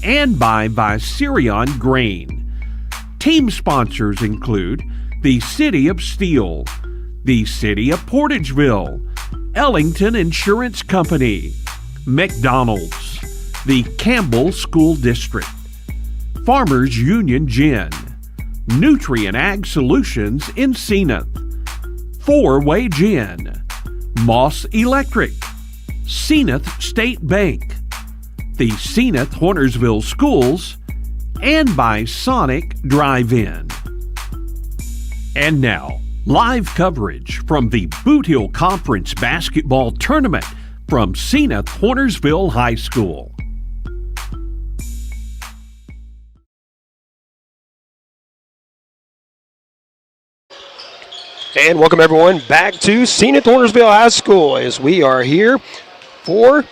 and by Viserion Grain. Team sponsors include the City of Steele, the City of Portageville, Ellington Insurance Company, McDonald's, the Campbell School District, Farmers Union Gin, Nutrient Ag Solutions in Senath, Four-Way Gin, Moss Electric, Senath State Bank, the Senath Hornersville Schools, and by Sonic Drive-In. And now, live coverage from the Bootheel Conference Basketball Tournament from Senath Hornersville High School. And welcome everyone back to Senath Hornersville High School as we are here for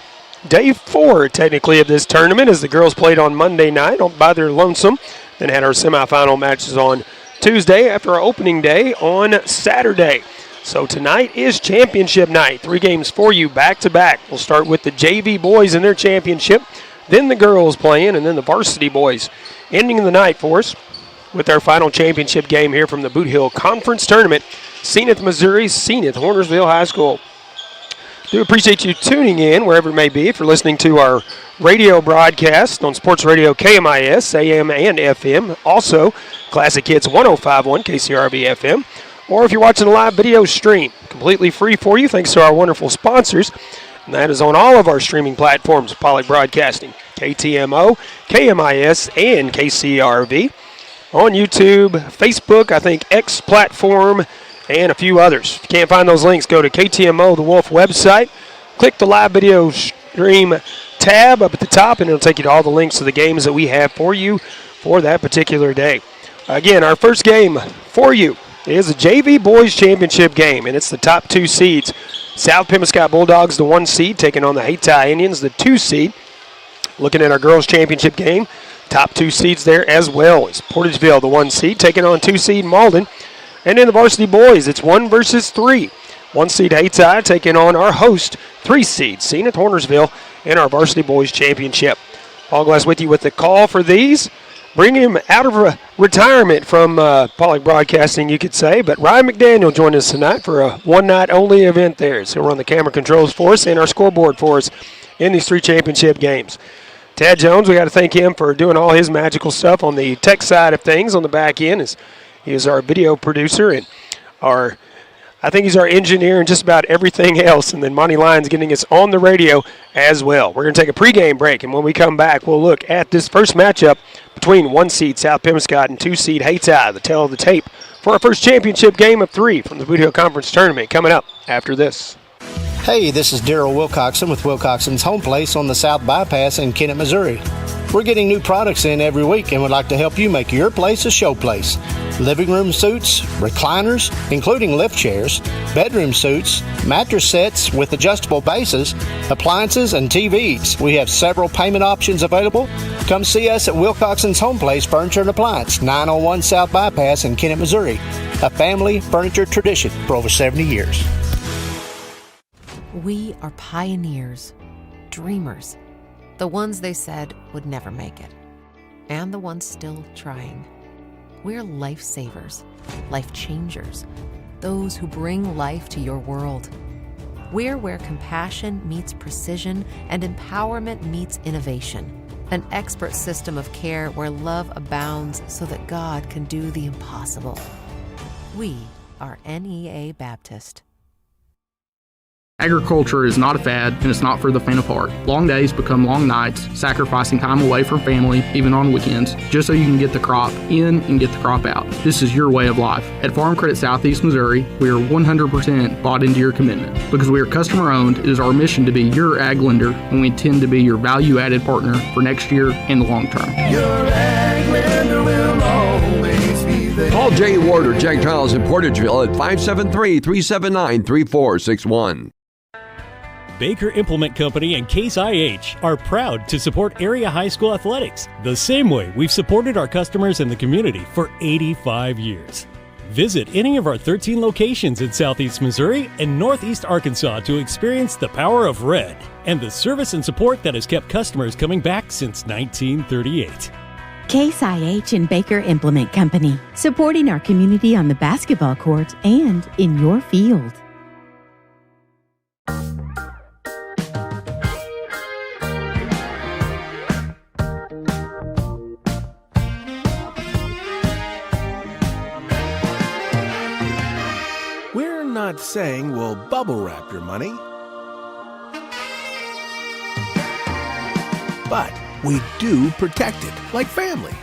day 4 technically of this tournament as the girls played on Monday night by their lonesome, then had our semifinal matches on Tuesday after our opening day on Saturday. So tonight is championship night. 3 games for you back to back. We'll start with the JV boys in their championship, then the girls playing, and then the varsity boys ending the night for us with our final championship game here from the Bootheel Conference Tournament. Senath, Missouri, Senath Hornersville High School. Do appreciate you tuning in wherever it may be. If you're listening to our radio broadcast on Sports Radio KMIS, AM and FM, also Classic Hits 105.1 KCRV FM, or if you're watching a live video stream, completely free for you thanks to our wonderful sponsors, and that is on all of our streaming platforms, Pollock Broadcasting, KTMO, KMIS, and KCRV, on YouTube, Facebook, I think X platform, and a few others. If you can't find those links, go to KTMO, the Wolf website, click the live video stream tab up at the top, and it'll take you to all the links to the games that we have for you for that particular day. Again, our first game for you is a JV Boys Championship game, and it's the top 2 seeds. South Pemiscot Bulldogs, the 1 seed, taking on the Hayti Indians, the 2 seed. Looking at our girls' championship game, top 2 seeds there as well is Portageville, the 1 seed, taking on 2 seed Malden. And in the varsity boys, it's 1 versus 3. 1 seed Hayti taking on our host, 3 seed Senath Hornersville in our varsity boys championship. Paul Glass with you with the call for these. Bring him out of retirement from Pollock Broadcasting, you could say. But Ryan McDaniel joined us tonight for a one-night-only event there. So he'll run the camera controls for us and our scoreboard for us in these 3 championship games. Tad Jones, we got to thank him for doing all his magical stuff on the tech side of things on the back end. He is our video producer and I think he's our engineer and just about everything else. And then Monty Lyons getting us on the radio as well. We're going to take a pregame break, and when we come back, we'll look at this first matchup between 1 seed South Pemiscot and 2 seed Hayti, the tail of the tape, for our first championship game of 3 from the Bootheel Conference Tournament coming up after this. Hey, this is Daryl Wilcoxon with Wilcoxon's Home Place on the South Bypass in Kennett, Missouri. We're getting new products in every week and would like to help you make your place a show place. Living room suites, recliners, including lift chairs, bedroom suites, mattress sets with adjustable bases, appliances, and TVs. We have several payment options available. Come see us at Wilcoxon's Home Place Furniture and Appliance, 901 South Bypass in Kennett, Missouri. A family furniture tradition for over 70 years. We are pioneers, dreamers, the ones they said would never make it, and the ones still trying. We're lifesavers, life changers, those who bring life to your world. We're where compassion meets precision and empowerment meets innovation. An expert system of care where love abounds so that God can do the impossible. We are NEA Baptist. Agriculture is not a fad, and it's not for the faint of heart. Long days become long nights, sacrificing time away from family, even on weekends, just so you can get the crop in and get the crop out. This is your way of life. At Farm Credit Southeast Missouri, we are 100% bought into your commitment. Because we are customer-owned, it is our mission to be your ag lender, and we intend to be your value-added partner for next year and the long term. Your ag lender will always be there. Call Jay Ward or Jack Giles in Portageville at 573-379-3461. Baker Implement Company and Case IH are proud to support area high school athletics the same way we've supported our customers in the community for 85 years. Visit any of our 13 locations in Southeast Missouri and Northeast Arkansas to experience the power of red and the service and support that has kept customers coming back since 1938. Case IH and Baker Implement Company, supporting our community on the basketball court and in your field. We're not saying we'll bubble wrap your money, but we do protect it like family.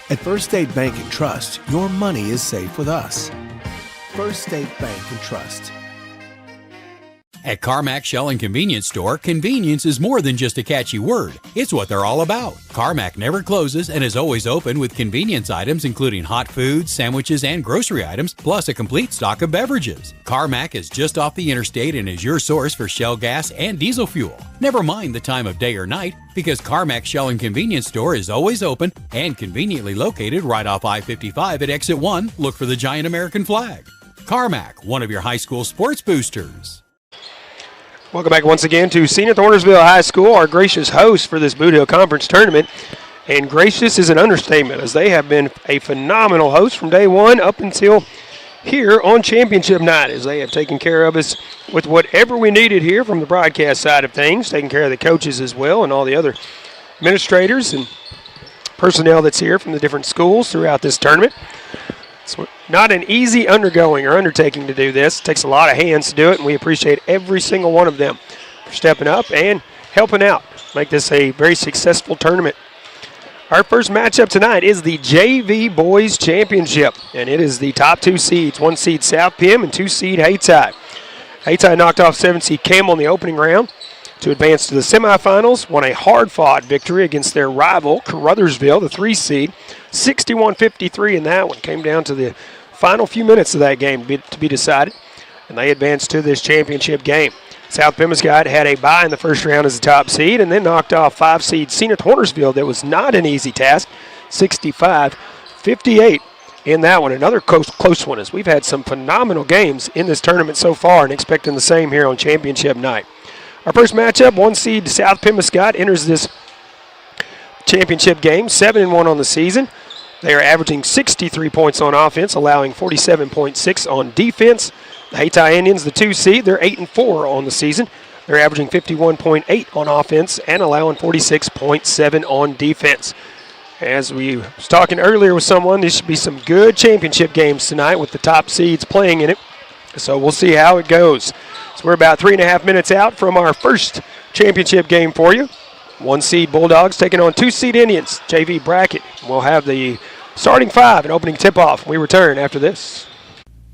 At First State Bank and Trust, your money is safe with us. First State Bank and Trust. At Carmack Shell and Convenience Store, convenience is more than just a catchy word. It's what they're all about. Carmack never closes and is always open with convenience items including hot foods, sandwiches, and grocery items, plus a complete stock of beverages. Carmack is just off the interstate and is your source for Shell gas and diesel fuel. Never mind the time of day or night, because Carmack Shell and Convenience Store is always open and conveniently located right off I-55 at Exit 1. Look for the giant American flag. Carmack, one of your high school sports boosters. Welcome back once again to Senath Hornersville High School, our gracious host for this Bootheel Conference Tournament. And gracious is an understatement, as they have been a phenomenal host from day one up until here on championship night, as they have taken care of us with whatever we needed here from the broadcast side of things, taking care of the coaches as well and all the other administrators and personnel that's here from the different schools throughout this tournament. It's not an easy undertaking to do this. It takes a lot of hands to do it, and we appreciate every single one of them for stepping up and helping out, make this a very successful tournament. Our first matchup tonight is the JV Boys Championship, and it is the top two seeds, 1 seed South Pim and 2 seed Hayti. Hayti knocked off 7 seed Campbell in the opening round to advance to the semifinals, won a hard-fought victory against their rival, Hornersville, the 3 seed, 61-53 in that one. Came down to the final few minutes of that game to be decided, and they advanced to this championship game. South Pemiscot had a bye in the first round as the top seed and then knocked off 5 seed Senath Hornersville. That was not an easy task, 65-58 in that one. Another close one, as we've had some phenomenal games in this tournament so far and expecting the same here on championship night. Our first matchup, 1 seed South Pemiscot enters this championship game, 7-1 on the season. They are averaging 63 points on offense, allowing 47.6 on defense. The Hayti Indians, the 2 seed, they're 8-4 on the season. They're averaging 51.8 on offense and allowing 46.7 on defense. As we was talking earlier with someone, there should be some good championship games tonight with the top seeds playing in it. So we'll see how it goes. So we're about 3.5 minutes out from our first championship game for you. 1 seed Bulldogs taking on 2 seed Indians, JV bracket. We'll have the starting 5 and opening tip-off. We return after this.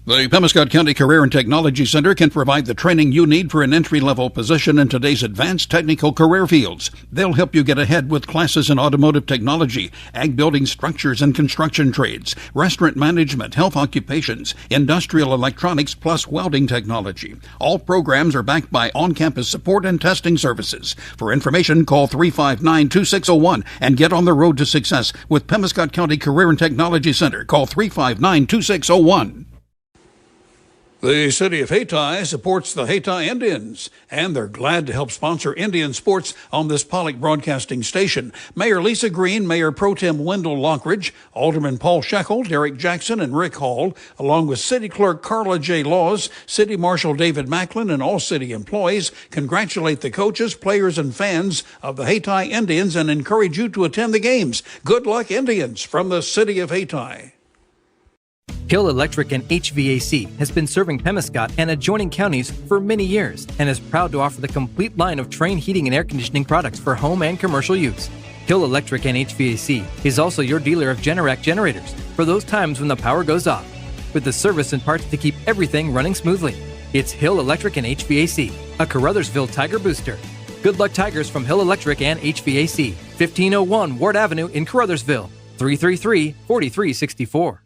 The Pemiscot County Career and Technology Center can provide the training you need for an entry-level position in today's advanced technical career fields. They'll help you get ahead with classes in automotive technology, ag building structures and construction trades, restaurant management, health occupations, industrial electronics, plus welding technology. All programs are backed by on-campus support and testing services. For information, call 359-2601 and get on the road to success with Pemiscot County Career and Technology Center. Call 359-2601. The city of Hayti supports the Hayti Indians, and they're glad to help sponsor Indian sports on this Pollock Broadcasting Station. Mayor Lisa Green, Mayor Pro Tem Wendell Lockridge, Alderman Paul Shekel, Derek Jackson, and Rick Hall, along with City Clerk Carla J. Laws, City Marshal David Macklin, and all city employees, congratulate the coaches, players, and fans of the Hayti Indians and encourage you to attend the games. Good luck, Indians, from the city of Hayti. Hill Electric and HVAC has been serving Pemiscot and adjoining counties for many years and is proud to offer the complete line of Trane heating and air conditioning products for home and commercial use. Hill Electric and HVAC is also your dealer of Generac generators for those times when the power goes off, with the service and parts to keep everything running smoothly. It's Hill Electric and HVAC, a Hornersville Tiger booster. Good luck, Tigers, from Hill Electric and HVAC, 1501 Ward Avenue in Hornersville, 333-4364.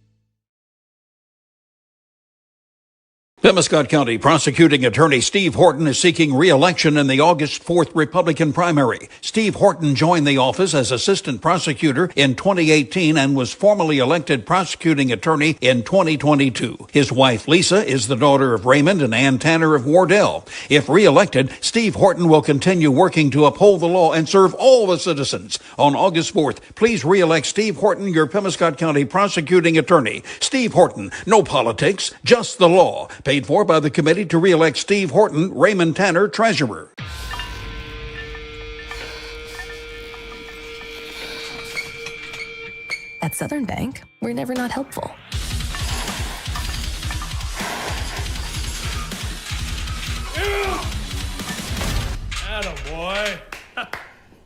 Pemiscot County Prosecuting Attorney Steve Horton is seeking re-election in the August 4th Republican primary. Steve Horton joined the office as assistant prosecutor in 2018 and was formally elected prosecuting attorney in 2022. His wife, Lisa, is the daughter of Raymond and Ann Tanner of Wardell. If re-elected, Steve Horton will continue working to uphold the law and serve all the citizens. On August 4th, please re-elect Steve Horton, your Pemiscot County Prosecuting Attorney. Steve Horton, no politics, just the law. Paid for by the committee to re-elect Steve Horton, Raymond Tanner, treasurer. At Southern Bank, we're never not helpful. Attaboy.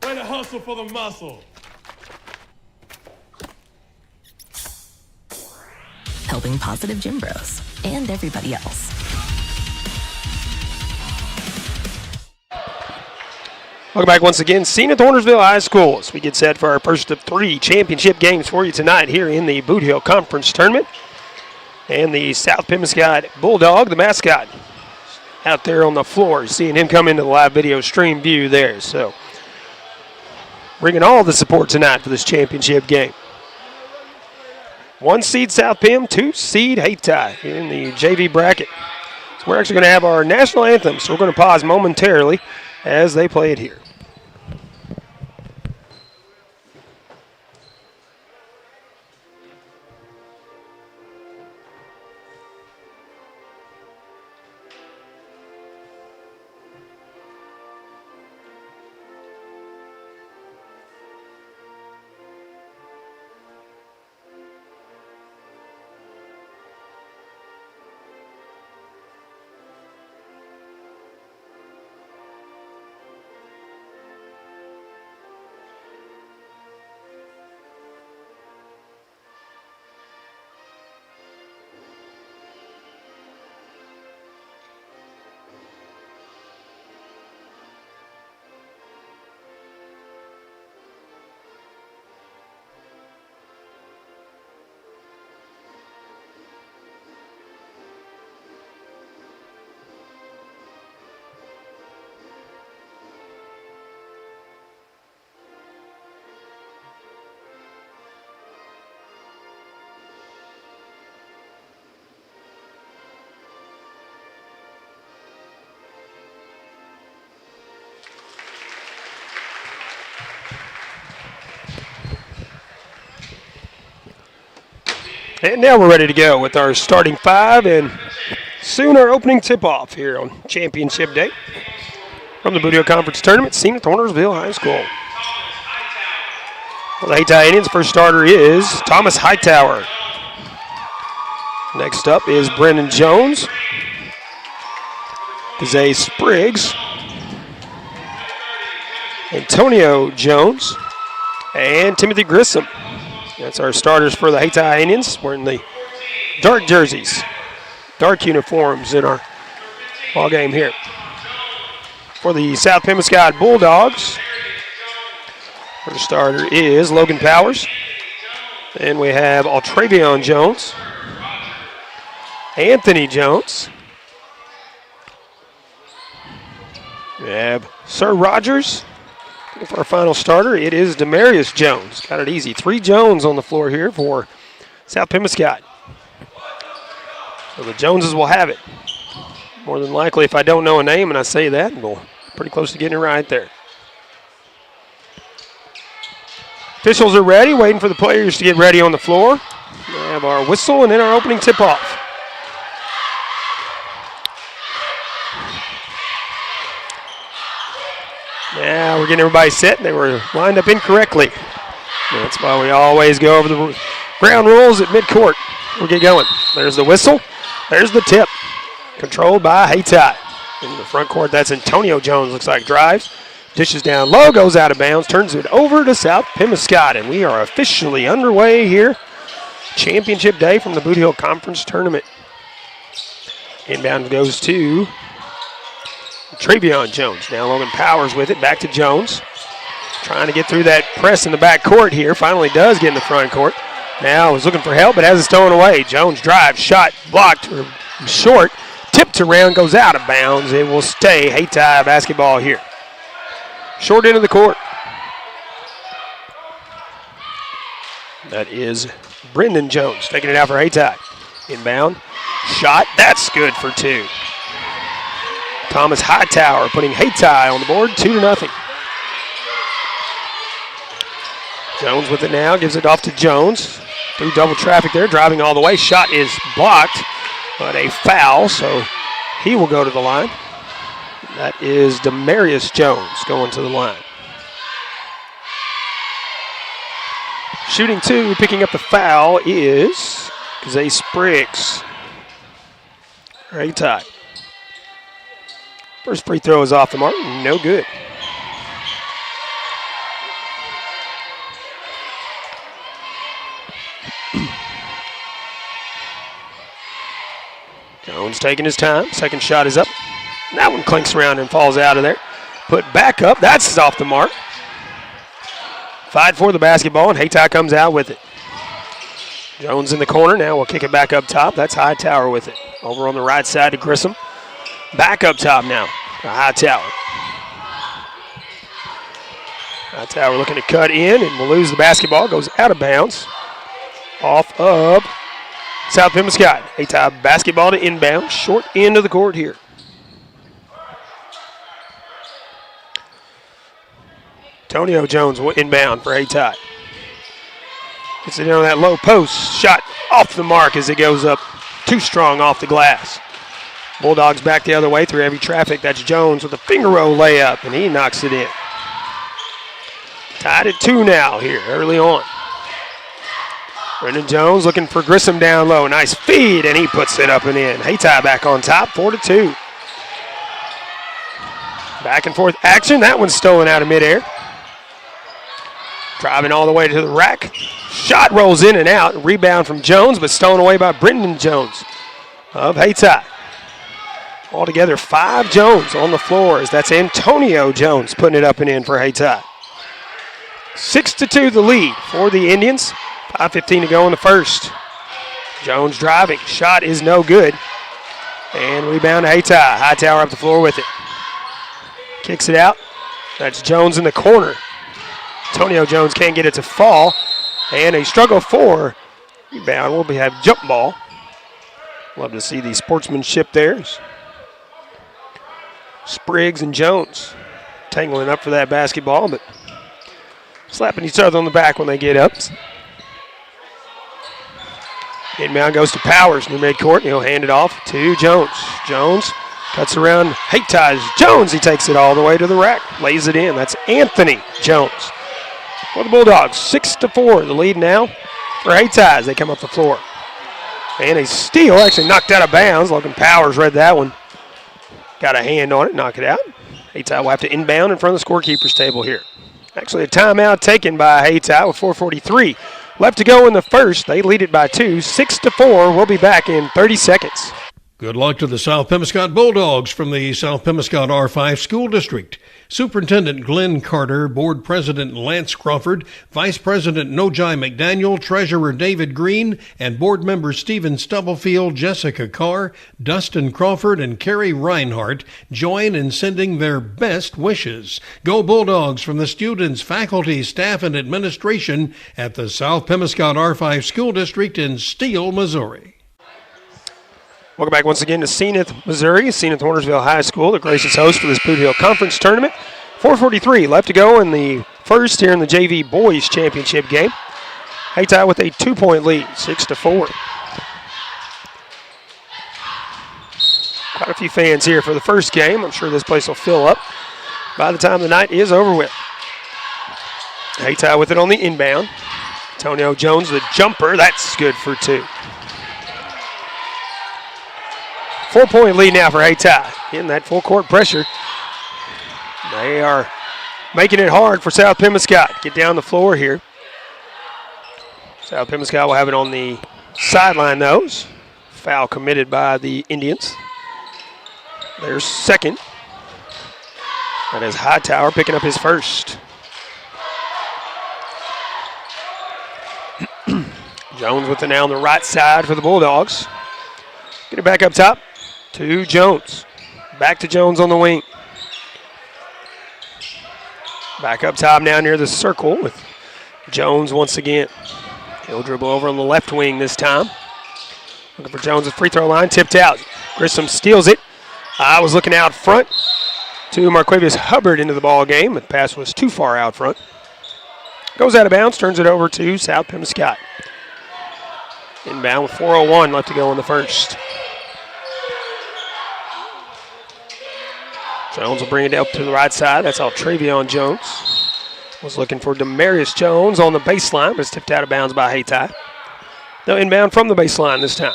Way to hustle for the muscle. Helping positive gym bros and everybody else. Welcome back once again. Senath Hornersville High School as we get set for our first of 3 championship games for you tonight here in the Bootheel Conference Tournament. And the South Pemiscot Bulldog, the mascot, out there on the floor. Seeing him come into the live video stream view there. So bringing all the support tonight for this championship game. 1 seed South Pem, 2 seed Hayti in the JV bracket. So we're actually going to have our national anthem, so we're going to pause momentarily as they play it here. And now we're ready to go with our starting 5 and soon our opening tip-off here on Championship Day from the Bootheel Conference Tournament, Senath Hornersville High School. Well, the Hayti Indians' first starter is Thomas Hightower. Next up is Brendan Jones, Zay Spriggs, Antonio Jones, and Timothy Grissom. That's our starters for the Hayti Indians. We're in the dark jerseys, dark uniforms in our ball game here. For the South Pemiscot Bulldogs, first starter is Logan Powers. And we have Altravion Jones, Anthony Jones. We have Sir Rogers. For our final starter, it is Demarius Jones. Got it easy. 3 Jones on the floor here for South Pemiscot. So the Joneses will have it. More than likely, if I don't know a name and I say that, we'll pretty close to getting it right there. Officials are ready, waiting for the players to get ready on the floor. We have our whistle and then our opening tip-off. Now we're getting everybody set. They were lined up incorrectly. That's why we always go over the ground rules at midcourt. We'll get going. There's the whistle. There's the tip. Controlled by Hayti. In the front court, that's Antonio Jones. Looks like drives. Dishes down low, goes out of bounds, turns it over to South Pemiscot. And we are officially underway here. Championship day from the Bootheel Conference Tournament. Inbound goes to Travion Jones. Now Logan Powers with it. Back to Jones. Trying to get through that press in the back court here. Finally does get in the front court. Now is looking for help, but has it stolen away. Jones drives, shot, blocked, short. tipped around, goes out of bounds. It will stay Hayti basketball here. Short end of the court. That is Brendan Jones taking it out for Hayti. Inbound. Shot. That's good for two. Thomas Hightower putting Hayti on the board, 2-0. Jones with it now, gives it off to Jones. Through double traffic there, driving all the way. Shot is blocked, but a foul, so he will go to the line. That is Demarius Jones going to the line. Shooting two, picking up the foul is Zay Spriggs. Hayti. First free throw is off the mark, no good. Jones taking his time. Second shot is up. That one clinks around and falls out of there. Put back up. That's off the mark. Fight for the basketball, and Hayti comes out with it. Jones in the corner. Now we'll kick it back up top. That's Hightower with it. Over on the right side to Grissom. Back up top now to Hightower. Hightower looking to cut in and will lose the basketball. Goes out of bounds. Off of South Pemiscot. Hayti basketball to inbound. Short end of the court here. Antonio Jones will inbound for Hayti. Gets it in on that low post. Shot off the mark as it goes up too strong off the glass. Bulldogs back the other way through heavy traffic. That's Jones with a finger roll layup, and he knocks it in. Tied at 2 now here early on. Brendan Jones looking for Grissom down low. Nice feed, and he puts it up and in. Hayti back on top, 4-2. Back and forth action. That one's stolen out of midair. Driving all the way to the rack. Shot rolls in and out. Rebound from Jones, but stolen away by Brendan Jones of Hayti. Altogether, 5 Jones on the floor as that's Antonio Jones putting it up and in for Hayti. 6-2 the lead for the Indians. 5:15 to go in the first. Jones driving. Shot is no good. And rebound to Hayti. Hightower up the floor with it. Kicks it out. That's Jones in the corner. Antonio Jones can't get it to fall. And a struggle for rebound. We'll have jump ball. Love to see the sportsmanship there. Spriggs and Jones tangling up for that basketball, but slapping each other on the back when they get up. Inbound goes to Powers near midcourt. He'll hand it off to Jones. Jones cuts around Hayty's Jones. He takes it all the way to the rack. Lays it in. That's Anthony Jones. For the Bulldogs, 6-4. The lead now for Hayti as they come up the floor. And a steal, actually knocked out of bounds. Logan Powers read that one. Got a hand on it, knock it out. Hayti will have to inbound in front of the scorekeeper's table here. Actually a timeout taken by Hayti with 4:43 left to go in the first. They lead it by 2, 6-4. We'll be back in 30 seconds. Good luck to the South Pemiscot Bulldogs from the South Pemiscot R5 School District. Superintendent Glenn Carter, Board President Lance Crawford, Vice President Nojai McDaniel, Treasurer David Green, and Board members Stephen Stubblefield, Jessica Carr, Dustin Crawford, and Carrie Reinhardt join in sending their best wishes. Go Bulldogs from the students, faculty, staff, and administration at the South Pemiscot R5 School District in Steele, Missouri. Welcome back once again to Senath, Missouri. Senath Hornersville High School, the gracious host for this Bootheel Conference Tournament. 4:43 left to go in the first here in the JV Boys Championship game. Hayti with a 2-point lead, 6-4. Quite a few fans here for the first game. I'm sure this place will fill up by the time the night is over with. Hayti with it on the inbound. Antonio Jones, the jumper. That's good for 2. 4-point lead now for Hayti. In that full court pressure. They are making it hard for South Pemiscot. Get down the floor here. South Pemiscot will have it on the sideline, though. Foul committed by the Indians. Their second. That is Hightower picking up his first. Jones with it now on the right side for the Bulldogs. Get it back up top. To Jones. Back to Jones on the wing. Back up top now near the circle with Jones once again. He'll dribble over on the left wing this time. Looking for Jones at free throw line, tipped out. Grissom steals it. I was looking out front to Marquavius Hubbard into the ball game, but the pass was too far out front. Goes out of bounds, turns it over to South Pemiscot. Inbound with 4:01 left to go in the first. Jones will bring it up to the right side. That's all Travion Jones. Was looking for Demarius Jones on the baseline, but it's tipped out of bounds by Hayti. No inbound from the baseline this time.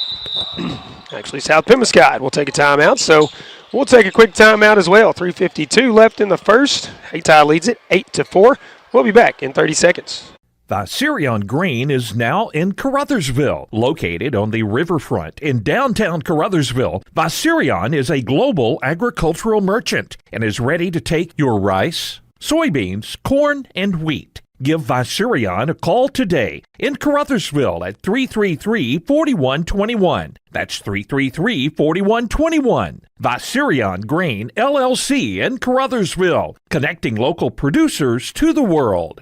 Actually, South Pemiscot will take a timeout, so we'll take a quick timeout as well. 3:52 left in the first. Hayti leads it 8-4. We'll be back in 30 seconds. Varsity Grain is now in Caruthersville. Located on the riverfront in downtown Caruthersville, Varsity is a global agricultural merchant and is ready to take your rice, soybeans, corn, and wheat. Give Varsity a call today in Caruthersville at 333-4121. That's 333-4121. Varsity Grain, LLC in Caruthersville, connecting local producers to the world.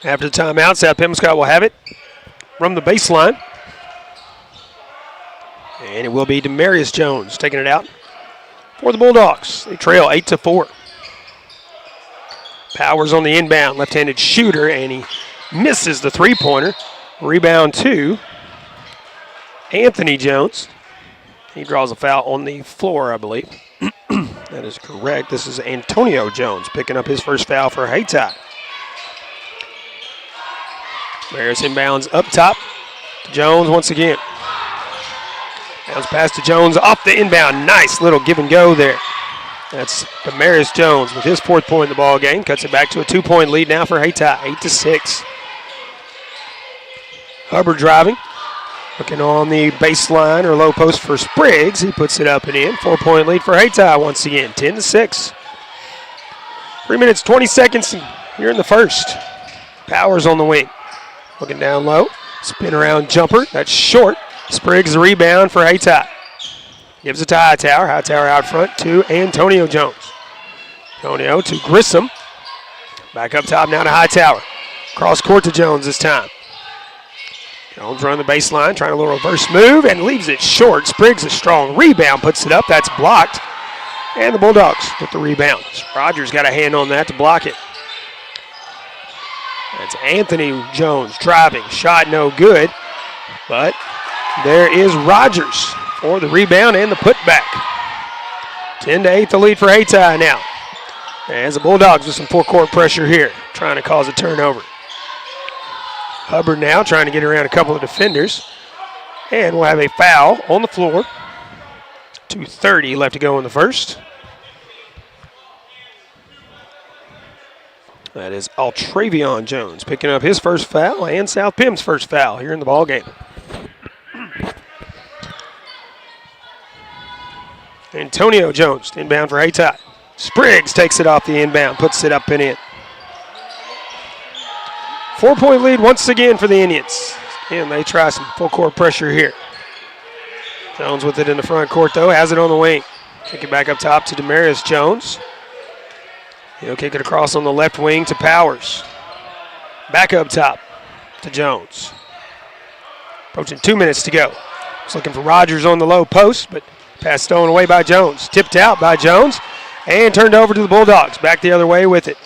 After the timeout, South Pemiscot will have it from the baseline. And it will be Demarius Jones taking it out for the Bulldogs. They trail 8-4. Powers on the inbound, left-handed shooter, and he misses the three-pointer. Rebound to Anthony Jones. He draws a foul on the floor, I believe. That is correct. This is Antonio Jones picking up his first foul for Hayti. Maris inbounds up top to Jones once again. Bounce pass to Jones off the inbound. Nice little give and go there. That's Demarius Jones with his fourth point in the ball game. Cuts it back to a 2-point lead now for Hayti, 8-6. Hubbard driving. Looking on the baseline or low post for Spriggs. He puts it up and in. 4-point lead for Hayti once again, 10-6. 3 minutes, 20 seconds here in the first. Powers on the wing. Looking down low. Spin around jumper. That's short. Spriggs the rebound for Hayti. Gives it to Hightower. Hightower out front to Antonio Jones. Antonio to Grissom. Back up top now to Hightower. Cross court to Jones this time. Jones running the baseline, trying a little reverse move and leaves it short. Spriggs a strong rebound, puts it up. That's blocked. And the Bulldogs with the rebound. Rogers got a hand on that to block it. That's Anthony Jones driving. Shot no good. But there is Rogers for the rebound and the putback. 10-8 the lead for Hayti now. As the Bulldogs with some full court pressure here, trying to cause a turnover. Hubbard now trying to get around a couple of defenders. And we'll have a foul on the floor. 2:30 left to go in the first. That is Altravion Jones picking up his first foul and South Pim's first foul here in the ball game. Antonio Jones inbound for Hayti. Spriggs takes it off the inbound, puts it up and in. 4-point lead once again for the Indians. And they try some full court pressure here. Jones with it in the front court though, has it on the wing. Kick it back up top to Demarius Jones. He'll kick it across on the left wing to Powers. Back up top to Jones. Approaching 2 minutes to go. He's looking for Rogers on the low post, but pass stolen away by Jones. Tipped out by Jones and turned over to the Bulldogs. Back the other way with it.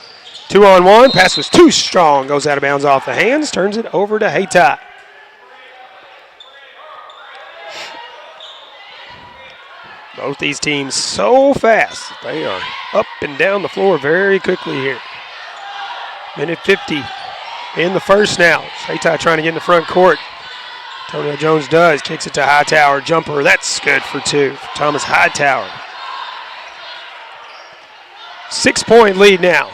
2-on-1. Pass was too strong. Goes out of bounds off the hands. Turns it over to Hayti. Both these teams so fast. They are up and down the floor very quickly here. Minute 50 in the first now. Hayti trying to get in the front court. Antonio Jones does. Kicks it to Hightower. Jumper. That's good for two. Thomas Hightower. 6-point lead now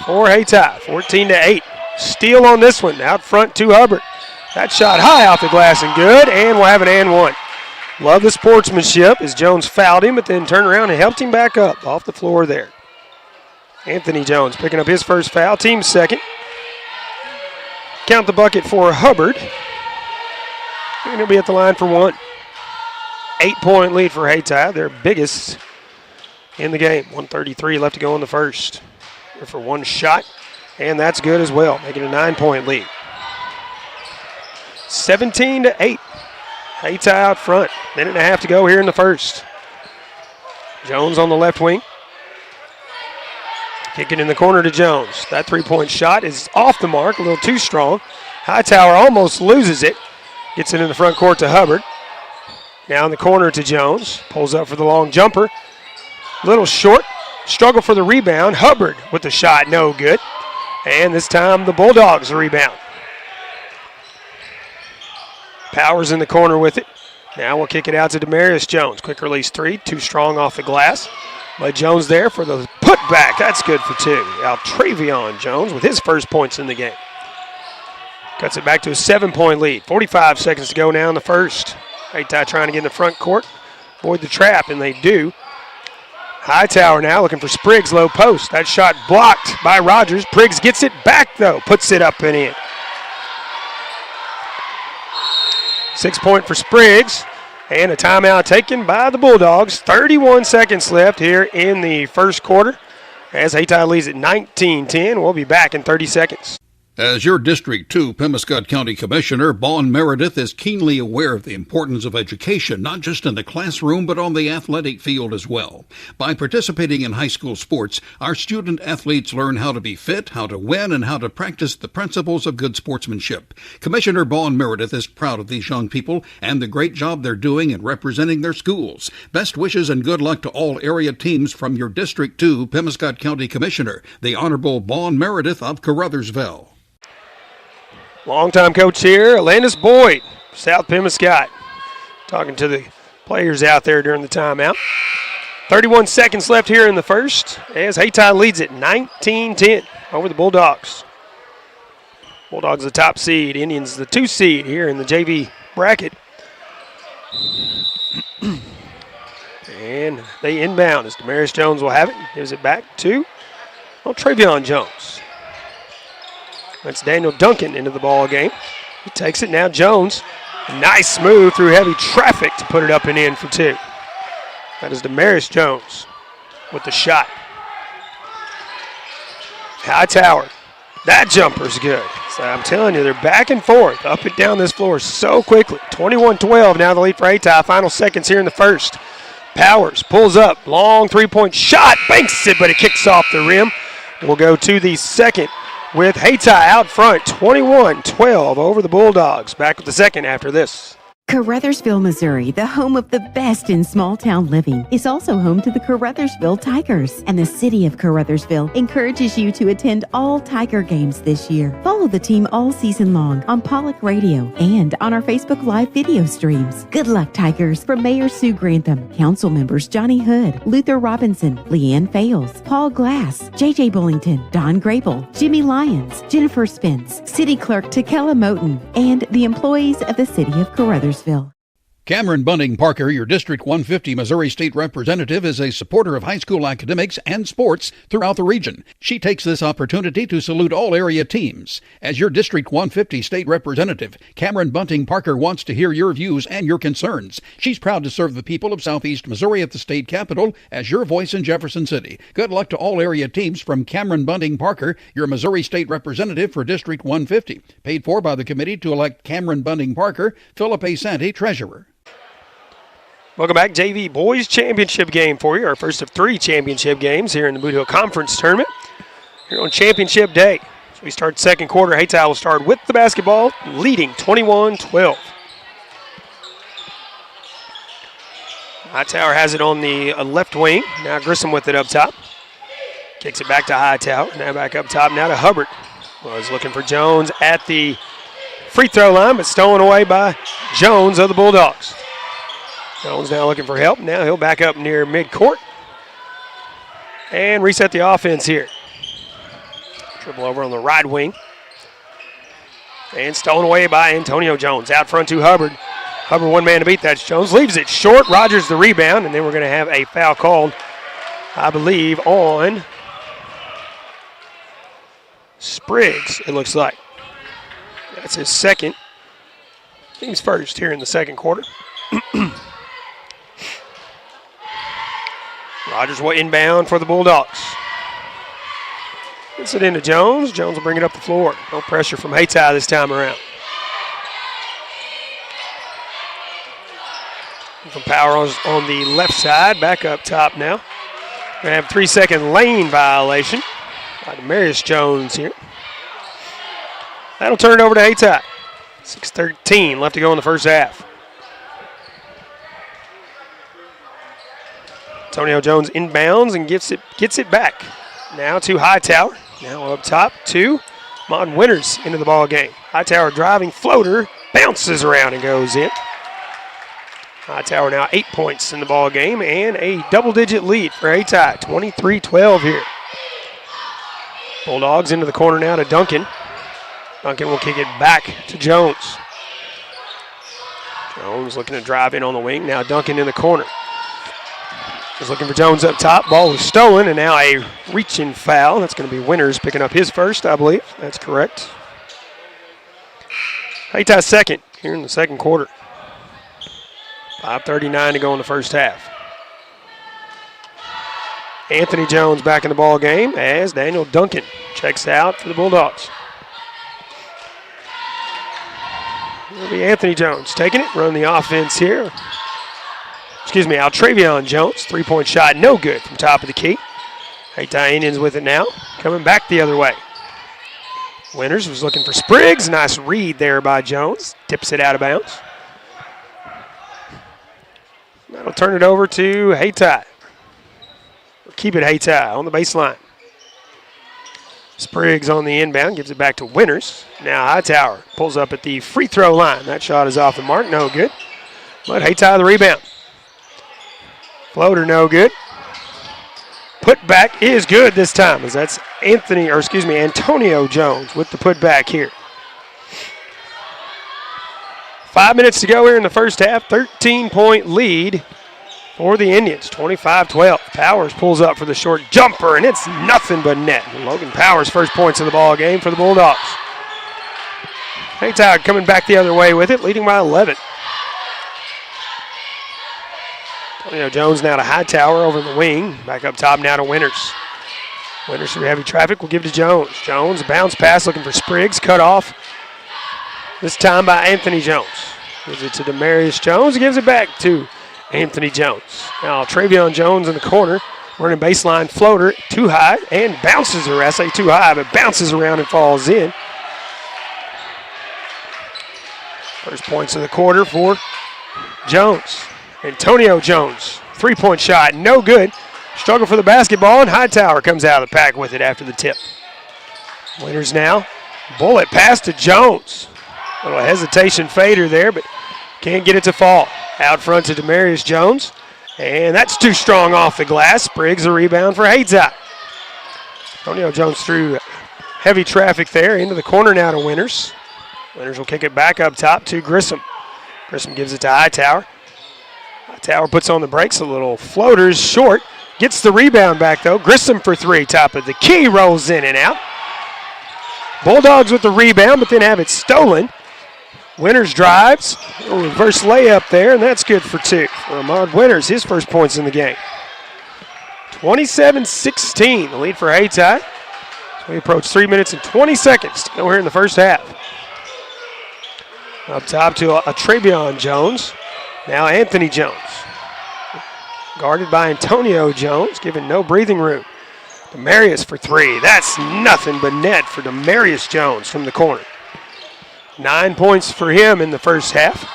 for Hayti. 14-8. Steal on this one. Out front to Hubbard. That shot high off the glass and good. And we'll have an and one. Love the sportsmanship as Jones fouled him, but then turned around and helped him back up off the floor there. Anthony Jones picking up his first foul, team second. Count the bucket for Hubbard. And he'll be at the line for one. 8-point lead for Hayti, their biggest in the game. 1:33 left to go in the first. Here for one shot, and that's good as well, making a 9-point lead. 17-8. Hayti out front. Minute and a half to go here in the first. Jones on the left wing. Kicking in the corner to Jones. That three-point shot is off the mark, a little too strong. Hightower almost loses it. Gets it in the front court to Hubbard. Now in the corner to Jones. Pulls up for the long jumper. Little short. Struggle for the rebound. Hubbard with the shot, no good. And this time the Bulldogs rebound. Powers in the corner with it. Now we'll kick it out to Demarius Jones. Quick release three, too strong off the glass. But Jones there for the putback. That's good for two. Altravion Jones with his first points in the game. Cuts it back to a 7-point lead. 45 seconds to go now in the first. Hayti trying to get in the front court. Avoid the trap, and they do. Hightower now looking for Spriggs, low post. That shot blocked by Rogers. Briggs gets it back, though. Puts it up and in. 6-point for Spriggs. And a timeout taken by the Bulldogs. 31 seconds left here in the first quarter as Hayti leads at 19-10. We'll be back in 30 seconds. As your District 2 Pemiscot County Commissioner, Bon Meredith is keenly aware of the importance of education, not just in the classroom, but on the athletic field as well. By participating in high school sports, our student athletes learn how to be fit, how to win, and how to practice the principles of good sportsmanship. Commissioner Bon Meredith is proud of these young people and the great job they're doing in representing their schools. Best wishes and good luck to all area teams from your District 2 Pemiscot County Commissioner, the Honorable Bon Meredith of Caruthersville. Longtime coach here, Landis Boyd, South Pemiscot, talking to the players out there during the timeout. 31 seconds left here in the first as Hayti leads at 19-10 over the Bulldogs. Bulldogs the top seed, Indians the 2 seed here in the JV bracket. And they inbound as Demarius Jones will have it. Gives it back to Travion Jones. That's Daniel Duncan into the ball game. He takes it now. Jones, nice move through heavy traffic to put it up and in for two. That is Demarius Jones with the shot. Hightower, that jumper's good. So I'm telling you, they're back and forth, up and down this floor so quickly. 21-12 now the lead for Hayti. Final seconds here in the first. Powers pulls up, long three-point shot, banks it, but it kicks off the rim. We'll go to the second with Hayti out front, 21-12 over the Bulldogs. Back with the second after this. Caruthersville, Missouri, the home of the best in small-town living, is also home to the Caruthersville Tigers. And the city of Caruthersville encourages you to attend all Tiger games this year. Follow the team all season long on Pollock Radio and on our Facebook Live video streams. Good luck, Tigers, from Mayor Sue Grantham, council members Johnny Hood, Luther Robinson, Leanne Fales, Paul Glass, J.J. Bullington, Don Grable, Jimmy Lyons, Jennifer Spence, City Clerk Takela Moten, and the employees of the city of Caruthersville. Cameron Bunting Parker, your District 150 Missouri State Representative, is a supporter of high school academics and sports throughout the region. She takes this opportunity to salute all area teams. As your District 150 State Representative, Cameron Bunting Parker wants to hear your views and your concerns. She's proud to serve the people of Southeast Missouri at the state capitol as your voice in Jefferson City. Good luck to all area teams from Cameron Bunting Parker, your Missouri State Representative for District 150. Paid for by the committee to elect Cameron Bunting Parker, Philip A. Santi, Treasurer. Welcome back. JV Boys Championship game for you. Our first of 3 championship games here in the Bootheel Conference Tournament. Here on Championship Day. So we start second quarter. Hayti will start with the basketball, leading 21-12. Hightower has it on the left wing. Now Grissom with it up top. Kicks it back to Hightower. Now back up top. Now to Hubbard. Was looking for Jones at the free throw line, but stolen away by Jones of the Bulldogs. Jones now looking for help. Now he'll back up near midcourt and reset the offense here. Dribble over on the right wing. And stolen away by Antonio Jones. Out front to Hubbard. Hubbard one man to beat. That's Jones. Leaves it short. Rogers the rebound. And then we're going to have a foul called, I believe, on Spriggs, it looks like. That's his second. Team's first here in the second quarter. Rogers will inbound for the Bulldogs. Gets it into Jones. Jones will bring it up the floor. No pressure from Hayti this time around. From power on the left side, back up top now. We're going to have a 3-second lane violation by Demarius Jones here. That'll turn it over to Hayti. 6:13 left to go in the first half. Antonio Jones inbounds and gets it back. Now to Hightower. Now up top to Malden Winters into the ball game. Hightower driving floater, bounces around and goes in. Hightower now 8 points in the ball game and a double-digit lead for Hayti. 23-12 here. Bulldogs into the corner now to Duncan. Duncan will kick it back to Jones. Jones looking to drive in on the wing. Now Duncan in the corner. He's looking for Jones up top. Ball was stolen, and now a reaching foul. That's going to be Winters picking up his first, I believe. That's correct. Hayti second here in the second quarter. 5:39 to go in the first half. Anthony Jones back in the ball game as Daniel Duncan checks out for the Bulldogs. It'll be Anthony Jones taking it, running the offense here. Altravion Jones, three-point shot, no good from top of the key. Hayti Indians with it now, coming back the other way. Winters was looking for Spriggs, nice read there by Jones, tips it out of bounds. That'll turn it over to Hayti. Keep it Hayti on the baseline. Spriggs on the inbound, gives it back to Winters. Now Hightower pulls up at the free throw line. That shot is off the mark, no good. But Hayti the rebound. Floater no good. Put back is good this time, as that's Antonio Jones with the put back here. 5 minutes to go here in the first half. 13-point lead for the Indians, 25-12. Powers pulls up for the short jumper, and it's nothing but net. Logan Powers' first points of the ball game for the Bulldogs. Hayti coming back the other way with it, leading by 11. Antonio Jones now to Hightower over in the wing. Back up top now to Winters. Winters through heavy traffic will give to Jones. Jones, bounce pass looking for Spriggs, cut off. This time by Anthony Jones. Gives it to Demarius Jones, gives it back to Anthony Jones. Now Travion Jones in the corner, running baseline floater, too high, and bounces around. I say too high, but bounces around and falls in. First points of the quarter for Jones. Antonio Jones, three-point shot, no good. Struggle for the basketball, and Hightower comes out of the pack with it after the tip. Winters now, bullet pass to Jones. A little hesitation fader there, but can't get it to fall. Out front to Demarius Jones, and that's too strong off the glass. Spriggs a rebound for Hayti. Antonio Jones through heavy traffic there into the corner now to Winters. Winters will kick it back up top to Grissom. Grissom gives it to Hightower. Hightower puts on the brakes, a little floaters short. Gets the rebound back though. Grissom for three, top of the key, rolls in and out. Bulldogs with the rebound, but then have it stolen. Winters drives, a reverse layup there, and that's good for two. For Ahmad Winters, his first points in the game. 27-16, the lead for Hayti. So we approach 3 minutes and 20 seconds to go here in the first half. Up top to Travion Jones. Now Anthony Jones. Guarded by Antonio Jones, given no breathing room. Demarius for three. That's nothing but net for Demarius Jones from the corner. 9 points for him in the first half.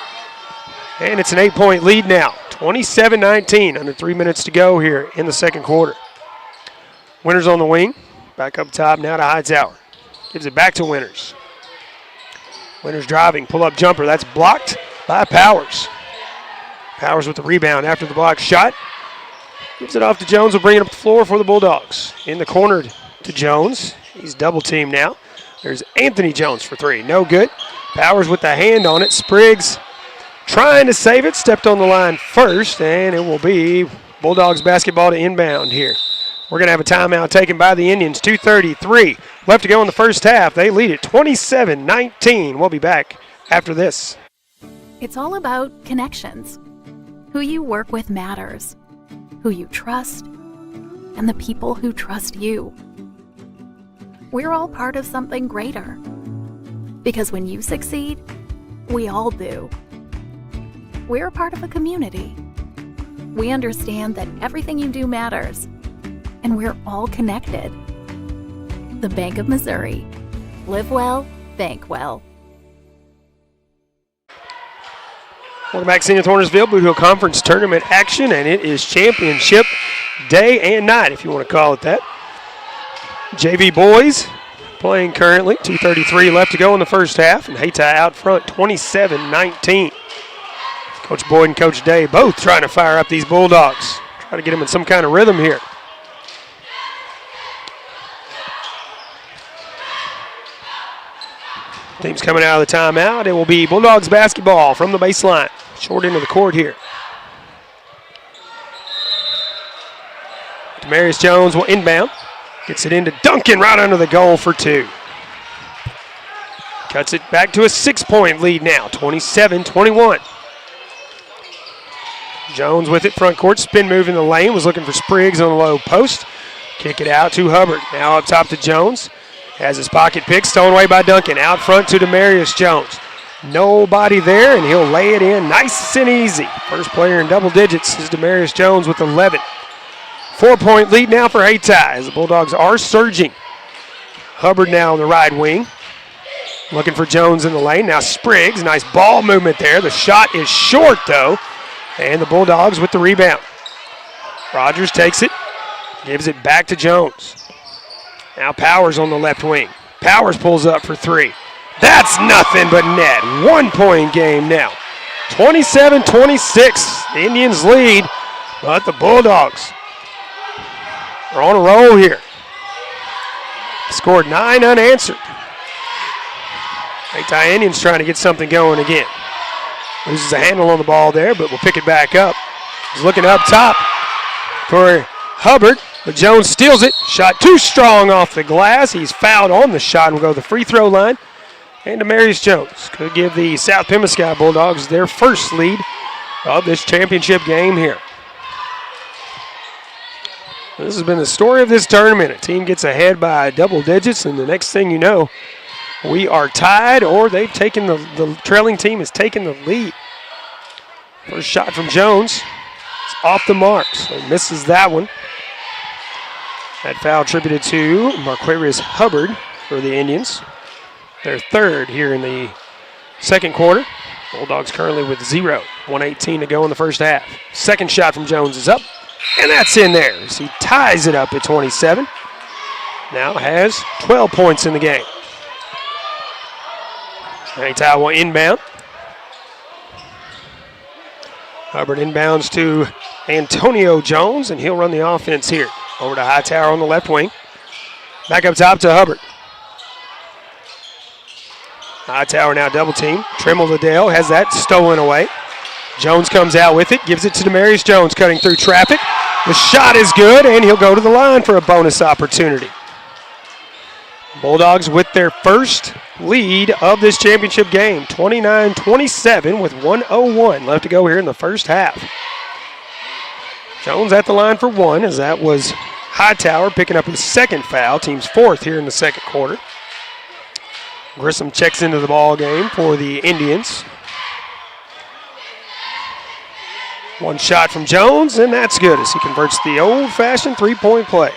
And it's an 8-point lead now. 27-19, under 3 minutes to go here in the second quarter. Winters on the wing. Back up top now to Hightower. Gives it back to Winters. Winters driving, pull-up jumper. That's blocked by Powers. Powers with the rebound after the block shot. Gives it off to Jones. Will bring it up the floor for the Bulldogs. In the corner to Jones. He's double-teamed now. There's Anthony Jones for three. No good. Powers with the hand on it. Spriggs trying to save it. Stepped on the line first, and it will be Bulldogs basketball to inbound here. We're going to have a timeout taken by the Indians. 2:33 left to go in the first half. They lead it 27-19. We'll be back after this. It's all about connections. Who you work with matters. Who you trust and the people who trust you. We're all part of something greater. Because when you succeed, we all do. We're a part of a community. We understand that everything you do matters, and we're all connected. The Bank of Missouri. Live well, bank well. Welcome back, Senath Hornersville Bootheel Conference Tournament action, and it is championship day and night, if you want to call it that. JV boys playing currently, 2:33 left to go in the first half, and Hayti out front 27-19. Coach Boyd and Coach Day both trying to fire up these Bulldogs, try to get them in some kind of rhythm here. Team's coming out of the timeout. It will be Bulldogs basketball from the baseline. Short end of the court here. Demarius Jones will inbound. Gets it into Duncan right under the goal for two. Cuts it back to a 6-point lead now, 27-21. Jones with it, front court, spin move in the lane, was looking for Spriggs on the low post. Kick it out to Hubbard. Now up top to Jones. Has his pocket pick, stolen away by Duncan. Out front to Demarius Jones. Nobody there, and he'll lay it in nice and easy. First player in double digits is Demarius Jones with 11. 4-point lead now for Hayti as the Bulldogs are surging. Hubbard now on the right wing. Looking for Jones in the lane. Now Spriggs, nice ball movement there. The shot is short though, and the Bulldogs with the rebound. Rogers takes it, gives it back to Jones. Now Powers on the left wing. Powers pulls up for three. That's nothing but net. 1-point game now. 27-26. The Indians lead, but the Bulldogs are on a roll here. Scored 9 unanswered. Hayti Indians trying to get something going again. Loses a handle on the ball there, but we'll pick it back up. He's looking up top for Hubbard. But Jones steals it. Shot too strong off the glass. He's fouled on the shot and will go to the free throw line. And Demarius Jones could give the South Pemiscot Bulldogs their first lead of this championship game here. This has been the story of this tournament. A team gets ahead by double digits, and the next thing you know, we are tied, or they've taken the trailing team has taken the lead. First shot from Jones. It's off the mark, so misses that one. That foul attributed to Marquarius Hubbard for the Indians. Their third here in the second quarter. Bulldogs currently with 0. 1:18 to go in the first half. Second shot from Jones is up, and that's in there as he ties it up at 27. Now has 12 points in the game. Hayti will inbound. Hubbard inbounds to Antonio Jones, and he'll run the offense here. Over to Hightower on the left wing. Back up top to Hubbard. Hightower now double team. Trimble Liddell has that stolen away. Jones comes out with it, gives it to Demarius Jones, cutting through traffic. The shot is good, and he'll go to the line for a bonus opportunity. Bulldogs with their first lead of this championship game, 29-27 with 1:01 left to go here in the first half. Jones at the line for one, as that was Hightower picking up his second foul, team's fourth here in the second quarter. Grissom checks into the ball game for the Indians. One shot from Jones, and that's good as he converts the old-fashioned three-point play.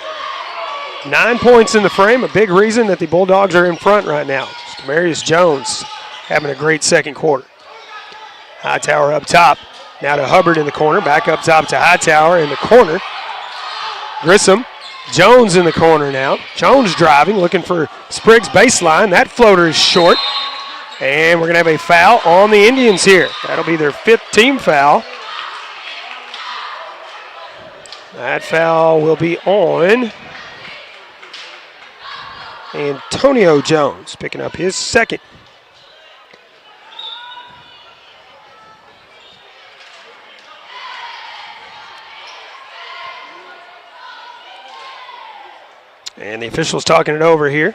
9 points in the frame, a big reason that the Bulldogs are in front right now. Demarius Jones having a great second quarter. Hightower up top. Now to Hubbard in the corner, back up top to Hightower in the corner. Grissom, Jones in the corner now. Jones driving, looking for Spriggs baseline. That floater is short. And we're going to have a foul on the Indians here. That'll be their 5th team foul. That foul will be on Antonio Jones, picking up his second. And the officials talking it over here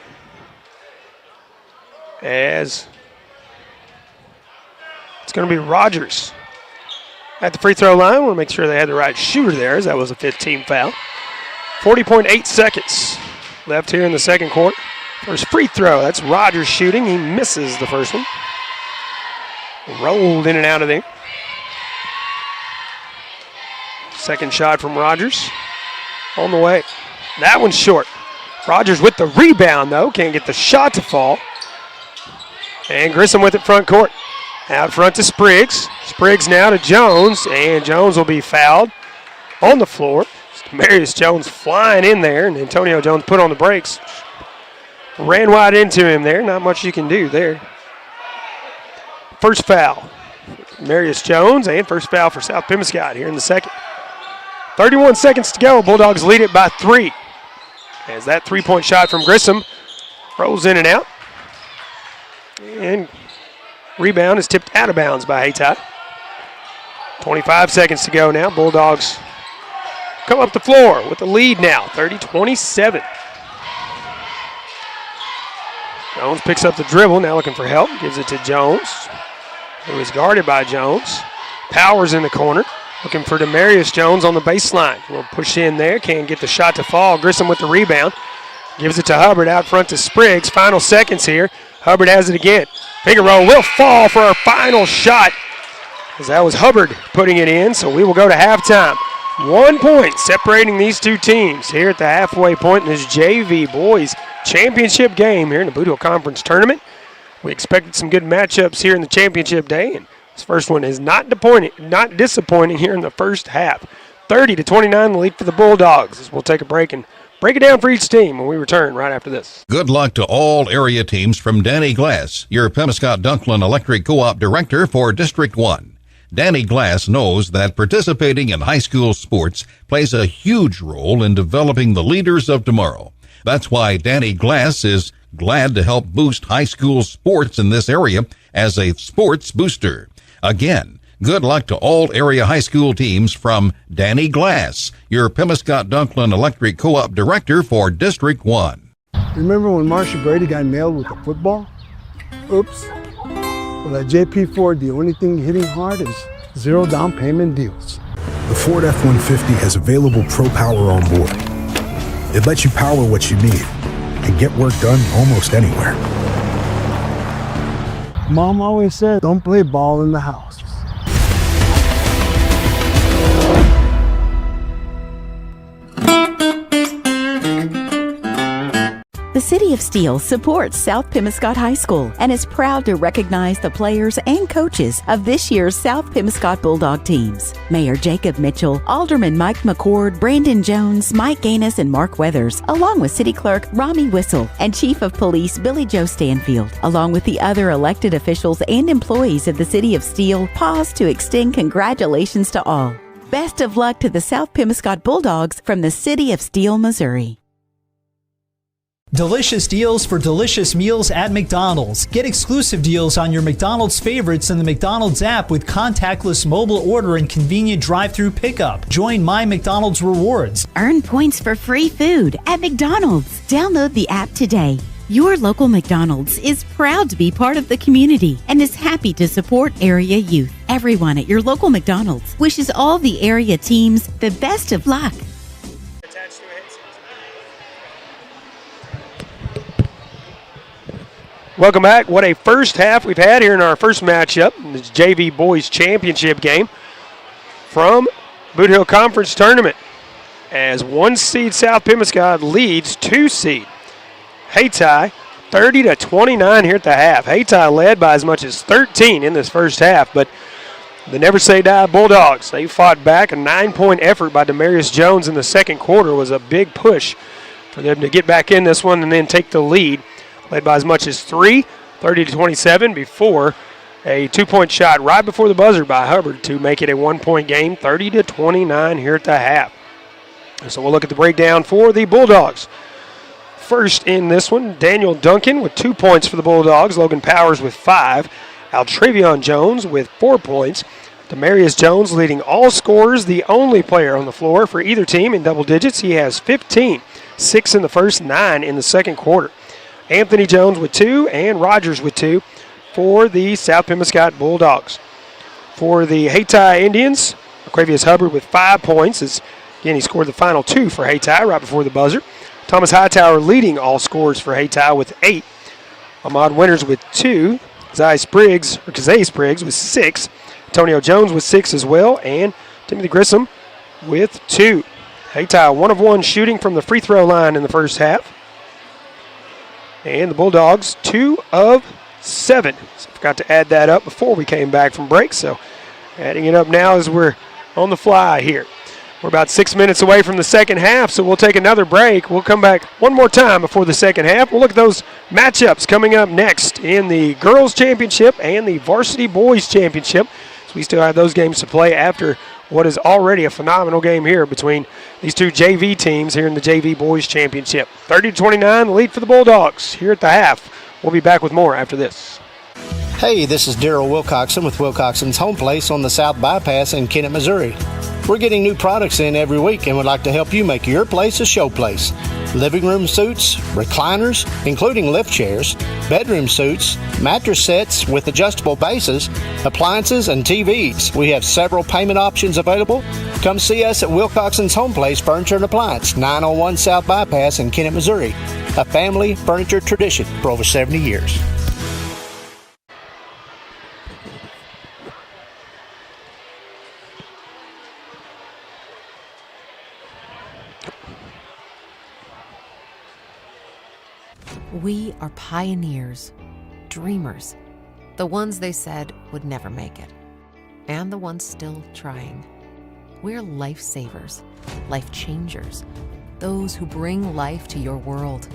as it's going to be Rogers at the free throw line. We'll make sure they had the right shooter there, as that was a 5th team foul. 40.8 seconds left here in the second quarter. First free throw, that's Rogers shooting. He misses the first one. Rolled in and out of there. Second shot from Rogers on the way. That one's short. Rogers with the rebound, though. Can't get the shot to fall. And Grissom with it front court. Out front to Spriggs. Spriggs now to Jones, and Jones will be fouled on the floor. Demarius Jones flying in there, and Antonio Jones put on the brakes. Ran wide into him there. Not much you can do there. First foul. Demarius Jones, and first foul for South Pemiscot here in the second. 31 seconds to go. Bulldogs lead it by 3. As that three-point shot from Grissom rolls in and out. And rebound is tipped out of bounds by Hayti. 25 seconds to go now. Bulldogs come up the floor with the lead now, 30-27. Jones picks up the dribble, now looking for help. Gives it to Jones, who is guarded by Jones. Powers in the corner, looking for Demarius Jones on the baseline. Will push in there, can't get the shot to fall. Grissom with the rebound. Gives it to Hubbard out front to Spriggs. Final seconds here. Hubbard has it again. Figueroa will fall for our final shot, as that was Hubbard putting it in, so we will go to halftime. 1 point separating these two teams here at the halfway point in this JV Boys Championship game here in the Bootheel Conference Tournament. We expected some good matchups here in the championship day, and this first one is not disappointing here in the first half. 30-29 the lead for the Bulldogs, as we'll take a break and break it down for each team when we return right after this. Good luck to all area teams from Danny Glass, your Pemiscot-Dunklin Electric Co-op Director for District 1. Danny Glass knows that participating in high school sports plays a huge role in developing the leaders of tomorrow. That's why Danny Glass is glad to help boost high school sports in this area as a sports booster. Again, good luck to all area high school teams from Danny Glass, your Pemiscot-Dunklin Electric Co-op Director for District 1. Remember when Marcia Brady got nailed with the football? Oops. Well, at JP Ford, the only thing hitting hard is 0 down payment deals. The Ford F-150 has available Pro Power on board. It lets you power what you need and get work done almost anywhere. Mom always said, don't play ball in the house. The City of Steele supports South Pemiscot High School and is proud to recognize the players and coaches of this year's South Pemiscot Bulldog teams. Mayor Jacob Mitchell, Alderman Mike McCord, Brandon Jones, Mike Gaines, and Mark Weathers, along with City Clerk Rami Whistle and Chief of Police Billy Joe Stanfield, along with the other elected officials and employees of the City of Steele, pause to extend congratulations to all. Best of luck to the South Pemiscot Bulldogs from the City of Steele, Missouri. Delicious deals for delicious meals at McDonald's. Get exclusive deals on your McDonald's favorites in the McDonald's app with contactless mobile order and convenient drive-through pickup. Join My McDonald's Rewards. Earn points for free food at McDonald's. Download the app today. Your local McDonald's is proud to be part of the community and is happy to support area youth. Everyone at your local McDonald's wishes all the area teams the best of luck. Welcome back. What a first half we've had here in our first matchup in this JV Boys Championship game from Bootheel Conference Tournament, as 1 seed South Pemiscot leads 2 seed Hayti 30-29 here at the half. Hayti led by as much as 13 in this first half, but the Never Say Die Bulldogs, they fought back. A 9-point effort by Demarius Jones in the second quarter was a big push for them to get back in this one and then take the lead. Led by as much as 3, 30-27, before a 2-point shot right before the buzzer by Hubbard to make it a 1-point game, 30-29 here at the half. So we'll look at the breakdown for the Bulldogs. First in this one, Daniel Duncan with 2 points for the Bulldogs. Logan Powers with 5. Altravion Jones with 4 points. Demarius Jones leading all scorers, the only player on the floor for either team in double digits. He has 15, 6 in the first, 9 in the second quarter. Anthony Jones with 2 and Rogers with 2 for the South Pemiscot Bulldogs. For the Hayti Indians, Aquavius Hubbard with 5 points as Again, he scored the final 2 for Hayti right before the buzzer. Thomas Hightower leading all scores for Hayti with 8. Ahmad Winters with 2. Kazay Spriggs with 6. Antonio Jones with 6 as well. And Timothy Grissom with 2. Hayti 1 of 1 shooting from the free throw line in the first half. And the Bulldogs 2 of 7. So forgot to add that up before we came back from break. So adding it up now as we're on the fly here. We're about 6 minutes away from the second half, so we'll take another break. We'll come back one more time before the second half. We'll look at those matchups coming up next in the Girls Championship and the Varsity Boys Championship. So we still have those games to play after what is already a phenomenal game here between these two JV teams here in the JV Boys Championship. 30-29, the lead for the Bulldogs here at the half. We'll be back with more after this. Hey, this is Daryl Wilcoxon with Wilcoxon's Home Place on the South Bypass in Kennett, Missouri. We're getting new products in every week and would like to help you make your place a showplace. Living room suites, recliners, including lift chairs, bedroom suites, mattress sets with adjustable bases, appliances, and TVs. We have several payment options available. Come see us at Wilcoxon's Home Place Furniture and Appliance, 901 South Bypass in Kennett, Missouri. A family furniture tradition for over 70 years. We are pioneers, dreamers, the ones they said would never make it, and the ones still trying. We're lifesavers, life changers, those who bring life to your world.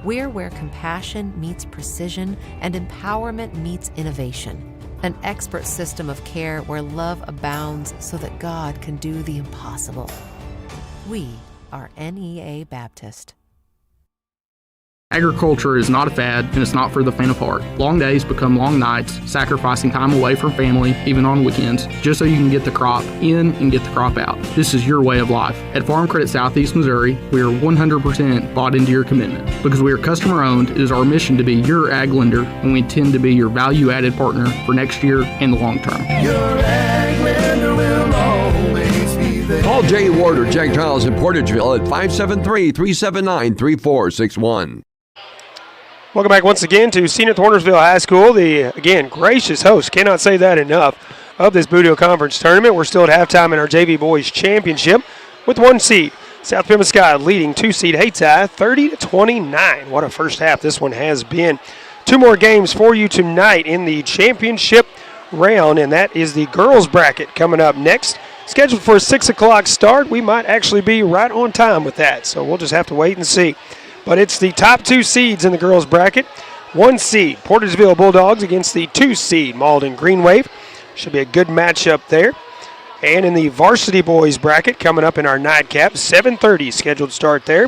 We're where compassion meets precision and empowerment meets innovation. An expert system of care where love abounds so that God can do the impossible. We are NEA Baptist. Agriculture is not a fad, and it's not for the faint of heart. Long days become long nights, sacrificing time away from family, even on weekends, just so you can get the crop in and get the crop out. This is your way of life. At Farm Credit Southeast Missouri, we are 100% bought into your commitment. Because we are customer-owned, it is our mission to be your ag lender, and we intend to be your value-added partner for next year and the long term. Your ag lender will always be there. Call Jay Ward or Jack Giles in Portageville at 573-379-3461. Welcome back once again to Senath Hornersville High School, the, again, gracious host, cannot say that enough, of this Bootheel Conference Tournament. We're still at halftime in our JV Boys Championship with 1 seed. South Pemiscot leading 2 seed Hayti 30-29. What a first half this one has been. 2 more games for you tonight in the championship round, and that is the girls bracket coming up next. Scheduled for a 6 o'clock start. We might actually be right on time with that, so we'll just have to wait and see. But it's the top 2 seeds in the girls' bracket. 1 seed, Portageville Bulldogs against the 2 seed, Malden Green Wave. Should be a good matchup there. And in the varsity boys bracket, coming up in our nightcap, 7:30 scheduled start there.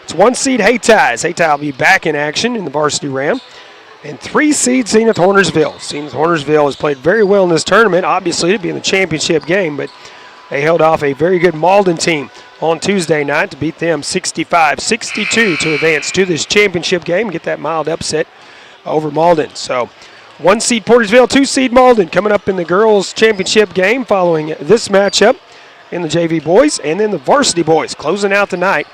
It's 1 seed Hayti. Hayti will be back in action in the varsity round. And 3 seed Senath Hornersville. Senath Hornersville has played very well in this tournament, obviously to be in the championship game, but they held off a very good Malden team on Tuesday night to beat them 65-62 to advance to this championship game and get that mild upset over Malden. So 1 seed Portageville, 2 seed Malden coming up in the girls' championship game following this matchup in the JV boys, and then the varsity boys closing out the night.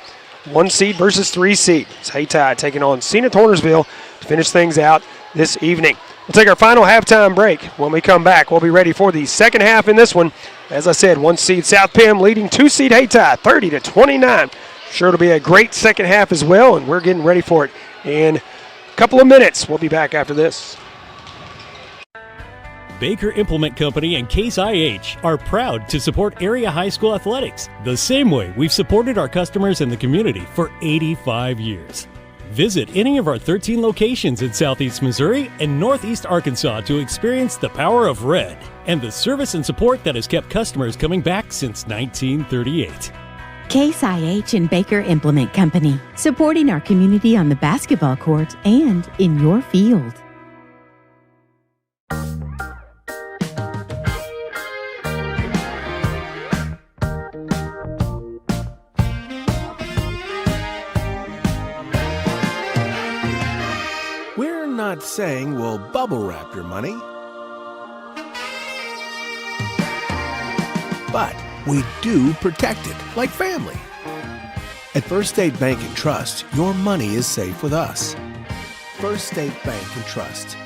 1 seed versus 3 seed. It's Hayti taking on Senath Hornersville to finish things out this evening. We'll take our final halftime break. When we come back, we'll be ready for the second half in this one. As I said, 1 seed South Pem leading 2 seed Hayti 30-29. Sure it'll be a great second half as well, and we're getting ready for it in a couple of minutes. We'll be back after this. Baker Implement Company and Case IH are proud to support area high school athletics the same way we've supported our customers in the community for 85 years. Visit any of our 13 locations in Southeast Missouri and Northeast Arkansas to experience the power of red and the service and support that has kept customers coming back since 1938. Case IH and Baker Implement Company, supporting our community on the basketball court and in your field. We're not saying we'll bubble wrap your money, but We do protect it like family. At First State Bank and Trust, your money is safe with us. First State Bank and Trust.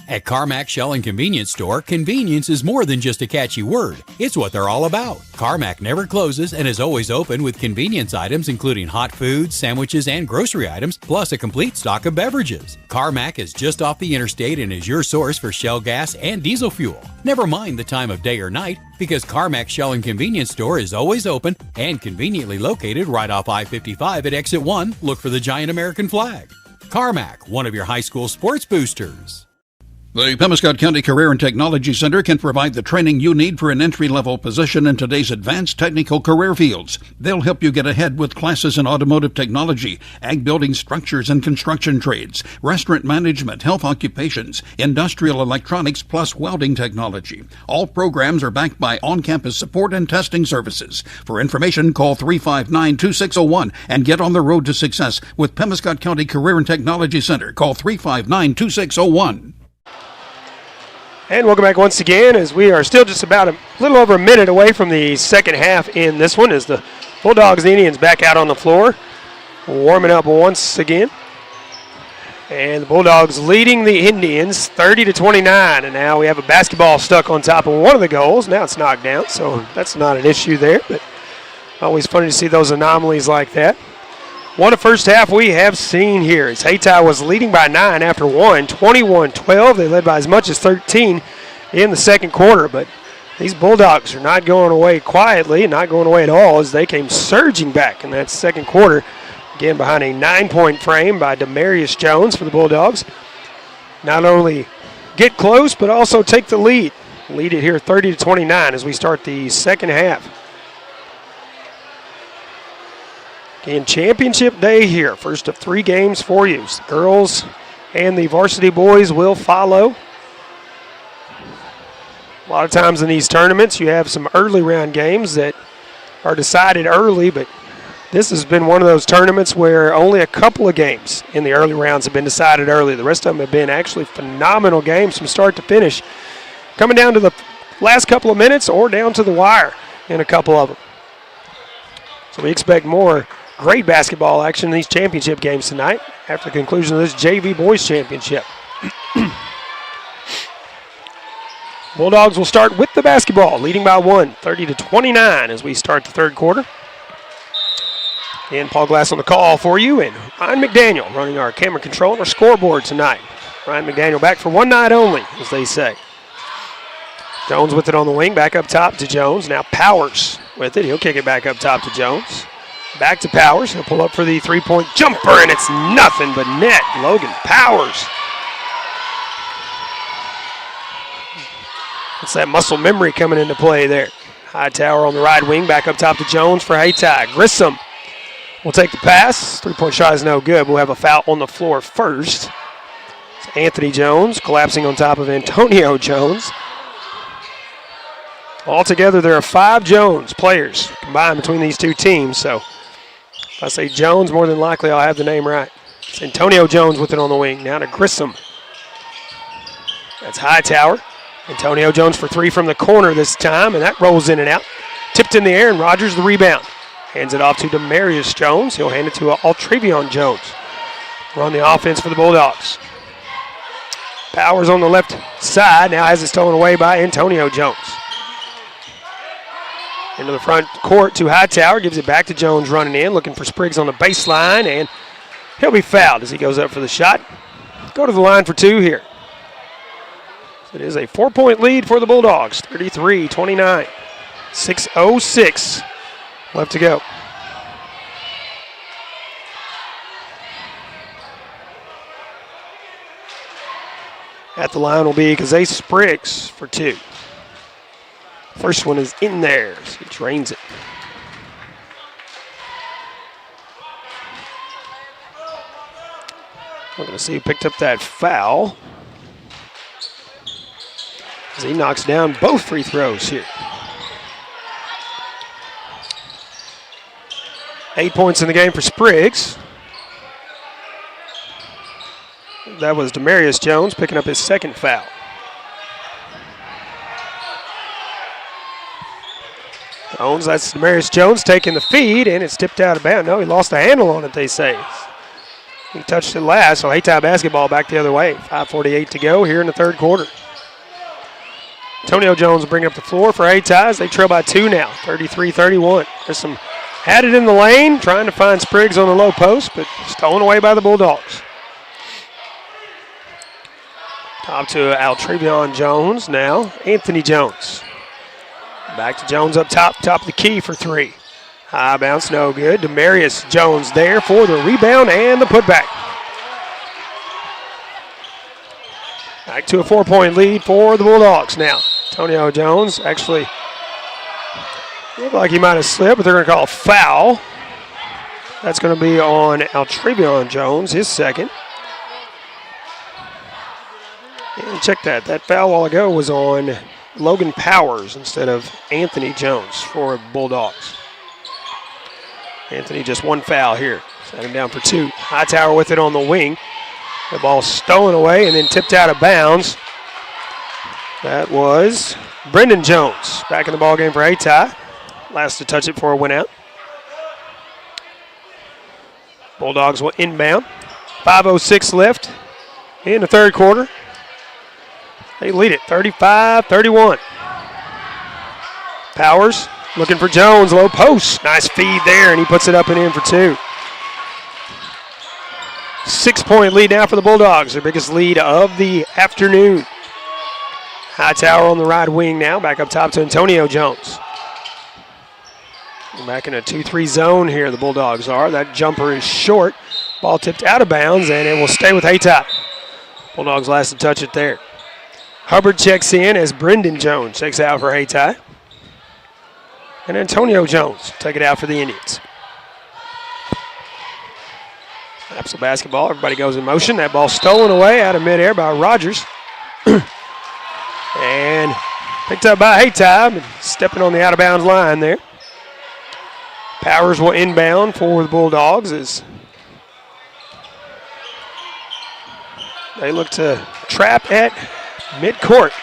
At Carmack Shell and Convenience Store, convenience is more than just a catchy word. It's what they're all about. Carmack never closes and is always open with convenience items including hot foods, sandwiches, and grocery items, plus a complete stock of beverages. Carmack is just off the interstate and is your source for Shell gas and diesel fuel. Never mind the time of day or night, because Carmack Shell and Convenience Store is always open and conveniently located right off I-55 at Exit 1. Look for the giant American flag. Carmack, one of your high school sports boosters. The Pemiscot County Career and Technology Center can provide the training you need for an entry-level position in today's advanced technical career fields. They'll help you get ahead with classes in automotive technology, ag building structures and construction trades, restaurant management, health occupations, industrial electronics, plus welding technology. All programs are backed by on-campus support and testing services. For information, call 359-2601 and get on the road to success with Pemiscot County Career and Technology Center. Call 359-2601. And welcome back once again, as we are still just about a little over a minute away from the second half in this one, as the Bulldogs and Indians back out on the floor, warming up once again. And the Bulldogs leading the Indians 30-29, and now we have a basketball stuck on top of one of the goals. Now it's knocked down, so that's not an issue there, but always funny to see those anomalies like that. What a first half we have seen here, as Hayti was leading by 9 after 1, 21-12. They led by as much as 13 in the second quarter, but these Bulldogs are not going away quietly, not going away at all, as they came surging back in that second quarter. Again, behind a 9-point frame by Demarius Jones for the Bulldogs. Not only get close, but also take the lead. Lead it here 30-29 as we start the second half. Again, championship day here. First of 3 games for you. The girls and the varsity boys will follow. A lot of times in these tournaments, you have some early round games that are decided early, but this has been one of those tournaments where only a couple of games in the early rounds have been decided early. The rest of them have been actually phenomenal games from start to finish, coming down to the last couple of minutes or down to the wire in a couple of them. So we expect more great basketball action in these championship games tonight after the conclusion of this JV Boys Championship. Bulldogs will start with the basketball, leading by 1, 30-29 as we start the third quarter. And Paul Glass on the call for you, and Ryan McDaniel running our camera control and our scoreboard tonight. Ryan McDaniel back for one night only, as they say. Jones with it on the wing, back up top to Jones. Now Powers with it. He'll kick it back up top to Jones. Back to Powers. He'll pull up for the three-point jumper, and it's nothing but net. Logan Powers. It's that muscle memory coming into play there. Hightower on the right wing, back up top to Jones for Hayti. Grissom will take the pass. Three-point shot is no good. We'll have a foul on the floor first. It's Anthony Jones collapsing on top of Antonio Jones. Altogether, there are 5 Jones players combined between these two teams, so if I say Jones, more than likely I'll have the name right. It's Antonio Jones with it on the wing. Now to Grissom. That's Hightower. Antonio Jones for 3 from the corner this time, and that rolls in and out. Tipped in the air, and Rogers the rebound. Hands it off to Demarius Jones. He'll hand it to Altrevion Jones. Run the offense for the Bulldogs. Powers on the left side. Now has it stolen away by Antonio Jones. Into the front court to Hightower. Gives it back to Jones running in. Looking for Spriggs on the baseline. And he'll be fouled as he goes up for the shot. Go to the line for 2 here. It is a 4-point lead for the Bulldogs. 33-29. 6:06 left to go. At the line will be Kazay Spriggs for 2. First one is in there, so he drains it. We're going to see who picked up that foul, as he knocks down both free throws here. 8 points in the game for Spriggs. That was Demarius Jones picking up his second foul. Jones, that's Demarius Jones taking the feed, and it's tipped out of bounds. No, he lost the handle on it, they say. He touched it last, so Hayti basketball back the other way. 5:48 to go here in the third quarter. Antonio Jones bringing up the floor for Hayti as they trail by 2 now, 33-31. Grissom had it in the lane, trying to find Spriggs on the low post, but stolen away by the Bulldogs. Top to Altrevion Jones now. Anthony Jones. Back to Jones up top of the key for 3. High bounce, no good. Demarius Jones there for the rebound and the putback. Back to a 4-point lead for the Bulldogs now. Antonio Jones actually looked like he might have slipped, but they're going to call a foul. That's going to be on Altrevion Jones, his second. And check that. That foul a while ago was on Logan Powers instead of Anthony Jones for Bulldogs. Anthony just 1 foul here. Set him down for 2. Hightower with it on the wing. The ball stolen away and then tipped out of bounds. That was Brendan Jones back in the ball game for Hayti. Last to touch it before it went out. Bulldogs will inbound. 5:06 left in the third quarter. They lead it 35-31. Powers looking for Jones, low post. Nice feed there, and he puts it up and in for 2. 6-point lead now for the Bulldogs, their biggest lead of the afternoon. Hightower on the right wing now, back up top to Antonio Jones. Back in a 2-3 zone here, the Bulldogs are. That jumper is short. Ball tipped out of bounds, and it will stay with Hayti. Bulldogs last to touch it there. Hubbard checks in as Brendan Jones checks out for Hayti. And Antonio Jones take it out for the Indians. Snaps the basketball. Everybody goes in motion. That ball stolen away out of midair by Rogers. And picked up by Hayti, stepping on the out-of-bounds line there. Powers will inbound for the Bulldogs as they look to trap at midcourt.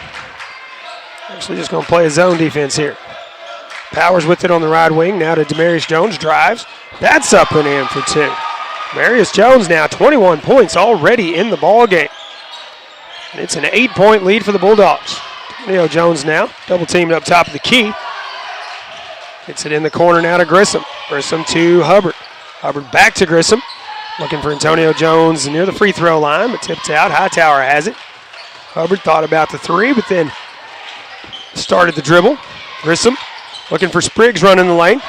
Actually just going to play a zone defense here. Powers with it on the right wing. Now to Demarius Jones. Drives. That's up and in for 2. Demarius Jones now 21 points already in the ball game. And it's an 8-point lead for the Bulldogs. Antonio Jones now double teamed up top of the key. Gets it in the corner now to Grissom. Grissom to Hubbard. Hubbard back to Grissom. Looking for Antonio Jones near the free throw line, but tipped out. Hightower has it. Hubbard thought about the 3, but then started the dribble. Grissom looking for Spriggs running the lane.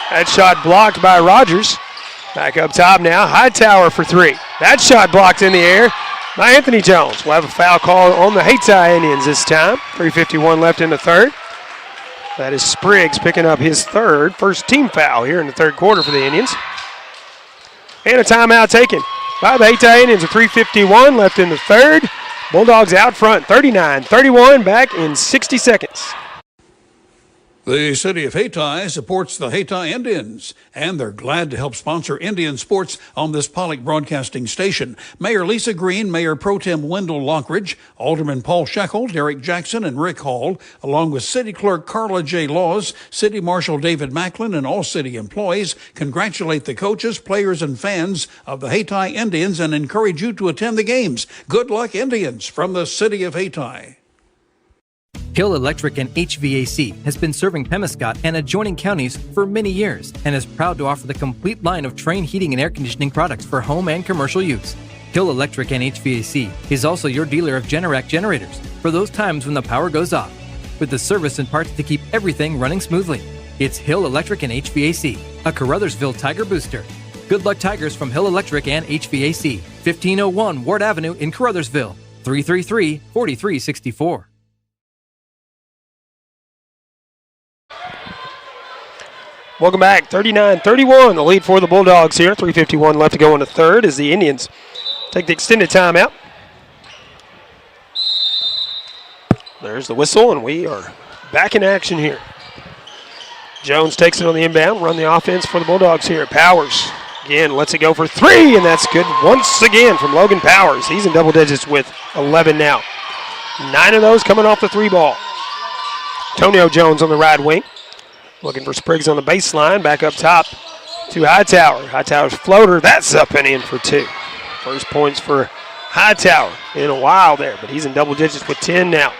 That shot blocked by Rogers. Back up top now. Hightower for 3. That shot blocked in the air by Anthony Jones. We'll have a foul call on the Hayti Indians this time. 3:51 left in the third. That is Spriggs picking up his first team foul here in the third quarter for the Indians. And a timeout taken by the Hayti Indians with 3:51 left in the third. Bulldogs out front, 39-31, back in 60 seconds. The City of Hayti supports the Hayti Indians, and they're glad to help sponsor Indian sports on this Pollock Broadcasting Station. Mayor Lisa Green, Mayor Pro Tem Wendell Lockridge, Alderman Paul Sheckle, Derek Jackson, and Rick Hall, along with City Clerk Carla J. Laws, City Marshal David Macklin, and all city employees, congratulate the coaches, players, and fans of the Hayti Indians and encourage you to attend the games. Good luck, Indians, from the City of Hayti. Hill Electric and HVAC has been serving Pemiscot and adjoining counties for many years and is proud to offer the complete line of Trane heating and air conditioning products for home and commercial use. Hill Electric and HVAC is also your dealer of Generac generators for those times when the power goes off, with the service and parts to keep everything running smoothly. It's Hill Electric and HVAC, a Carruthersville Tiger booster. Good luck, Tigers, from Hill Electric and HVAC, 1501 Ward Avenue in Carruthersville, 333-4364. Welcome back, 39-31, the lead for the Bulldogs here. 3:51 left to go in the third as the Indians take the extended timeout. There's the whistle, and we are back in action here. Jones takes it on the inbound, run the offense for the Bulldogs here. Powers, again, lets it go for 3, and that's good once again from Logan Powers. He's in double digits with 11 now. 9 of those coming off the 3 ball. Antonio Jones on the right wing. Looking for Spriggs on the baseline. Back up top to Hightower. Hightower's floater. That's up and in for 2. First points for Hightower in a while there, but he's in double digits with 10 now.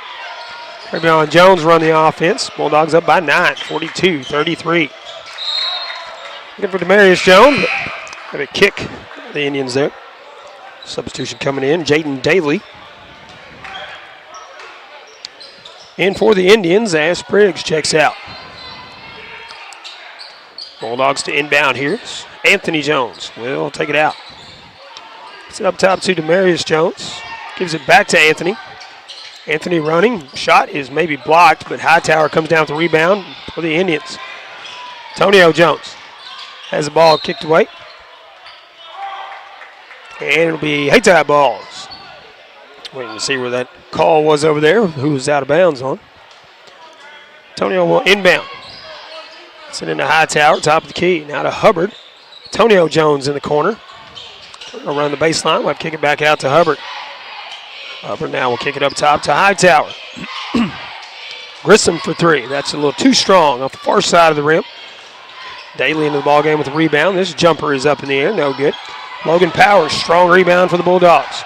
Trevion Jones run the offense. Bulldogs up by 9, 42-33. Looking for Demarius Jones. Have a kick. The Indians there. Substitution coming in. Jaden Daly. In for the Indians as Spriggs checks out. Bulldogs to inbound here. Anthony Jones will take it out. It's it up top to Demarius Jones. Gives it back to Anthony. Anthony running. Shot is maybe blocked, but Hightower comes down with the rebound for the Indians. Antonio Jones has the ball kicked away. And it'll be Hayti balls. Waiting to see where that call was over there, who was out of bounds on. Antonio will inbound. Send it into Hightower, top of the key. Now to Hubbard. Antonio Jones in the corner. Around the baseline. We'll kick it back out to Hubbard. Hubbard now will kick it up top to Hightower. Grissom for 3. That's a little too strong off the far side of the rim. Daly into the ballgame with a rebound. This jumper is up in the air. No good. Logan Powers, strong rebound for the Bulldogs.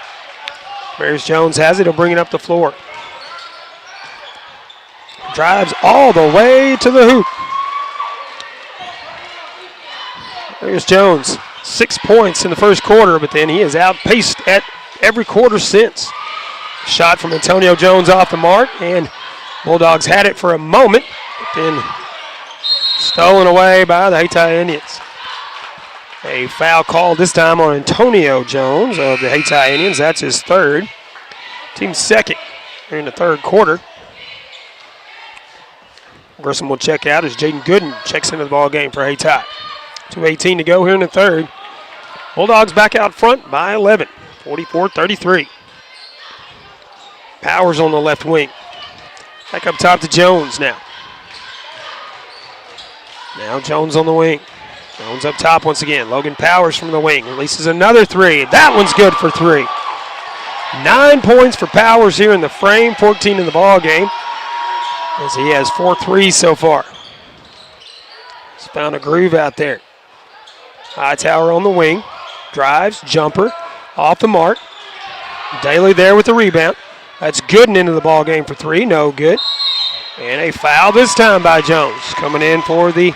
Demarius Jones has it. He'll bring it up the floor. Drives all the way to the hoop. Demarius Jones, 6 points in the first quarter, but then he has outpaced at every quarter since. Shot from Antonio Jones off the mark, and Bulldogs had it for a moment, but then stolen away by the Hayti Indians. A foul called this time on Antonio Jones of the Hayti Indians. That's his 3rd. Team's 2nd here in the 3rd quarter. Grissom will check out as Jaden Gooden checks into the ball game for Hayti. 2:18 to go here in the 3rd. Bulldogs back out front by 11, 44-33. Powers on the left wing. Back up top to Jones now. Now Jones on the wing. Jones up top once again. Logan Powers from the wing. Releases another 3. That one's good for 3. 9 points for Powers here in the frame. 14 in the ball game. As he has 4 threes so far. He's found a groove out there. Hightower on the wing. Drives. Jumper. Off the mark. Daly there with the rebound. That's Gooden into the ball game for 3. No good. And a foul this time by Jones. Coming in for the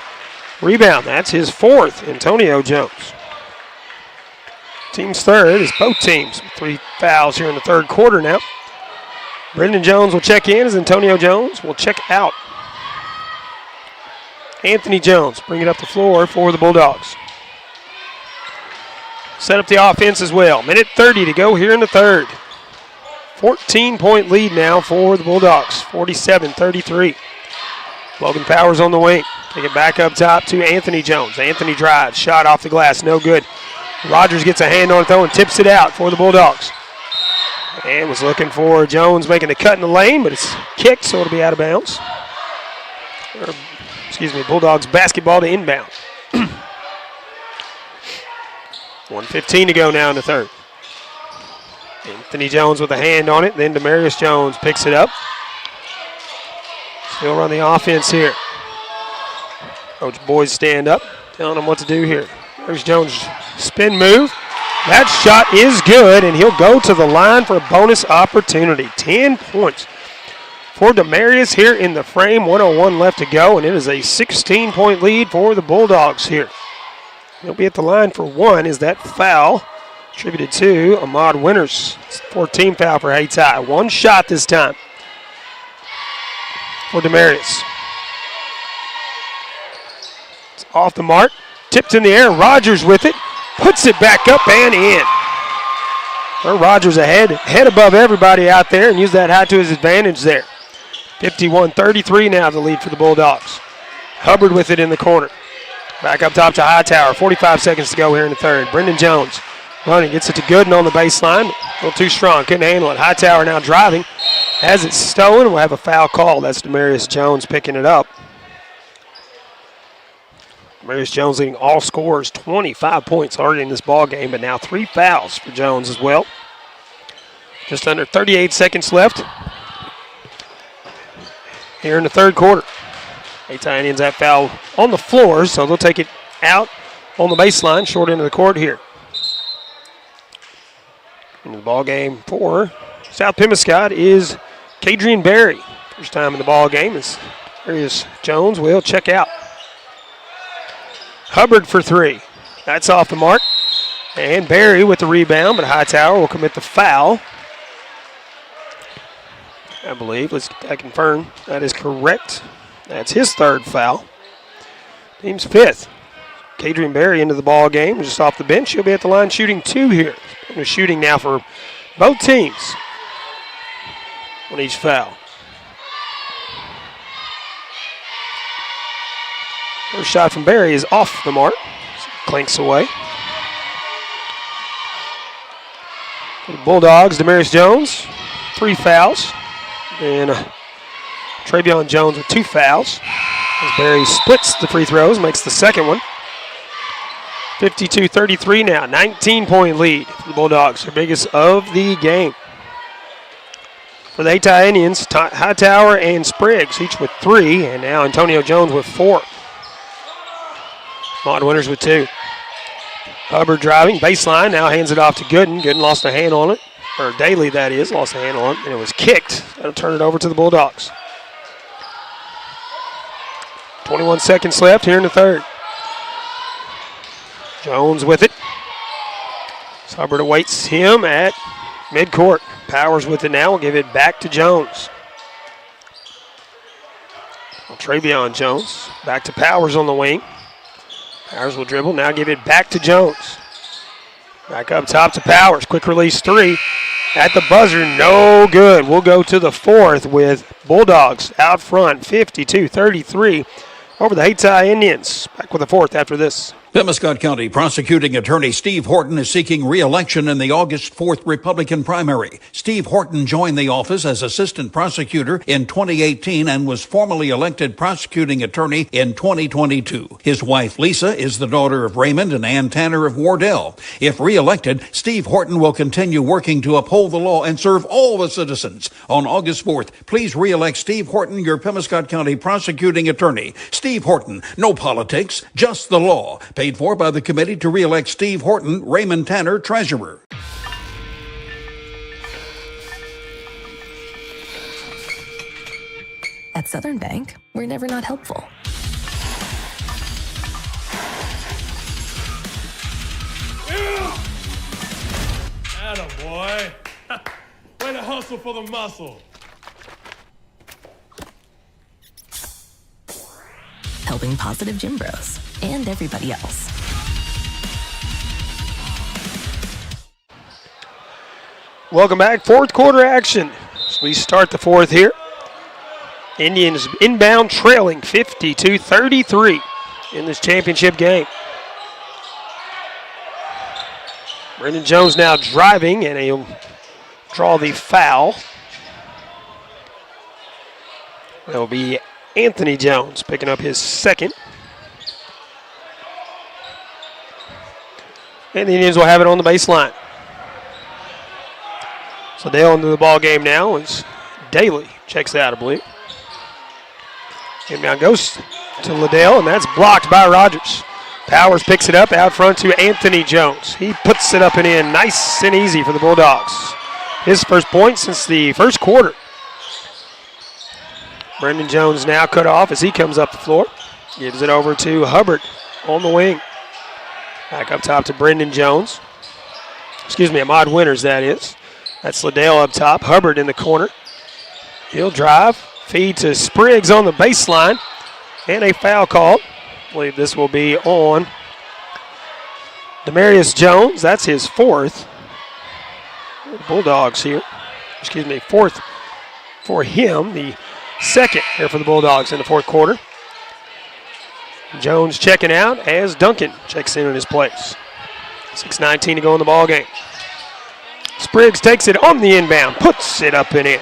rebound. That's his 4th, Antonio Jones. Team's 3rd is both teams. 3 fouls here in the 3rd quarter now. Brendan Jones will check in as Antonio Jones will check out. Anthony Jones bring it up the floor for the Bulldogs. Set up the offense as well. Minute 30 to go here in the 3rd. 14-point lead now for the Bulldogs. 47-33. Logan Powers on the wing. Take it back up top to Anthony Jones. Anthony drives. Shot off the glass. No good. Rogers gets a hand on it though and tips it out for the Bulldogs. And was looking for Jones making a cut in the lane, but it's kicked, so it'll be out of bounds. Bulldogs basketball to inbound. 1:15 to go now in the 3rd. Anthony Jones with a hand on it. Then Demarius Jones picks it up. Still run the offense here. Coach Boyd stand up, telling him what to do here. There's Jones' spin move. That shot is good, and he'll go to the line for a bonus opportunity. 10 points for Demarius here in the frame. 1:01 left to go, and it is a 16-point lead for the Bulldogs here. He'll be at the line for 1. Is that foul attributed to Ahmad Winters? It's 14 foul for Hayti. 1 shot this time for Demarius. It's off the mark. Tipped in the air. Rogers with it. Puts it back up and in. Well, Rogers head above everybody out there and used that high to his advantage there. 51-33 now the lead for the Bulldogs. Hubbard with it in the corner. Back up top to Hightower. 45 seconds to go here in the 3rd. Brendan Jones running. Gets it to Gooden on the baseline. A little too strong. Couldn't handle it. Hightower now driving. Has it stolen. We'll have a foul call. That's Demarius Jones picking it up. Demarius Jones leading all scorers. 25 points already in this ball game, but now 3 fouls for Jones as well. Just under 38 seconds left here in the 3rd quarter. Hayti Indians that foul on the floor, so they'll take it out on the baseline, short end of the court here. In the ball game for South Pemiscot is Kadrian Berry. First time in the ball game as Darius Jones will check out. Hubbard for three. That's off the mark. And Berry with the rebound, but Hightower will commit the foul. I believe. Let's get that confirmed. That is correct. That's his third foul. Team's fifth. Kadrian Berry into the ball game, just off the bench. He'll be at the line shooting two here. They're shooting now for both teams on each foul. First shot from Berry is off the mark. Clinks away. For the Bulldogs, Demarius Jones, 3 fouls. And Travion Jones with 2 fouls. As Berry splits the free throws, makes the second one. 52-33 now, 19-point lead for the Bulldogs, their biggest of the game. For the Hayti Indians, Hightower and Spriggs, each with 3, and now Antonio Jones with 4. Maud Winters with 2. Hubbard driving, baseline, now hands it off to Gooden. Gooden lost a hand on it, or Daly that is, lost a hand on it, and it was kicked. That'll turn it over to the Bulldogs. 21 seconds left here in the third. Jones with it. Hubbard awaits him at midcourt. Powers with it now. We'll give it back to Jones. Travion Jones back to Powers on the wing. Powers will dribble. Now give it back to Jones. Back up top to Powers. Quick release 3 at the buzzer. No good. We'll go to the fourth with Bulldogs out front 52-33 over the Hayti Indians. Back with the fourth after this. Pemiscot County Prosecuting Attorney Steve Horton is seeking re-election in the August 4th Republican primary. Steve Horton joined the office as assistant prosecutor in 2018 and was formally elected prosecuting attorney in 2022. His wife, Lisa, is the daughter of Raymond and Ann Tanner of Wardell. If re-elected, Steve Horton will continue working to uphold the law and serve all the citizens. On August 4th, please re-elect Steve Horton, your Pemiscot County Prosecuting Attorney. Steve Horton, no politics, just the law. Paid for by the committee to re-elect Steve Horton, Raymond Tanner, treasurer. At Southern Bank, we're never not helpful. Attaboy. Way to hustle for the muscle. Helping positive gym bros and everybody else. Welcome back. Fourth quarter action. So we start the fourth here. Indians inbound trailing 52-33 in this championship game. Brendan Jones now driving, and he'll draw the foul. That'll be Anthony Jones picking up his second. And the Indians will have it on the baseline. So Dale into the ball game now as Daly checks out, I believe. Inbound goes to Liddell, and that's blocked by Rogers. Powers picks it up out front to Anthony Jones. He puts it up and in, nice and easy for the Bulldogs. His first point since the first quarter. Brendan Jones now cut off as he comes up the floor. Gives it over to Hubbard on the wing. Back up top to Brendan Jones. Excuse me, Ahmad Winters, that is. That's Liddell up top. Hubbard in the corner. He'll drive. Feed to Spriggs on the baseline. And a foul called. I believe this will be on Demarius Jones. That's his fourth. Bulldogs here. Excuse me, fourth for him. The second here for the Bulldogs in the fourth quarter. Jones checking out as Duncan checks in his place. 6:19 to go in the ball game. Spriggs takes it on the inbound, puts it up and in.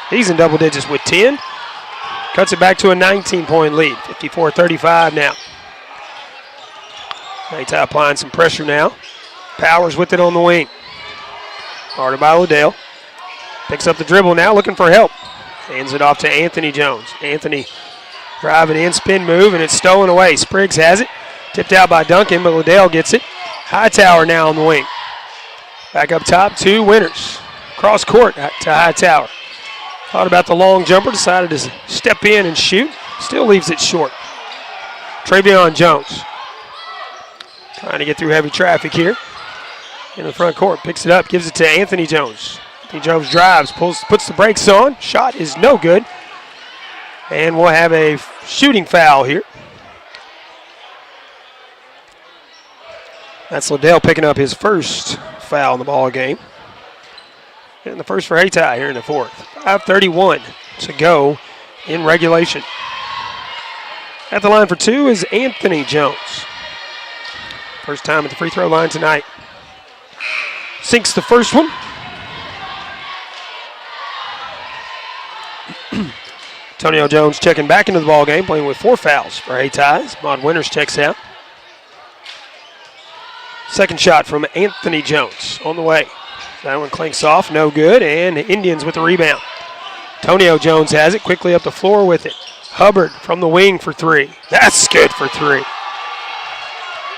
He's in double digits with 10. Cuts it back to a 19-point lead, 54-35 now. Hayti applying some pressure now. Powers with it on the wing. Guarded by Liddell. Picks up the dribble now, looking for help. Hands it off to Anthony Jones. Anthony Driving in, spin move, and it's stolen away. Spriggs has it. Tipped out by Duncan, but Liddell gets it. Hightower now on the wing. Back up top to Winters. Cross court to Hightower. Thought about the long jumper, decided to step in and shoot. Still leaves it short. Travion Jones trying to get through heavy traffic here. In the front court, picks it up, gives it to Anthony Jones. Anthony Jones drives, puts the brakes on. Shot is no good. And we'll have a shooting foul here. That's Liddell picking up his first foul in the ball game. And the first for Hayti here in the fourth. 5:31 to go in regulation. At the line for two is Anthony Jones. First time at the free throw line tonight. Sinks the first one. Antonio Jones checking back into the ball game, playing with 4 fouls for Hayti. Maud Winters checks out. Second shot from Anthony Jones on the way. That one clinks off, no good, and Indians with the rebound. Antonio Jones has it, quickly up the floor with it. Hubbard from the wing for 3. That's good for 3.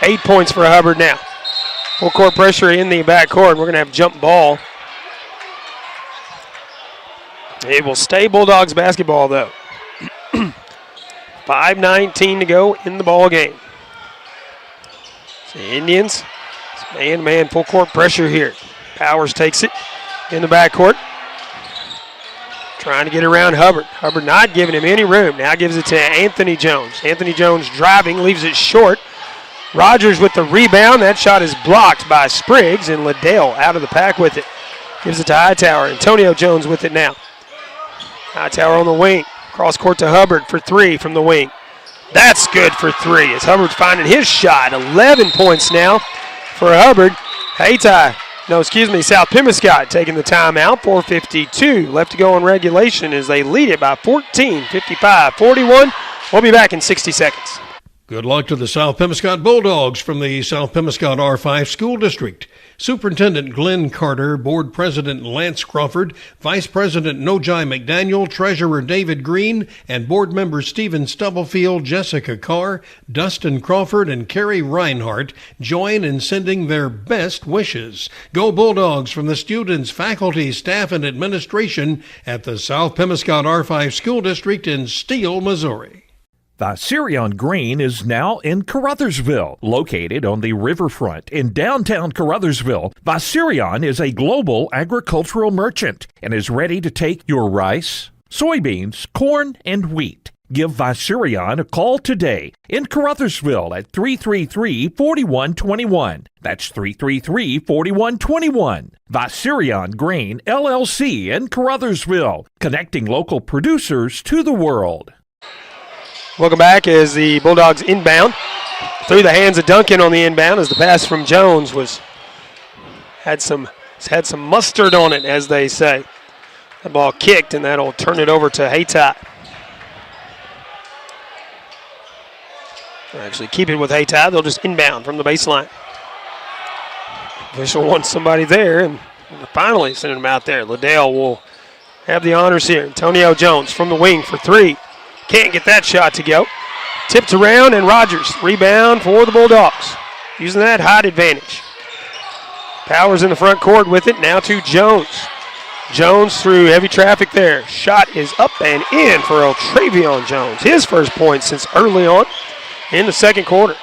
8 points for Hubbard now. Full court pressure in the backcourt. We're going to have jump ball. It will stay Bulldogs basketball, though. 5:19 to go in the ball game. The Indians, man-to-man full court pressure here. Powers takes it in the backcourt. Trying to get around Hubbard. Hubbard not giving him any room. Now gives it to Anthony Jones. Anthony Jones driving, leaves it short. Rogers with the rebound. That shot is blocked by Spriggs, and Liddell out of the pack with it. Gives it to Hightower. Antonio Jones with it now. Hightower on the wing. Cross court to Hubbard for 3 from the wing. That's good for 3 as Hubbard's finding his shot. 11 points now for Hubbard. South Pemiscot taking the timeout. 4:52 left to go in regulation as they lead it by 14, 55-41. We'll be back in 60 seconds. Good luck to the South Pemiscot Bulldogs from the South Pemiscot R5 School District. Superintendent Glenn Carter, Board President Lance Crawford, Vice President Nojai McDaniel, Treasurer David Green, and Board members Stephen Stubblefield, Jessica Carr, Dustin Crawford, and Carrie Reinhardt join in sending their best wishes. Go Bulldogs from the students, faculty, staff, and administration at the South Pemiscot R5 School District in Steele, Missouri. Varsity Grain is now in Caruthersville. Located on the riverfront in downtown Caruthersville, Varsity is a global agricultural merchant and is ready to take your rice, soybeans, corn, and wheat. Give Varsity a call today in Caruthersville at 333-4121. That's 333-4121. Varsity Grain, LLC in Caruthersville, connecting local producers to the world. Welcome back as the Bulldogs inbound. Through the hands of Duncan on the inbound as the pass from Jones had some mustard on it, as they say. The ball kicked, and that'll turn it over to Hayti. Actually keep it with Hayti. They'll just inbound from the baseline. Official wants somebody there, and finally sending him out there. Liddell will have the honors here. Antonio Jones from the wing for 3. Can't get that shot to go. Tipped around, and Rogers rebound for the Bulldogs. Using that height advantage. Powers in the front court with it. Now to Jones. Jones through heavy traffic there. Shot is up and in for Travion Jones. His first point since early on in the second quarter.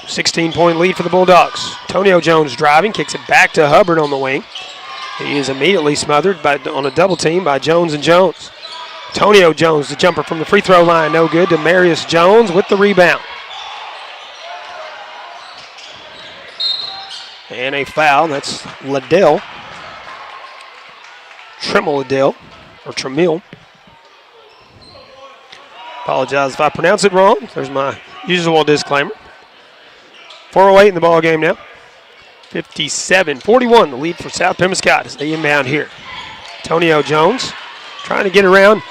16-point lead for the Bulldogs. Antonio Jones driving, kicks it back to Hubbard on the wing. He is immediately smothered on a double team by Jones and Jones. Antonio Jones, the jumper from the free throw line, no good. Demarius Jones with the rebound. And a foul, that's Liddell. Tremel. Apologize if I pronounce it wrong. There's my usual disclaimer. 4:08 in the ball game now. 57-41, the lead for South Pemiscot as they inbound here. Antonio Jones trying to get around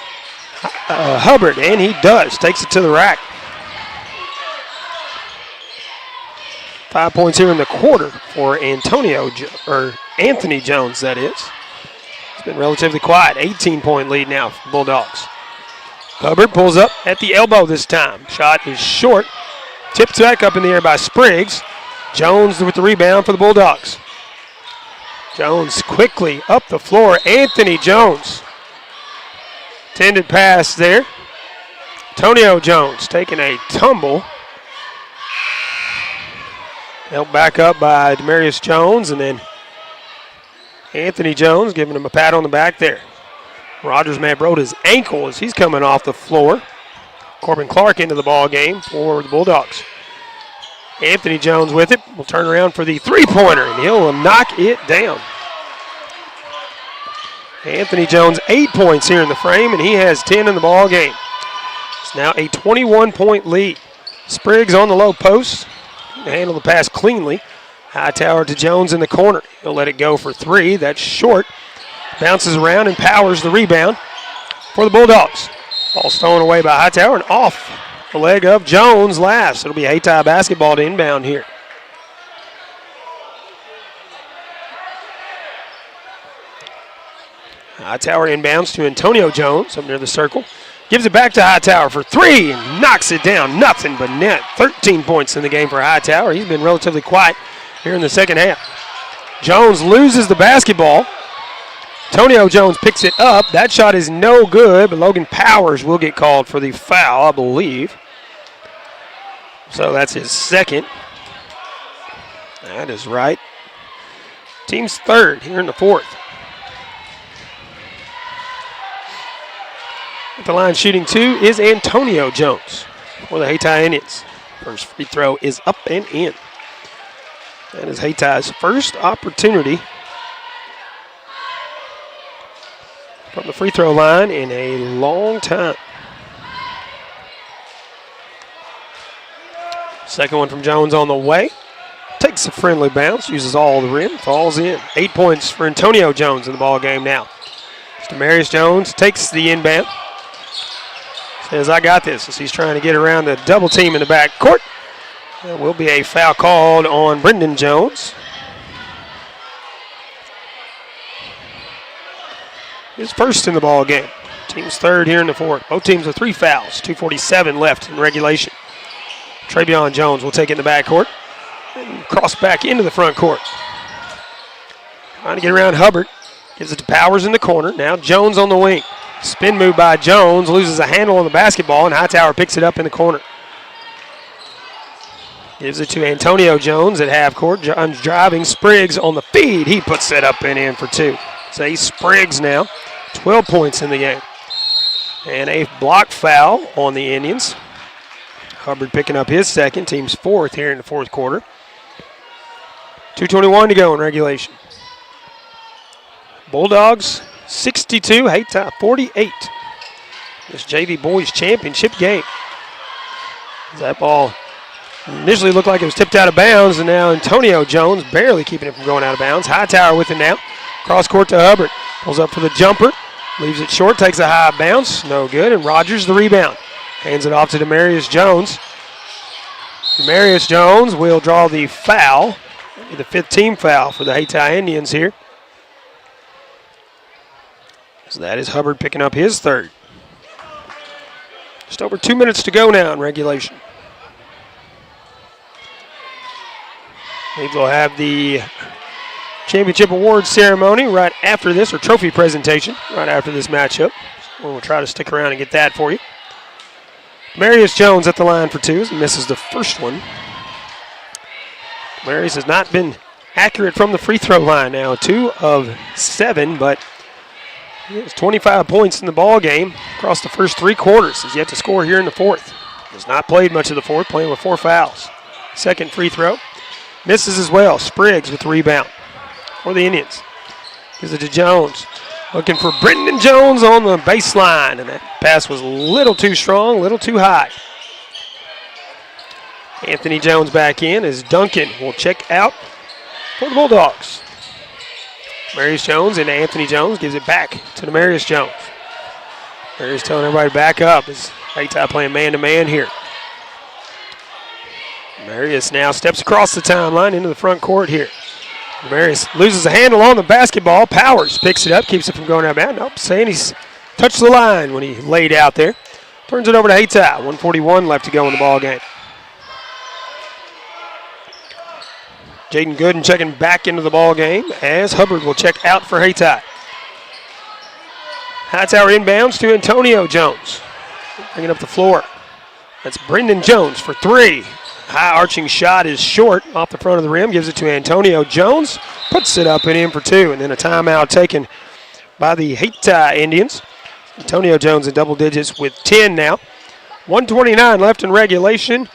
Hubbard, and he does. Takes it to the rack. 5 points here in the quarter for Anthony Jones, that is. It's been relatively quiet. 18-point lead now for the Bulldogs. Hubbard pulls up at the elbow this time. Shot is short. Tipped back up in the air by Spriggs. Jones with the rebound for the Bulldogs. Jones quickly up the floor. Anthony Jones. Tended pass there. Antonio Jones taking a tumble. Helped back up by Demarius Jones, and then Anthony Jones giving him a pat on the back there. Rogers may have broke his ankle as he's coming off the floor. Corbin Clark into the ball game for the Bulldogs. Anthony Jones with it. Will turn around for the three-pointer, and he'll knock it down. Anthony Jones, 8 points here in the frame, and he has 10 in the ball game. It's now a 21-point lead. Spriggs on the low post. Handle the pass cleanly. Hightower to Jones in the corner. He'll let it go for three. That's short. Bounces around and powers the rebound for the Bulldogs. Ball stolen away by Hightower and off the leg of Jones last. It'll be Hayti basketball to inbound here. Hightower inbounds to Antonio Jones up near the circle. Gives it back to Hightower for three and knocks it down. Nothing but net. 13 points in the game for Hightower. He's been relatively quiet here in the second half. Jones loses the basketball. Antonio Jones picks it up. That shot is no good, but Logan Powers will get called for the foul, I believe. So that's his second. That is right. Team's third here in the fourth. At the line shooting two is Antonio Jones for the Hayti Indians. First free throw is up and in. That is Hayti's first opportunity from the free throw line in a long time. Second one from Jones on the way. Takes a friendly bounce, uses all the rim, falls in. 8 points for Antonio Jones in the ball game now. Demarius Jones takes the inbound. Says, I got this, as he's trying to get around the double team in the back court. There will be a foul called on Brendan Jones. His first in the ball game. Team's third here in the fourth. Both teams with 3 fouls. 2:47 left in regulation. Travion Jones will take it in the backcourt and cross back into the front court. Trying to get around Hubbard. Gives it to Powers in the corner. Now Jones on the wing. Spin move by Jones. Loses a handle on the basketball, and Hightower picks it up in the corner. Gives it to Antonio Jones at half court. Jones driving. Spriggs on the feed. He puts it up and in for two. Zay Spriggs now. 12 points in the game. And a block foul on the Indians. Hubbard picking up his second. Team's fourth here in the fourth quarter. 2:21 to go in regulation. Bulldogs 62, Hayti 48. This JV Boys Championship game. That ball initially looked like it was tipped out of bounds, and now Antonio Jones barely keeping it from going out of bounds. Hightower with it now. Cross court to Hubbard. Pulls up for the jumper. Leaves it short, takes a high bounce. No good, and Rogers the rebound. Hands it off to Demarius Jones. Demarius Jones will draw the foul. The 5th team foul for the Hayti Indians here. So that is Hubbard picking up his third. Just over 2 minutes to go now in regulation. Maybe they'll have the championship awards ceremony right after this, or trophy presentation right after this matchup. So we'll try to stick around and get that for you. Demarius Jones at the line for two as he misses the first one. Demarius has not been accurate from the free throw line now. 2 of 7, but he has 25 points in the ball game across the first 3 quarters. He's yet to score here in the fourth. Has not played much of the fourth, playing with 4 fouls. Second free throw. Misses as well. Spriggs with the rebound for the Indians. Gives it to Jones. Looking for Brendan Jones on the baseline, and that pass was a little too strong, a little too high. Anthony Jones back in as Duncan will check out for the Bulldogs. Demarius Jones into Anthony Jones, gives it back to Demarius Jones. Demarius telling everybody to back up as Hayti playing man-to-man here. Demarius now steps across the timeline into the front court here. Demarius loses a handle on the basketball. Powers picks it up, keeps it from going out of bounds. Nope, saying he's touched the line when he laid out there. Turns it over to Hayti. 1:41 left to go in the ball game. Jaden Gooden checking back into the ball game as Hubbard will check out for Hayti. Hightower inbounds to Antonio Jones. Bringing up the floor. That's Brendan Jones for three. High arching shot is short off the front of the rim. Gives it to Antonio Jones. Puts it up and in for two. And then a timeout taken by the Hayti Indians. Antonio Jones in double digits with 10 now. 1:29 left in regulation.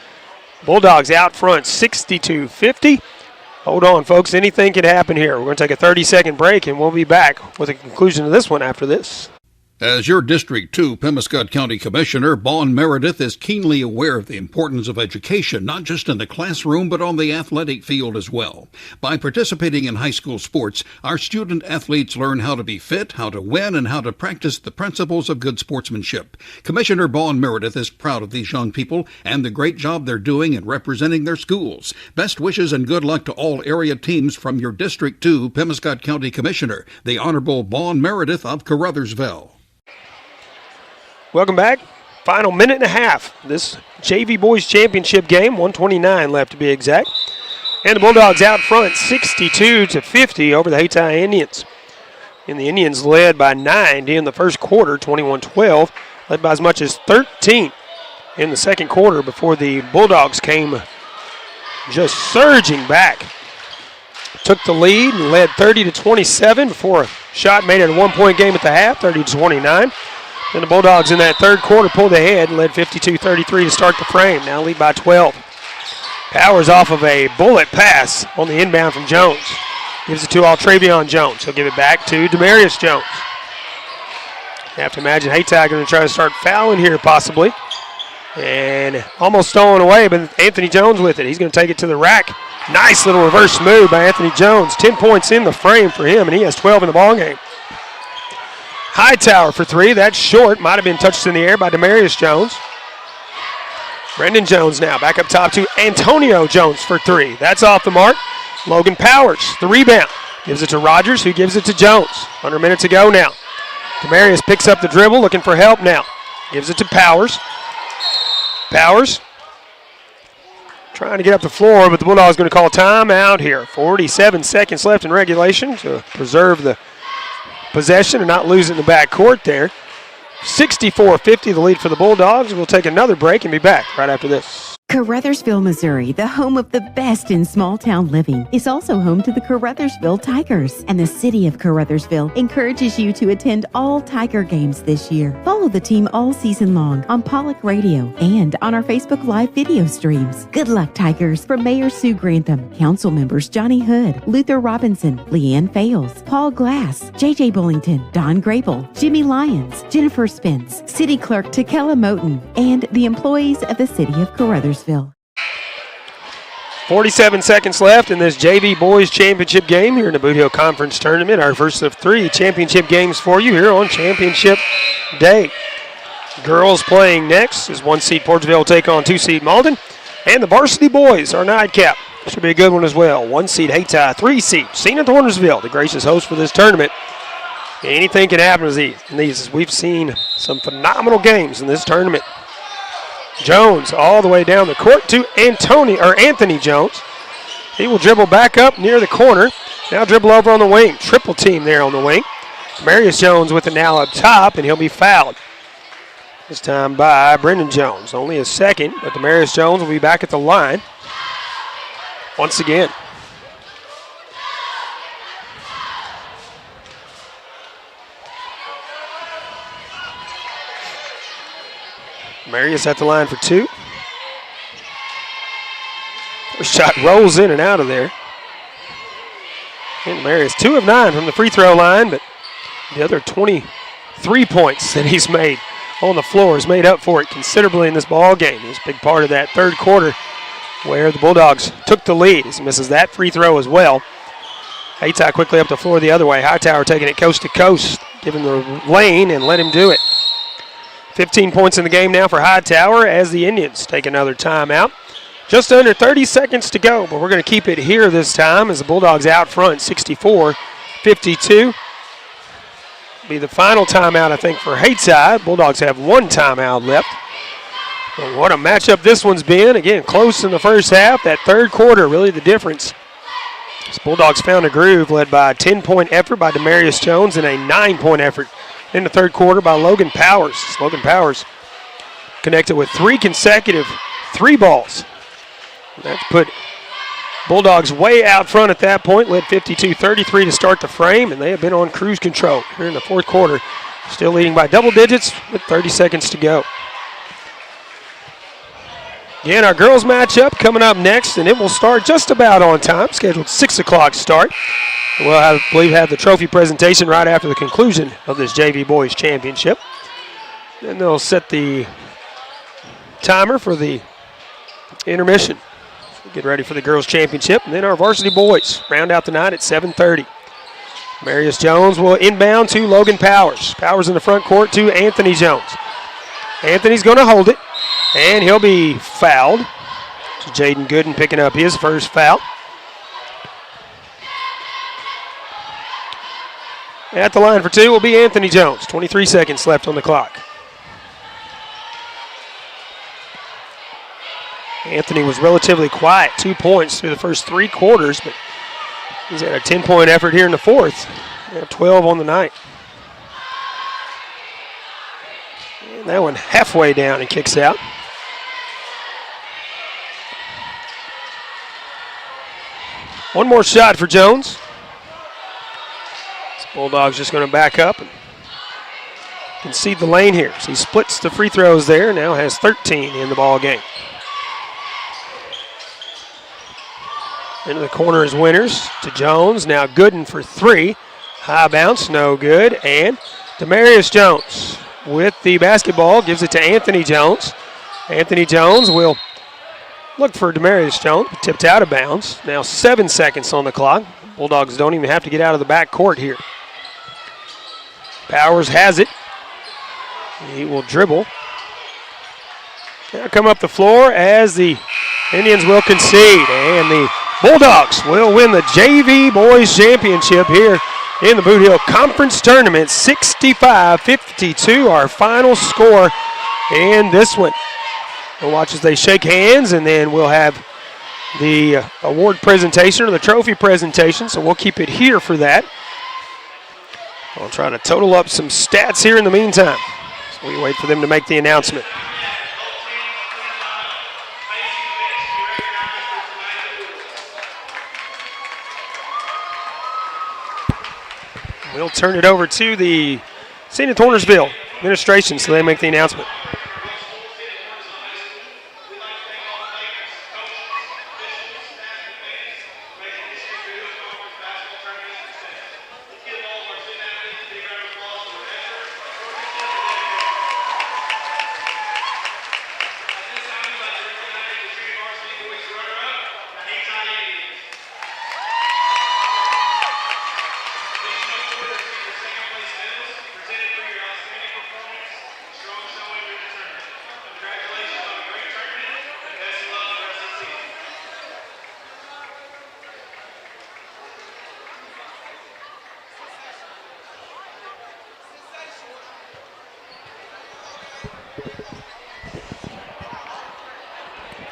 Bulldogs out front 62-50. Hold on, folks. Anything can happen here. We're going to take a 30-second break, and we'll be back with a conclusion of this one after this. As your District 2 Pemiscot County Commissioner, Bon Meredith is keenly aware of the importance of education, not just in the classroom, but on the athletic field as well. By participating in high school sports, our student athletes learn how to be fit, how to win, and how to practice the principles of good sportsmanship. Commissioner Bon Meredith is proud of these young people and the great job they're doing in representing their schools. Best wishes and good luck to all area teams from your District 2 Pemiscot County Commissioner, the Honorable Bon Meredith of Caruthersville. Welcome back. Final minute and a half. This JV Boys Championship game, 1:29 left to be exact. And the Bulldogs out front, 62-50 over the Hayti Indians. And the Indians led by 9 in the first quarter, 21-12. Led by as much as 13 in the second quarter before the Bulldogs came just surging back. Took the lead and led 30-27 before a shot made it a one-point game at the half, 30-29. Then the Bulldogs in that third quarter pulled ahead and led 52-33 to start the frame. Now lead by 12. Powers off of a bullet pass on the inbound from Jones. Gives it to Altravion Jones. He'll give it back to Demarius Jones. You have to imagine Hayti going to try to start fouling here possibly. And almost stolen away, but Anthony Jones with it. He's going to take it to the rack. Nice little reverse move by Anthony Jones. 10 points in the frame for him, and he has 12 in the ballgame. Hightower for three. That's short. Might have been touched in the air by Demarius Jones. Brendan Jones now back up top to Antonio Jones for three. That's off the mark. Logan Powers, the rebound. Gives it to Rogers, who gives it to Jones. Under a minute to go now. Demarius picks up the dribble, looking for help now. Gives it to Powers. Powers trying to get up the floor, but the Bulldogs going to call a timeout here. 47 seconds left in regulation to preserve the possession and not lose it in the back court there. 64-50 the lead for the Bulldogs. We'll take another break and be back right after this. Caruthersville, Missouri, the home of the best in small town living, is also home to the Caruthersville Tigers. And the city of Caruthersville encourages you to attend all Tiger games this year. Follow the team all season long on Pollock Radio and on our Facebook Live video streams. Good luck, Tigers, from Mayor Sue Grantham, council members Johnny Hood, Luther Robinson, Leanne Fales, Paul Glass, J.J. Bullington, Don Grable, Jimmy Lyons, Jennifer Spence, City Clerk Takela Moten, and the employees of the city of Caruthersville. 47 seconds left in this JV Boys Championship game here in the Bootheel Conference Tournament. Our first of three championship games for you here on Championship Day. Girls playing next is 1 seed Portageville will take on 2 seed Malden. And the Varsity Boys are nightcap. Should be a good one as well. 1 seed Hayti, 3 seed Senath Hornersville, the gracious host for this tournament. Anything can happen in these. We've seen some phenomenal games in this tournament. Jones all the way down the court to Anthony Jones. He will dribble back up near the corner. Now dribble over on the wing. Triple team there on the wing. Demarius Jones with it now up top, and he'll be fouled. This time by Brendan Jones. Only a second, but Demarius Jones will be back at the line once again. Marius at the line for two. First shot rolls in and out of there. And Marius 2 of 9 from the free throw line, but the other 23 points that he's made on the floor has made up for it considerably in this ball game. He was a big part of that third quarter where the Bulldogs took the lead. He misses that free throw as well. Hayti quickly up the floor the other way. Hightower taking it coast to coast, giving the lane and let him do it. 15 points in the game now for Hightower as the Indians take another timeout. Just under 30 seconds to go, but we're going to keep it here this time as the Bulldogs out front, 64-52. Be the final timeout, I think, for Hayti. Bulldogs have 1 timeout left. Well, what a matchup this one's been. Again, close in the first half. That third quarter, really the difference. This Bulldogs found a groove, led by a 10-point effort by Demarius Jones and a 9-point effort in the third quarter by Logan Powers. Logan Powers connected with 3 consecutive 3 balls. That's put Bulldogs way out front at that point, led 52-33 to start the frame, and they have been on cruise control here in the fourth quarter, still leading by double digits with 30 seconds to go. Again, our girls matchup coming up next, and it will start just about on time, scheduled 6 o'clock start. We'll have the trophy presentation right after the conclusion of this JV Boys Championship. Then they'll set the timer for the intermission. Get ready for the girls' championship, and then our varsity boys round out the night at 7:30. Marius Jones will inbound to Logan Powers. Powers in the front court to Anthony Jones. Anthony's going to hold it, and he'll be fouled. So Jaden Gooden picking up his first foul. At the line for 2 will be Anthony Jones. 23 seconds left on the clock. Anthony was relatively quiet, 2 points through the first 3 quarters, but he's had a 10-point effort here in the fourth. 12 on the night. And that one halfway down and kicks out. One more shot for Jones. This Bulldogs just going to back up and concede the lane here. So he splits the free throws there, now has 13 in the ball game. Into the corner is Winters to Jones. Now Gooden for 3. High bounce, no good. And Demarius Jones with the basketball gives it to Anthony Jones. Anthony Jones will look for Demarius Jones, tipped out of bounds. Now 7 seconds on the clock. Bulldogs don't even have to get out of the back court here. Powers has it. He will dribble. Now come up the floor as the Indians will concede, and the Bulldogs will win the JV Boys Championship here in the Bootheel Conference Tournament. 65-52, our final score in this one. We'll watch as they shake hands, and then we'll have the award presentation or the trophy presentation, so we'll keep it here for that. I'll try to total up some stats here in the meantime. So we wait for them to make the announcement. We'll turn it over to the Senath Hornersville administration so they make the announcement.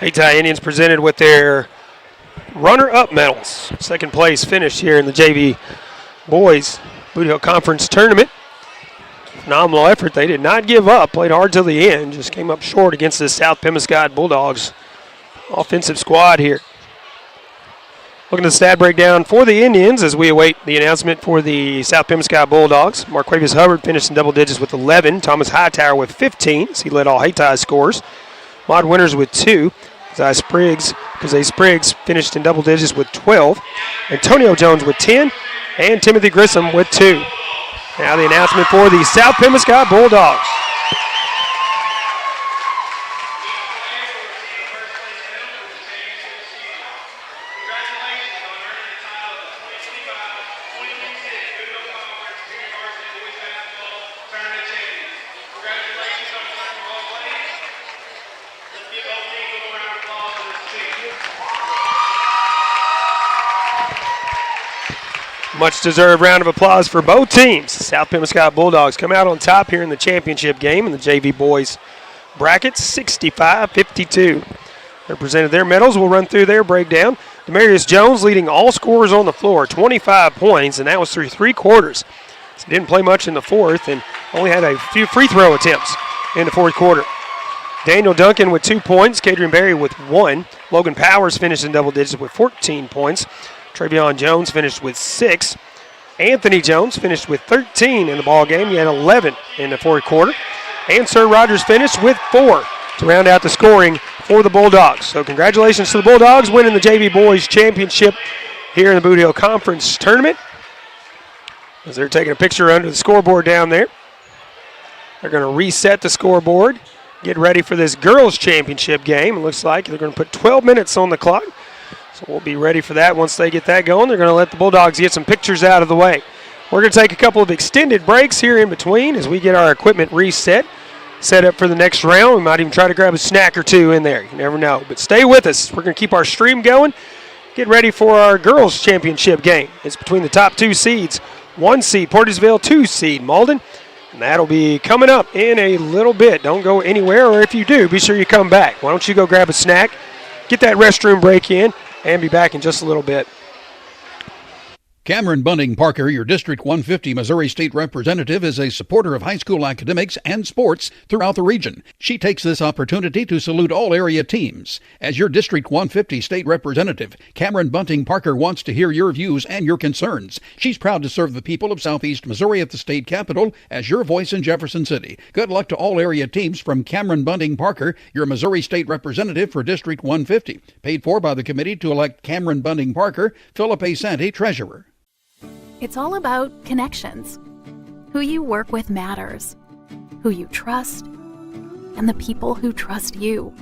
Hayti Indians presented with their runner-up medals. Second place finish here in the JV Boys Bootheel Conference Tournament. Phenomenal effort. They did not give up. Played hard till the end. Just came up short against the South Pemiscot Bulldogs offensive squad here. Looking at the stat breakdown for the Indians as we await the announcement for the South Pemiscot Bulldogs. Marquavius Hubbard finished in double digits with 11. Thomas Hightower with 15 as he led all Hayti scores. Maud Winters with 2. Kazay Spriggs finished in double digits with 12. Antonio Jones with 10. And Timothy Grissom with 2. Now the announcement for the South Pemiscot Bulldogs. Much-deserved round of applause for both teams. South Pemiscot Bulldogs come out on top here in the championship game in the JV Boys bracket, 65-52. They presented their medals. We'll run through their breakdown. Demarius Jones leading all scorers on the floor, 25 points, and that was through 3 quarters. So he didn't play much in the fourth and only had a few free throw attempts in the fourth quarter. Daniel Duncan with 2 points, Kadrian Berry with 1. Logan Powers finished in double digits with 14 points. Travion Jones finished with 6. Anthony Jones finished with 13 in the ball game. He had 11 in the fourth quarter. And Sir Rogers finished with 4 to round out the scoring for the Bulldogs. So congratulations to the Bulldogs winning the JV Boys Championship here in the Bootheel Conference Tournament. As they're taking a picture under the scoreboard down there. They're going to reset the scoreboard, get ready for this girls' championship game. It looks like they're going to put 12 minutes on the clock. So we'll be ready for that once they get that going. They're going to let the Bulldogs get some pictures out of the way. We're going to take a couple of extended breaks here in between as we get our equipment reset, set up for the next round. We might even try to grab a snack or two in there. You never know. But stay with us. We're going to keep our stream going. Get ready for our girls' championship game. It's between the top 2 seeds. 1 seed Portageville, 2 seed Malden. And that'll be coming up in a little bit. Don't go anywhere, or if you do, be sure you come back. Why don't you go grab a snack, get that restroom break in, and be back in just a little bit. Cameron Bunting Parker, your District 150 Missouri State Representative, is a supporter of high school academics and sports throughout the region. She takes this opportunity to salute all area teams. As your District 150 State Representative, Cameron Bunting Parker wants to hear your views and your concerns. She's proud to serve the people of Southeast Missouri at the state capitol as your voice in Jefferson City. Good luck to all area teams from Cameron Bunting Parker, your Missouri State Representative for District 150. Paid for by the committee to elect Cameron Bunting Parker, Philip A. Santee, Treasurer. It's all about connections. Who you work with matters, who you trust, and the people who trust you.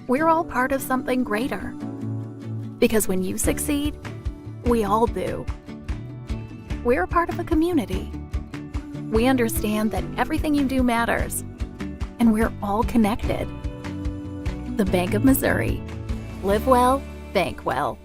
We're all part of something greater. Because when you succeed, we all do. We're a part of a community. We understand that everything you do matters, and we're all connected. The Bank of Missouri. Live well, bank well.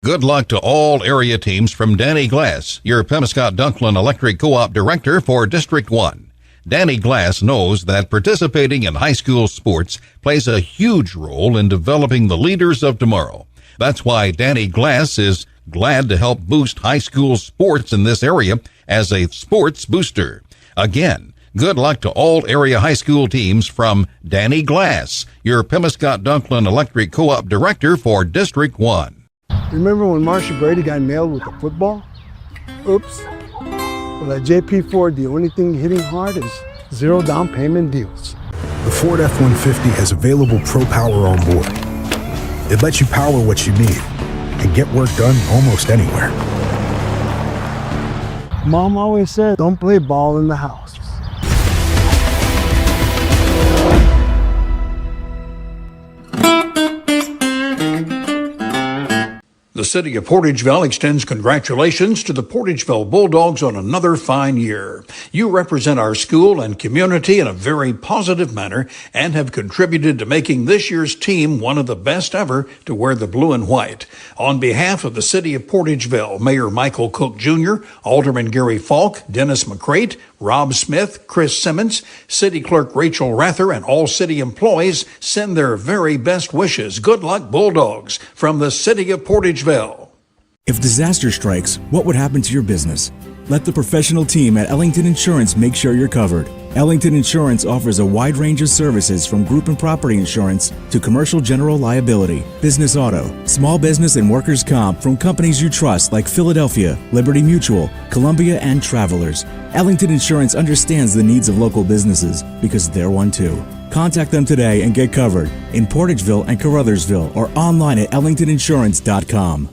Good luck to all area teams from Danny Glass, your Pemiscot Dunklin Electric Co-op Director for District 1. Danny Glass knows that participating in high school sports plays a huge role in developing the leaders of tomorrow. That's why Danny Glass is glad to help boost high school sports in this area as a sports booster. Again, good luck to all area high school teams from Danny Glass, your Pemiscot Dunklin Electric Co-op Director for District 1. Remember when Marsha Brady got nailed with a football? Oops. Well, at JP Ford, the only thing hitting hard is 0 down payment deals. The Ford F-150 has available Pro Power on board. It lets you power what you need and get work done almost anywhere. Mom always said, don't play ball in the house. The city of Portageville extends congratulations to the Portageville Bulldogs on another fine year. You represent our school and community in a very positive manner and have contributed to making this year's team one of the best ever to wear the blue and white. On behalf of the city of Portageville, Mayor Michael Cook Jr., Alderman Gary Falk, Dennis McCrate, Rob Smith, Chris Simmons, City Clerk Rachel Rather, and all city employees send their very best wishes. Good luck, Bulldogs, from the city of Portageville. If disaster strikes, what would happen to your business? Let the professional team at Ellington Insurance make sure you're covered. Ellington Insurance offers a wide range of services from group and property insurance to commercial general liability, business auto, small business and workers' comp from companies you trust like Philadelphia, Liberty Mutual, Columbia, and Travelers. Ellington Insurance understands the needs of local businesses because they're one too. Contact them today and get covered in Portageville and Caruthersville or online at ellingtoninsurance.com.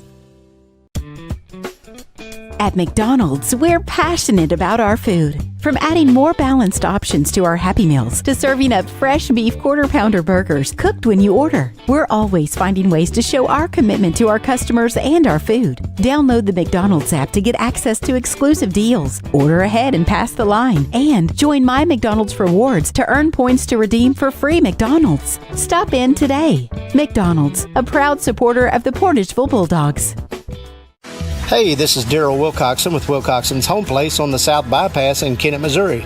At McDonald's, we're passionate about our food. From adding more balanced options to our Happy Meals to serving up fresh beef quarter-pounder burgers cooked when you order, we're always finding ways to show our commitment to our customers and our food. Download the McDonald's app to get access to exclusive deals, order ahead and pass the line, and join My McDonald's Rewards to earn points to redeem for free McDonald's. Stop in today. McDonald's, a proud supporter of the Portageville Bulldogs. Hey, this is Daryl Wilcoxon with Wilcoxon's Home Place on the South Bypass in Kennett, Missouri.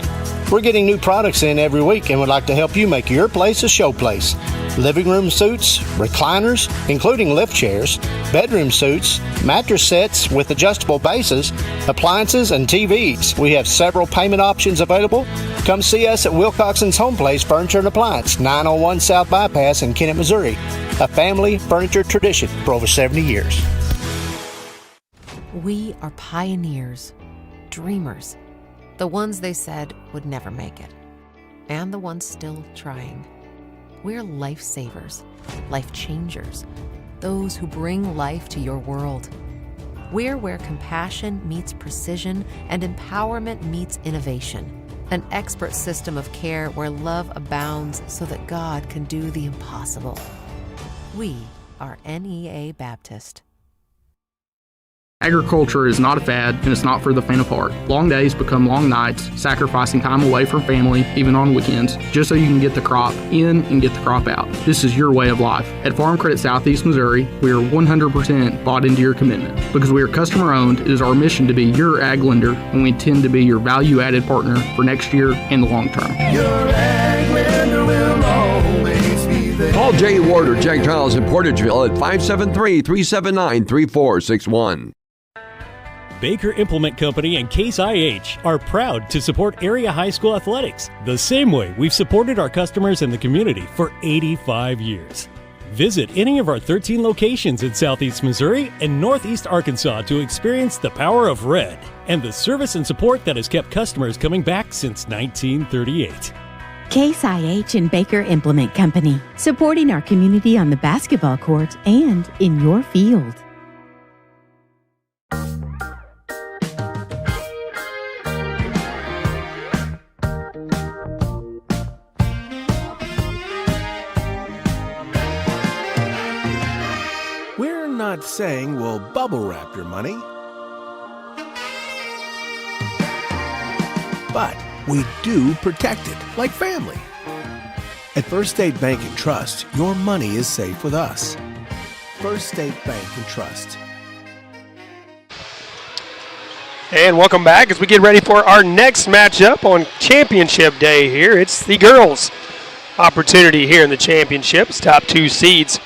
We're getting new products in every week and would like to help you make your place a show place. Living room suites, recliners, including lift chairs, bedroom suites, mattress sets with adjustable bases, appliances, and TVs. We have several payment options available. Come see us at Wilcoxon's Home Place Furniture and Appliance, 901 South Bypass in Kennett, Missouri. A family furniture tradition for over 70 years. We are pioneers, dreamers, the ones they said would never make it, and the ones still trying. We're lifesavers, life changers, those who bring life to your world. We're where compassion meets precision and empowerment meets innovation. An expert system of care where love abounds so that God can do the impossible. We are NEA Baptist. Agriculture is not a fad, and it's not for the faint of heart. Long days become long nights, sacrificing time away from family, even on weekends, just so you can get the crop in and get the crop out. This is your way of life. At Farm Credit Southeast Missouri, we are 100% bought into your commitment. Because we are customer-owned, it is our mission to be your ag lender, and we intend to be your value-added partner for next year and the long term. Your ag lender will always be there. Call Jay Ward or Jack Giles in Portageville at 573-379-3461. Baker Implement Company and Case IH are proud to support area high school athletics the same way we've supported our customers in the community for 85 years. Visit any of our 13 locations in Southeast Missouri and Northeast Arkansas to experience the power of red and the service and support that has kept customers coming back since 1938. Case IH and Baker Implement Company, supporting our community on the basketball court and in your field. We're not saying we'll bubble wrap your money, but we do protect it like family. At First State Bank and Trust, your money is safe with us. First State Bank and Trust. And welcome back as we get ready for our next matchup on Championship Day here. It's the girls' opportunity here in the championships. Top two seeds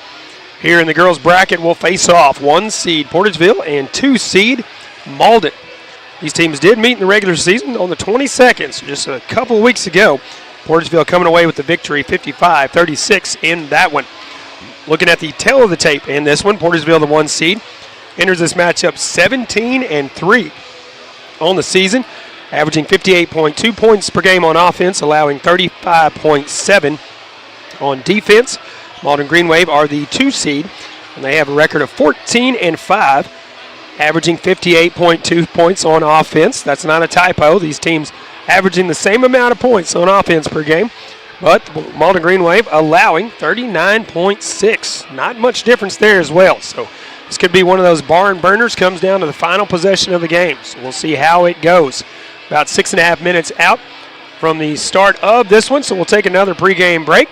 here in the girls' bracket will face off. 1 seed Portageville and 2 seed Malden. These teams did meet in the regular season on the 22nd, so just a couple of weeks ago. Portageville coming away with the victory, 55-36 in that one. Looking at the tail of the tape in this one, Portageville, the 1 seed, enters this matchup 17-3 on the season, averaging 58.2 points per game on offense, allowing 35.7 on defense. Malden Green Wave are the 2 seed, and they have a record of 14-5, averaging 58.2 points on offense. That's not a typo. These teams averaging the same amount of points on offense per game, but Malden Green Wave allowing 39.6. Not much difference there as well. So this could be one of those barn burners. Comes down to the final possession of the game. So we'll see how it goes. About 6.5 minutes out from the start of this one, so we'll take another pregame break.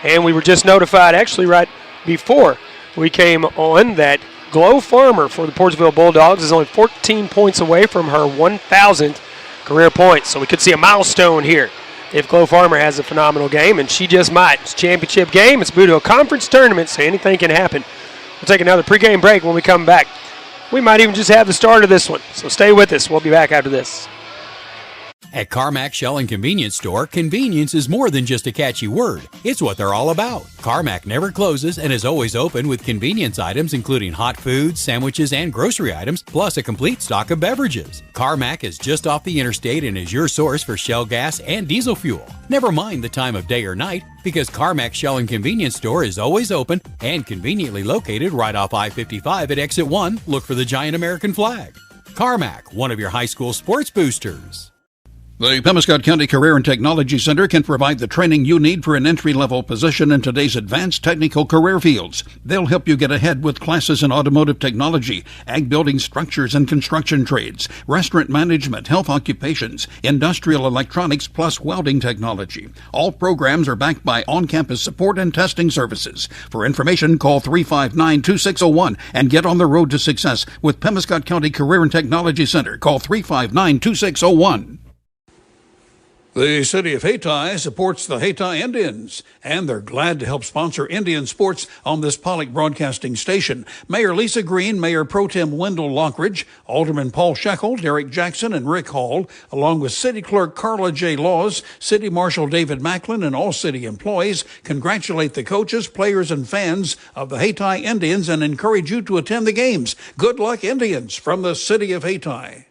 And we were just notified, actually right before we came on, that Glow Farmer for the Portageville Bulldogs is only 14 points away from her 1,000th career point. So we could see a milestone here if Glow Farmer has a phenomenal game, and she just might. It's a championship game. It's Bootheel Conference Tournament, so anything can happen. We'll take another pregame break. When we come back, we might even just have the start of this one. So stay with us. We'll be back after this. At Carmack Shell and Convenience Store, convenience is more than just a catchy word. It's what they're all about. Carmack never closes and is always open with convenience items including hot foods, sandwiches, and grocery items, plus a complete stock of beverages. Carmack is just off the interstate and is your source for Shell gas and diesel fuel. Never mind the time of day or night, because Carmack Shell and Convenience Store is always open and conveniently located right off I-55 at Exit 1. Look for the giant American flag. Carmack, one of your high school sports boosters. The Pemiscot County Career and Technology Center can provide the training you need for an entry-level position in today's advanced technical career fields. They'll help you get ahead with classes in automotive technology, ag building structures and construction trades, restaurant management, health occupations, industrial electronics, plus welding technology. All programs are backed by on-campus support and testing services. For information, call 359-2601 and get on the road to success with Pemiscot County Career and Technology Center. Call 359-2601. The city of Hayti supports the Hayti Indians, and they're glad to help sponsor Indian sports on this Pollock Broadcasting Station. Mayor Lisa Green, Mayor Pro Tem Wendell Lockridge, Alderman Paul Shekel, Derek Jackson, and Rick Hall, along with City Clerk Carla J. Laws, City Marshal David Macklin, and all city employees, congratulate the coaches, players, and fans of the Hayti Indians and encourage you to attend the games. Good luck, Indians, from the city of Hayti.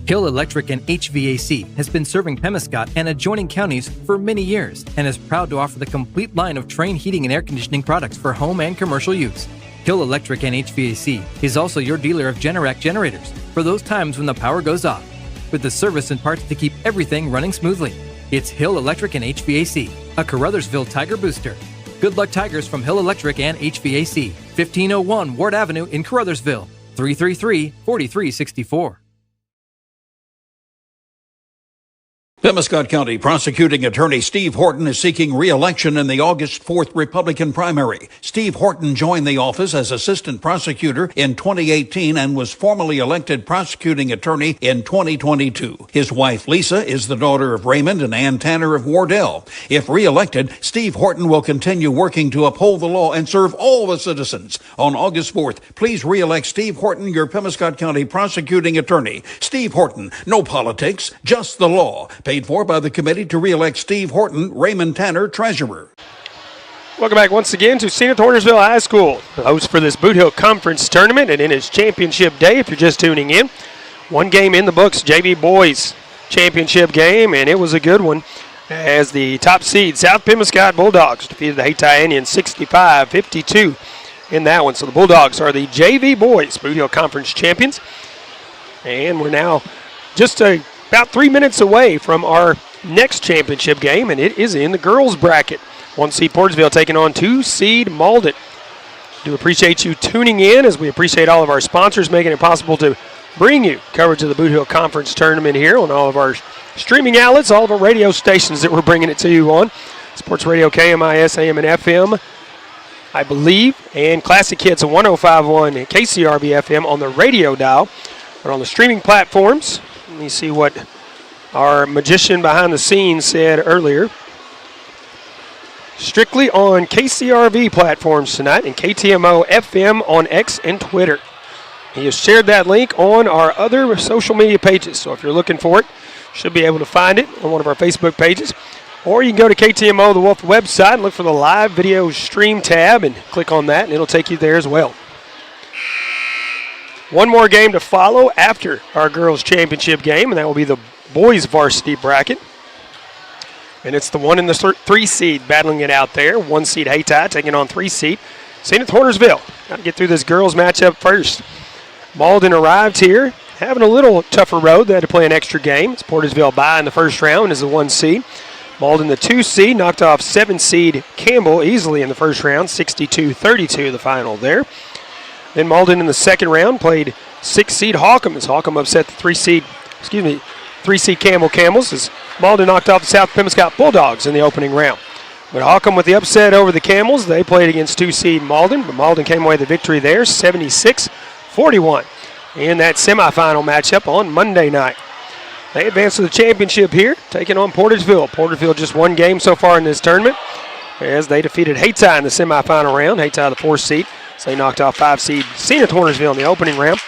Hill Electric and HVAC has been serving Pemiscot and adjoining counties for many years and is proud to offer the complete line of Trane heating and air conditioning products for home and commercial use. Hill Electric and HVAC is also your dealer of Generac generators for those times when the power goes off, with the service and parts to keep everything running smoothly. It's Hill Electric and HVAC, a Caruthersville Tiger booster. Good luck, Tigers, from Hill Electric and HVAC, 1501 Ward Avenue in Caruthersville, 333-4364. Pemiscot County Prosecuting Attorney Steve Horton is seeking re-election in the August 4th Republican primary. Steve Horton joined the office as assistant prosecutor in 2018 and was formally elected prosecuting attorney in 2022. His wife, Lisa, is the daughter of Raymond and Ann Tanner of Wardell. If re-elected, Steve Horton will continue working to uphold the law and serve all the citizens. On August 4th, please re-elect Steve Horton, your Pemiscot County prosecuting attorney. Steve Horton, no politics, just the law. Paid for by the committee to re-elect Steve Horton, Raymond Tanner, treasurer. Welcome back once again to Senath Hornersville High School, the host for this Bootheel Conference tournament, and in its championship day, if you're just tuning in. One game in the books, JV Boys championship game, and it was a good one as the top seed South Pemiscot Bulldogs defeated the Hayti Indians 65-52 in that one. So the Bulldogs are the JV Boys Bootheel Conference champions, and we're now just about 3 minutes away from our next championship game, and it is in the girls bracket. 1 seed Portageville taking on 2 seed Malden. Do appreciate you tuning in, as we appreciate all of our sponsors making it possible to bring you coverage of the Bootheel Conference tournament here on all of our streaming outlets, all of our radio stations that we're bringing it to you on. Sports Radio KMIS, AM and FM, I believe, and Classic Hits 105.1 KCRB FM on the radio dial. But on the streaming platforms, let me see what our magician behind the scenes said earlier. Strictly on KCRV platforms tonight and KTMO FM on X and Twitter. He has shared that link on our other social media pages. So if you're looking for it, you should be able to find it on one of our Facebook pages. Or you can go to KTMO The Wolf website and look for the live video stream tab and click on that, and it'll take you there as well. One more game to follow after our girls' championship game, and that will be the boys' varsity bracket. And it's the 1 and the 3 seed battling it out there. 1 seed Hayti taking on 3 seed Senath Hornersville. Got to get through this girls' matchup first. Malden arrived here, having a little tougher road. They had to play an extra game. It's Portageville bye in the first round as the 1 seed. Malden, the 2 seed, knocked off 7 seed Campbell easily in the first round, 62-32 the final there. Then Malden in the second round played 6 seed Hawkham as Hawkham upset the 3 seed Campbell Camels as Malden knocked off the South Pemiscot Bulldogs in the opening round. But Hawkham with the upset over the Camels, they played against 2 seed Malden, but Malden came away with the victory there, 76-41 in that semifinal matchup on Monday night. They advanced to the championship here, taking on Portageville. Portageville just 1 game so far in this tournament as they defeated Hayti in the semifinal round. Hayti the 4th seed. So they knocked off 5 seed Senath Hornersville in the opening round.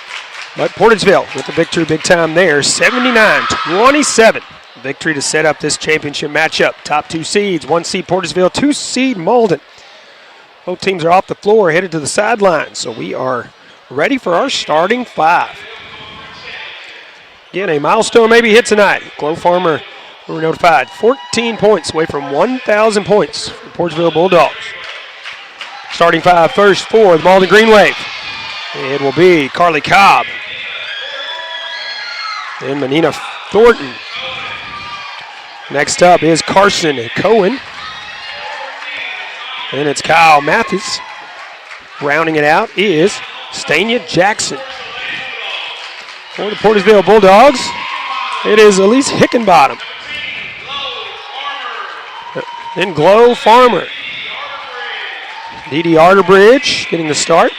But Portageville with the victory big time there, 79-27. Victory to set up this championship matchup. Top 2 seeds, 1 seed Portageville, 2 seed Malden. Both teams are off the floor, headed to the sidelines. So we are ready for our starting 5. Again, a milestone may be hit tonight. Glow Farmer, we were notified, 14 points away from 1,000 points for Portageville Bulldogs. Starting 5 first for the Malden Green Wave. It will be Carly Cobb. Then Menina Thornton. Next up is Carson Cohen. And it's Kyle Mathis. Rounding it out is Stania Jackson. For the Portageville Bulldogs, it is Elise Hickenbottom. Then Glow Farmer. Dee Dee Arterbridge getting the start.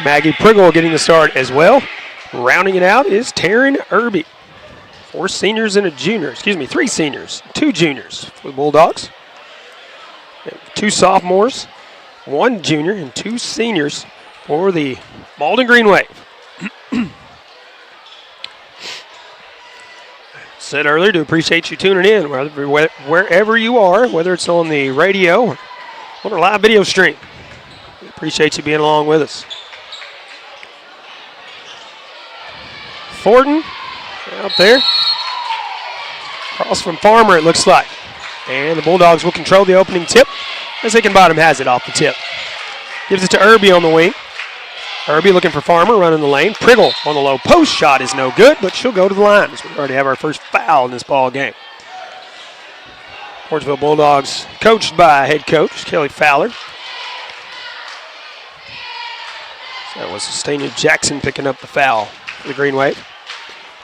Maggie Priggle getting the start as well. Rounding it out is Taryn Irby. 4 seniors and a junior. 3 seniors, 2 juniors for the Bulldogs. 2 sophomores, 1 junior, and 2 seniors for the Malden Green Wave. Said earlier, to appreciate you tuning in wherever you are, whether it's on the radio or on our live video stream. We appreciate you being along with us. Thornton out there. Across from Farmer, it looks like. And the Bulldogs will control the opening tip as Hickenbottom has it off the tip. Gives it to Irby on the wing. Irby looking for Farmer, running the lane. Priggle on the low post shot is no good, but she'll go to the line as we already have our first foul in this ball game. Portageville Bulldogs coached by head coach Kelly Fowler. So that was Stania Jackson picking up the foul for the Green Wave.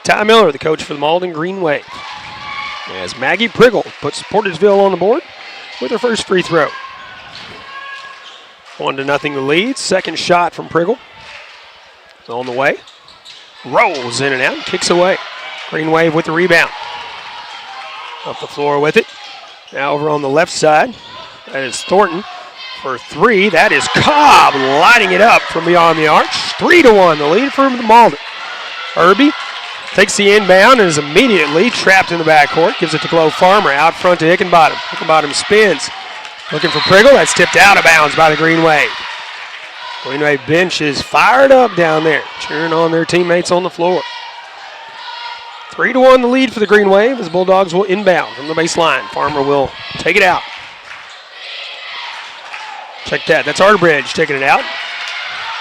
Ty Miller, the coach for the Malden Green Wave. As Maggie Priggle puts Portageville on the board with her first free throw. 1-0 the lead. Second shot from Priggle. It's on the way. Rolls in and out, kicks away. Green Wave with the rebound. Up the floor with it. Now over on the left side. That is Thornton for 3. That is Cobb lighting it up from beyond the arch. 3-1 the lead for the Malden. Irby takes the inbound and is immediately trapped in the backcourt. Gives it to Glow Farmer out front to Hickenbottom. Hickenbottom spins. Looking for Priggle. That's tipped out of bounds by the Green Wave. Green Wave bench is fired up down there, cheering on their teammates on the floor. 3-1 the lead for the Green Wave as Bulldogs will inbound from the baseline. Farmer will take it out. Check that. That's Arterbridge taking it out.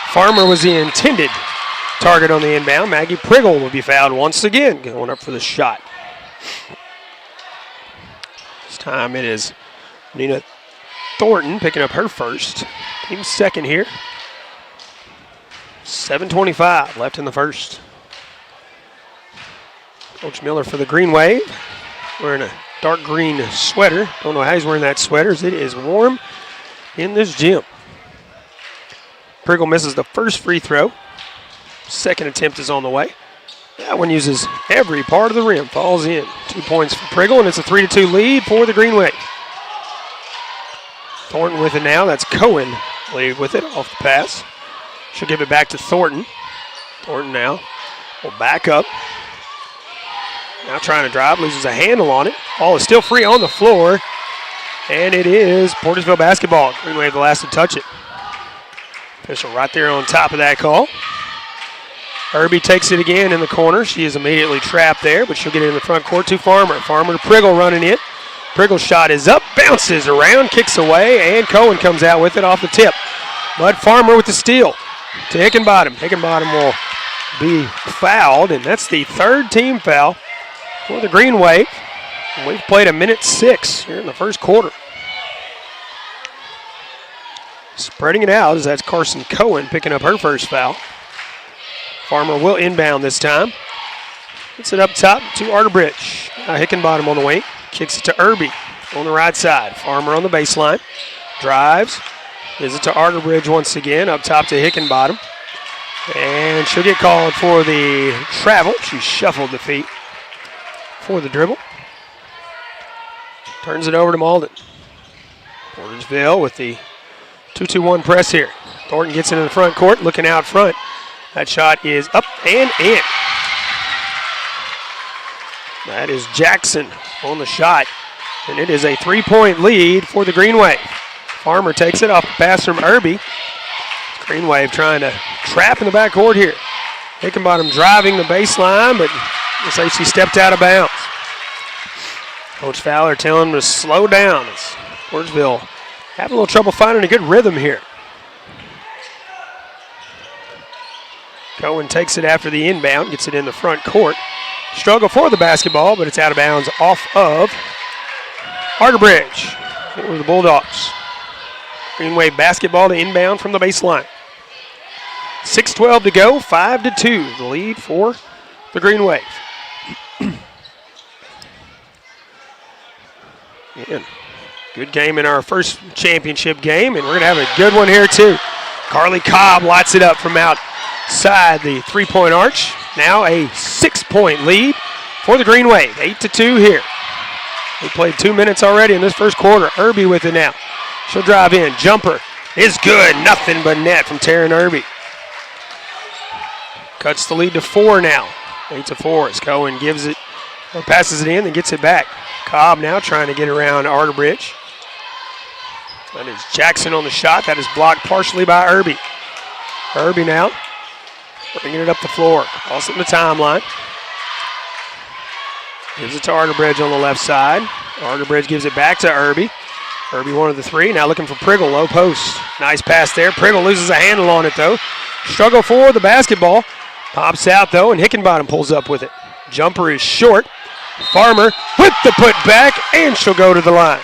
Farmer was the intended target on the inbound. Maggie Priggle will be fouled once again, going up for the shot. This time it is Nina Thornton picking up her first. Team second here. 7:25 left in the first. Coach Miller for the Green Wave. Wearing a dark green sweater. Don't know how he's wearing that sweater, as it is warm in this gym. Priggle misses the first free throw. Second attempt is on the way. That one uses every part of the rim. Falls in. 2 points for Priggle, and it's a 3-2 lead for the Green Wave. Thornton with it now. That's Cohen lead with it off the pass. She'll give it back to Thornton. Thornton now will back up. Now trying to drive, loses a handle on it. Ball is still free on the floor, and it is Portageville basketball. Green Wave the last to touch it. Official right there on top of that call. Irby takes it again in the corner. She is immediately trapped there, but she'll get it in the front court to Farmer. Farmer to Priggle running it. Priggle's shot is up, bounces around, kicks away, and Cohen comes out with it off the tip. But Farmer with the steal to Hickenbottom. Hickenbottom will be fouled, and that's the third team foul for the Green Wave. And we've played 1:06 here in the first quarter. Spreading it out as that's Carson Cohen picking up her first foul. Farmer will inbound this time. Gets it up top to Arterbridge. Now Hickenbottom on the wing. Kicks it to Irby on the right side. Farmer on the baseline. Drives. Gives it to Arterbridge once again. Up top to Hickenbottom. And she'll get called for the travel. She shuffled the feet for the dribble. Turns it over to Malden. Portageville with the 2-2-1 press here. Thornton gets into the front court, looking out front. That shot is up and in. That is Jackson on the shot, and it is a 3-point lead for the Green Wave. Farmer takes it off the pass from Irby. Green Wave trying to trap in the backcourt here. Hickenbottom driving the baseline, but looks like she stepped out of bounds. Coach Fowler telling him to slow down. As Portageville having a little trouble finding a good rhythm here. Cohen takes it after the inbound, gets it in the front court. struggle for the basketball, but it's out of bounds off of Arterbridge for the Bulldogs. Green Wave basketball to inbound from the baseline. 6:12 to go, 5-2, the lead for the Green Wave. Man, good game in our first championship game, and we're going to have a good one here too. Carly Cobb lights it up from outside the three-point arch. Now a 6-point lead for the Green Wave, 8-2 here. We played 2 minutes already in this first quarter. Irby with it now. She'll drive in. Jumper is good. Nothing but net from Taryn Irby. Cuts the lead to 4 now. 8-4 as Cohen gives it, or passes it in and gets it back. Cobb now trying to get around Arterbridge. That is Jackson on the shot. That is blocked partially by Irby. Irby now bringing it up the floor. Also in the timeline. Gives it to Arterbridge on the left side. Arterbridge gives it back to Irby. Irby wanted the three. Now looking for Priggle, low post. Nice pass there. Priggle loses a handle on it though. Struggle for the basketball. Pops out though, and Hickenbottom pulls up with it. Jumper is short. Farmer with the put back, and she'll go to the line.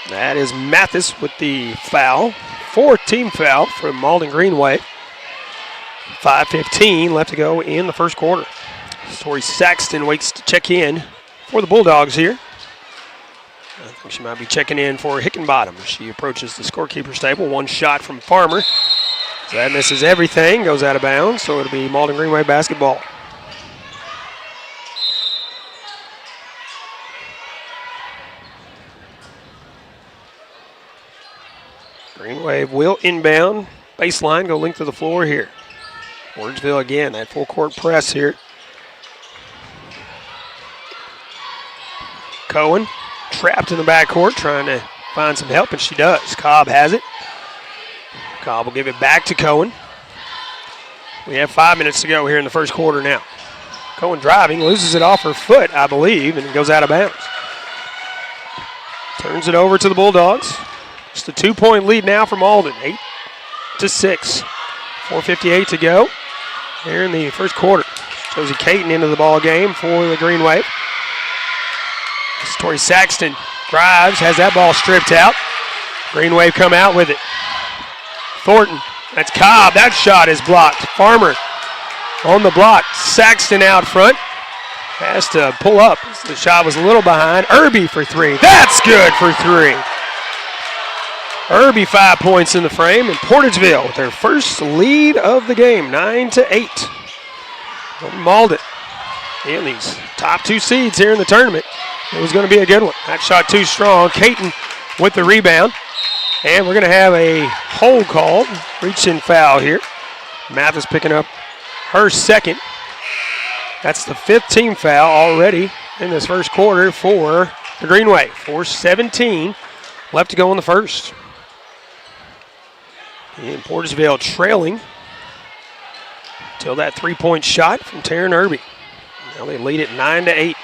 That is Mathis with the foul. 4th team foul for Malden Green Wave. 5:15 left to go in the first quarter. Tori Saxton waits to check in for the Bulldogs here. I think she might be checking in for Hickenbottom as she approaches the scorekeeper's table. One shot from Farmer. So that misses everything, goes out of bounds, so it'll be Malden Green Wave basketball. Green Wave will inbound. Baseline, go length of the floor here. Portageville again, that full court press here. Cohen trapped in the backcourt trying to find some help, and she does. Cobb has it. Cobb will give it back to Cohen. We have 5 minutes to go here in the first quarter now. Cohen driving, loses it off her foot, I believe, and it goes out of bounds. Turns it over to the Bulldogs. Just a 2-point lead now for Malden, 8-6. 4:58 to go here in the first quarter. Josie Caton into the ball game for the Green Wave. Tori Saxton drives, has that ball stripped out. Green Wave come out with it. Thornton, that's Cobb. That shot is blocked. Farmer on the block. Saxton out front. Has to pull up. The shot was a little behind. Irby for 3. That's good for 3. Irby 5 points in the frame, and Portageville with their first lead of the game, 9-8. Malden. And these top 2 seeds here in the tournament. It was going to be a good one. That shot too strong. Caton with the rebound. And we're going to have a hold called. Reach-in foul here. Mathis picking up her second. That's the 5th team foul already in this first quarter for the Green Wave. 4:17 left to go in the first. And Portageville trailing until that 3-point shot from Taryn Irby. Now they lead it 9-8.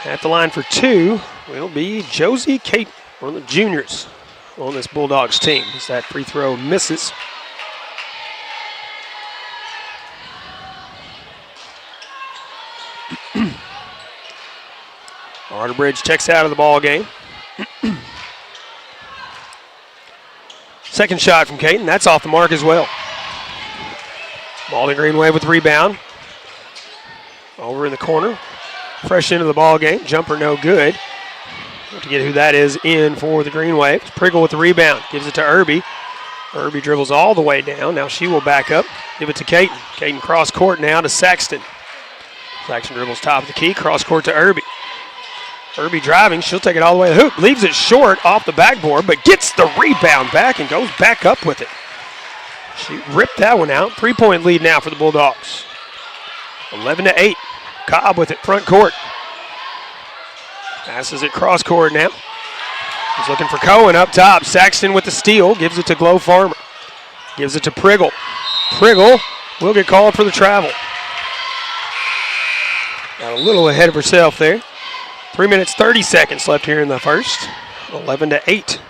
At the line for 2 will be Josie Caton, one of the juniors on this Bulldogs team, as that free throw misses. Arterbridge checks out of the ball game. Second shot from Caton, that's off the mark as well. Malden Green Wave with the rebound. Over in the corner. Fresh into the ball game. Jumper no good. Have to get who that is in for the Green Wave. Priggle with the rebound. Gives it to Irby. Irby dribbles all the way down. Now she will back up. Give it to Caton. Caton cross court now to Saxton. Saxton dribbles top of the key. Cross court to Irby. Irby driving. She'll take it all the way to the hoop. Leaves it short off the backboard, but gets the rebound back and goes back up with it. She ripped that one out. 3-point lead now for the Bulldogs. 11-8. Cobb with it front court. Passes it cross court now. He's looking for Cohen up top. Saxton with the steal. Gives it to Glow Farmer. Gives it to Priggle. Priggle will get called for the travel. Got a little ahead of herself there. 3 minutes, 30 seconds left here in the first. 11-8.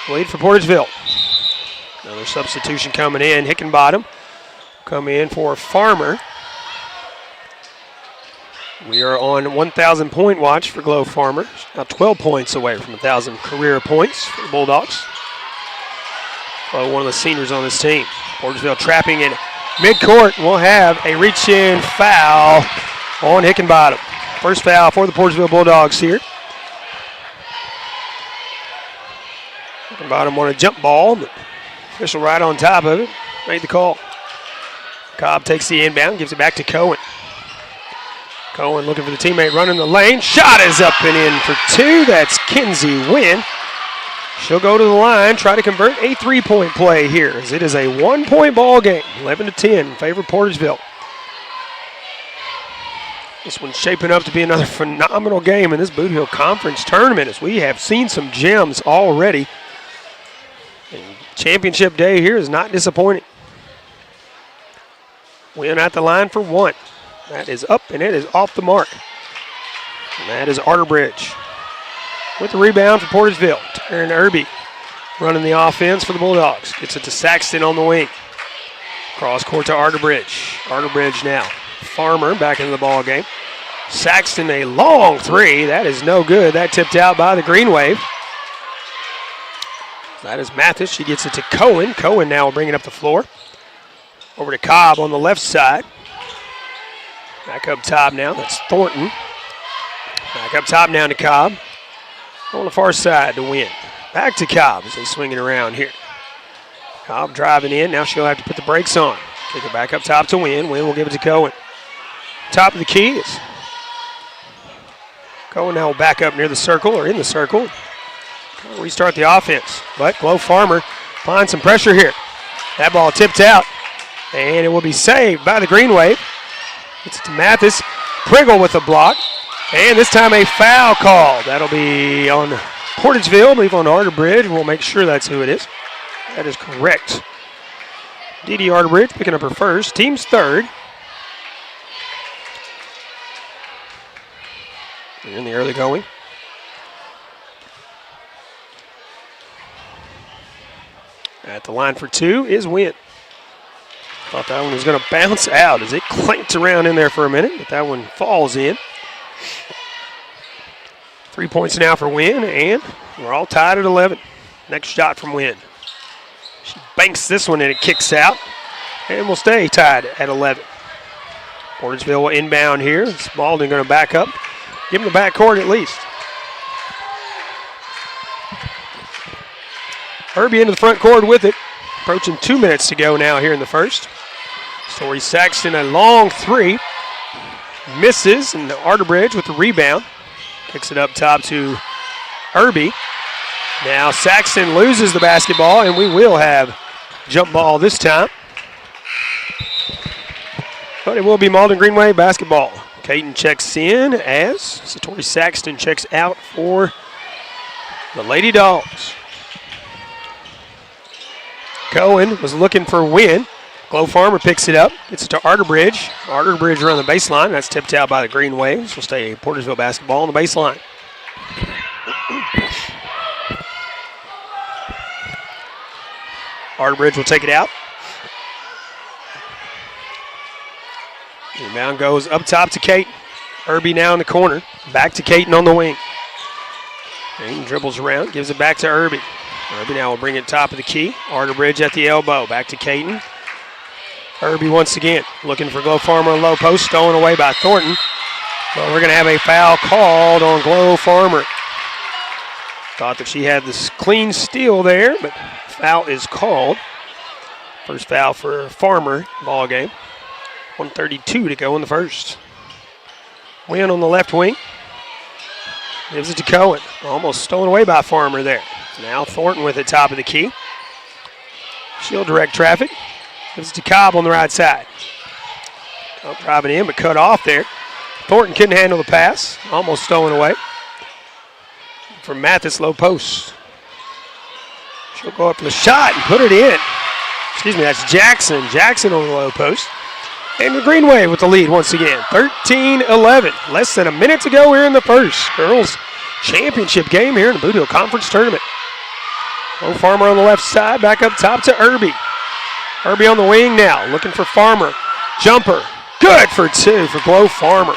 Lead for Portageville. Another substitution coming in. Hickenbottom come in for Farmer. We are on 1,000 point watch for Glow Farmer. Now 12 points away from 1,000 career points for the Bulldogs. Glow, one of the seniors on this team. Portageville trapping in midcourt. We'll have a reach-in foul on Hickenbottom. First foul for the Portageville Bulldogs here. Hickenbottom won a jump ball, but official right on top of it made the call. Cobb takes the inbound, gives it back to Cohen. Cohen looking for the teammate running the lane. Shot is up and in for two. That's Kinsey Wynn. She'll go to the line, try to convert a three-point play here, as it is a one-point ball game, 11-10 in favor of Portageville. This one's shaping up to be another phenomenal game in this Bootheel Conference tournament, as we have seen some gems already. And championship day here is not disappointing. Wynn at the line for one. That is up and it is off the mark. And that is Arterbridge. With the rebound for Portageville. Taryn Irby running the offense for the Bulldogs. Gets it to Saxton on the wing. Cross court to Arterbridge. Arterbridge now. Farmer back into the ball game. Saxton a long three. That is no good. That tipped out by the Green Wave. That is Mathis. She gets it to Cohen. Cohen now will bring it up the floor. Over to Cobb on the left side. Back up top now. That's Thornton. Back up top now to Cobb. On the far side to Wynn. Back to Cobb as they swing it around here. Cobb driving in. Now she'll have to put the brakes on. Kick it back up top to Wynn. Wynn will give it to Cohen. Top of the key is Cohen now will back up near the circle or in the circle. Restart the offense. But Glow Farmer finds some pressure here. That ball tipped out. And it will be saved by the Green Wave. Gets it to Mathis. Pringle with a block. And this time a foul call. That'll be on Portageville, I believe on Arterbridge. We'll make sure that's who it is. That is correct. Dee Arterbridge picking up her first. Team's third. They're in the early going. At the line for two is Wynn. Thought that one was going to bounce out as it clanked around in there for a minute, but that one falls in. 3 points now for Wynn, and we're all tied at 11. Next shot from Wynn. She banks this one and it kicks out, and we'll stay tied at 11. Portageville will inbound here. Malden going to back up. Give him the backcourt at least. Irby into the front court with it. Approaching 2 minutes to go now here in the first. Story Saxton a long three. Misses, and Arterbridge with the rebound. Kicks it up top to Irby. Now Saxton loses the basketball, and we will have jump ball this time. But it will be Malden Greenway basketball. Caton checks in as Satori Saxton checks out for the Lady Dogs. Cohen was looking for Wynn. Glow Farmer picks it up. Gets it to Arterbridge. Arterbridge around the baseline. That's tipped out by the Green Waves. We'll stay Portageville basketball on the baseline. Arterbridge will take it out. Rebound goes up top to Caton. Irby now in the corner. Back to Caton on the wing. Caton dribbles around. Gives it back to Irby. Irby now will bring it top of the key. Arterbridge at the elbow. Back to Caton. Irby once again looking for Glow Farmer low post. Stolen away by Thornton. But we're going to have a foul called on Glow Farmer. Thought that she had this clean steal there, but foul is called. First foul for Farmer ball game. 1:32 to go in the first. Wynn on the left wing. Gives it to Cohen. Almost stolen away by Farmer there. Now Thornton with it top of the key. She'll direct traffic. Gives it to Cobb on the right side. Cobb driving in, but cut off there. Thornton couldn't handle the pass. Almost stolen away. From Mathis, low post. She'll go up for the shot and put it in. Excuse me, that's Jackson. Jackson on the low post. And the Green Wave with the lead once again. 13-11. Less than a minute to go here in the first. Girls championship game here in the Bootheel Conference Tournament. Low Farmer on the left side, back up top to Irby. Irby on the wing now, looking for Farmer. Jumper, good for 2 for Glow Farmer.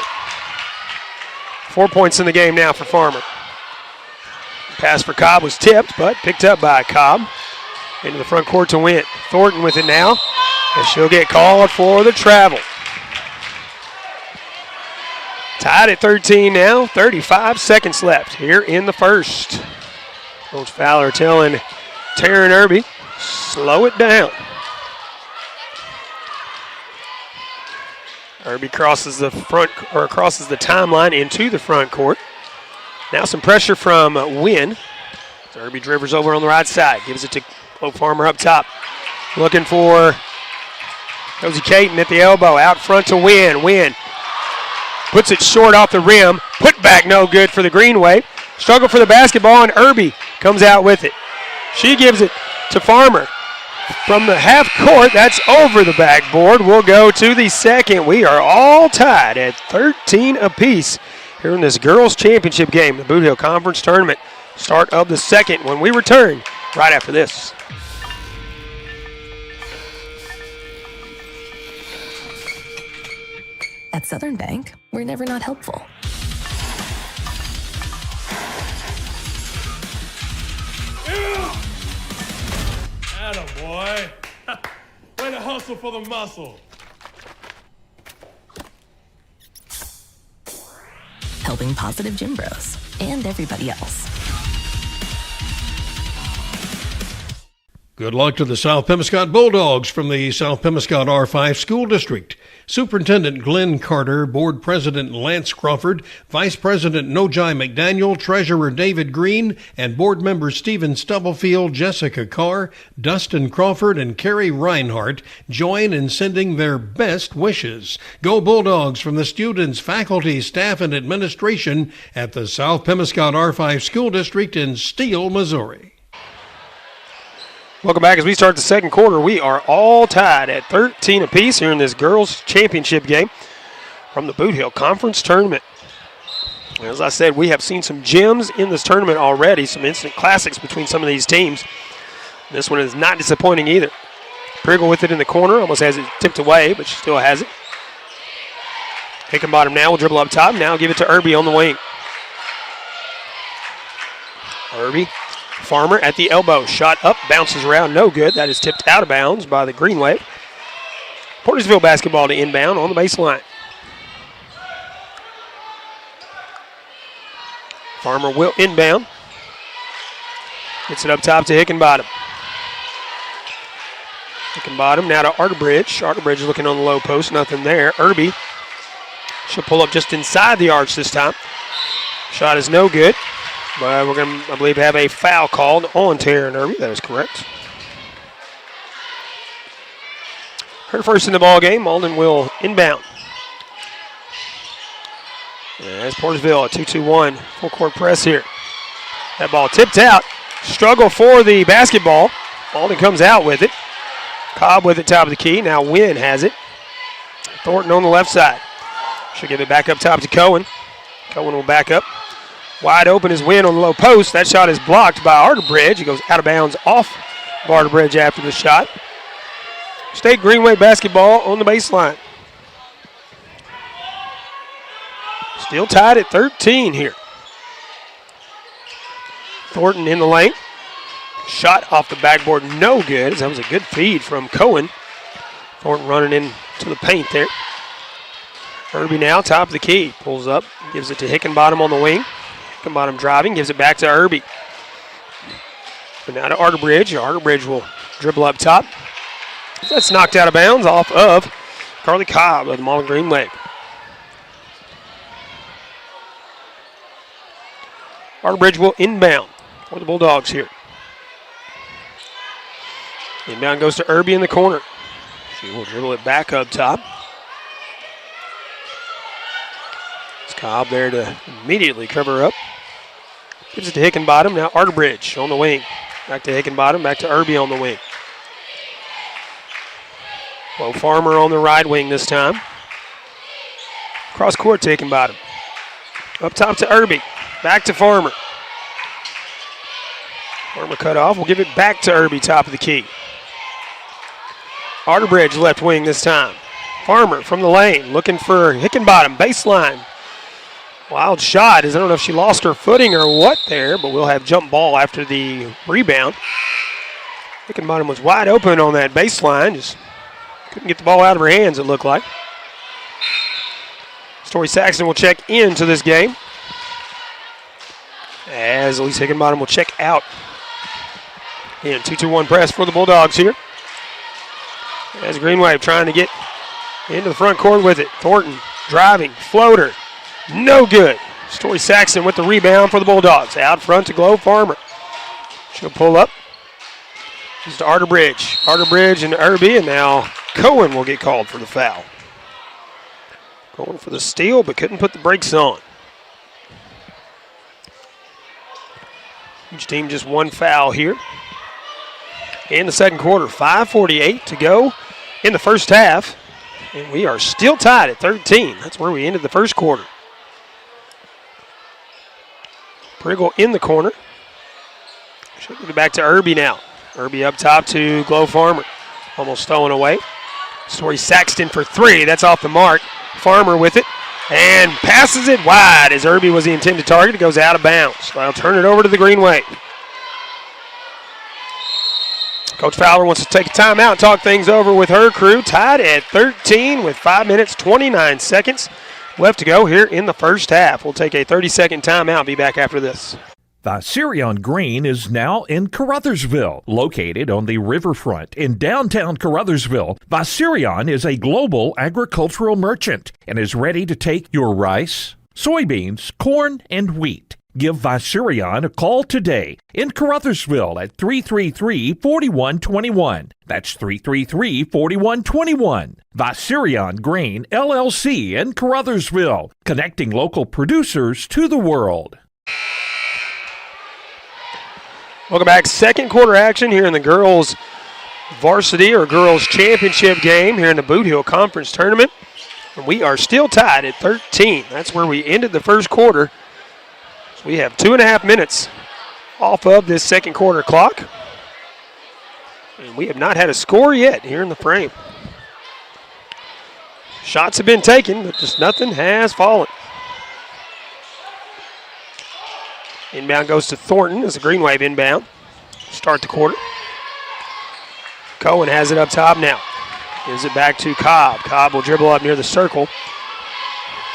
4 points in the game now for Farmer. Pass for Cobb was tipped, but picked up by Cobb. Into the front court to Wynn. Thornton with it now, and she'll get called for the travel. Tied at 13 now, 35 seconds left here in the first. Coach Fowler telling Taryn Irby, slow it down. Irby crosses the timeline into the front court. Now some pressure from Wynn. Irby drivers over on the right side, gives it to Glow Farmer up top. Looking for Josie Caton at the elbow, out front to Wynn. Wynn puts it short off the rim. Put back no good for the Greenway. Struggle for the basketball, and Irby comes out with it. She gives it to Farmer. From the half court, that's over the backboard. We'll go to the second. We are all tied at 13 apiece here in this girls' championship game, the Bootheel Conference Tournament. Start of the second when we return right after this. At Southern Bank, we're never not helpful. Attaboy. Way to hustle for the muscle. Helping positive gym bros and everybody else. Good luck to the South Pemiscot Bulldogs from the South Pemiscot R5 School District. Superintendent Glenn Carter, Board President Lance Crawford, Vice President Nojai McDaniel, Treasurer David Green, and Board members Stephen Stubblefield, Jessica Carr, Dustin Crawford, and Carrie Reinhardt join in sending their best wishes. Go Bulldogs from the students, faculty, staff, and administration at the South Pemiscot R5 School District in Steele, Missouri. Welcome back as we start the second quarter. We are all tied at 13 apiece here in this girls' championship game from the Bootheel Conference Tournament. As I said, we have seen some gems in this tournament already, some instant classics between some of these teams. This one is not disappointing either. Priggle with it in the corner, almost has it tipped away, but she still has it. Hickenbottom now will dribble up top, now give it to Irby on the wing. Irby. Farmer at the elbow, shot up, bounces around, no good. That is tipped out of bounds by the Greenway. Portageville basketball to inbound on the baseline. Farmer will inbound. Gets it up top to Hickenbottom. Hickenbottom now to Arterbridge. Arterbridge looking on the low post, nothing there. Irby, she'll pull up just inside the arch this time. Shot is no good. But we're going to, I believe, have a foul called on Taryn Irby. That is correct. Her first in the ball game. Malden will inbound. As Portageville, a 2-2-1 full court press here. That ball tipped out. Struggle for the basketball. Malden comes out with it. Cobb with it top of the key. Now Wynn has it. Thornton on the left side. She'll give it back up top to Cohen. Cohen will back up. Wide open is Wynn on the low post. That shot is blocked by Arterbridge. It goes out of bounds off of Arterbridge after the shot. State Greenway basketball on the baseline. Still tied at 13 here. Thornton in the lane. Shot off the backboard, no good. That was a good feed from Cohen. Thornton running into the paint there. Irby now, top of the key. Pulls up, gives it to Hickenbottom on the wing. Hickenbottom driving, gives it back to Irby. But now to Arterbridge. Arterbridge will dribble up top. That's knocked out of bounds off of Carly Cobb of the Malden Greenway. Arterbridge will inbound for the Bulldogs here. Inbound goes to Irby in the corner. She will dribble it back up top. It's Cobb there to immediately cover her up. Gives it to Hickenbottom. Now Arterbridge on the wing. Back to Hickenbottom. Back to Irby on the wing. Bo Farmer on the right wing this time. Cross court to Hickenbottom. Up top to Irby. Back to Farmer. Farmer cut off. We'll give it back to Irby, top of the key. Arterbridge left wing this time. Farmer from the lane looking for Hickenbottom, baseline. Wild shot. I don't know if she lost her footing or what there, but we'll have jump ball after the rebound. Hickenbottom was wide open on that baseline. Just couldn't get the ball out of her hands, it looked like. Story Saxton will check into this game, as Elise Hickenbottom will check out. And 2-2-1 press for the Bulldogs here. As Greenwave trying to get into the front court with it. Thornton driving, floater, no good. Story Saxton with the rebound for the Bulldogs. Out front to Glow Farmer. She'll pull up. This is to Arterbridge. Arterbridge and Irby, and now Cohen will get called for the foul. Going for the steal, but couldn't put the brakes on. Each team just one foul here in the second quarter. 5:48 to go in the first half, and we are still tied at 13. That's where we ended the first quarter. Priggle in the corner. Should give it back to Irby now. Irby up top to Glow Farmer. Almost stolen away. Story Saxton for three. That's off the mark. Farmer with it and passes it wide as Irby was the intended target. It goes out of bounds. I'll turn it over to the Green Wave. Coach Fowler wants to take a timeout and talk things over with her crew. Tied at 13 with 5 minutes, 29 seconds left to go here in the first half. We'll take a 30-second timeout. Be back after this. Viserion Grain is now in Caruthersville. Located on the riverfront in downtown Caruthersville, Viserion is a global agricultural merchant and is ready to take your rice, soybeans, corn, and wheat. Give Viserion a call today in Caruthersville at 333-4121. That's 333-4121. Viserion Grain, LLC in Caruthersville, connecting local producers to the world. Welcome back. Second quarter action here in the girls' varsity or girls' championship game here in the Bootheel Conference Tournament. And we are still tied at 13. That's where we ended the first quarter. So we have 2.5 minutes off of this second quarter clock. And we have not had a score yet here in the frame. Shots have been taken, but just nothing has fallen. Inbound goes to Thornton as the Green Wave inbound. Start the quarter. Cohen has it up top now. Gives it back to Cobb. Cobb will dribble up near the circle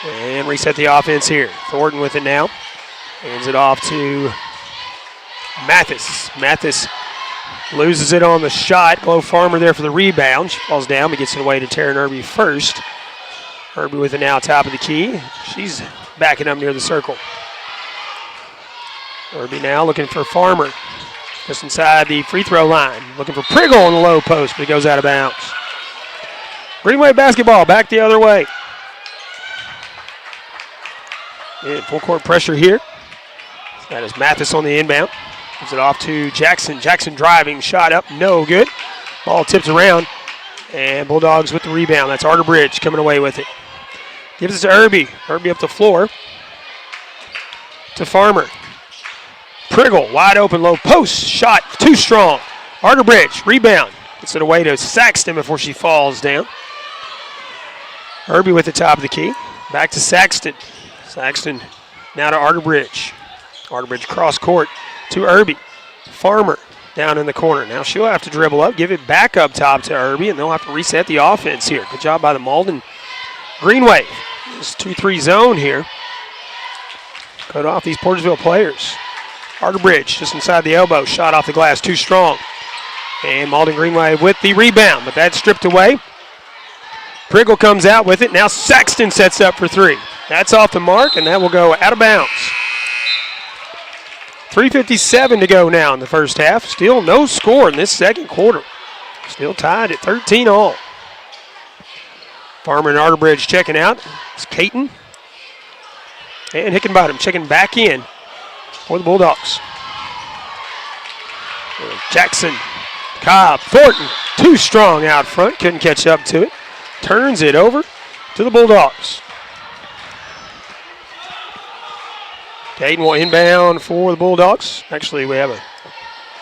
and reset the offense here. Thornton with it now. Hands it off to Mathis. Mathis loses it on the shot. Glow Farmer there for the rebound. She falls down but gets it away to Taryn Irby first. Irby with it now top of the key. She's backing up near the circle. Irby now looking for Farmer just inside the free throw line. Looking for Priggle on the low post, but it goes out of bounds. Green Wave basketball back the other way. And full court pressure here. That is Mathis on the inbound. Gives it off to Jackson. Jackson driving, shot up, no good. Ball tips around, and Bulldogs with the rebound. That's Arterbridge coming away with it. Gives it to Irby. Irby up the floor to Farmer. Priggle, wide open, low post, shot, too strong. Arterbridge, rebound. Gets it away to Saxton before she falls down. Irby with the top of the key. Back to Saxton. Saxton now to Arterbridge. Arterbridge cross court to Irby. Farmer down in the corner. Now she'll have to dribble up, give it back up top to Irby, and they'll have to reset the offense here. Good job by the Malden Green Wave. This 2-3 zone here. Cut off these Portageville players. Arterbridge just inside the elbow. Shot off the glass, too strong. And Malden Green Wave with the rebound, but that's stripped away. Priggle comes out with it. Now Saxton sets up for three. That's off the mark, and that will go out of bounds. 3:57 to go now in the first half. Still no score in this second quarter. Still tied at 13 all. Farmer and Arterbridge checking out. It's Caton. And Hickenbottom checking back in for the Bulldogs. Jackson, Cobb, Thornton, too strong out front. Couldn't catch up to it. Turns it over to the Bulldogs. Caden will inbound for the Bulldogs. Actually, we have a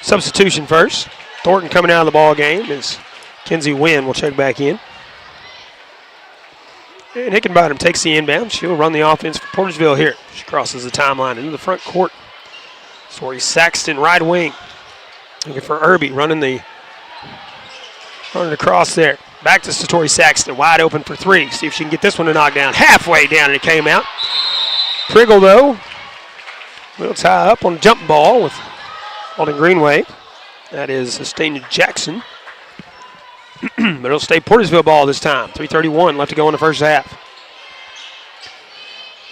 Substitution first. Thornton coming out of the ball game as Kenzie Wynn will check back in. And Hickenbottom takes the inbound. She'll run the offense for Portageville here. She crosses the timeline into the front court. Tori Saxton, right wing. Looking for Irby, running across there. Back to Satori Saxton, wide open for three. See if she can get this one to knock down. Halfway down, and it came out. Priggle, though, will tie up on a jump ball with Malden Greenway. That is Estania Jackson. But it'll stay Portageville ball this time. 3:31 left to go in the first half.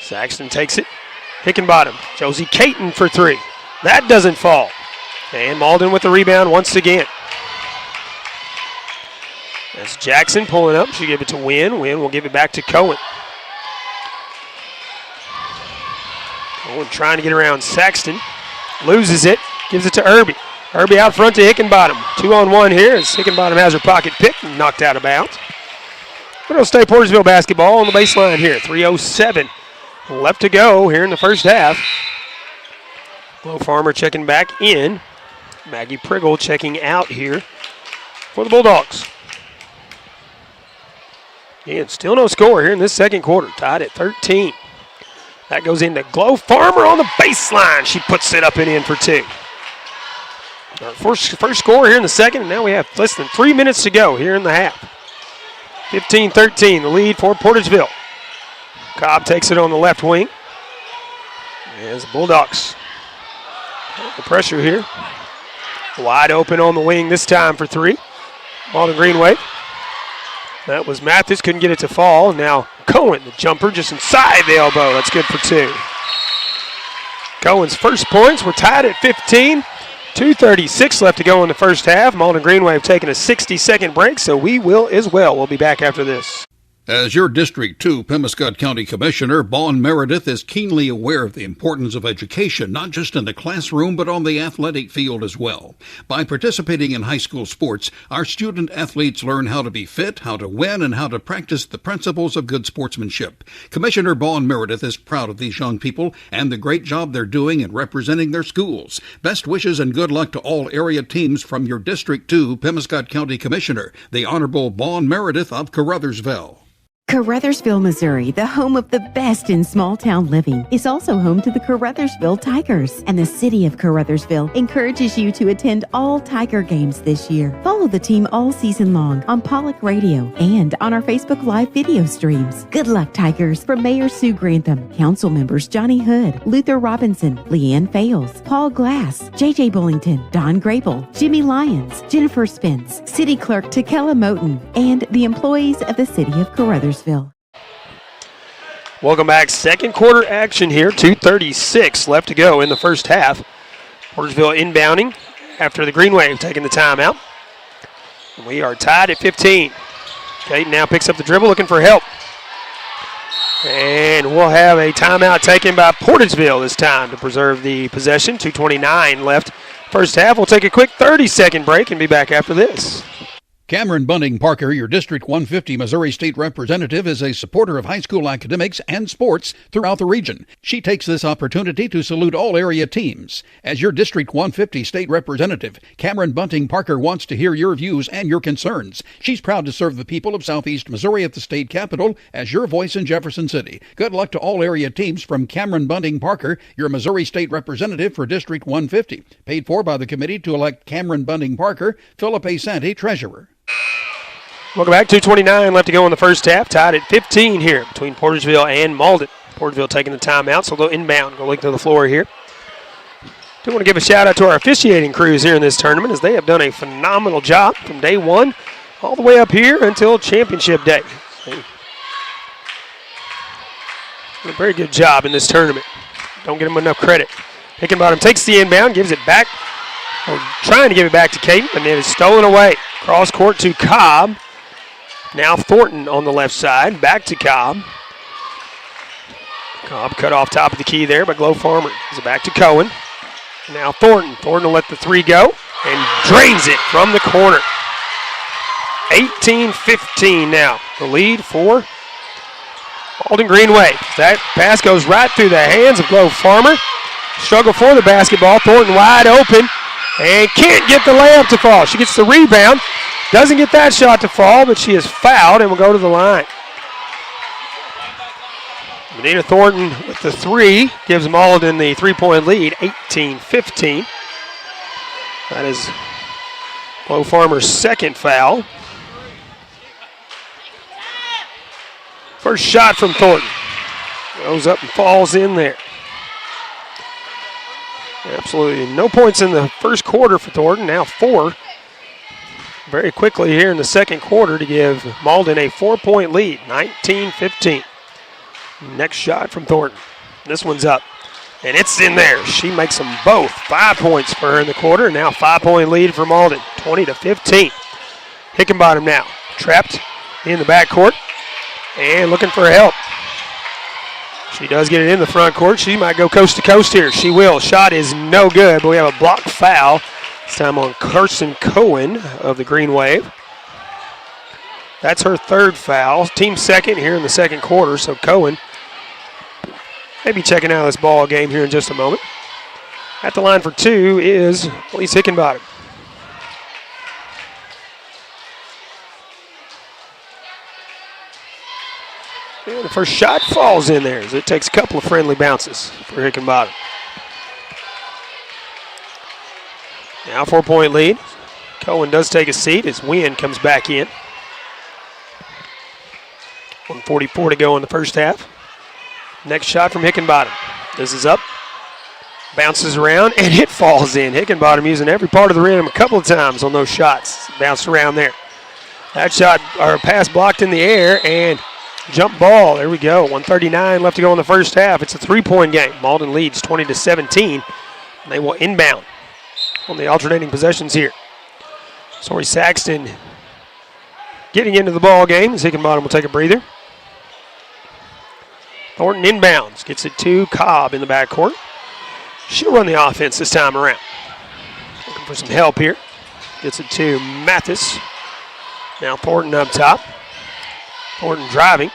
Saxton takes it. Hickenbottom. Josie Caton for three. That doesn't fall. And Malden with the rebound once again. That's Jackson pulling up. She'll give it to Wynn. Wynn will give it back to Cohen. Cohen trying to get around Saxton. Loses it. Gives it to Irby. Irby out front to Hickenbottom. 2-on-1 here as Hickenbottom has her pocket picked and knocked out of bounds. But it'll stay Portageville basketball on the baseline here. 3:07 left to go here in the first half. Flo Farmer checking back in. Maggie Priggle checking out here for the Bulldogs. And still no score here in this second quarter. Tied at 13. That goes into Glow Farmer on the baseline. She puts it up and in for two. Our first score here in the second, and now we have less than 3 minutes to go here in the half. 15-13, the lead for Portageville. Cobb takes it on the left wing. As the Bulldogs the pressure here. Wide open on the wing this time for three. Malden Greenway. That was Mathis, couldn't get it to fall. Now Cohen, the jumper, just inside the elbow. That's good for two. Cohen's first points were tied at 15. 2:36 left to go in the first half. Malden Greenway have taken a 60-second break, so we will as well. We'll be back after this. As your District 2 Pemiscot County Commissioner, Vaughn Meredith is keenly aware of the importance of education, not just in the classroom, but on the athletic field as well. By participating in high school sports, our student athletes learn how to be fit, how to win, and how to practice the principles of good sportsmanship. Commissioner Vaughn Meredith is proud of these young people and the great job they're doing in representing their schools. Best wishes and good luck to all area teams from your District 2 Pemiscot County Commissioner, the Honorable Vaughn Meredith of Caruthersville. Caruthersville, Missouri, the home of the best in small-town living, is also home to the Caruthersville Tigers, and the city of Caruthersville encourages you to attend all Tiger games this year. Follow the team all season long on Pollock Radio and on our Facebook Live video streams. Good luck, Tigers, from Mayor Sue Grantham, council members Johnny Hood, Luther Robinson, Leanne Fales, Paul Glass, J.J. Bullington, Don Grable, Jimmy Lyons, Jennifer Spence, City Clerk Takela Moten, and the employees of the city of Caruthersville. Welcome back. Second quarter action here. 2:36 left to go in the first half. Portageville inbounding after the Green Wave taking the timeout. We are tied at 15. Caton now picks up the dribble looking for help. And we'll have a timeout taken by Portageville this time to preserve the possession. 2:29 left first half. We'll take a quick 30-second break and be back after this. Cameron Bunting Parker, your District 150 Missouri State Representative, is a supporter of high school academics and sports throughout the region. She takes this opportunity to salute all area teams. As your District 150 State Representative, Cameron Bunting Parker wants to hear your views and your concerns. She's proud to serve the people of Southeast Missouri at the state capitol as your voice in Jefferson City. Good luck to all area teams from Cameron Bunting Parker, your Missouri State Representative for District 150. Paid for by the committee to elect Cameron Bunting Parker, Philip A. Santi, Treasurer. Welcome back. 2:29 left to go in the first half. Tied at 15 here between Portageville and Malden. Portageville taking the timeout, so they'll inbound. Go link to the floor here. Do want to give a shout out to our officiating crews here in this tournament, as they have done a phenomenal job from day one all the way up here until championship day. A very good job in this tournament. Don't get them enough credit. Hickenbottom takes the inbound, gives it back. Or trying to give it back to Caton, and it is stolen away. Cross court to Cobb. Now Thornton on the left side. Back to Cobb. Cobb cut off top of the key there by Glow Farmer. Gives it back to Cohen. Now Thornton. Thornton will let the three go and drains it from the corner. 18-15 now. The lead for Malden Greenway. That pass goes right through the hands of Glow Farmer. Struggle for the basketball. Thornton wide open. And can't get the layup to fall. She gets the rebound. Doesn't get that shot to fall, but she is fouled and will go to the line. Medina Thornton with the three gives Malden the 3-point lead, 18-15. That is Flo Farmer's second foul. First shot from Thornton. Goes up and falls in there. Absolutely no points in the first quarter for Thornton. Now 4. Very quickly here in the second quarter to give Malden a 4-point lead, 19-15. Next shot from Thornton. This one's up. And it's in there. She makes them both. 5 points for her in the quarter. Now 5-point lead for Malden, 20-15. Hickenbottom now. Trapped in the backcourt. And looking for help. She does get it in the front court. She might go coast to coast here. She will. Shot is no good, but we have a block foul. This time on Carson Cohen of the Green Wave. That's her third foul. Team second here in the second quarter, so Cohen may be checking out of this ball game here in just a moment. At the line for 2 is Elise Hickenbottom. And the first shot falls in there as it takes a couple of friendly bounces for Hickenbottom. Now 4-point lead. Cohen does take a seat as Wynn comes back in. 1:44 to go in the first half. Next shot from Hickenbottom. This is up. Bounces around and it falls in. Hickenbottom using every part of the rim a couple of times on those shots. Bounced around there. That shot or pass blocked in the air and jump ball. There we go. 1:39 left to go in the first half. It's a 3-point game. Malden leads 20-17. They will inbound on the alternating possessions here. Sori Saxton getting into the ball game as Hickenbottom will take a breather. Thornton inbounds. Gets it to Cobb in the backcourt. She'll run the offense this time around. Looking for some help here. Gets it to Mathis. Now Thornton up top. Thornton driving.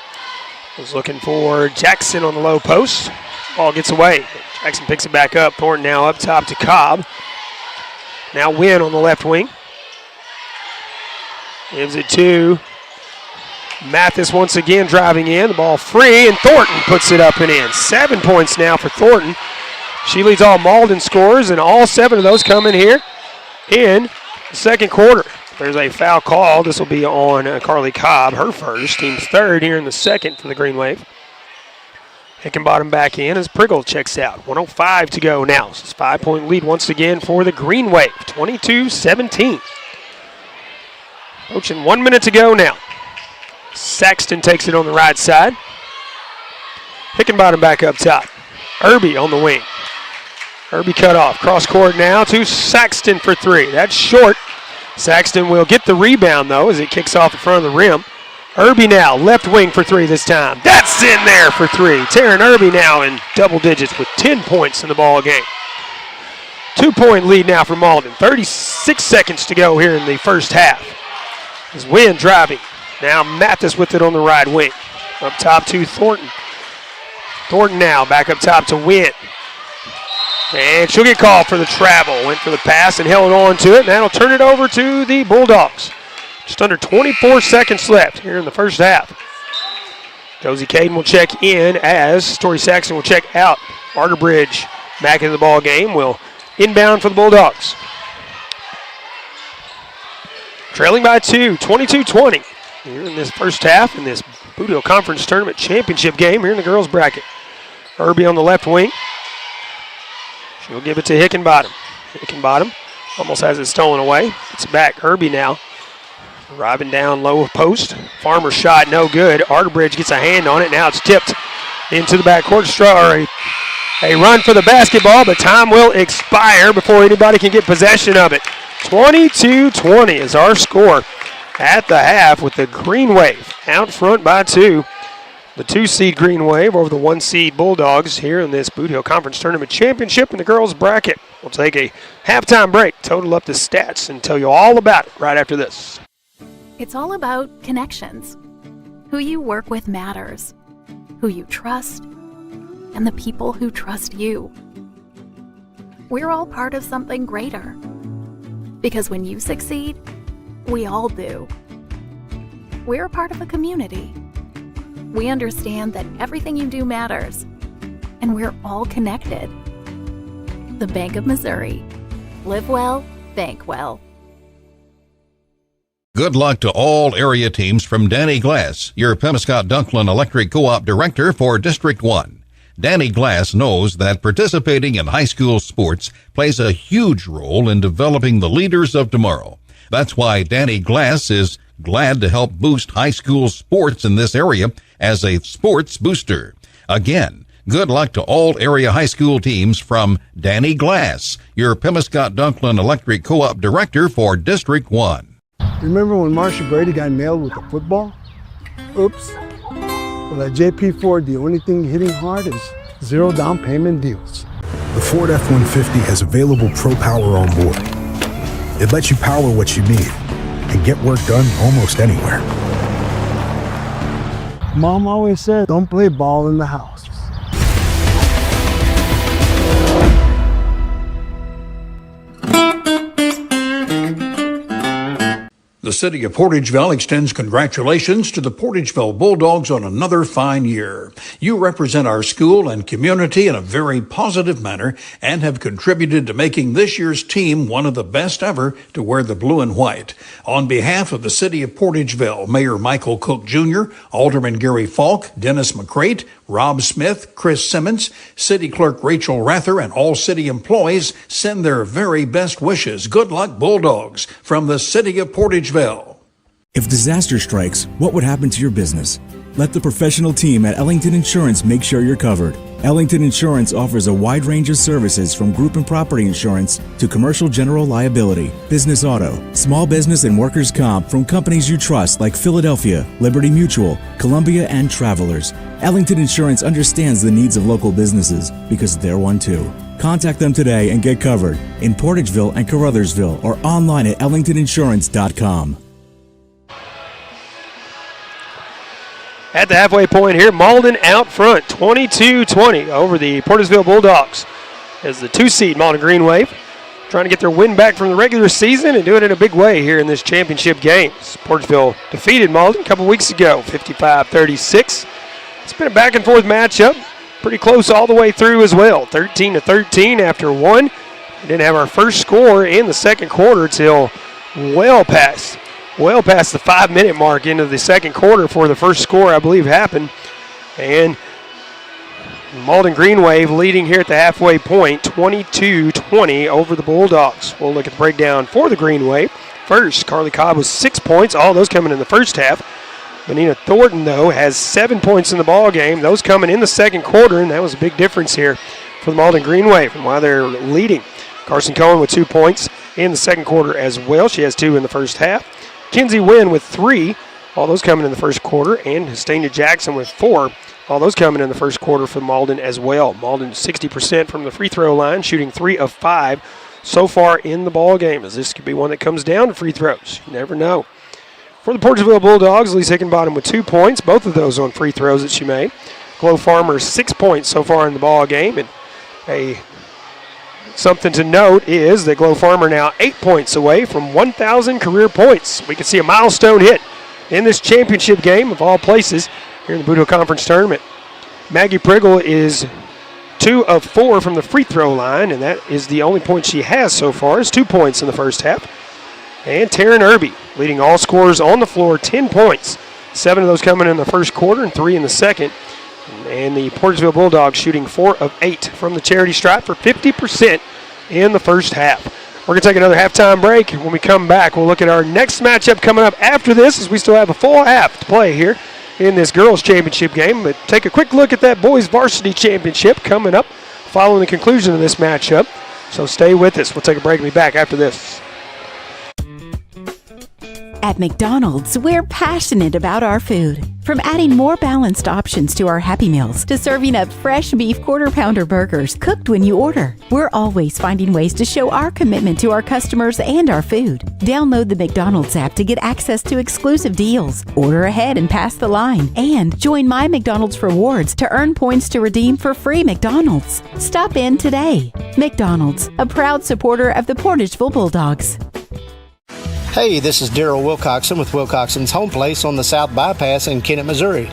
Was looking for Jackson on the low post. Ball gets away. Jackson picks it back up. Thornton now up top to Cobb. Now Wynn on the left wing. Gives it to Mathis once again driving in. The ball free, and Thornton puts it up and in. 7 points now for Thornton. She leads all Malden scores, and all 7 of those come in here in the second quarter. There's a foul call. This will be on Carly Cobb, her first. Team's third here in the second for the Green Wave. Hickenbottom back in as Priggle checks out. 1:05 to go now. This is 5-point lead once again for the Green Wave. 22-17. Approaching 1 minute to go now. Saxton takes it on the right side. Hickenbottom back up top. Irby on the wing. Irby cut off. Cross court now to Saxton for 3. That's short. Saxton will get the rebound, though, as it kicks off the front of the rim. Irby now, left wing for 3 this time. That's in there for 3. Taryn Irby now in double digits with 10 points in the ball game. 2-point lead now for Malden. 36 seconds to go here in the first half. As Wynn driving. Now Mathis with it on the right wing. Up top to Thornton. Thornton now back up top to Wynn. And she'll get called for the travel. Went for the pass and held on to it. And that'll turn it over to the Bulldogs. Just under 24 seconds left here in the first half. Josie Caden will check in as Tori Saxton will check out. Arterbridge back into the ball game will inbound for the Bulldogs. Trailing by 2, 22-20 here in this first half in this Bootheel Conference Tournament Championship game here in the girls' bracket. Irby on the left wing. She'll give it to Hickenbottom. Hickenbottom almost has it stolen away. It's back. Irby now. Driving down low post. Farmer shot, no good. Arterbridge gets a hand on it. Now it's tipped into the backcourt. A run for the basketball, but time will expire before anybody can get possession of it. 22-20 is our score at the half with the Green Wave out front by 2. The 2-seed Green Wave over the 1-seed Bulldogs here in this Bootheel Conference Tournament Championship in the girls' bracket. We'll take a halftime break, total up the stats, and tell you all about it right after this. It's all about connections. Who you work with matters. Who you trust, and the people who trust you. We're all part of something greater. Because when you succeed, we all do. We're a part of a community. We understand that everything you do matters, and we're all connected. The Bank of Missouri. Live well, bank well. Good luck to all area teams from Danny Glass, your Pemiscot Dunklin Electric Co-op Director for District 1. Danny Glass knows that participating in high school sports plays a huge role in developing the leaders of tomorrow. That's why Danny Glass is glad to help boost high school sports in this area as a sports booster. Again, good luck to all area high school teams from Danny Glass, your Pemiscot Dunklin Electric Co-op Director for District 1. Remember when Marsha Brady got nailed with a football? Oops. Well, at JP Ford, the only thing hitting hard is zero down payment deals. The Ford F-150 has available Pro Power on board. It lets you power what you need and get work done almost anywhere. Mom always said, don't play ball in the house. The city of Portageville extends congratulations to the Portageville Bulldogs on another fine year. You represent our school and community in a very positive manner and have contributed to making this year's team one of the best ever to wear the blue and white. On behalf of the city of Portageville, Mayor Michael Cook Jr., Alderman Gary Falk, Dennis McCrate, Rob Smith, Chris Simmons, City Clerk Rachel Rather, and all city employees send their very best wishes. Good luck, Bulldogs, from the city of Portageville. If disaster strikes, what would happen to your business? Let the professional team at Ellington Insurance make sure you're covered. Ellington Insurance offers a wide range of services from group and property insurance to commercial general liability, business auto, small business and workers' comp from companies you trust like Philadelphia, Liberty Mutual, Columbia, and Travelers. Ellington Insurance understands the needs of local businesses because they're one too. Contact them today and get covered in Portageville and Caruthersville or online at ellingtoninsurance.com. At the halfway point here, Malden out front, 22-20 over the Portageville Bulldogs. As the 2-seed Malden Green Wave trying to get their win back from the regular season and do it in a big way here in this championship game. Portageville defeated Malden a couple weeks ago, 55-36. It's been a back and forth matchup, pretty close all the way through as well, 13-13 after one. We didn't have our first score in the second quarter till well past the 5-minute mark into the second quarter for the first score, I believe, happened. And Malden Green Wave leading here at the halfway point, 22-20 over the Bulldogs. We'll look at the breakdown for the Green Wave. First, Carly Cobb with 6 points, all those coming in the first half. Benina Thornton, though, has 7 points in the ball game. Those coming in the second quarter, and that was a big difference here for the Malden Green Wave and why they're leading. Carson Cohen with 2 points in the second quarter as well. She has 2 in the first half. Kinsey Wynn with 3, all those coming in the first quarter, and Hestania Jackson with 4, all those coming in the first quarter for Malden as well. Malden 60% from the free throw line, shooting 3 of 5 so far in the ball game, as this could be one that comes down to free throws. You never know. For the Portageville Bulldogs, Elise Hickenbottom with 2 points, both of those on free throws that she made. Chloe Farmer 6 points so far in the ball game, and something to note is that Glow Farmer now 8 points away from 1,000 career points. We can see a milestone hit in this championship game of all places here in the Bootheel Conference Tournament. Maggie Priggle is 2 of 4 from the free throw line, and that is the only point she has so far, is 2 points in the first half. And Taryn Irby leading all scorers on the floor, 10 points. 7 of those coming in the first quarter and 3 in the second. And the Portageville Bulldogs shooting 4 of 8 from the charity stripe for 50% in the first half. We're going to take another halftime break. When we come back, we'll look at our next matchup coming up after this, as we still have a full half to play here in this girls' championship game. But take a quick look at that boys' varsity championship coming up following the conclusion of this matchup. So stay with us. We'll take a break and be back after this. At McDonald's, we're passionate about our food. From adding more balanced options to our Happy Meals to serving up fresh beef quarter-pounder burgers cooked when you order, we're always finding ways to show our commitment to our customers and our food. Download the McDonald's app to get access to exclusive deals, order ahead and pass the line, and join My McDonald's Rewards to earn points to redeem for free McDonald's. Stop in today. McDonald's, a proud supporter of the Portageville Bulldogs. Hey, this is Daryl Wilcoxon with Wilcoxon's Home Place on the South Bypass in Kennett, Missouri.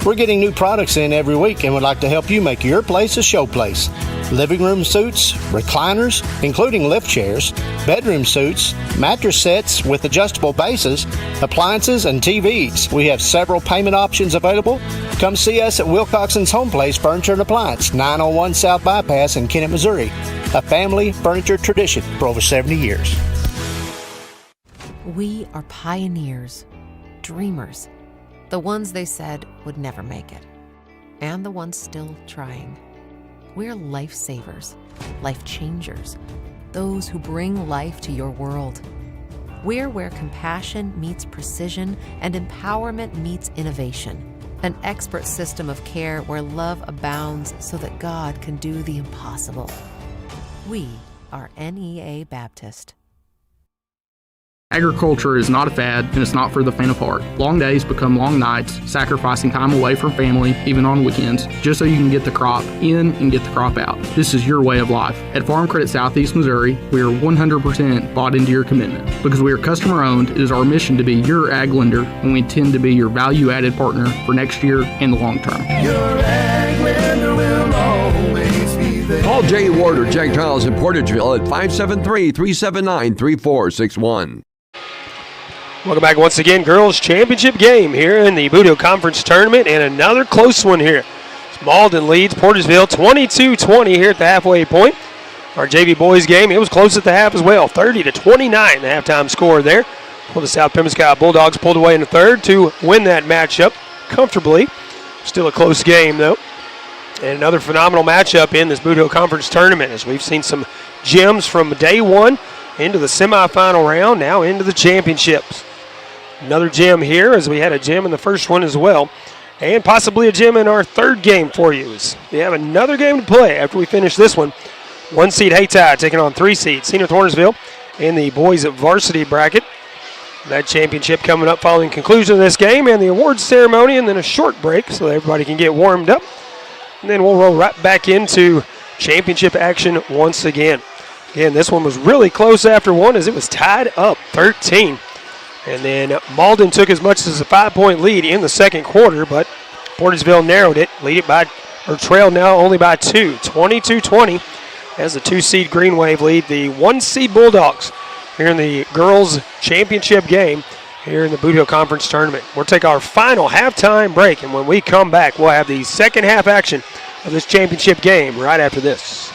We're getting new products in every week and would like to help you make your place a showplace. Living room suites, recliners, including lift chairs, bedroom suites, mattress sets with adjustable bases, appliances, and TVs. We have several payment options available. Come see us at Wilcoxon's Home Place Furniture and Appliance, 901 South Bypass in Kennett, Missouri. A family furniture tradition for over 70 years. We are pioneers, dreamers, the ones they said would never make it, and the ones still trying. We're lifesavers, life changers, those who bring life to your world. We're where compassion meets precision and empowerment meets innovation, an expert system of care where love abounds so that God can do the impossible. We are NEA Baptist. Agriculture is not a fad, and it's not for the faint of heart. Long days become long nights, sacrificing time away from family, even on weekends, just so you can get the crop in and get the crop out. This is your way of life. At Farm Credit Southeast Missouri, we are 100% bought into your commitment. Because we are customer-owned, it is our mission to be your ag lender, and we intend to be your value-added partner for next year and the long term. Your ag lender will always be there. Call Jay Ward or Jack Giles in Portageville at 573-379-3461. Welcome back once again, girls championship game here in the Bootheel Conference Tournament, and another close one here. Malden leads Portageville 22-20 here at the halfway point. Our JV boys game, it was close at the half as well, 30-29 the halftime score there. Well, the South Pemiscot Bulldogs pulled away in the third to win that matchup comfortably. Still a close game though. And another phenomenal matchup in this Bootheel Conference Tournament, as we've seen some gems from day one into the semifinal round, now into the championships. Another gem here, as we had a gem in the first one as well, and possibly a gem in our third game for you. As we have another game to play after we finish this one. 1 seed Hayti taking on 3 seed Senath Hornersville in the boys varsity bracket. That championship coming up following conclusion of this game and the awards ceremony, and then a short break so that everybody can get warmed up. And then we'll roll right back into championship action once again. Again, this one was really close after one, as it was tied up 13. And then Malden took as much as a 5-point lead in the second quarter, but Portageville narrowed it, trailed now only by 2, 22-20, as the 2 seed Green Wave lead the 1 seed Bulldogs here in the girls championship game here in the Bootheel Conference Tournament. We'll take our final halftime break, and when we come back, we'll have the second half action of this championship game right after this.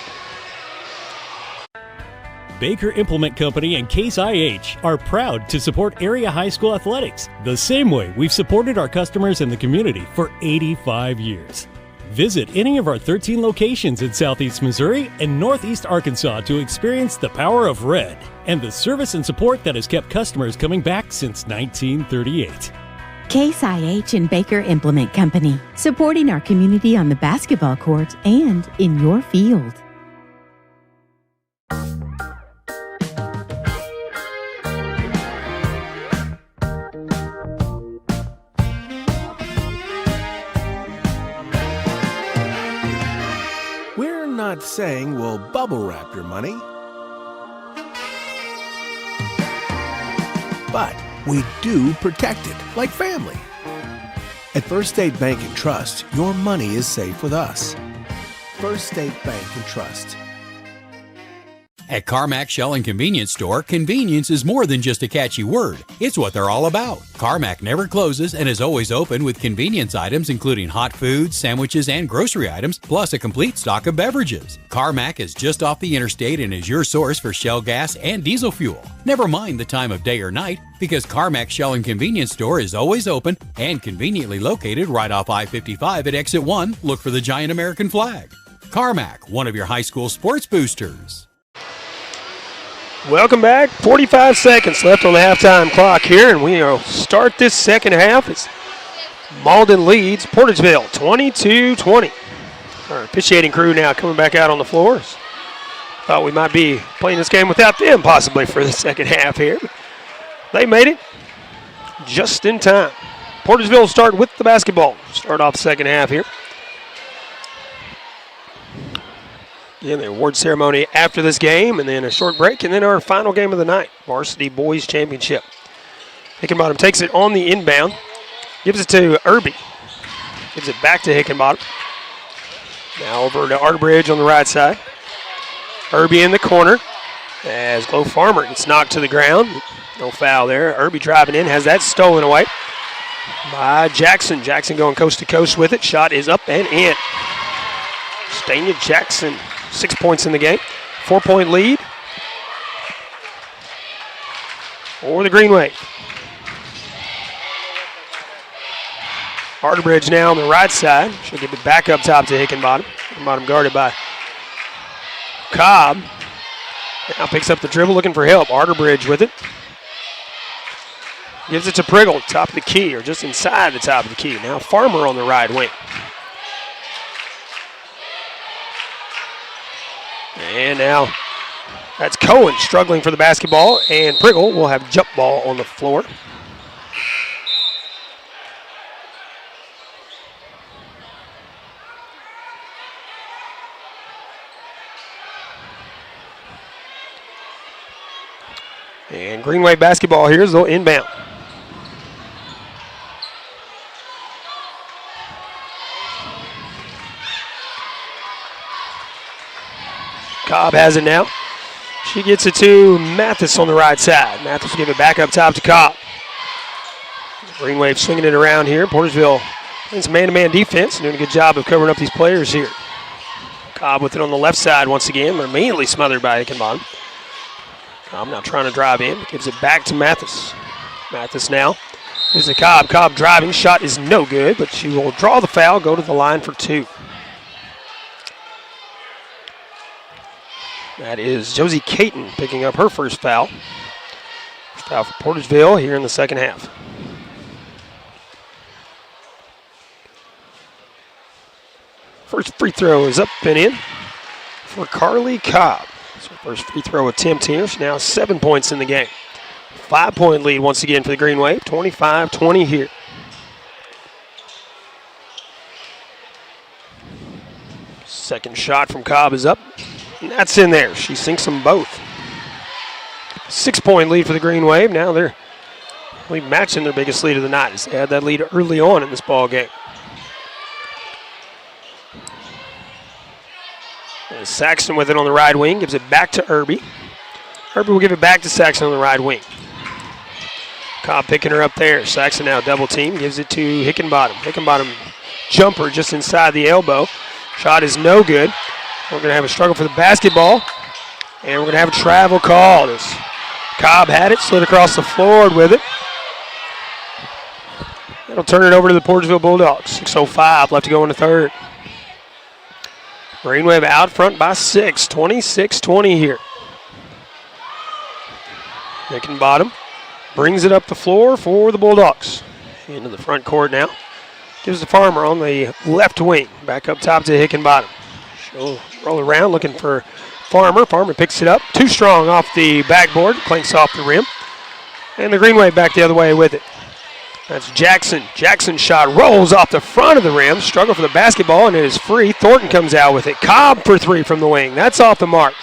Baker Implement Company and Case IH are proud to support area high school athletics the same way we've supported our customers in the community for 85 years. Visit any of our 13 locations in Southeast Missouri and Northeast Arkansas to experience the power of red and the service and support that has kept customers coming back since 1938. Case IH and Baker Implement Company, supporting our community on the basketball court and in your field. Not saying we'll bubble wrap your money, but we do protect it like family. At First State Bank and Trust, your money is safe with us. First State Bank and Trust. At Carmack Shell and Convenience Store, convenience is more than just a catchy word. It's what they're all about. Carmack never closes and is always open with convenience items including hot foods, sandwiches, and grocery items, plus a complete stock of beverages. Carmack is just off the interstate and is your source for Shell gas and diesel fuel. Never mind the time of day or night, because Carmack Shell and Convenience Store is always open and conveniently located right off I-55 at Exit 1. Look for the giant American flag. Carmack, one of your high school sports boosters. Welcome back. 45 seconds left on the halftime clock here, and we will start this second half as Malden leads Portageville 22-20. Our officiating crew now coming back out on the floors. Thought we might be playing this game without them possibly for the second half here. But they made it just in time. Portageville will start with the basketball. Start off the second half here. Again, the award ceremony after this game, and then a short break, and then our final game of the night, Varsity Boys Championship. Hickenbottom takes it on the inbound, gives it to Irby. Gives it back to Hickenbottom. Now over to Arterbridge on the right side. Irby in the corner as Glow Farmer gets knocked to the ground. No foul there. Irby driving in, has that stolen away by Jackson. Jackson going coast to coast with it. Shot is up and in. Stania Jackson, 6 points in the game. 4-point lead for the Green Wave. Arterbridge now on the right side. She'll give it back up top to Hickenbottom. Hickenbottom guarded by Cobb. Now picks up the dribble, looking for help. Arterbridge with it. Gives it to Priggle, top of the key, or just inside the top of the key. Now Farmer on the right wing. And now that's Cohen struggling for the basketball, and Priggle will have jump ball on the floor. And Green Wave basketball here is a little inbound. Cobb has it now. She gets it to Mathis on the right side. Mathis will give it back up top to Cobb. Green Wave swinging it around here. Portageville playing some man-to-man defense, doing a good job of covering up these players here. Cobb with it on the left side once again, but immediately smothered by Hickenbottom. Cobb now trying to drive in, gives it back to Mathis. Mathis now. Here's the Cobb. Cobb driving, shot is no good, but she will draw the foul, go to the line for two. That is Josie Caton picking up her first foul. First foul for Portageville here in the second half. First free throw is up and in for Carly Cobb. It's her first free throw attempt here. She's now 7 points in the game. 5-point lead once again for the Green Wave. 25-20 here. Second shot from Cobb is up. And that's in there. She sinks them both. 6-point lead for the Green Wave. Now they're matching their biggest lead of the night as they had that lead early on in this ball game. And Saxton with it on the right wing, gives it back to Irby. Irby will give it back to Saxton on the right wing. Cobb picking her up there. Saxton now double team, gives it to Hickenbottom. Hickenbottom jumper just inside the elbow. Shot is no good. We're going to have a struggle for the basketball, and we're going to have a travel call. As Cobb had it, slid across the floor with it. That'll turn it over to the Portageville Bulldogs. 6:05 left to go in the third. Green Wave out front by 6, 26-20 here. Hickenbottom brings it up the floor for the Bulldogs. Into the front court now. Gives the Farmer on the left wing. Back up top to Hickenbottom. She'll roll around looking for Farmer. Farmer picks it up. Too strong off the backboard. Clanks off the rim. And the Green Wave back the other way with it. That's Jackson. Jackson's shot rolls off the front of the rim. Struggle for the basketball, and it is free. Thornton comes out with it. Cobb for three from the wing. That's off the mark.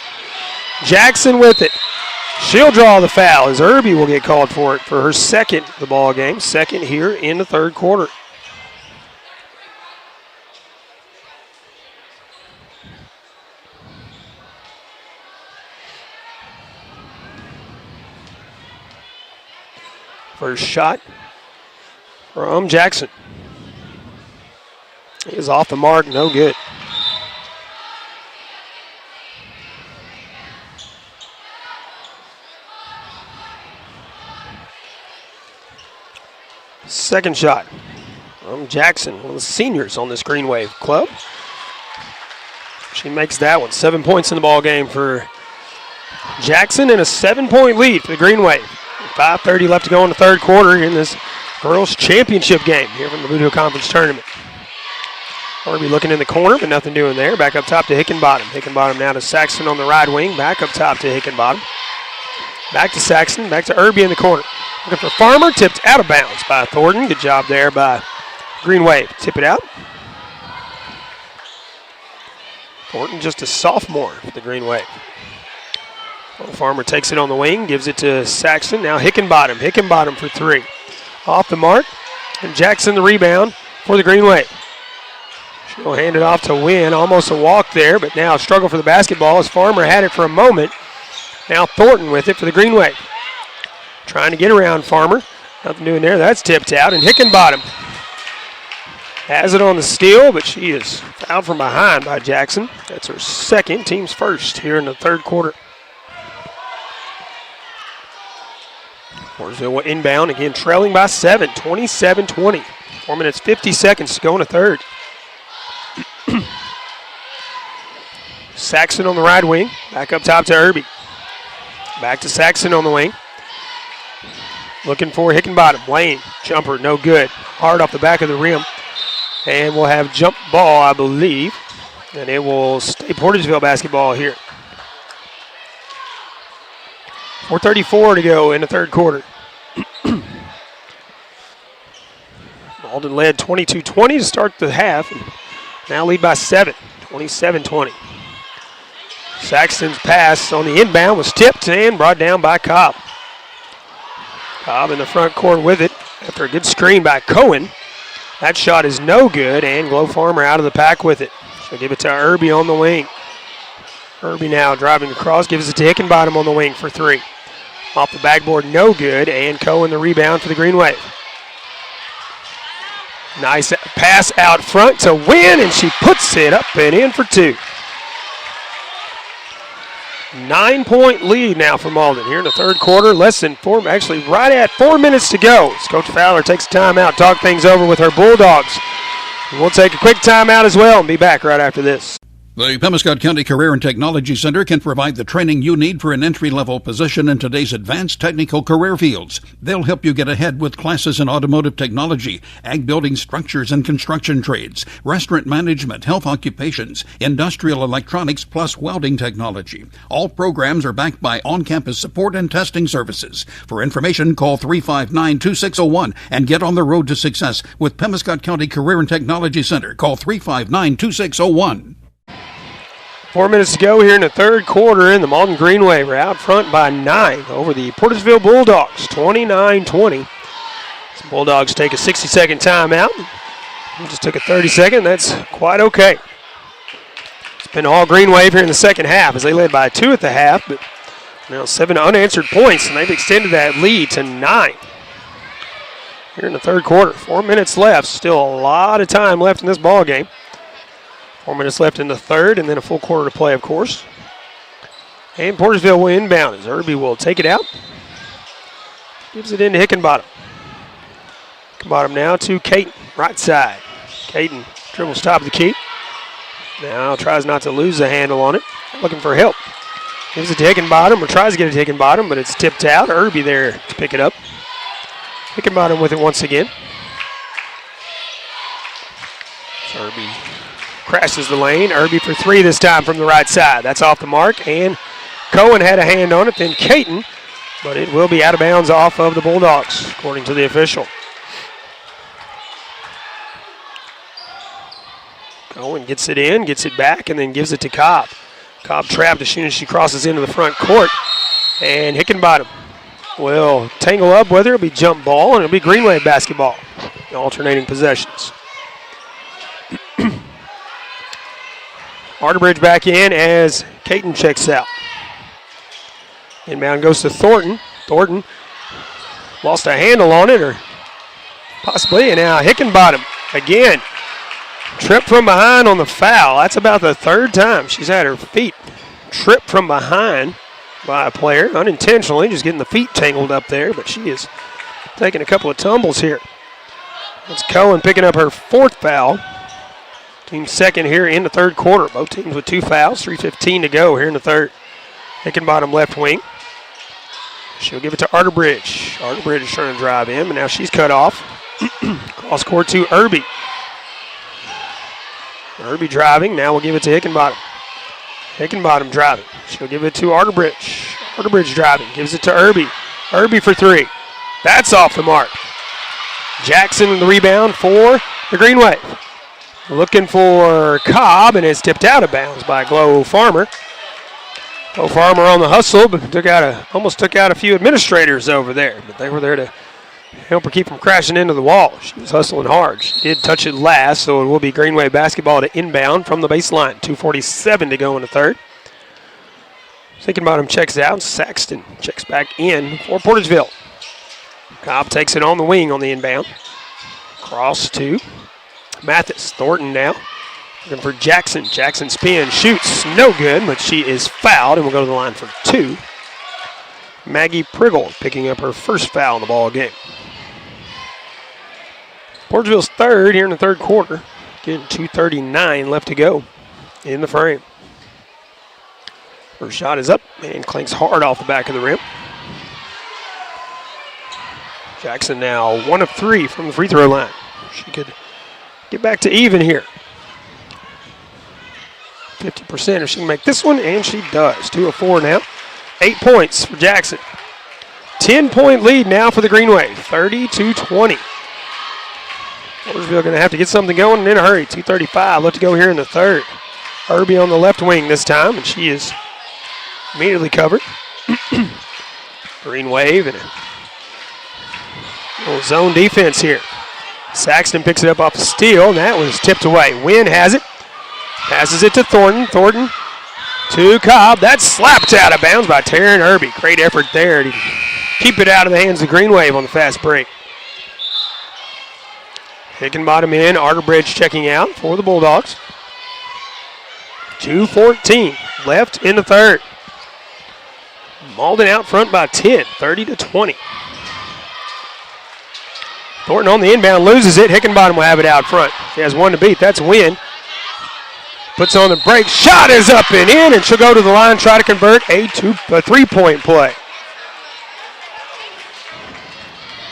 Jackson with it. She'll draw the foul as Irby will get called for it for her second of the ball game. Second here in the third quarter. First shot from Jackson. He is off the mark, no good. Second shot from Jackson, one of the seniors on this Green Wave club. She makes that one. 7 points in the ball game for Jackson and a 7-point lead for the Green Wave. 5:30 left to go in the third quarter in this girls' championship game here from the Bootheel Conference Tournament. Irby looking in the corner, but nothing doing there. Back up top to Hickenbottom. Hickenbottom now to Saxton on the right wing. Back up top to Hickenbottom. Back to Saxton. Back to Irby in the corner. Looking for Farmer. Tipped out of bounds by Thornton. Good job there by Green Wave. Tip it out. Thornton just a sophomore for the Green Wave. Farmer takes it on the wing, gives it to Saxon. Now Hickenbottom. Hickenbottom for three. Off the mark. And Jackson the rebound for the Green Wave. She'll hand it off to Wynn. Almost a walk there, but now a struggle for the basketball as Farmer had it for a moment. Now Thornton with it for the Green Wave. Trying to get around Farmer. Nothing doing there. That's tipped out. And Hickenbottom has it on the steal, but she is fouled from behind by Jackson. That's her second, team's first here in the third quarter. Hornersville inbound, again trailing by 7, 27-20. 4 minutes, 50 seconds to go in the third. Saxon on the right wing, back up top to Irby. Back to Saxon on the wing. Looking for Hickenbottom. Lane, jumper, no good. Hard off the back of the rim. And we'll have jump ball, I believe. And it will stay Portageville basketball here. 4:34 to go in the third quarter. Malden led 22-20 to start the half. Now lead by 7, 27-20. Saxton's pass on the inbound was tipped and brought down by Cobb. Cobb in the front court with it after a good screen by Cohen. That shot is no good, and Glow Farmer out of the pack with it. She'll give it to Irby on the wing. Irby now driving across, gives it to Hickenbottom on the wing for three. Off the backboard, no good, and Cohen the rebound for the Green Wave. Nice pass out front to Wynn, and she puts it up and in for two. 9-point lead now for Malden here in the third quarter. Less than 4, actually right at 4 minutes to go. As Coach Fowler takes a timeout, talk things over with her Bulldogs. And we'll take a quick timeout as well and be back right after this. The Pemiscot County Career and Technology Center can provide the training you need for an entry-level position in today's advanced technical career fields. They'll help you get ahead with classes in automotive technology, ag building structures and construction trades, restaurant management, health occupations, industrial electronics, plus welding technology. All programs are backed by on-campus support and testing services. For information, call 359-2601 and get on the road to success with Pemiscot County Career and Technology Center. Call 359-2601. 4 minutes to go here in the third quarter, and the Malden Green Wave are out front by 9 over the Portageville Bulldogs, 29-20. The Bulldogs take a 60-second timeout. We just took a 30-second. That's quite okay. It's been all Green Wave here in the second half as they led by 2 at the half, but now 7 unanswered points, and they've extended that lead to 9 here in the third quarter. 4 minutes left. Still a lot of time left in this ball game. 4 minutes left in the third, and then a full quarter to play, of course. And Portageville will inbound as Irby will take it out. Gives it into Hickenbottom. Hickenbottom now to Caton, right side. Caton dribbles top of the key. Now tries not to lose the handle on it. Looking for help. Gives it to Hickenbottom, or tries to get it to Hickenbottom, but it's tipped out. Irby there to pick it up. Hickenbottom with it once again. So Irby crashes the lane. Irby for three this time from the right side. That's off the mark, and Cohen had a hand on it, then Caton, but it will be out of bounds off of the Bulldogs, according to the official. Cohen gets it in, gets it back, and then gives it to Cobb. Cobb trapped as soon as she crosses into the front court, and Hickenbottom will tangle up with her. It'll be jump ball, and it'll be Green Wave basketball. Alternating possessions. Arterbridge back in as Caton checks out. Inbound goes to Thornton. Thornton lost a handle on it, or possibly, and now Hickenbottom again. Tripped from behind on the foul. That's about the third time she's had her feet tripped from behind by a player, unintentionally, just getting the feet tangled up there, but she is taking a couple of tumbles here. It's Cohen picking up her fourth foul. Team second here in the third quarter. Both teams with 2 fouls, 3:15 to go here in the third. Hickenbottom left wing. She'll give it to Arterbridge. Arterbridge is trying to drive in, but now she's cut off. Cross court to Irby. Irby driving, now we'll give it to Hickenbottom. Hickenbottom driving. She'll give it to Arterbridge. Arterbridge driving, gives it to Irby. Irby for three. That's off the mark. Jackson the rebound for the Green Wave. Looking for Cobb, and it's tipped out of bounds by Glow Farmer. Glow Farmer on the hustle, but almost took out a few administrators over there. But they were there to help her keep from crashing into the wall. She was hustling hard. She did touch it last, so it will be Greenway basketball to inbound from the baseline. 2:47 to go in the third. Hickenbottom checks out. Saxton checks back in for Portageville. Cobb takes it on the wing on the inbound. Cross to Mathis. Thornton now looking for Jackson. Jackson spin, shoots, no good, but she is fouled and will go to the line for 2. Maggie Priggle picking up her first foul in the ball game. Portageville's third here in the third quarter. Getting 2:39 left to go in the frame. Her shot is up and clanks hard off the back of the rim. Jackson now 1 of 3 from the free throw line. She could get back to even here. 50% if she can make this one, and she does. 2 of 4 now. 8 points for Jackson. 10-point lead now for the Green Wave. 30-20. Hornersville going to have to get something going and in a hurry. 2:35 left to go here in the third. Irby on the left wing this time, and she is immediately covered. Green Wave and a little zone defense here. Saxton picks it up off the steal, and that was tipped away. Wynn has it. Passes it to Thornton. Thornton to Cobb. That's slapped out of bounds by Taryn Irby. Great effort there to keep it out of the hands of Green Wave on the fast break. Hickenbottom in. Arterbridge checking out for the Bulldogs. 2:14 left in the third. Malden out front by 10, 30-20. Thornton on the inbound, loses it. Hickenbottom will have it out front. She has one to beat. That's Wynn. Puts on the break. Shot is up and in, and she'll go to the line, try to convert a 3-point play.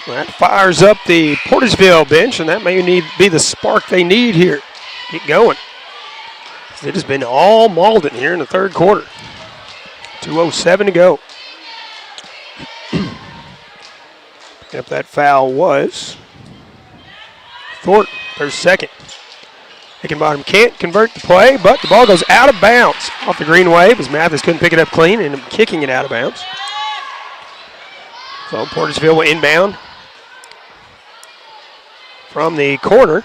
That fires up the Portageville bench, and that may be the spark they need here. Get going. It has been all Malden here in the third quarter. 2:07 to go. If that foul was Thornton, her second. Hickenbottom can't convert the play, but the ball goes out of bounds off the Green Wave as Mathis couldn't pick it up clean and kicking it out of bounds. So Portageville will inbound from the corner.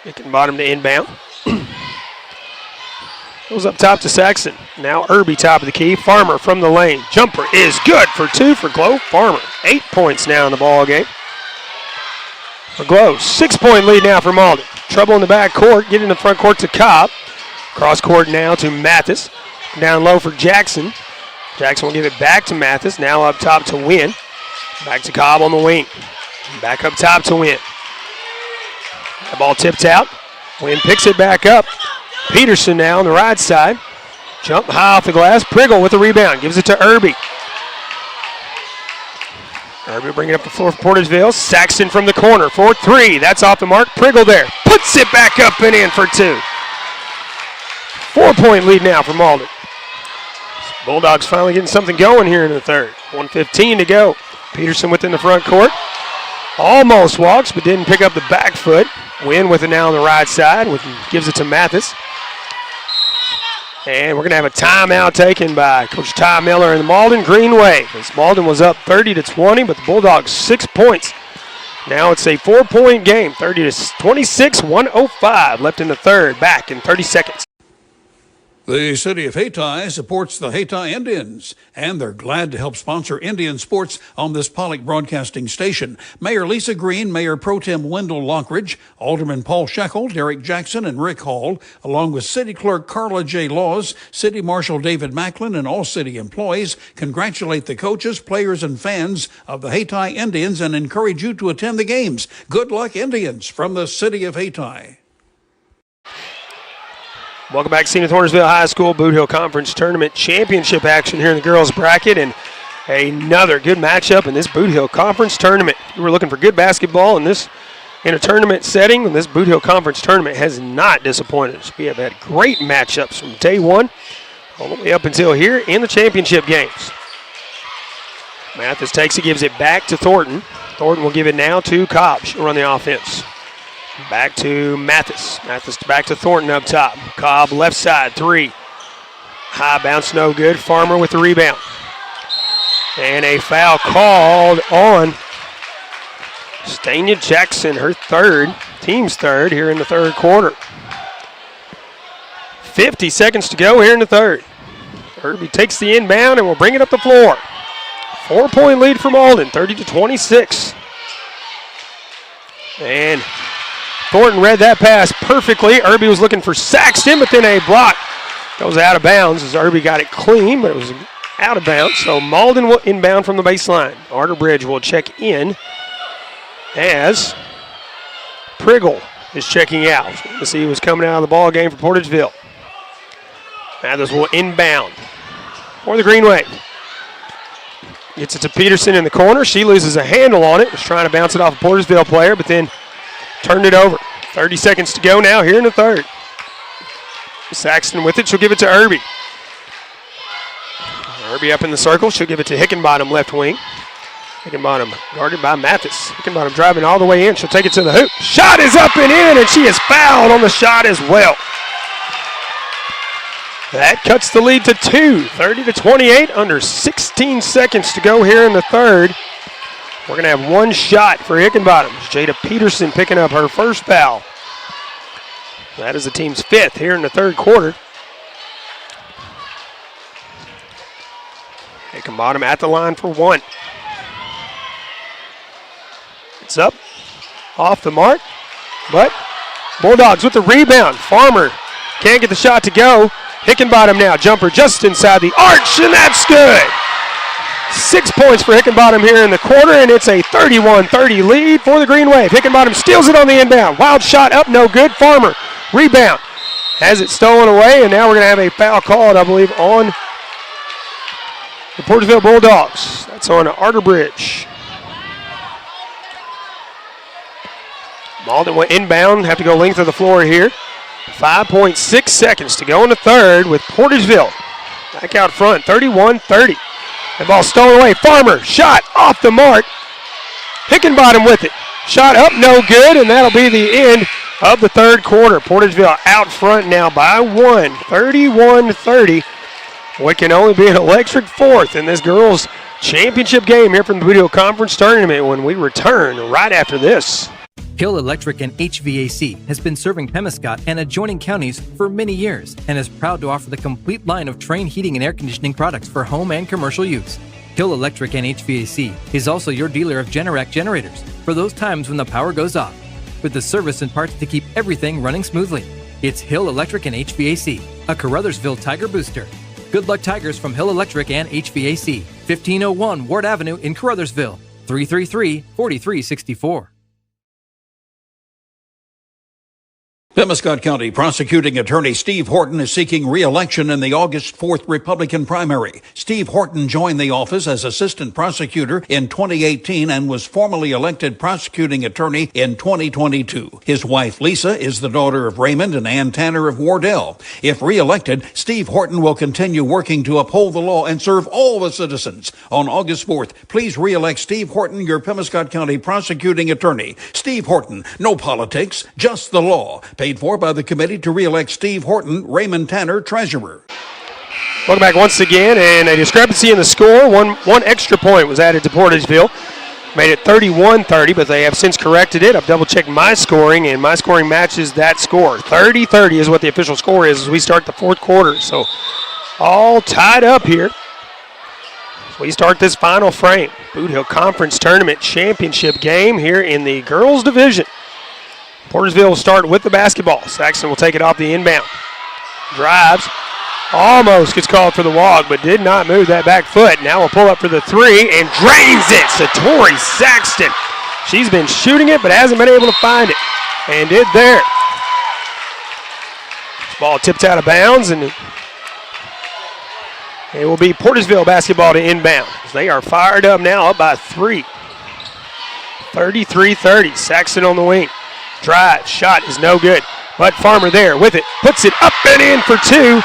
Hickenbottom to inbound. Goes up top to Saxon. Now Irby top of the key. Farmer from the lane. Jumper is good for 2 for Glow Farmer. 8 points now in the ball game for Glow. 6-point lead now for Malden. Trouble in the back court. Get in the front court to Cobb. Cross court now to Mathis. Down low for Jackson. Jackson will give it back to Mathis. Now up top to Wynn. Back to Cobb on the wing. Back up top to Wynn. The ball tipped out. Wynn picks it back up. Peterson now on the right side. Jump high off the glass. Priggle with the rebound. Gives it to Irby. Irby bringing up the floor for Portageville. Saxton from the corner for 3. That's off the mark. Priggle there. Puts it back up and in for 2. 4-point lead now for Malden. Bulldogs finally getting something going here in the third. 1:15 to go. Peterson within the front court. Almost walks, but didn't pick up the back foot. Wynn with it now on the right side. Gives it to Mathis. And we're going to have a timeout taken by Coach Ty Miller and the Malden Green Wave. As Malden was up 30-20, but the Bulldogs 6 points. Now it's a 4-point game, 30-26, 1:05 left in the third. Back in 30 seconds. The city of Hayti supports the Hayti Indians, and they're glad to help sponsor Indian sports on this Pollock Broadcasting Station. Mayor Lisa Green, Mayor Pro Tem Wendell Lockridge, Alderman Paul Shekel, Derek Jackson, and Rick Hall, along with City Clerk Carla J. Laws, City Marshal David Macklin, and all city employees, congratulate the coaches, players, and fans of the Hayti Indians and encourage you to attend the games. Good luck, Indians, from the city of Hayti. Welcome back to Senath Hornersville High School Bootheel Conference Tournament Championship action here in the girls bracket, and another good matchup in this Bootheel Conference Tournament. We were looking for good basketball in a tournament setting, and this Bootheel Conference Tournament has not disappointed us. We have had great matchups from day one all the way up until here in the championship games. Mathis takes it, gives it back to Thornton. Thornton will give it now to Cobb. She'll run the offense. Back to Mathis. Mathis back to Thornton up top. Cobb left side, 3. High bounce, no good. Farmer with the rebound. And a foul called on Stania Jackson, her third, team's third here in the third quarter. 50 seconds to go here in the third. Irby takes the inbound and will bring it up the floor. 4-point lead for Malden, 30-26. And Thornton read that pass perfectly. Irby was looking for Saxton, but then a block goes out of bounds as Irby got it clean, but it was out of bounds. So Malden will inbound from the baseline. Arterbridge will check in as Priggle is checking out. Let's see who's coming out of the ball game for Portageville. Mathis will inbound for the Green Wave. Gets it to Peterson in the corner. She loses a handle on it. Was trying to bounce it off a Portageville player, but then turned it over. 30 seconds to go now here in the third. Saxton with it. She'll give it to Irby. Irby up in the circle. She'll give it to Hickenbottom, left wing. Hickenbottom guarded by Mathis. Hickenbottom driving all the way in. She'll take it to the hoop. Shot is up and in, and she is fouled on the shot as well. That cuts the lead to 2, 30-28, under 16 seconds to go here in the third. We're going to have one shot for Hickenbottom. Jada Peterson picking up her first foul. That is the team's 5th here in the third quarter. Hickenbottom at the line for 1. It's up, off the mark, but Bulldogs with the rebound. Farmer can't get the shot to go. Hickenbottom now, jumper just inside the arch, and that's good. 6 points for Hickenbottom here in the quarter, and it's a 31-30 lead for the Green Wave. Hickenbottom steals it on the inbound. Wild shot up, no good. Farmer, rebound, has it stolen away, and now we're going to have a foul called, I believe, on the Portageville Bulldogs. That's on Arterbridge. Malden went inbound, have to go length of the floor here. 5.6 seconds to go in the third with Portageville back out front, 31-30. The ball stolen away. Farmer, shot off the mark. Hickenbottom with it. Shot up, no good, and that'll be the end of the third quarter. Portageville out front now by 1, 31-30. What can only be an electric fourth in this girls' championship game here from the Bootheel Conference Tournament when we return right after this. Hill Electric and HVAC has been serving Pemiscot and adjoining counties for many years and is proud to offer the complete line of Trane heating and air conditioning products for home and commercial use. Hill Electric and HVAC is also your dealer of Generac generators for those times when the power goes off, with the service and parts to keep everything running smoothly. It's Hill Electric and HVAC, a Caruthersville Tiger booster. Good luck, Tigers, from Hill Electric and HVAC, 1501 Ward Avenue in Caruthersville, 333-4364. Pemiscot County Prosecuting Attorney Steve Horton is seeking re-election in the August 4th Republican primary. Steve Horton joined the office as assistant prosecutor in 2018 and was formally elected prosecuting attorney in 2022. His wife, Lisa, is the daughter of Raymond and Ann Tanner of Wardell. If re-elected, Steve Horton will continue working to uphold the law and serve all the citizens. On August 4th, please re-elect Steve Horton, your Pemiscot County prosecuting attorney. Steve Horton, no politics, just the law. Paid for by the committee to re-elect Steve Horton, Raymond Tanner, treasurer. Welcome back once again, and a discrepancy in the score. One extra point was added to Portageville. Made it 31-30, but they have since corrected it. I've double-checked my scoring, and my scoring matches that score. 30-30 is what the official score is as we start the fourth quarter. So all tied up here as we start this final frame. Bootheel Conference Tournament Championship game here in the girls' division. Portersville will start with the basketball. Saxton will take it off the inbound. Drives. Almost gets called for the walk, but did not move that back foot. Now we'll pull up for the three and drains it. Satori Saxton. She's been shooting it, but hasn't been able to find it. And did there. Ball tipped out of bounds, and it will be Portersville basketball to inbound. They are fired up now, up by 3. 33-30. Saxton on the wing. Drive, shot is no good, but Farmer there with it, puts it up and in for 2,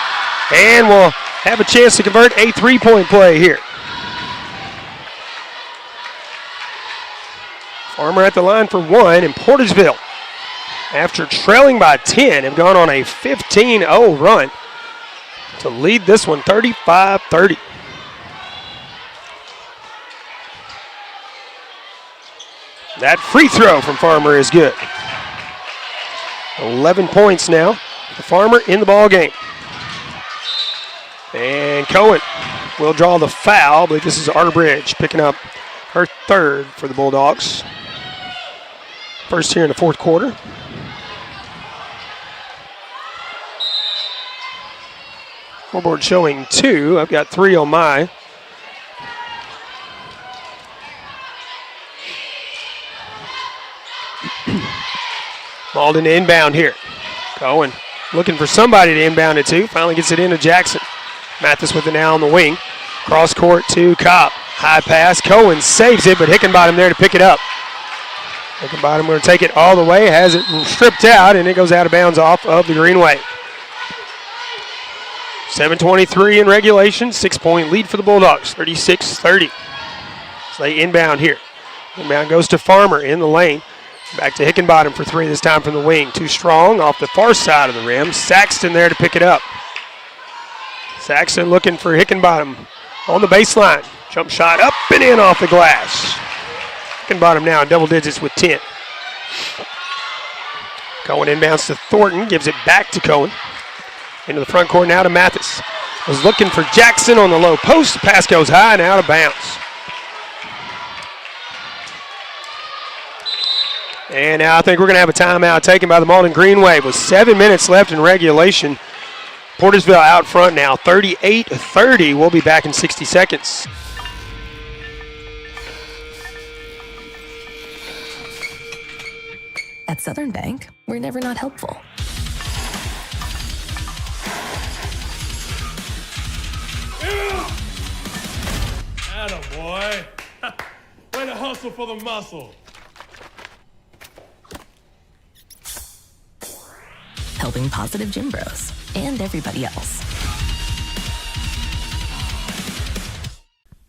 and will have a chance to convert a 3-point play here. Farmer at the line for one, and Portageville, after trailing by 10, have gone on a 15-0 run to lead this one 35-30. That free throw from Farmer is good. 11 points now for Farmer in the ball game. And Cohen will draw the foul. I believe this is Arbridge picking up her third for the Bulldogs. First here in the fourth quarter. Scoreboard showing 2. I've got 3 on my. Malden inbound here. Cohen looking for somebody to inbound it to. Finally gets it into Jackson. Mathis with it now on the wing. Cross court to Cobb. High pass. Cohen saves it, but Hickenbottom there to pick it up. Hickenbottom going to take it all the way. Has it stripped out, and it goes out of bounds off of the Greenway. 7:23 in regulation. 6-point lead for the Bulldogs. 36-30. So they inbound here. Inbound goes to Farmer in the lane. Back to Hickenbottom for 3, this time from the wing. Too strong off the far side of the rim. Saxton there to pick it up. Saxton looking for Hickenbottom on the baseline. Jump shot up and in off the glass. Hickenbottom now in double digits with 10. Cohen inbounds to Thornton. Gives it back to Cohen. Into the front court now to Mathis. Was looking for Jackson on the low post. The pass goes high and out of bounds. And now I think we're going to have a timeout taken by the Malden Green Wave with 7 minutes left in regulation. Portersville out front now, 38-30. We'll be back in 60 seconds. At Southern Bank, we're never not helpful. Attaboy. Way to hustle for the muscle. Helping positive gym bros and everybody else.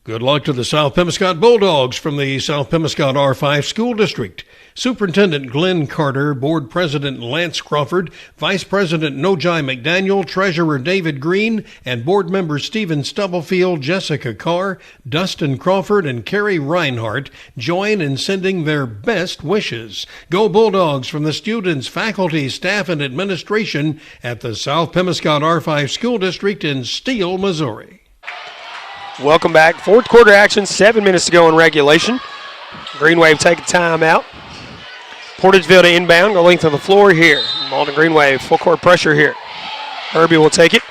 Good luck to the South Pemiscot Bulldogs from the South Pemiscot R5 School District. Superintendent Glenn Carter, Board President Lance Crawford, Vice President Nojai McDaniel, Treasurer David Green, and Board members Stephen Stubblefield, Jessica Carr, Dustin Crawford, and Carrie Reinhardt join in sending their best wishes. Go Bulldogs from the students, faculty, staff, and administration at the South Pemiscot R5 School District in Steele, Missouri. Welcome back. Fourth quarter action, 7 minutes to go in regulation. Green Wave take a timeout. Portageville to inbound, go length of the floor here. Malden Green Wave, full court pressure here. Herbie will take it.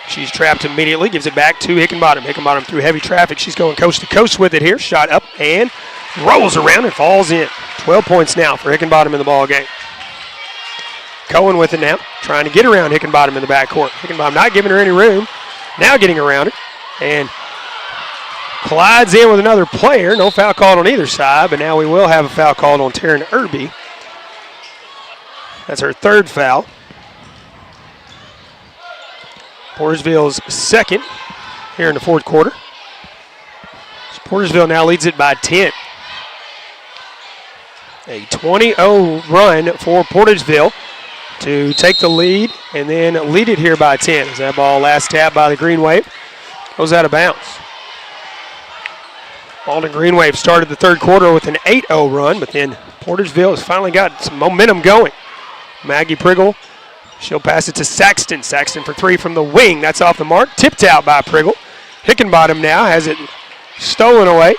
She's trapped immediately, gives it back to Hickenbottom. Hickenbottom through heavy traffic. She's going coast to coast with it here. Shot up and rolls around and falls in. 12 points now for Hickenbottom in the ball game. Cohen with it now, trying to get around Hickenbottom in the backcourt. Hickenbottom not giving her any room. Now getting around it. And collides in with another player. No foul called on either side, but now we will have a foul called on Taryn Irby. That's her third foul. Portersville's second here in the fourth quarter. So Portersville now leads it by 10. A 20-0 run for Portageville to take the lead and then lead it here by 10. As that ball last tapped by the Green Wave goes out of bounds. Malden Green Wave started the third quarter with an 8-0 run, but then Portageville has finally got some momentum going. Maggie Priggle, she'll pass it to Saxton. Saxton for 3 from the wing. That's off the mark. Tipped out by Priggle. Hickenbottom now has it stolen away.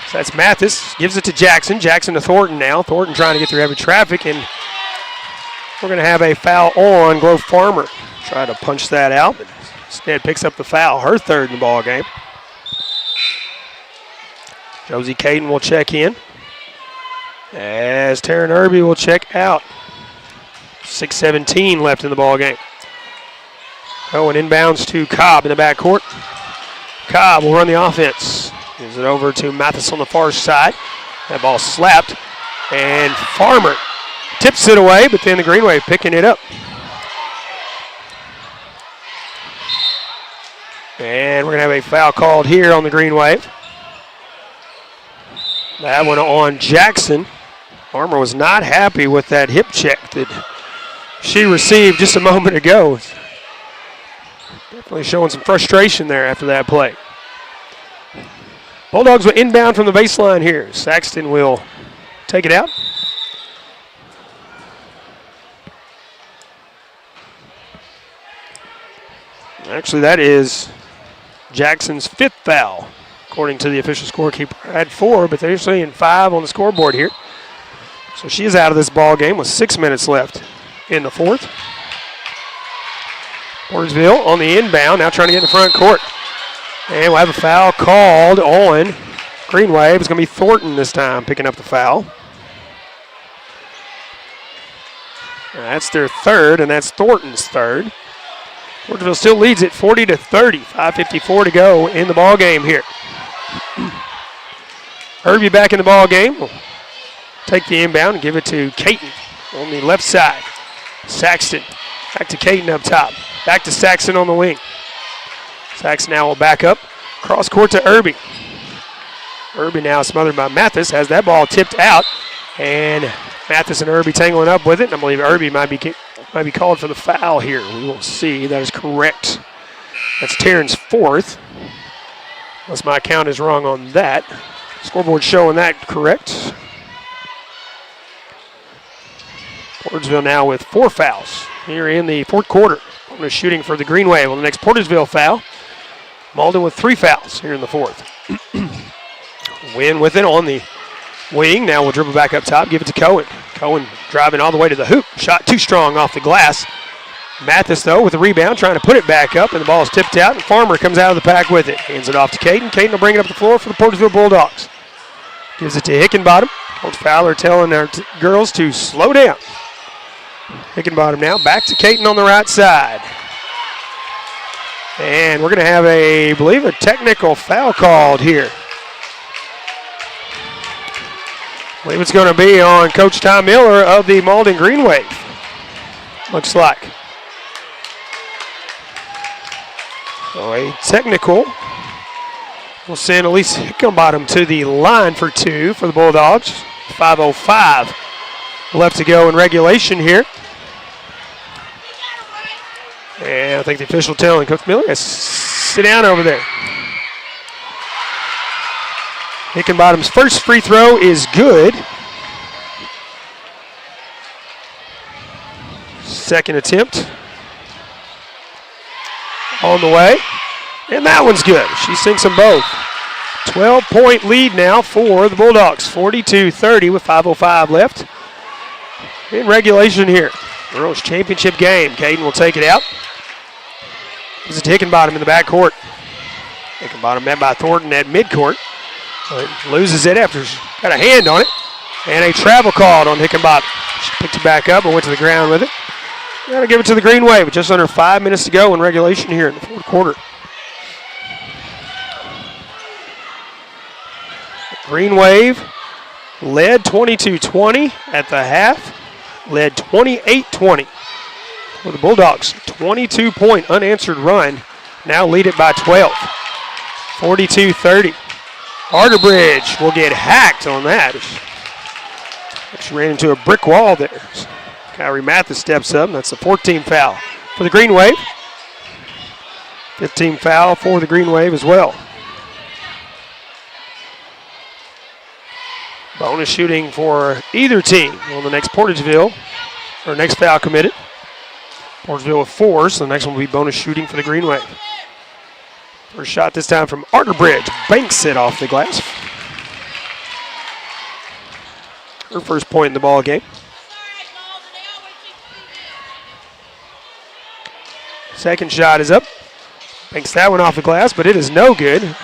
So that's Mathis. Gives it to Jackson. Jackson to Thornton now. Thornton trying to get through heavy traffic, and we're going to have a foul on Glow Farmer. Try to punch that out, but instead picks up the foul. Her third in the ball game. Josie Caden will check in as Taryn Irby will check out. 6:17 left in the ball game. Cohen inbounds to Cobb in the backcourt. Cobb will run the offense. Gives it over to Mathis on the far side. That ball slapped, and Farmer tips it away, but then the Green Wave picking it up. And we're going to have a foul called here on the Green Wave. That one on Jackson. Farmer was not happy with that hip check that she received just a moment ago. Definitely showing some frustration there after that play. Bulldogs will inbound from the baseline here. Saxton will take it out. Actually, that is Jackson's 5th foul, according to the official scorekeeper. Had 4, but they're saying 5 on the scoreboard here. So she is out of this ball game with 6 minutes left in the 4th. Portageville on the inbound, now trying to get in the front court. And we'll have a foul called on Green Wave. It's going to be Thornton this time picking up the foul. That's their 3rd, and that's Thornton's 3rd. Portageville still leads it 40-30. 5:54 to go in the ball game here. Irby back in the ball game. We'll take the inbound and give it to Caton on the left side. Saxton back to Caton up top. Back to Saxton on the wing. Saxton now will back up. Cross court to Irby. Irby now smothered by Mathis. Has that ball tipped out. And Mathis and Irby tangling up with it. And I believe Irby might be called for the foul here. We will see. That is correct. That's Taryn's 4th. Unless my count is wrong on that. Scoreboard showing that correct. Portageville now with 4 fouls here in the 4th quarter. Bonus shooting for the Green Wave on the next Portageville foul. Malden with 3 fouls here in the 4th. Win with it on the wing. Now we'll dribble back up top, give it to Cohen. Cohen driving all the way to the hoop. Shot too strong off the glass. Mathis, though, with the rebound, trying to put it back up, and the ball is tipped out, and Farmer comes out of the pack with it. Hands it off to Caden. Caden will bring it up the floor for the Portageville Bulldogs. Gives it to Hickenbottom. Coach Fowler telling our girls to slow down. Hickenbottom now back to Caton on the right side. And we're going to have I believe, a technical foul called here. I believe it's going to be on Coach Tom Miller of the Malden Green Wave. Looks like. So a technical. We'll send Elise Hickenbottom to the line for 2 for the Bulldogs. 5:05 left to go in regulation here. And I think the official telling Coach Miller, yes, sit down over there. Hickenbottom's first free throw is good. Second attempt on the way. And that one's good. She sinks them both. 12-point lead now for the Bulldogs. 42-30 with 5:05 left in regulation here. Girls championship game. Caden will take it out. Gives it to Hickenbottom in the backcourt. Hickenbottom met by Thornton at midcourt. But loses it after she got a hand on it. And a travel called on Hickenbottom. She picked it back up and went to the ground with it. Got to give it to the Green Wave with just under 5 minutes to go in regulation here in the 4th quarter. Green Wave led 22-20 at the half. Led 28-20 for the Bulldogs. 22-point unanswered run. Now lead it by 12. 42-30. Arterbridge will get hacked on that. She ran into a brick wall there. Kyrie Mathis steps up, and that's the 14th foul for the Green Wave. 15th foul for the Green Wave as well. Bonus shooting for either team on the next Portageville, or next foul committed. Portageville with 4, so the next one will be bonus shooting for the Green Wave. First shot this time from Arterbridge. Banks it off the glass. Her first point in the ball game. Second shot is up. Banks that one off the glass, but it is no good.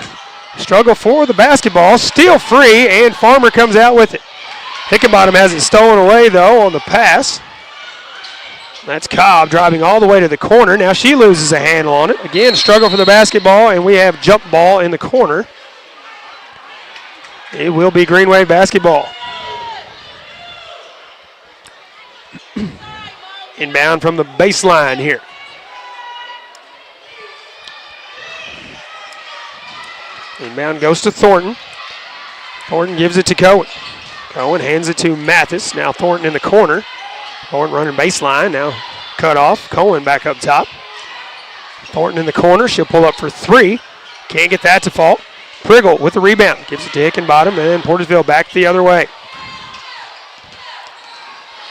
Struggle for the basketball. Steal free, and Farmer comes out with it. Hickenbottom has it stolen away, though, on the pass. That's Cobb driving all the way to the corner. Now she loses a handle on it. Again, struggle for the basketball, and we have jump ball in the corner. It will be Green Wave basketball. Inbound from the baseline here. Inbound goes to Thornton. Thornton gives it to Cohen. Cohen hands it to Mathis. Now Thornton in the corner. Thornton running baseline. Now cut off. Cohen back up top. Thornton in the corner. She'll pull up for three. Can't get that to fall. Priggle with the rebound. Gives it to Hickenbottom, and Portageville back the other way.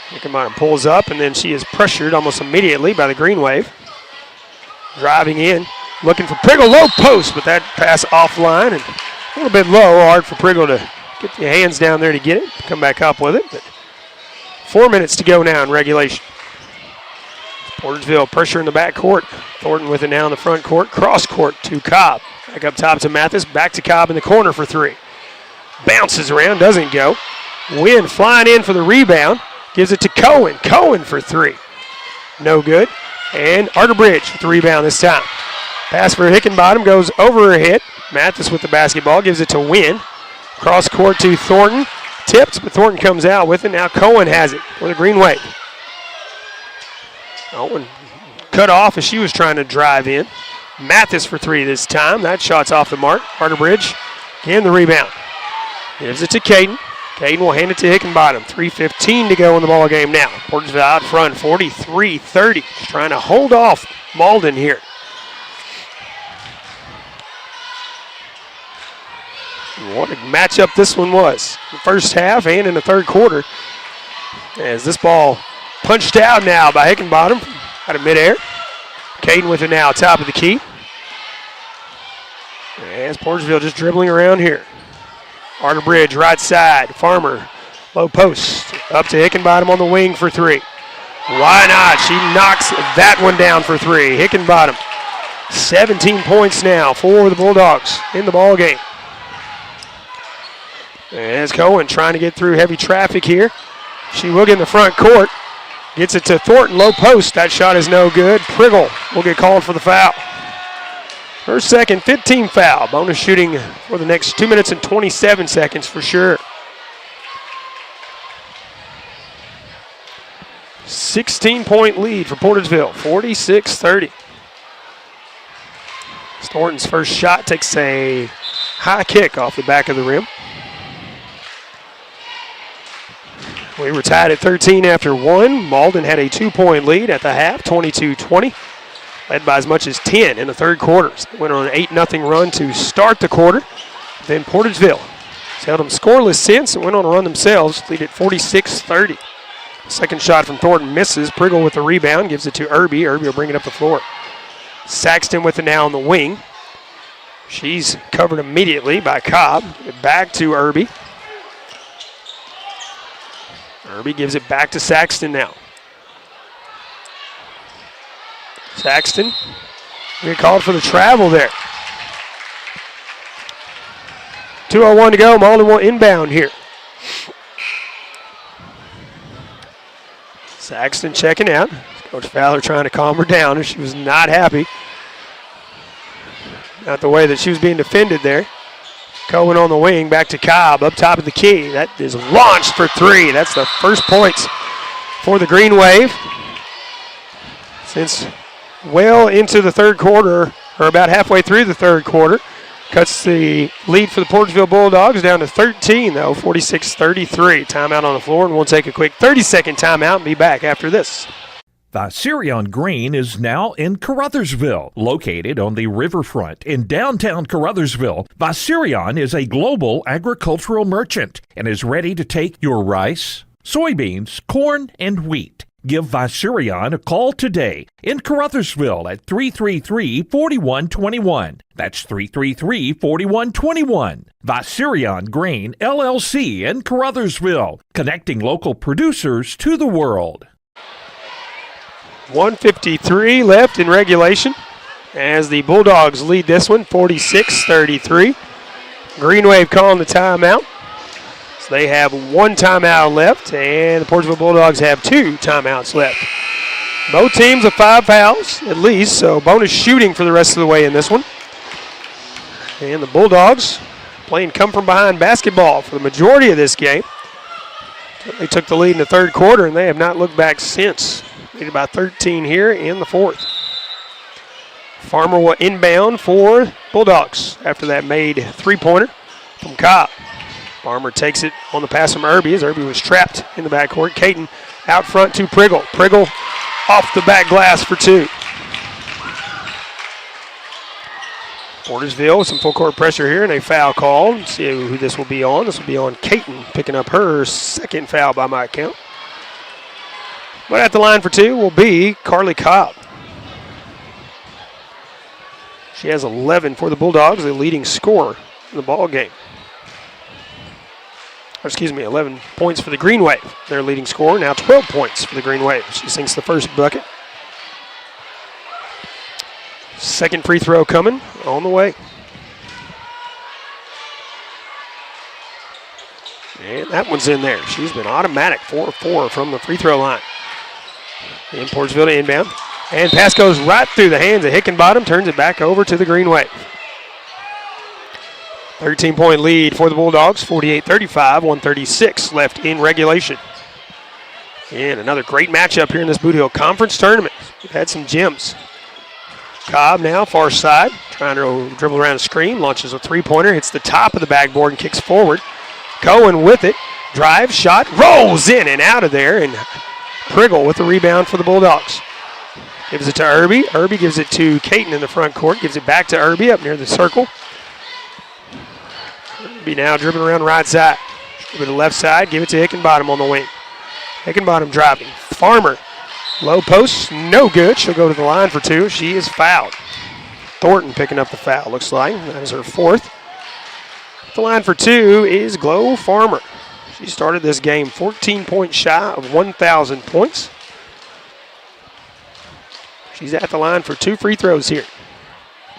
Hickenbottom pulls up, and then she is pressured almost immediately by the Green Wave. Driving in. Looking for Priggle. Low post, but that pass offline and a little bit low. Hard for Priggle to get the hands down there to get it. Come back up with it. But 4 minutes to go now in regulation. Portageville pressure in the back court. Thornton with it now in the front court. Cross court to Cobb. Back up top to Mathis. Back to Cobb in the corner for three. Bounces around. Doesn't go. Wynn flying in for the rebound. Gives it to Cohen. Cohen for three. No good. And Arterbridge with the rebound this time. Pass for Hickenbottom goes over her head. Mathis with the basketball. Gives it to Wynn. Cross court to Thornton. Tipped, but Thornton comes out with it. Now Cohen has it for the Green Wave. Owen cut off as she was trying to drive in. Mathis for three this time. That shot's off the mark. Arterbridge again the rebound. Gives it to Caden. Caden will hand it to Hickenbottom. 3:15 to go in the ball game now. Portageville out front, 43-30. Just trying to hold off Malden here. What a matchup this one was. The first half and in the third quarter. As this ball punched out now by Hickenbottom out of midair. Caden with it now, top of the key. As Portageville just dribbling around here. Arterbridge, right side. Farmer, low post. Up to Hickenbottom on the wing for three. Why not? She knocks that one down for three. Hickenbottom, 17 points now for the Bulldogs in the ball game. As Cohen trying to get through heavy traffic here. She will get in the front court. Gets it to Thornton, low post. That shot is no good. Priggle will get called for the foul. Her second 15 foul. Bonus shooting for the next 2 minutes and 27 seconds for sure. 16-point lead for Portageville, 46-30. Thornton's first shot takes a high kick off the back of the rim. We were tied at 13 after one. Malden had a 2-point lead at the half, 22-20. Led by as much as 10 in the third quarter. So they went on an 8-0 run to start the quarter. Then Portageville has held them scoreless since and went on a run themselves, lead at 46-30. Second shot from Thornton misses. Priggle with the rebound, gives it to Irby. Irby will bring it up the floor. Saxton with it now on the wing. She's covered immediately by Cobb. Back to Irby. Irby gives it back to Saxton now. Saxton, we called for the travel there. 2:01 to go. Malden will inbound here. Saxton checking out. Coach Fowler trying to calm her down, and she was not happy. Not the way that she was being defended there. Cohen on the wing, back to Cobb, up top of the key. That is launched for three. That's the first points for the Green Wave. Since well into the third quarter, or about halfway through the third quarter. Cuts the lead for the Portageville Bulldogs down to 13, though, 46-33. Timeout on the floor, and we'll take a quick 30-second timeout and be back after this. Varsity Grain is now in Caruthersville. Located on the riverfront in downtown Caruthersville, Varsity is a global agricultural merchant and is ready to take your rice, soybeans, corn, and wheat. Give Varsity a call today in Caruthersville at 333-4121. That's 333-4121. Varsity Grain, LLC in Caruthersville, connecting local producers to the world. 1:53 left in regulation as the Bulldogs lead this one, 46-33. Green Wave calling the timeout. So they have one timeout left, and the Portageville Bulldogs have two timeouts left. Both teams have 5 fouls at least, so bonus shooting for the rest of the way in this one. And the Bulldogs playing come-from-behind basketball for the majority of this game. They took the lead in the third quarter, and they have not looked back since. Lead by 13 here in the fourth. Farmer will inbound for Bulldogs after that made three-pointer from Cobb. Farmer takes it on the pass from Irby as Irby was trapped in the backcourt. Caton out front to Priggle. Priggle off the back glass for 2. Portageville with some full court pressure here and a foul called. Let's see who this will be on. This will be on Caton, picking up her second foul by my count. But at the line for 2 will be Carly Cobb. She has 11 for the Bulldogs, the leading scorer in the ball game. 11 points for the Green Wave, their leading scorer. Now 12 points for the Green Wave. She sinks the first bucket. Second free throw coming on the way. And that one's in there. She's been automatic 4-4 from the free throw line. In Portageville to inbound. And pass goes right through the hands of Hickenbottom, turns it back over to the Green Wave. 13-point lead for the Bulldogs, 48-35, 1:36 left in regulation. And another great matchup here in this Bootheel Conference tournament. We've had some gems. Cobb now, far side, trying to dribble around a screen, launches a three-pointer, hits the top of the backboard and kicks forward. Cohen with it, drive, shot, rolls in and out of there, and Priggle with the rebound for the Bulldogs. Gives it to Irby. Irby gives it to Caton in the front court, gives it back to Irby up near the circle. Irby now dribbling around right side. Give it to the left side, give it to Hickenbottom on the wing. Hickenbottom driving. Farmer, low post, no good. She'll go to the line for 2. She is fouled. Thornton picking up the foul, looks like. That is her 4th. The line for 2 is Glow Farmer. She started this game 14 points shy of 1,000 points. She's at the line for 2 free throws here.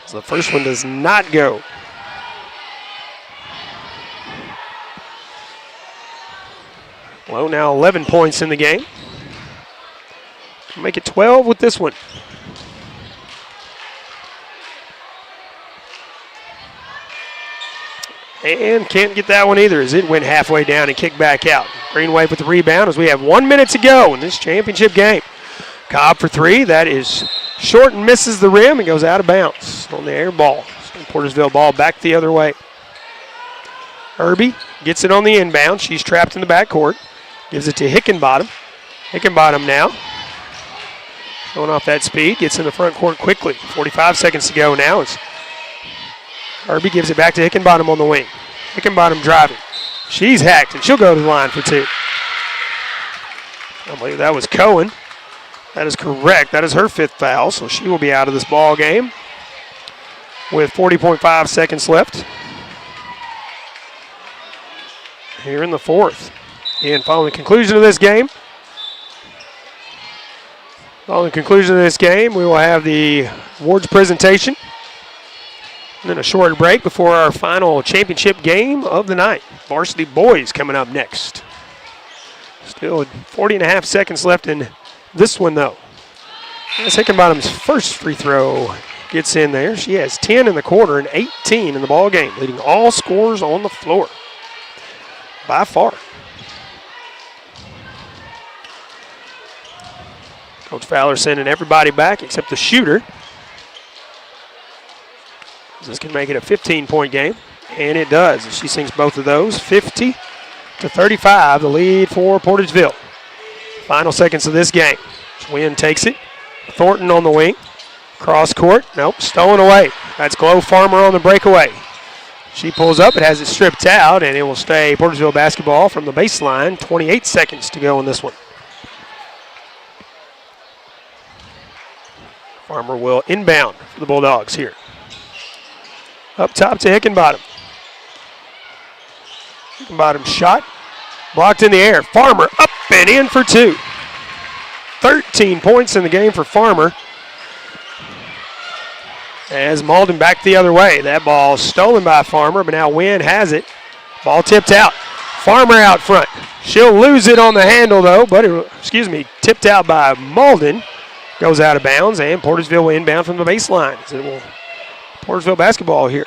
So the first one does not go. Glow now 11 points in the game. Make it 12 with this one. And can't get that one either as it went halfway down and kicked back out. Green Wave with the rebound as we have 1 minute to go in this championship game. Cobb for 3. That is short and misses the rim and goes out of bounds on the air ball. So Portageville ball back the other way. Irby gets it on the inbound. She's trapped in the backcourt. Gives it to Hickenbottom. Hickenbottom now. Showing off that speed. Gets in the front court quickly. 45 seconds to go now. Irby gives it back to Hickenbottom on the wing. Hickenbottom driving. She's hacked, and she'll go to the line for 2. I believe that was Cohen. That is correct. That is her 5th foul, so she will be out of this ball game with 40.5 seconds left here in the 4th. And following the conclusion of this game, we will have the awards presentation. And then a short break before our final championship game of the night. Varsity boys coming up next. Still 40.5 seconds left in this one, though. That's Hickenbottom's first free throw gets in there. She has 10 in the quarter and 18 in the ball game, leading all scorers on the floor by far. Coach Fowler sending everybody back except the shooter. This can make it a 15-point game, and it does. She sinks both of those. 50-35, the lead for Portageville. Final seconds of this game. Wynn takes it. Thornton on the wing. Cross court. Nope, stolen away. That's Glow Farmer on the breakaway. She pulls up. It has it stripped out, and it will stay Portageville basketball from the baseline. 28 seconds to go in this one. Farmer will inbound for the Bulldogs here. Up top to Hickenbottom. Hickenbottom shot. Blocked in the air. Farmer up and in for 2. 13 points in the game for Farmer. As Malden back the other way. That ball stolen by Farmer, but now Wynn has it. Ball tipped out. Farmer out front. She'll lose it on the handle, though, but tipped out by Malden. Goes out of bounds, and Portageville will inbound from the baseline. Portageville basketball here.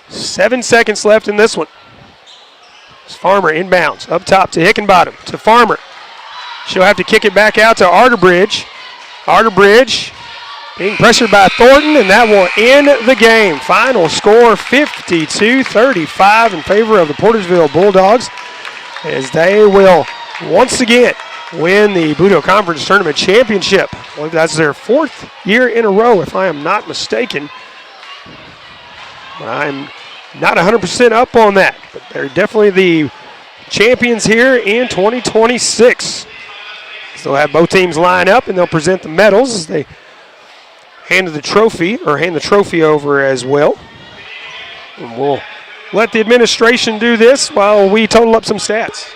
7 seconds left in this one. Farmer inbounds up top to Hickenbottom to Farmer. She'll have to kick it back out to Arterbridge. Arterbridge being pressured by Thornton, and that will end the game. Final score 52-35 in favor of the Portageville Bulldogs, as they will once again win the Bootheel Conference Tournament Championship. I believe that's their 4th year in a row, if I am not mistaken. I'm not 100% up on that, but they're definitely the champions here in 2026. So they'll have both teams line up, and they'll present the medals as they hand the trophy over as well. And we'll let the administration do this while we total up some stats.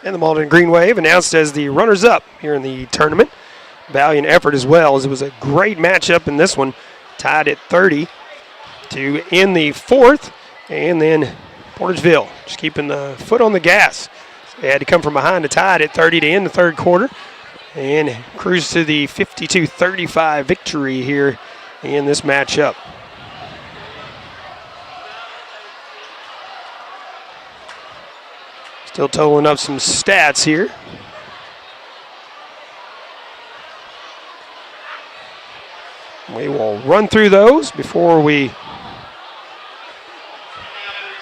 And the Malden Green Wave announced as the runners-up here in the tournament. Valiant effort as well, as it was a great matchup in this one. Tied at 30 to end the 4th. And then Portageville just keeping the foot on the gas. They had to come from behind to tie it at 30 to end the 3rd quarter. And cruise to the 52-35 victory here in this matchup. Still totaling up some stats here. We will run through those before we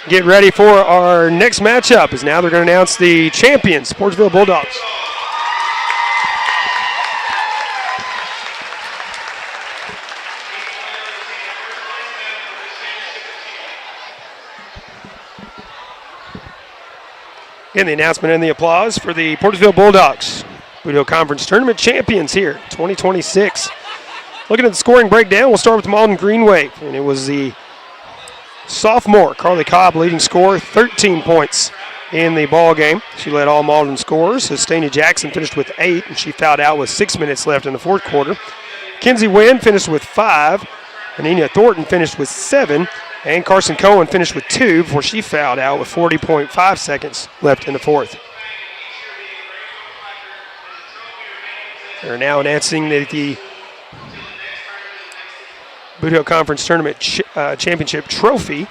get ready for our next matchup, as now they're going to announce the champions, Portageville Bulldogs. And the announcement and the applause for the Portageville Bulldogs, Bootheel Conference Tournament champions here, 2026. Looking at the scoring breakdown, we'll start with the Malden Green Wave, and it was the sophomore Carly Cobb leading scorer, 13 points in the ball game. She led all Malden scorers. Estania Jackson finished with 8, and she fouled out with 6 minutes left in the 4th quarter. Kenzie Wynn finished with 5. Anina Thornton finished with 7. And Carson Cohen finished with 2 before she fouled out with 40.5 seconds left in the 4th. They're now announcing that the Bootheel Conference Tournament Championship trophy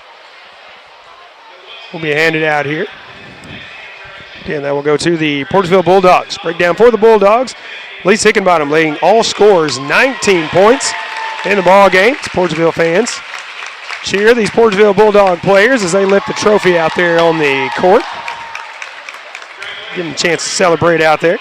will be handed out here. Again, that will go to the Portageville Bulldogs. Breakdown for the Bulldogs. Lise Hickenbottom leading all scorers, 19 points in the ball game. It's Portageville fans. Cheer these Portageville Bulldog players as they lift the trophy out there on the court. Give them a chance to celebrate out there.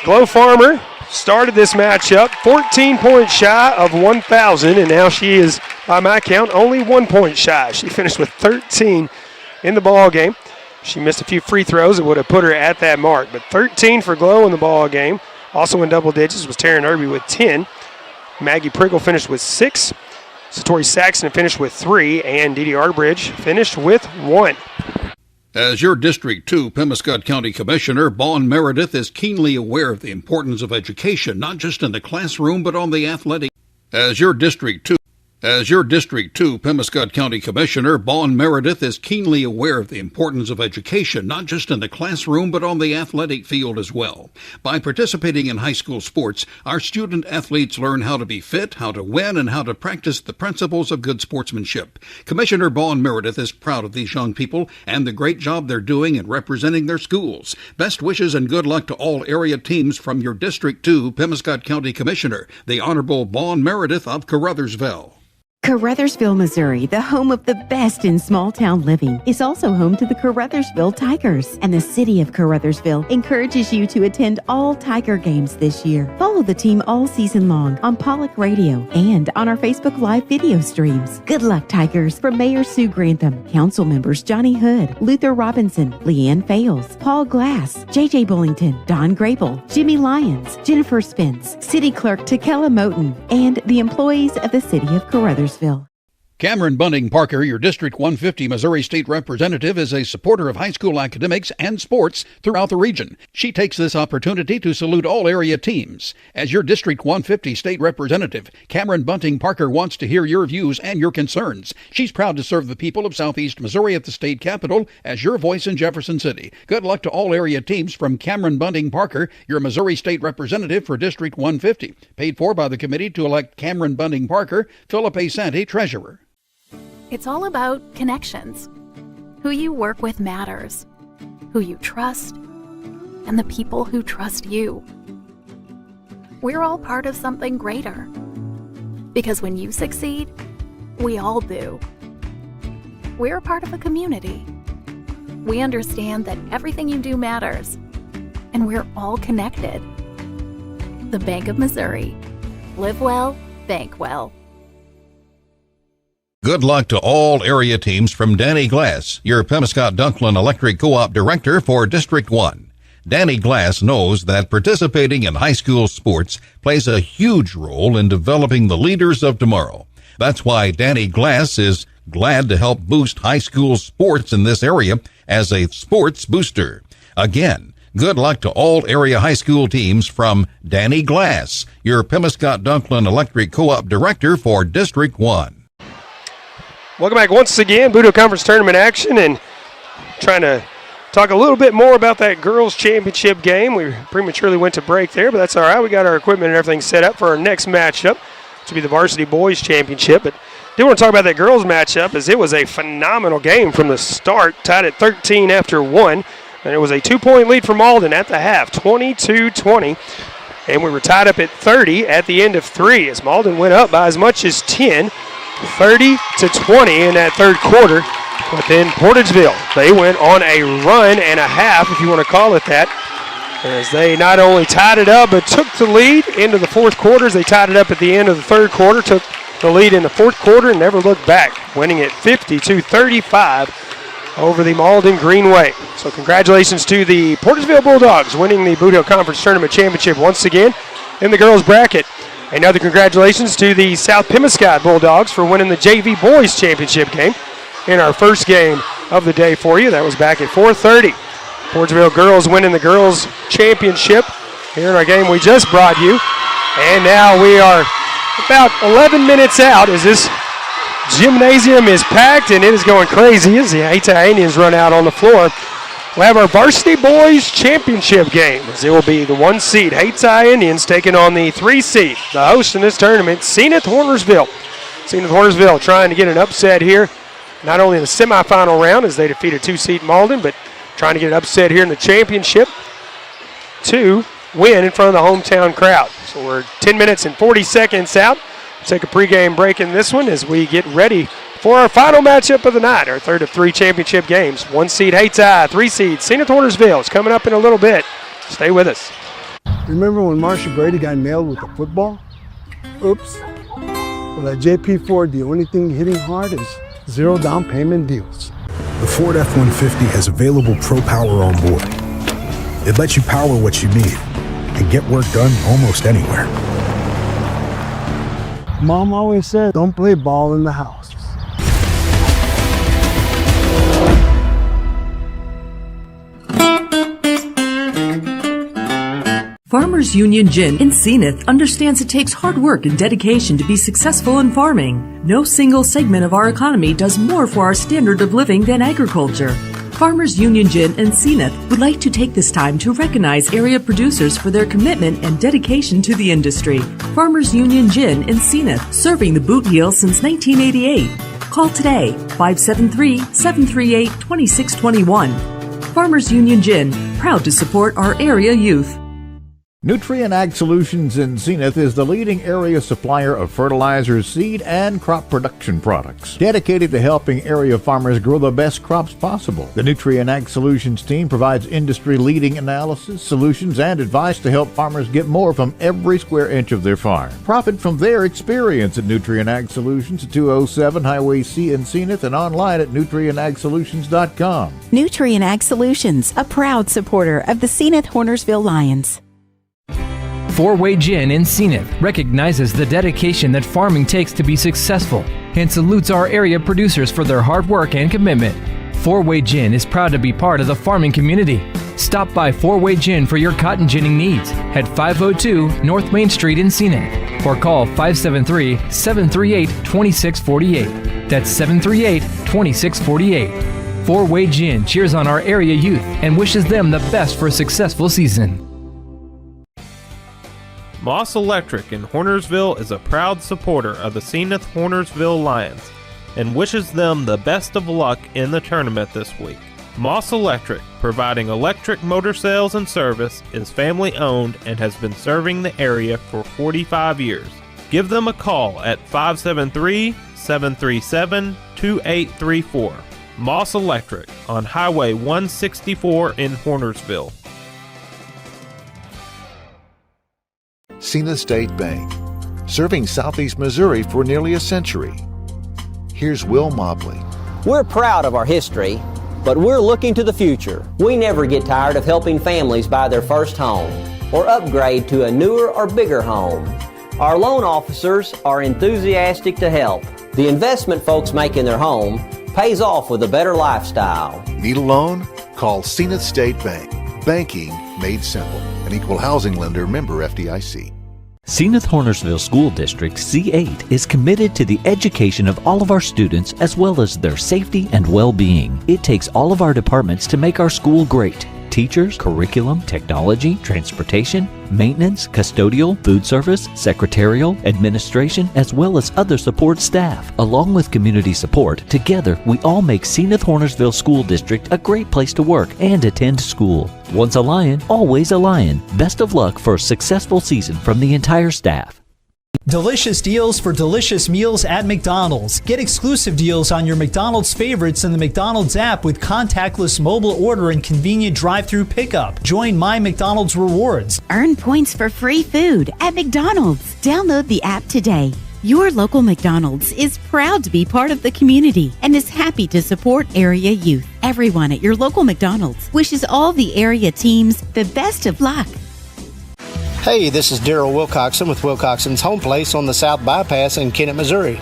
Glow Farmer started this matchup 14 points shy of 1,000, and now she is, by my count, only 1 point shy. She finished with 13 in the ball game. She missed a few free throws that would have put her at that mark, but 13 for Glow in the ball game. Also in double digits was Taryn Irby with 10. Maggie Priggle finished with 6. Satori Saxon finished with 3, and Dee Dee Arbridge finished with 1. As your District 2 Pemiscot County Commissioner, Vaughn Meredith is keenly aware of the importance of education, not just in the classroom, but on the athletic. As your District 2 Pemiscot County Commissioner, Vaughn Meredith is keenly aware of the importance of education, not just in the classroom, but on the athletic field as well. By participating in high school sports, our student athletes learn how to be fit, how to win, and how to practice the principles of good sportsmanship. Commissioner Vaughn Meredith is proud of these young people and the great job they're doing in representing their schools. Best wishes and good luck to all area teams from your District 2 Pemiscot County Commissioner, the Honorable Vaughn Meredith of Caruthersville. Caruthersville, Missouri, the home of the best in small-town living, is also home to the Caruthersville Tigers. And the city of Caruthersville encourages you to attend all Tiger games this year. Follow the team all season long on Pollock Radio and on our Facebook Live video streams. Good luck, Tigers, from Mayor Sue Grantham, council members Johnny Hood, Luther Robinson, Leanne Fales, Paul Glass, J.J. Bullington, Don Grable, Jimmy Lyons, Jennifer Spence, City Clerk Takela Moten, and the employees of the city of Caruthersville. Cameron Bunting Parker, your District 150 Missouri State Representative, is a supporter of high school academics and sports throughout the region. She takes this opportunity to salute all area teams. As your District 150 State Representative, Cameron Bunting Parker wants to hear your views and your concerns. She's proud to serve the people of Southeast Missouri at the state capitol as your voice in Jefferson City. Good luck to all area teams from Cameron Bunting Parker, your Missouri State Representative for District 150. Paid for by the committee to elect Cameron Bunting Parker, Philip A. Sante, Treasurer. It's all about connections. Who you work with matters, who you trust, and the people who trust you. We're all part of something greater. Because when you succeed, we all do. We're a part of a community. We understand that everything you do matters, and we're all connected. The Bank of Missouri. Live well, bank well. Good luck to all area teams from Danny Glass, your Pemiscot Dunklin Electric Co-op Director for District 1. Danny Glass knows that participating in high school sports plays a huge role in developing the leaders of tomorrow. That's why Danny Glass is glad to help boost high school sports in this area as a sports booster. Again, good luck to all area high school teams from Danny Glass, your Pemiscot Dunklin Electric Co-op Director for District 1. Welcome back once again, Bootheel Conference Tournament action, and trying to talk a little bit more about that girls' championship game. We prematurely went to break there, but that's all right. We got our equipment and everything set up for our next matchup, which will be the Varsity Boys Championship. But I do want to talk about that girls' matchup, as it was a phenomenal game from the start, tied at 13 after 1, and it was a 2-point lead for Malden at the half, 22-20. And we were tied up at 30 at the end of 3, as Malden went up by as much as 10. 30-20 in that third quarter. But then Portageville, they went on a run and a half, if you want to call it that, as they not only tied it up but took the lead into the fourth quarter. They tied it up at the end of the third quarter, took the lead in the fourth quarter, and never looked back, winning at 50-35 over the Malden Greenway. So congratulations to the Portageville Bulldogs, winning the Bootheel Conference Tournament Championship once again in the girls' bracket. Another congratulations to the South Pemiscot Bulldogs for winning the JV Boys Championship game in our first game of the day for you. That was back at 4:30. Portageville girls winning the girls championship here in our game we just brought you. And now we are about 11 minutes out as this gymnasium is packed and it is going crazy as the Hayti Indians run out on the floor. We'll have our Varsity Boys Championship game, as it will be the 1 seed Hayti Indians taking on the 3 seed, the host in this tournament, Senath Hornersville. Senath Hornersville trying to get an upset here, not only in the semifinal round as they defeated 2 seed Malden, but trying to get an upset here in the championship to win in front of the hometown crowd. So we're 10 minutes and 40 seconds out. We'll take a pregame break in this one as we get ready for our final matchup of the night, our third of 3 championship games. 1 seed Hayti, 3 seed Senath Hornersville. It's coming up in a little bit. Stay with us. Remember when Marsha Brady got nailed with a football? Oops. Well, at JP Ford, the only thing hitting hard is 0 down payment deals. The Ford F-150 has available Pro Power on board. It lets you power what you need and get work done almost anywhere. Mom always said, don't play ball in the house. Farmers Union Gin in Senath understands it takes hard work and dedication to be successful in farming. No single segment of our economy does more for our standard of living than agriculture. Farmers Union Gin in Senath would like to take this time to recognize area producers for their commitment and dedication to the industry. Farmers Union Gin in Senath, serving the Bootheel since 1988. Call today, 573-738-2621. Farmers Union Gin, proud to support our area youth. Nutrien Ag Solutions in Senath is the leading area supplier of fertilizers, seed, and crop production products, dedicated to helping area farmers grow the best crops possible. The Nutrien Ag Solutions team provides industry-leading analysis, solutions, and advice to help farmers get more from every square inch of their farm. Profit from their experience at Nutrien Ag Solutions at 207 Highway C in Senath and online at nutrienagsolutions.com. Nutrien Ag Solutions, a proud supporter of the Senath Hornersville Lions. Four-Way Gin in Senath recognizes the dedication that farming takes to be successful. and salutes our area producers for their hard work and commitment. Four-Way Gin is proud to be part of the farming community. Stop by Four-Way Gin for your cotton ginning needs at 502 North Main Street in Senath or call 573-738-2648. That's 738-2648. Four-Way Gin cheers on our area youth and wishes them the best for a successful season. Moss Electric in Hornersville is a proud supporter of the Senath Hornersville Lions and wishes them the best of luck in the tournament this week. Moss Electric, providing electric motor sales and service, is family owned and has been serving the area for 45 years. Give them a call at 573-737-2834. Moss Electric on Highway 164 in Hornersville. Senath State Bank, serving Southeast Missouri for nearly a century. Here's Will Mobley. We're proud of our history, but we're looking to the future. We never get tired of helping families buy their first home or upgrade to a newer or bigger home. Our loan officers are enthusiastic to help. The investment folks make in their home pays off with a better lifestyle. Need a loan? Call Senath State Bank. Banking made simple. An equal housing lender, member FDIC. Senath Hornersville School District C8 is committed to the education of all of our students as well as their safety and well-being. It takes all of our departments to make our school great. Teachers, curriculum, technology, transportation, maintenance, custodial, food service, secretarial, administration, as well as other support staff. Along with community support, together we all make Senath Hornersville School District a great place to work and attend school. Once a lion, always a lion. Best of luck for a successful season from the entire staff. Delicious deals for delicious meals at McDonald's. Get exclusive deals on your McDonald's favorites in the McDonald's app with contactless mobile order and convenient drive-through pickup. Join My McDonald's Rewards. Earn points for free food at McDonald's. Download the app today. Your local McDonald's is proud to be part of the community and is happy to support area youth. Everyone at your local McDonald's wishes all the area teams the best of luck. Hey, this is Daryl Wilcoxon with Wilcoxon's Home Place on the South Bypass in Kennett, Missouri.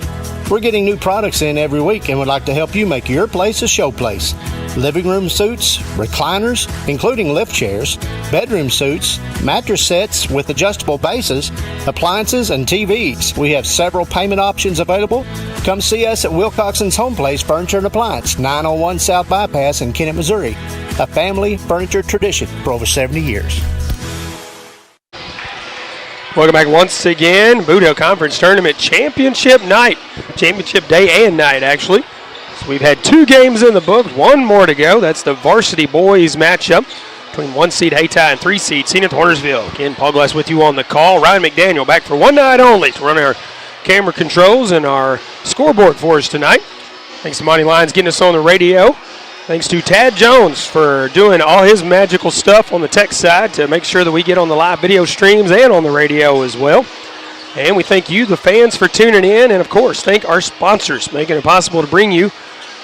We're getting new products in every week and would like to help you make your place a show place. Living room suites, recliners, including lift chairs, bedroom suites, mattress sets with adjustable bases, appliances, and TVs. We have several payment options available. Come see us at Wilcoxon's Home Place Furniture and Appliance, 901 South Bypass in Kennett, Missouri. A family furniture tradition for over 70 years. Welcome back once again. Bootheel Conference Tournament Championship night. Championship day and night, actually. So we've had 2 games in the books, 1 more to go. That's the Varsity boys matchup between 1 seed Hayti and 3 seed Senath Hornersville. Again, Paul Glass with you on the call. Ryan McDaniel back for one night only to run our camera controls and our scoreboard for us tonight. Thanks to Monty Lyons getting us on the radio. Thanks to Tad Jones for doing all his magical stuff on the tech side to make sure that we get on the live video streams and on the radio as well. And we thank you, the fans, for tuning in. And, of course, thank our sponsors, making it possible to bring you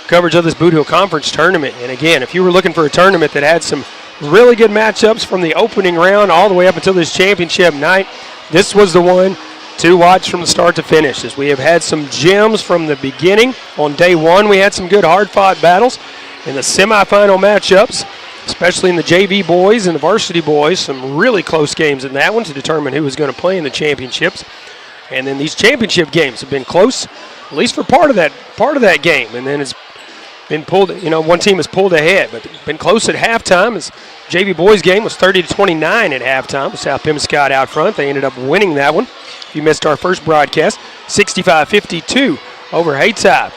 coverage of this Bootheel Conference Tournament. And, again, if you were looking for a tournament that had some really good matchups from the opening round all the way up until this championship night, this was the one to watch from the start to finish, as we have had some gems from the beginning. On day 1, we had some good hard-fought battles. In the semifinal matchups, especially in the JV boys and the varsity boys, some really close games in that one to determine who was going to play in the championships. And then these championship games have been close, at least for part of that game. And then it's been pulled, one team has pulled ahead, but been close at halftime. As JV boys game was 30-29 at halftime with South Pemiscot out front. They ended up winning that one. If you missed our first broadcast, 65-52. Over Hayti, South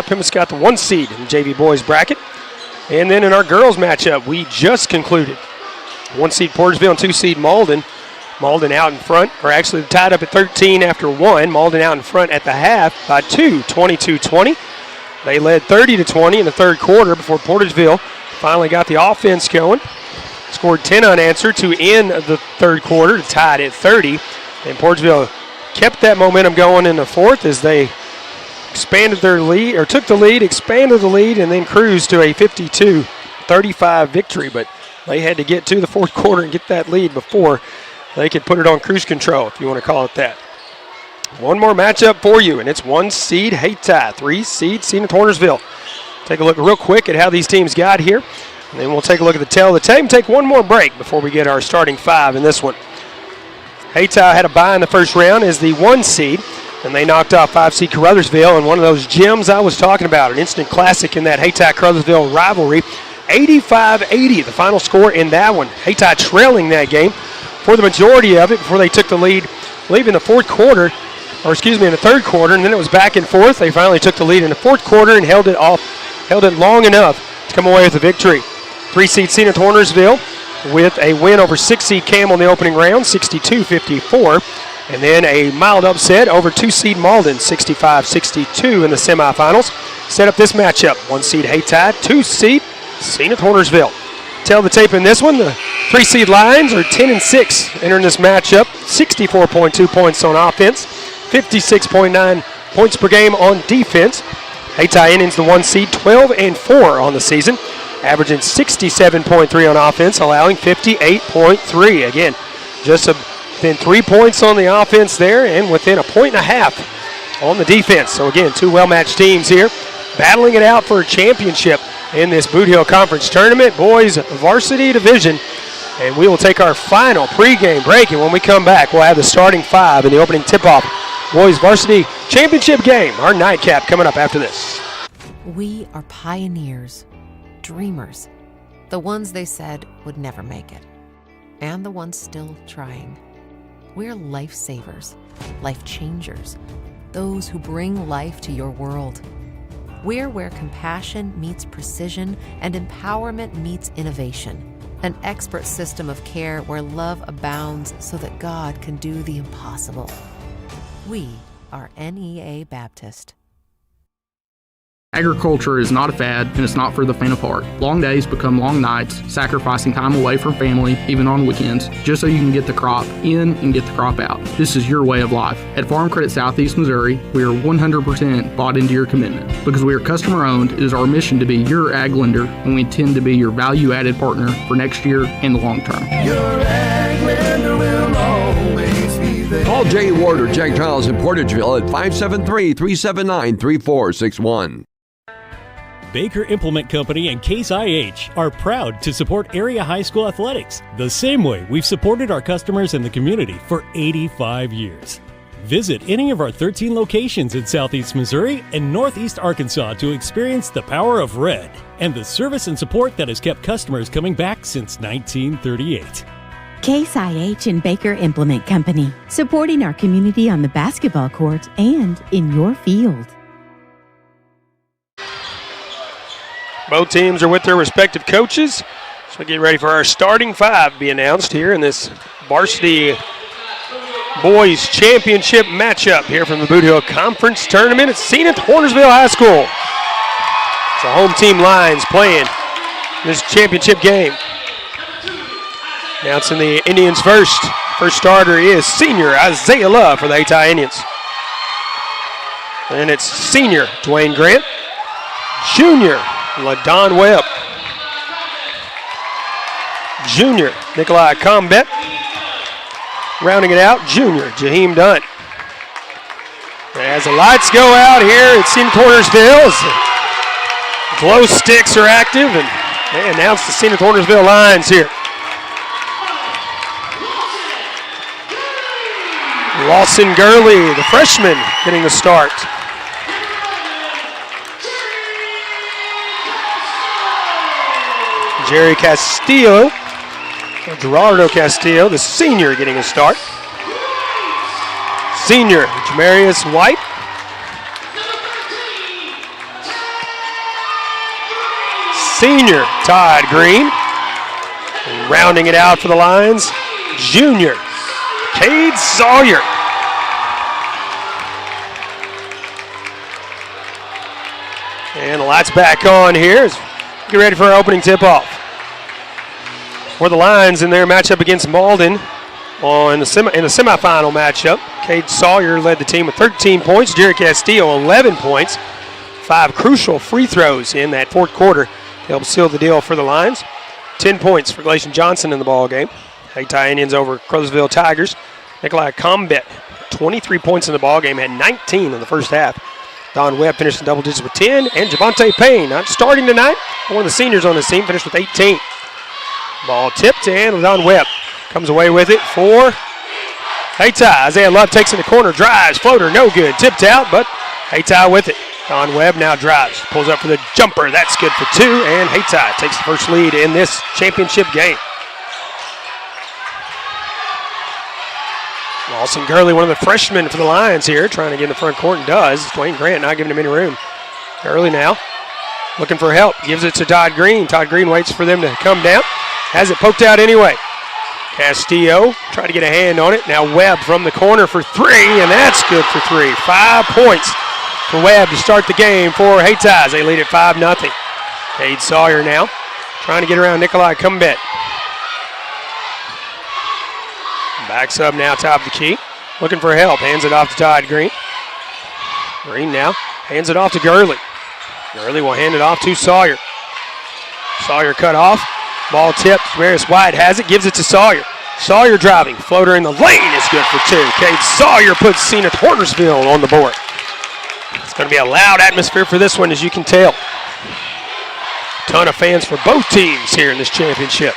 Pemiscot, the 1 seed in the JV boys bracket. And then in our girls matchup, we just concluded 1 seed Portageville and 2 seed Malden. Malden out in front, or actually tied up at 13 after 1. Malden out in front at the half by 2, 22-20. They led 30-20 in the third quarter before Portageville finally got the offense going. Scored 10 unanswered to end the third quarter, tied at 30. And Portageville kept that momentum going in the fourth as they expanded their lead, or took the lead, expanded the lead, and then cruised to a 52-35 victory. But they had to get to the fourth quarter and get that lead before they could put it on cruise control, if you want to call it that. one more matchup for you, and it's 1 seed Hayti, 3 seed Senath Hornersville. Take a look real quick at how these teams got here, and then we'll take a look at the tail of the tape and take one more break before we get our starting 5 in this one. Hayti had a bye in the first round as the 1 seed, and they knocked off 5 seed Caruthersville in one of those gems I was talking about, an instant classic in that Hayti-Caruthersville rivalry. 85-80, the final score in that one. Hayti trailing that game for the majority of it before they took the lead, leaving the third quarter, and then it was back and forth. They finally took the lead in the fourth quarter and held it long enough to come away with a victory. 3 seed Senath Hornersville with a win over 6 seed Campbell in the opening round, 62-54, and then a mild upset over 2 seed Malden, 65-62 in the semifinals. Set up this matchup, 1 seed Hayti, 2 seed Senath Hornersville. Tell the tape in this one, the 3 seed Lions are 10-6 entering this matchup, 64.2 points on offense, 56.9 points per game on defense. Hayti Indians, the 1 seed, 12-4 on the season, averaging 67.3 on offense, allowing 58.3. Again, just within 3 points on the offense there and within 1.5 points on the defense. So again, 2 well-matched teams here battling it out for a championship in this Bootheel Conference Tournament, boys varsity division. And we will take our final pregame break, and when we come back, we'll have the starting 5 in the opening tip-off boys varsity championship game, our nightcap, coming up after this. We are pioneers, dreamers, the ones they said would never make it, and the ones still trying. We're lifesavers, life changers, those who bring life to your world. We're where compassion meets precision and empowerment meets innovation. An expert system of care where love abounds so that God can do the impossible. We are NEA Baptist. Agriculture is not a fad, and it's not for the faint of heart. Long days become long nights, sacrificing time away from family, even on weekends, just so you can get the crop in and get the crop out. This is your way of life. At Farm Credit Southeast Missouri, we are 100% bought into your commitment. Because we are customer-owned, it is our mission to be your ag lender, and we intend to be your value-added partner for next year and the long term. Your ag lender will always be there. Call Jay Ward or Jack Giles in Portageville at 573-379-3461. Baker Implement Company and Case IH are proud to support area high school athletics the same way we've supported our customers in the community for 85 years. Visit any of our 13 locations in Southeast Missouri and Northeast Arkansas to experience the power of red and the service and support that has kept customers coming back since 1938. Case IH and Baker Implement Company, supporting our community on the basketball court and in your field. Both teams are with their respective coaches. So get ready for our starting 5 to be announced here in this varsity boys championship matchup here from the Bootheel Conference Tournament at Senath Hornersville High School. It's the home team Lions playing this championship game. Announcing the Indians first. First starter is senior Isaiah Love for the Hayti Indians. And it's senior Dwayne Grant, junior LaDon Webb, junior Nikolai Combet, rounding it out, junior Jaheim Dunn. As the lights go out here at Senath Hornersville, glow sticks are active, and they announce the Senath Hornersville Lions here. Lawson Gurley, the freshman, getting the start. Jerry Castillo, Gerardo Castillo, the senior, getting a start. Senior, Jamarius White. Senior, Todd Green. And rounding it out for the Lions, junior, Cade Sawyer. And the lights back on here as we get ready for our opening tip-off. For the Lions in their matchup against Malden in the semifinal matchup, Cade Sawyer led the team with 13 points. Jerry Castillo, 11 points. 5 crucial free throws in that fourth quarter to help seal the deal for the Lions. 10 points for Glacian Johnson in the ball game. Hayti Indians over Caruthersville Tigers. Nikolai Combet, 23 points in the ballgame, had 19 in the first half. Don Webb finished in double digits with 10, and Javante Payne, not starting tonight, one of the seniors on his team, finished with 18. Ball tipped, and Don Webb comes away with it for Hayti. Isaiah Love takes in the corner, drives, floater, no good. Tipped out, but Hayti with it. Don Webb now drives, pulls up for the jumper. That's good for 2, and Hayti takes the first lead in this championship game. Lawson Gurley, one of the freshmen for the Lions here, trying to get in the front court and does. Dwayne Grant not giving him any room. Gurley now looking for help, gives it to Todd Green. Todd Green waits for them to come down, has it poked out anyway. Castillo trying to get a hand on it. Now Webb from the corner for 3, and that's good for 3. 5 points for Webb to start the game for Hayti. They lead at 5-0. Cade Sawyer now trying to get around Nikolai Cumbet. Backs up now, top of the key. Looking for help. Hands it off to Todd Green. Green now hands it off to Gurley. Gurley will hand it off to Sawyer. Sawyer cut off. Ball tipped. Darius White has it. Gives it to Sawyer. Sawyer driving. Floater in the lane is good for 2. Cade Sawyer puts Senath Hornersville on the board. It's going to be a loud atmosphere for this one, as you can tell. Ton of fans for both teams here in this championship.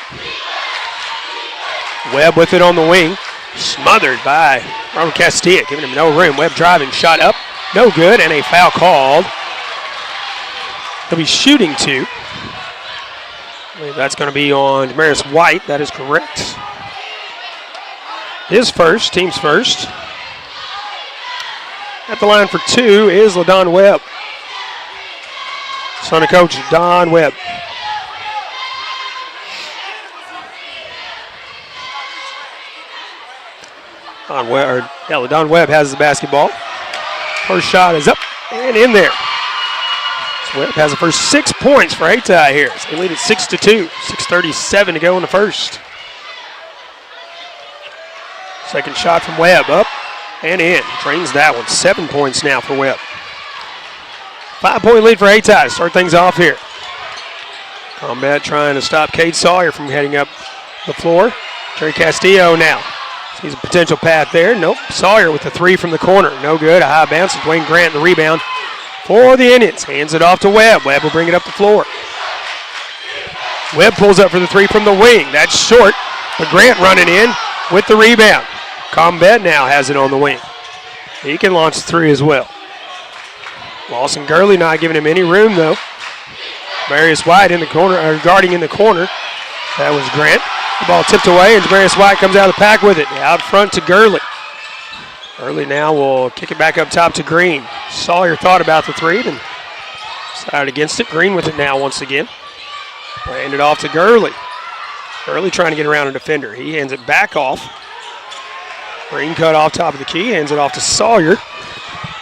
Webb with it on the wing. Smothered by Robert Castilla, giving him no room. Webb driving, shot up, no good, and a foul called. He'll be shooting 2. I believe that's going to be on Demarius White. That is correct. His first, team's first. At the line for 2 is LaDon Webb. Son of Coach Don Webb. LaDon Webb has the basketball. First shot is up and in there. So Webb has the first 6 points for Hayti here. So they lead at 6-2. 6:37 to go in the first. Second shot from Webb, up and in. Drains that one. 7 points now for Webb. 5-point lead for Hayti to start things off here. Combat trying to stop Cade Sawyer from heading up the floor. Jerry Castillo now. Sees a potential path there. Nope. Sawyer with the 3 from the corner. No good. A high bounce. Dwayne Grant the rebound for the Indians. Hands it off to Webb. Webb will bring it up the floor. Webb pulls up for the 3 from the wing. That's short, but Grant running in with the rebound. Combat now has it on the wing. He can launch the 3 as well. Lawson Gurley not giving him any room though. Demarius White in the corner, or guarding in the corner. That was Grant. The ball tipped away, and Demarius White comes out of the pack with it. Out front to Gurley. Gurley now will kick it back up top to Green. Sawyer thought about the 3, then decided against it. Green with it now once again. Hand it off to Gurley. Gurley trying to get around a defender. He hands it back off. Green cut off top of the key, hands it off to Sawyer.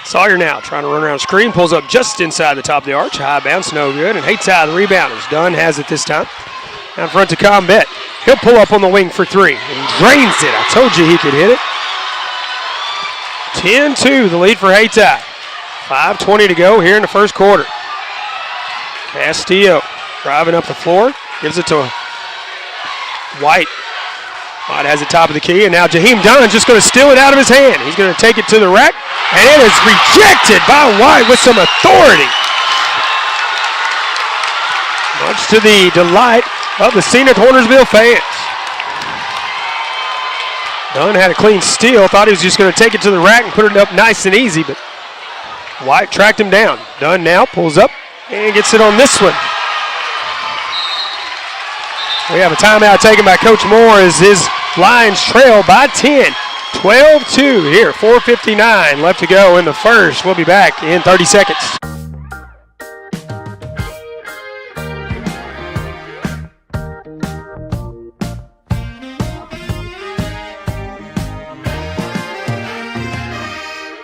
Sawyer now trying to run around screen, pulls up just inside the top of the arch. High bounce, no good, and Hayti the rebounders. Dunn has it this time. Down front to Combat. He'll pull up on the wing for 3 and drains it. I told you he could hit it. 10-2, the lead for Hayti. 5:20 to go here in the first quarter. Castillo driving up the floor, gives it to White. White has the top of the key, and now Jaheim Dunn's just going to steal it out of his hand. He's going to take it to the rack, and it is rejected by White with some authority. Much to the delight of the Senath Hornersville fans. Dunn had a clean steal, thought he was just going to take it to the rack and put it up nice and easy, but White tracked him down. Dunn now pulls up and gets it on this one. We have a timeout taken by Coach Moore as his Lions trail by 10. 12-2 here, 4:59 left to go in the first. We'll be back in 30 seconds.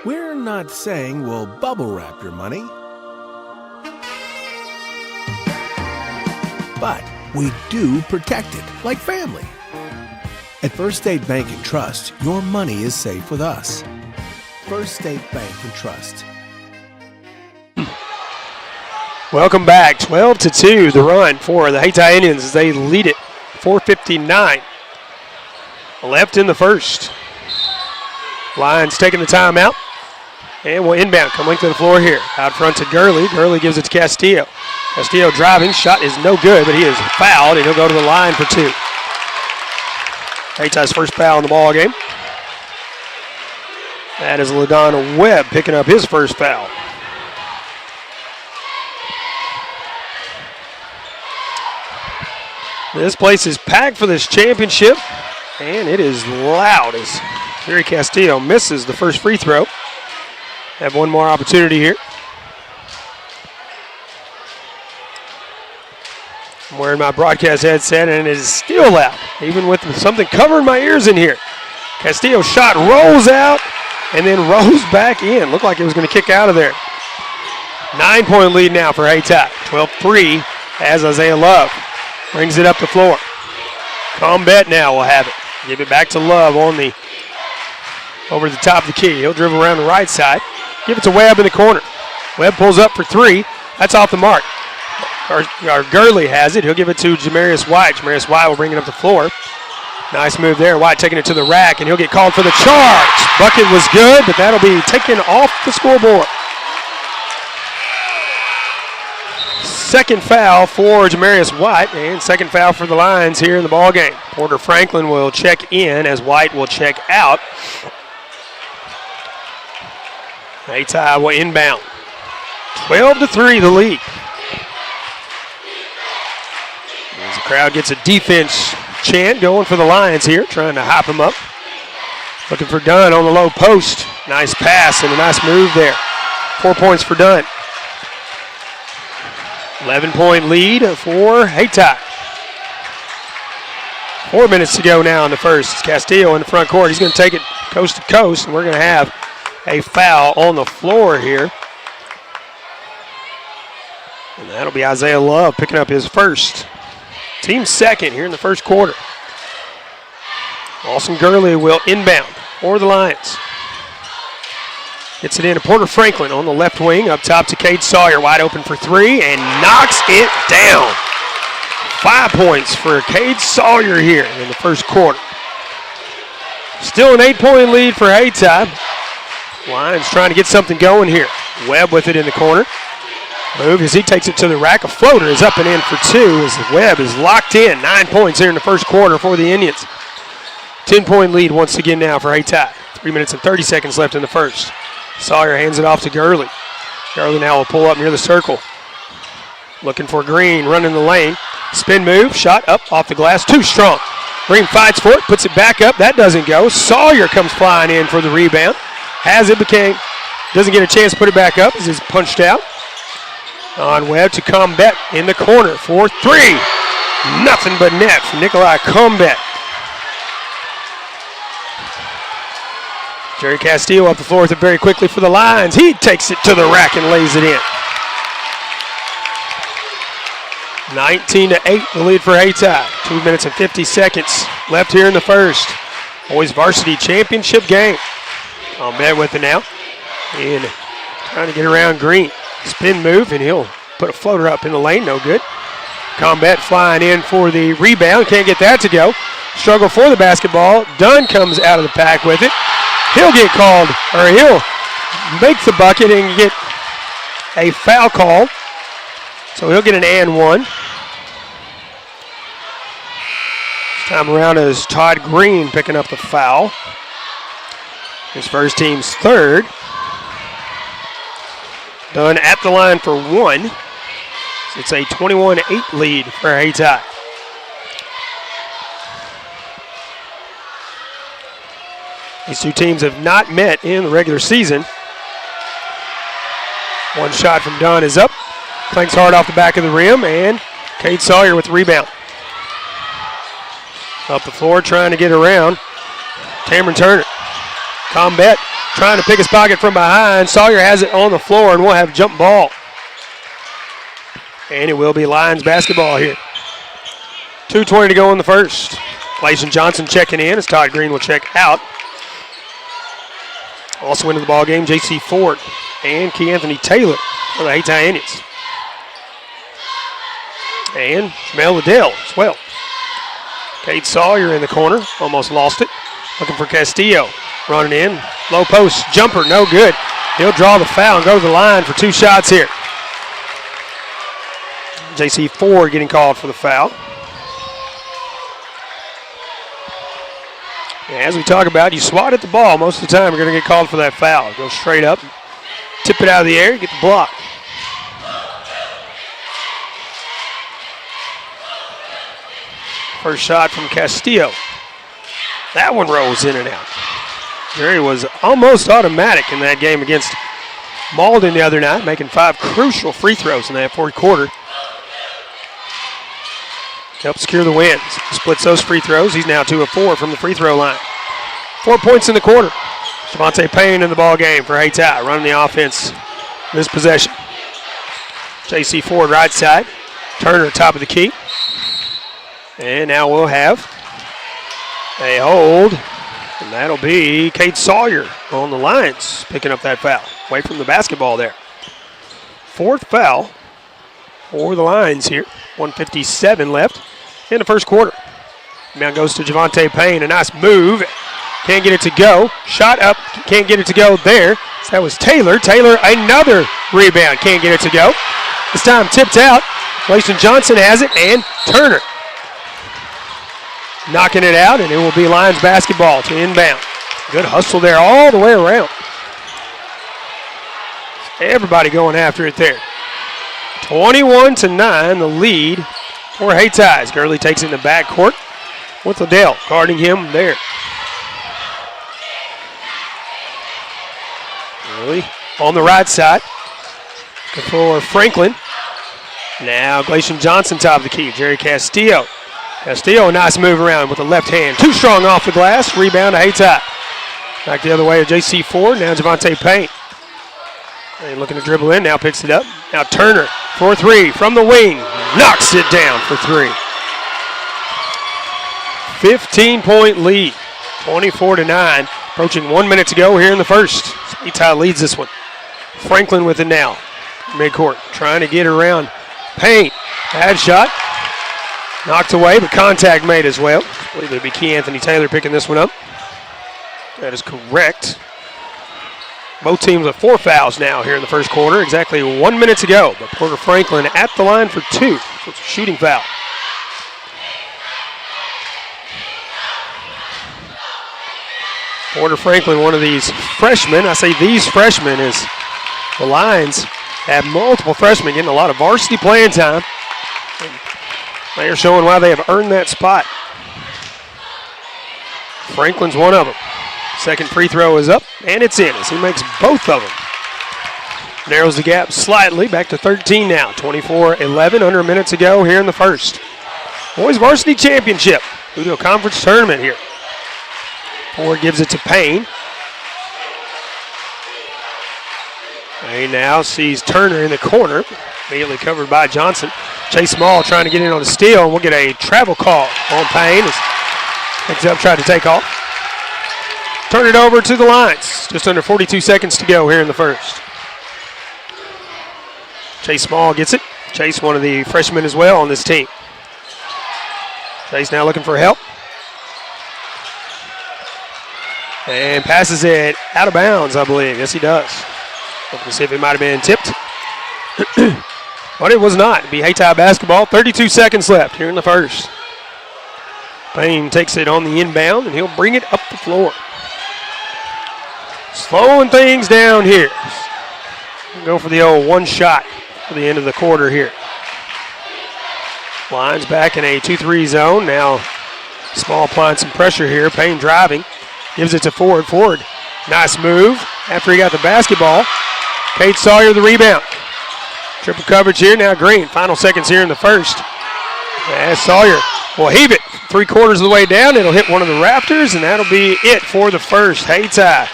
We're not saying we'll bubble wrap your money, but we do protect it like family. At First State Bank and Trust, your money is safe with us. First State Bank and Trust. Welcome back. 12-2, the run for the Hayti Indians as they lead it. 4:59 left in the first. Lions taking the timeout. And we'll inbound, come length of the floor here. Out front to Gurley. Gurley gives it to Castillo. Castillo driving, shot is no good, but he is fouled, and he'll go to the line for 2. Hayti's first foul in the ball game. That is LaDonna Webb picking up his first foul. This place is packed for this championship, and it is loud as Jerry Castillo misses the first free throw. Have one more opportunity here. I'm wearing my broadcast headset, and it is still loud, even with something covering my ears in here. Castillo's shot rolls out and then rolls back in. Looked like it was going to kick out of there. 9-point lead now for Hayti. 12-3 as Isaiah Love brings it up the floor. Combet now will have it. Give it back to Love on the over the top of the key. He'll dribble around the right side. Give it to Webb in the corner. Webb pulls up for 3. That's off the mark. Our Gurley has it. He'll give it to Jamarius White. Jamarius White will bring it up the floor. Nice move there. White taking it to the rack, and he'll get called for the charge. Bucket was good, but that'll be taken off the scoreboard. Second foul for Jamarius White, and second foul for the Lions here in the ball game. Porter Franklin will check in as White will check out. Hayti will inbound. 12-3 the lead. As the crowd gets a defense chant going for the Lions here, trying to hop them up. Looking for Dunn on the low post. Nice pass and a nice move there. 4 points for Dunn. 11-point lead for Hayti. 4 minutes to go now in the first. It's Castillo in the front court. He's going to take it coast to coast, and we're going to have a foul on the floor here. And that'll be Isaiah Love picking up his first. Team second here in the first quarter. Lawson Gurley will inbound for the Lions. Gets it in to Porter Franklin on the left wing, up top to Cade Sawyer, wide open for 3, and knocks it down. 5 points for Cade Sawyer here in the first quarter. Still an 8-point lead for Hayti. Lions trying to get something going here. Webb with it in the corner. Move as he takes it to the rack. A floater is up and in for 2 as Webb is locked in. 9 points here in the first quarter for the Indians. 10-point lead once again now for Hayti. 3 minutes and 30 seconds left in the first. Sawyer hands it off to Gurley. Gurley now will pull up near the circle. Looking for Green, running the lane. Spin move, shot up off the glass, too strong. Green fights for it, puts it back up. That doesn't go. Sawyer comes flying in for the rebound. Has it, doesn't get a chance to put it back up as it's punched out. On Webb to Combet in the corner for 3. Nothing but net for Nikolai Combet. Jerry Castillo up the floor with it very quickly for the Lions. He takes it to the rack and lays it in. 19-8 the lead for Hayti. 2 minutes and 50 seconds left here in the first. Boys Varsity Championship game. Combet with it now. And trying to get around Green. Spin move, and he'll put a floater up in the lane. No good. Combet flying in for the rebound. Can't get that to go. Struggle for the basketball. Dunn comes out of the pack with it. He'll get called, or he'll make the bucket and get a foul call. So he'll get an and 1. This time around is Todd Green picking up the foul. His first team's third. Dunn at the line for 1. So it's a 21-8 lead for Hayti. These two teams have not met in the regular season. One shot from Dunn is up. Clanks hard off the back of the rim, and Cade Sawyer with the rebound. Up the floor trying to get around Cameron Turner. Combet trying to pick his pocket from behind. Sawyer has it on the floor, and we'll have jump ball. And it will be Lions basketball here. 2:20 to go in the first. Clayton Johnson checking in as Todd Green will check out. Also into the ball game, J.C. Ford and Key Anthony Taylor for the Hayti Indians. And Jamel Liddell as well. Cade Sawyer in the corner, almost lost it. Looking for Castillo, running in, Low post jumper, no good. He'll draw the foul and go to the line for 2 shots here. J.C. Ford getting called for the foul. As we talk about, you swat at the ball, most of the time you're going to get called for that foul. Go straight up, tip it out of the air, get the block. First shot from Castillo. That one rolls in and out. Jerry was almost automatic in that game against Malden the other night, making 5 crucial free throws in that fourth quarter. Helped secure the win. Splits those free throws. He's now 2 of 4 from the free throw line. 4 points in the quarter. Javante Payne in the ball game for Hayti, running the offense this possession. J.C. Ford right side. Turner top of the key. And now we'll have a hold, and that'll be Kate Sawyer on the lines, picking up that foul. Away from the basketball there. 4th foul for the Lions here. 1:57 left in the first quarter. Now goes to Javante Payne, a nice move. Can't get it to go. Shot up, can't get it to go there. So that was Taylor. Taylor, another rebound, can't get it to go. This time tipped out. Mason Johnson has it, and Turner knocking it out, and it will be Lions basketball to inbound. Good hustle there all the way around. Everybody going after it there. 21-9, the lead for Hayti. Gurley takes it in the backcourt with Liddell guarding him there. Gurley on the right side for Franklin. Now Glacian Johnson top of the key. Jerry Castillo. Castillo, a nice move around with the left hand. Too strong off the glass. Rebound to Hayti. Back the other way to J.C. Ford. Now Javante Payne. And looking to dribble in. Now picks it up. Now Turner for 3 from the wing. Knocks it down for 3. 15-point lead. 24-9. Approaching 1 minute to go here in the first. Hayti leads this one. Franklin with it now. Midcourt. Trying to get around Payne. Bad shot. Knocked away, but contact made as well. I believe it'll be Key Anthony Taylor picking this one up. That is correct. Both teams with 4 fouls now here in the first quarter. Exactly 1 minute to go. But Porter Franklin at the line for 2. So it's a shooting foul. Porter Franklin, one of these freshmen. I say these freshmen as the Lions have multiple freshmen getting a lot of varsity playing time. They are showing why they have earned that spot. Franklin's one of them. Second free throw is up, and it's in as he makes both of them. Narrows the gap slightly, back to 13 now. 24-11, under a minute to go here in the first. Boys Varsity Championship, Bootheel Conference Tournament here. Ford gives it to Payne. Payne now sees Turner in the corner, immediately covered by Johnson. Chase Small trying to get in on the steal, and we'll get a travel call on Payne as picks up, tried to take off. Turn it over to the Lions. Just under 42 seconds to go here in the first. Chase Small gets it. Chase, one of the freshmen as well on this team. Chase now looking for help. And passes it out of bounds, I believe. Yes, he does. Looking to see if it might have been tipped. But it was not. It'll be Hayti basketball. 32 seconds left here in the first. Payne takes it on the inbound, and he'll bring it up the floor. Slowing things down here. Go for the old one shot for the end of the quarter here. Lions back in a 2-3 zone. Now Small applying some pressure here. Payne driving. Gives it to Ford. Ford, nice move. After he got the basketball, Kate Sawyer the rebound. Triple coverage here. Now Green. Final seconds here in the first. As Sawyer will heave it 3/4 of the way down. It'll hit one of the rafters, and that'll be it for the first. Hayti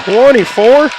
24.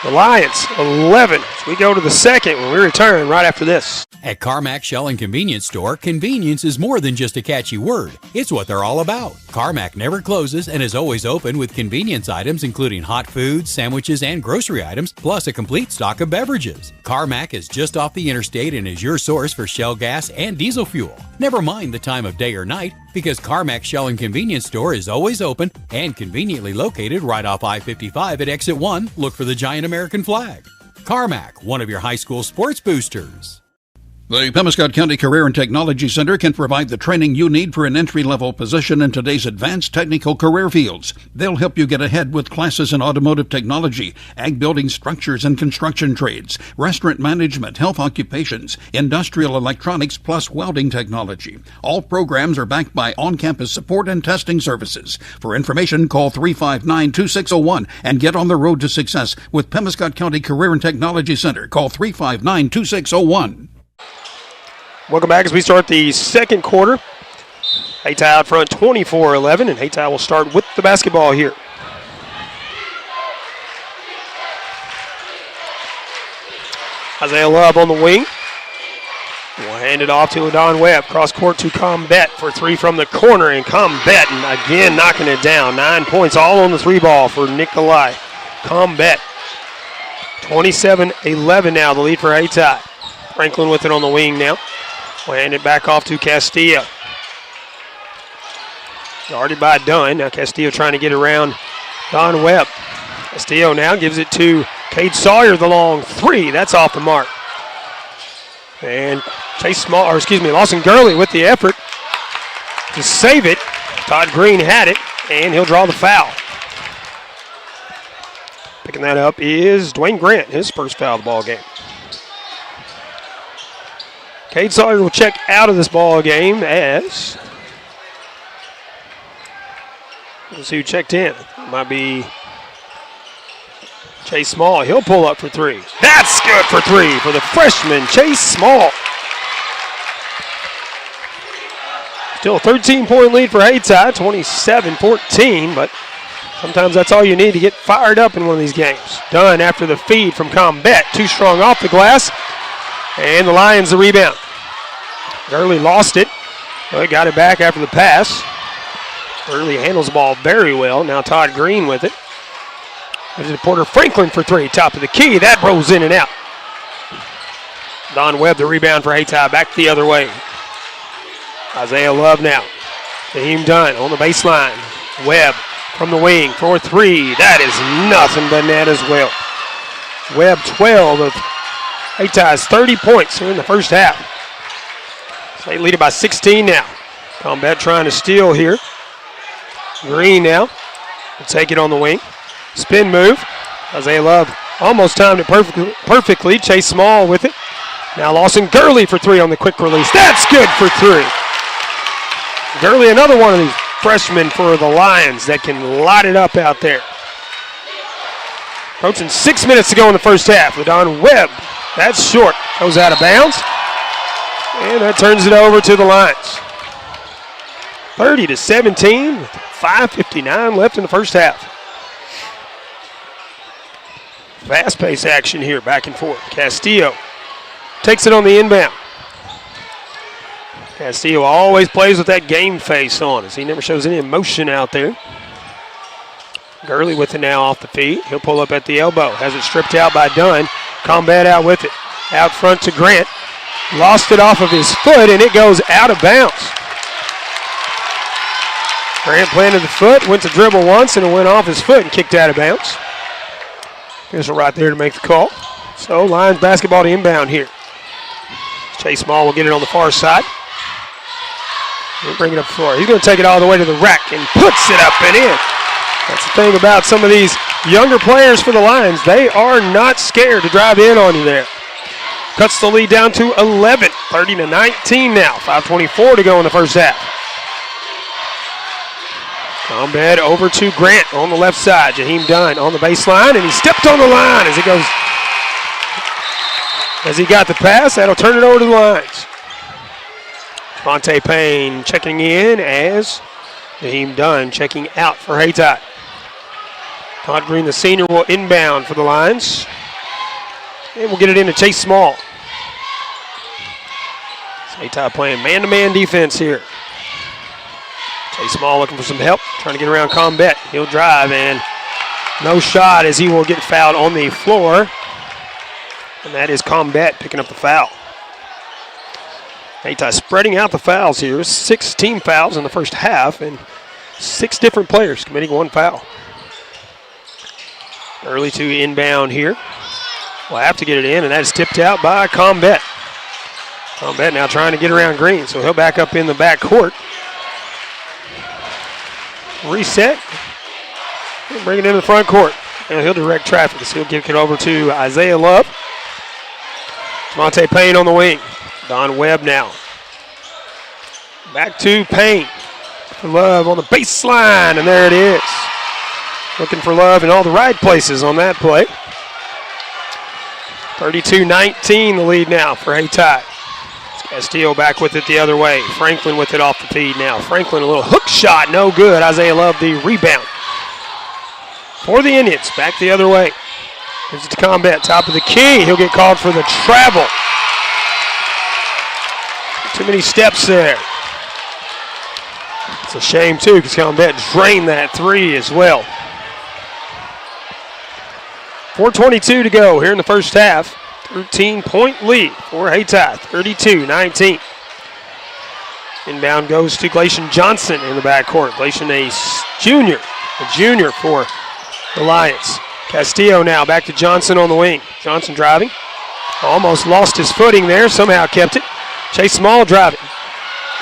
The Lions 11. So we go to the second when we return right after this. At Carmack Shell and Convenience Store, convenience is more than just a catchy word. It's what they're all about. Carmack never closes and is always open with convenience items including hot foods, sandwiches, and grocery items, plus a complete stock of beverages. Carmack is just off the interstate and is your source for Shell gas and diesel fuel. Never mind the time of day or night, Because Carmack Shell and Convenience Store is always open and conveniently located right off I-55 at Exit 1. Look for the giant American flag. Carmack, one of your high school sports boosters. The Pemiscot County Career and Technology Center can provide the training you need for an entry-level position in today's advanced technical career fields. They'll help you get ahead with classes in automotive technology, ag building structures and construction trades, restaurant management, health occupations, industrial electronics, plus welding technology. All programs are backed by on-campus support and testing services. For information, call 359-2601 and get on the road to success with Pemiscot County Career and Technology Center. Call 359-2601. Welcome back as we start the second quarter. Hayti out front 24-11, and Hayti will start with the basketball here. Isaiah Love on the wing. Will hand it off to Adon Webb. Cross court to Combat for three from the corner, and Combat again knocking it down. 9 points all on the three ball for Nikolai. Combat 27-11 now, the lead for Hayti. Franklin with it on the wing now. We'll hand it back off to Castillo. Guarded by Dunn. Now Castillo trying to get around Don Webb. Castillo now gives it to Cade Sawyer, the long three. That's off the mark. And Lawson Gurley with the effort to save it. Todd Green had it, and he'll draw the foul. Picking that up is Dwayne Grant, his first foul of the ball game. Cade Sawyer will check out of this ball game as, let's see who checked in. Might be Chase Small. He'll pull up for three. That's good for three for the freshman, Chase Small. Still a 13-point lead for Hayti, 27-14, but sometimes that's all you need to get fired up in one of these games. Done after the feed from Combat. Too strong off the glass, and the Lions the rebound. Gurley lost it, but got it back after the pass. Gurley handles the ball very well. Now Todd Green with it. Gives it to Porter Franklin for three. Top of the key. That rolls in and out. Don Webb the rebound for Hayti. Back the other way. Isaiah Love now. Naheem Dunn on the baseline. Webb from the wing for three. That is nothing but net as well. Webb 12 of Hayti's 30 points here in the first half. They lead it by 16 now. Combat trying to steal here. Green now will take it on the wing. Spin move. Isaiah Love almost timed it perfectly. Chase Small with it. Now Lawson Gurley for three on the quick release. That's good for three. Gurley, another one of these freshmen for the Lions that can light it up out there. Approaching 6 minutes to go in the first half. Ladon Webb, that's short. Goes out of bounds. And that turns it over to the Lions. 30-17 with 5:59 left in the first half. Fast-paced action here, back and forth. Castillo takes it on the inbound. Castillo always plays with that game face on as he never shows any emotion out there. Gurley with it now off the feet. He'll pull up at the elbow. Has it stripped out by Dunn. Combat out with it. Out front to Grant. Lost it off of his foot, and it goes out of bounds. Grant planted the foot, went to dribble once, and it went off his foot and kicked out of bounds. Official right there to make the call. So Lions basketball to inbound here. Chase Small will get it on the far side. He'll bring it up the floor. He's going to take it all the way to the rack and puts it up and in. That's the thing about some of these younger players for the Lions. They are not scared to drive in on you there. Cuts the lead down to 11, 30-19 now. 5:24 to go in the first half. Combat over to Grant on the left side. Jaheim Dunn on the baseline, and he stepped on the line as it goes. As he got the pass, that'll turn it over to the Lions. Monte Payne checking in as Jaheim Dunn checking out for Hayti. Todd Green, the senior, will inbound for the Lions. And we'll get it into Chase Small. Hayti playing man-to-man defense here. Chase Small looking for some help, trying to get around Combat. He'll drive, and no shot as he will get fouled on the floor. And that is Combat picking up the foul. Hayti spreading out the fouls here. 6 team fouls in the first half, and 6 different players committing 1 foul. Early to inbound here. Will have to get it in, and that is tipped out by Combet. Combet now trying to get around Green, so he'll back up in the back court. Reset. And bring it into the front court. And he'll direct traffic. So he'll give it over to Isaiah Love. Monte Payne on the wing. Don Webb now. Back to Payne. For Love on the baseline, and there it is. Looking for Love in all the right places on that play. 32-19 the lead now for Hayti. Castillo back with it the other way. Franklin with it off the feed now. Franklin a little hook shot, no good. Isaiah Love the rebound. For the Indians, back the other way. Gives it to Combet, top of the key. He'll get called for the travel. Too many steps there. It's a shame too, because Combet drained that 3 as well. 4:22 to go here in the first half. 13-point lead for Hayti, 32-19. Inbound goes to Glacian Johnson in the backcourt. Glacian a junior for the Lions. Castillo now back to Johnson on the wing. Johnson driving. Almost lost his footing there, somehow kept it. Chase Small driving.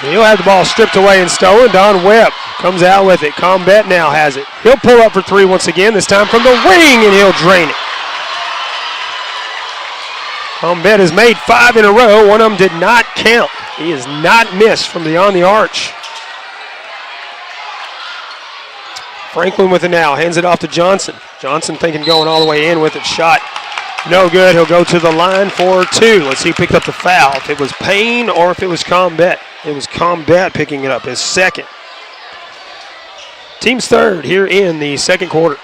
He'll have the ball stripped away and stolen. Don Webb comes out with it. Combet now has it. He'll pull up for 3 once again, this time from the wing, and he'll drain it. Combet has made 5 in a row. One of them did not count. He has not missed from beyond the arch. Franklin with it now. Hands it off to Johnson. Johnson thinking going all the way in with it. Shot no good. He'll go to the line for 2. Let's see who picked up the foul. If it was Payne or if it was Combet. It was Combet picking it up, his second. Team's third here in the second quarter.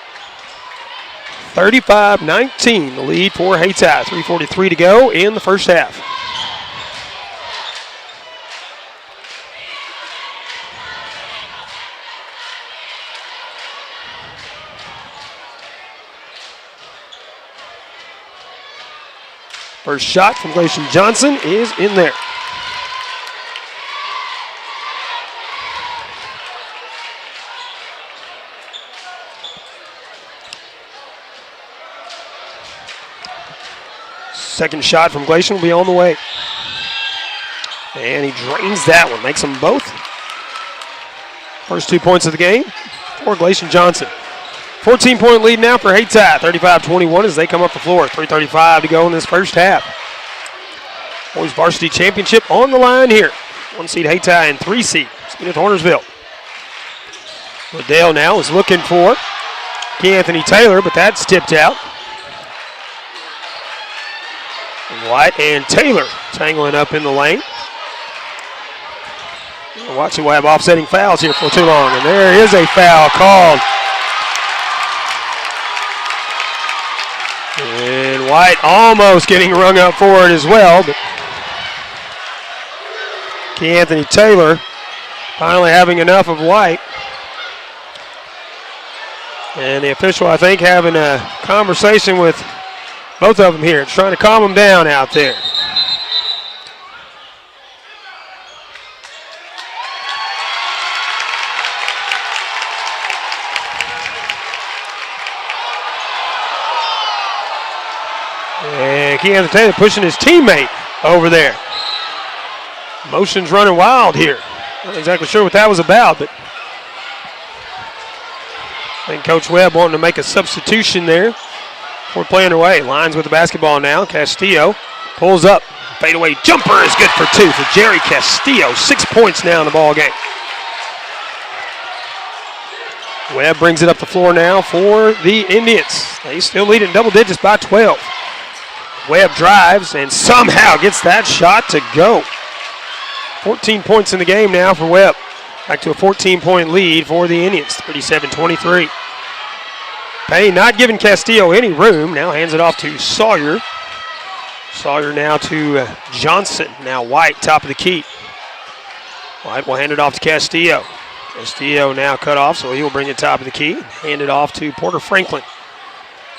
35-19, the lead for Hayti. 3:43 to go in the first half. First shot from Glacian Johnson is in there. Second shot from Glacian will be on the way. And he drains that one, makes them both. First 2 points of the game for Glacian Johnson. 14-point lead now for Hayti, 35-21 as they come up the floor. 3:35 to go in this first half. Boys Varsity Championship on the line here. 1 seed Hayti and 3 seed Senath Hornersville. Liddell now is looking for Anthony Taylor, but that's tipped out. White and Taylor tangling up in the lane. Watching, we'll have offsetting fouls here for too long, and there is a foul called. And White almost getting rung up for it as well, but Anthony Taylor finally having enough of White. And the official, I think, having a conversation with both of them here. It's trying to calm them down out there. And Keandre Taylor pushing his teammate over there. Motion's running wild here. Not exactly sure what that was about, but I think Coach Webb wanting to make a substitution there. We're playing away. Lines with the basketball now. Castillo pulls up. Fadeaway jumper is good for 2 for Jerry Castillo. 6 points now in the ball game. Webb brings it up the floor now for the Indians. They still lead in double digits by 12. Webb drives and somehow gets that shot to go. 14 points in the game now for Webb. Back to a 14-point lead for the Indians. 37-23. Payne not giving Castillo any room. Now hands it off to Sawyer. Sawyer now to Johnson. Now White, top of the key. White will hand it off to Castillo. Castillo now cut off, so he will bring it top of the key. Hand it off to Porter Franklin.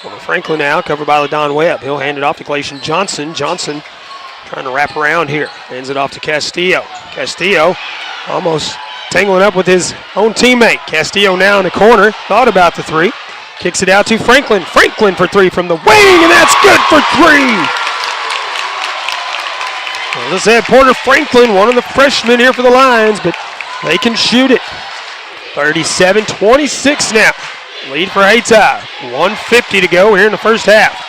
Porter Franklin now covered by LaDon Webb. He'll hand it off to Glacian Johnson. Johnson Trying to wrap around here. Hands it off to Castillo. Castillo almost tangling up with his own teammate. Castillo now in the corner. Thought about the three. Kicks it out to Franklin. Franklin for three from the wing, and that's good for three. Well, as I said, Porter Franklin, one of the freshmen here for the Lions, but they can shoot it. 37-26 now. Lead for Hayti. 1:50 to go here in the first half.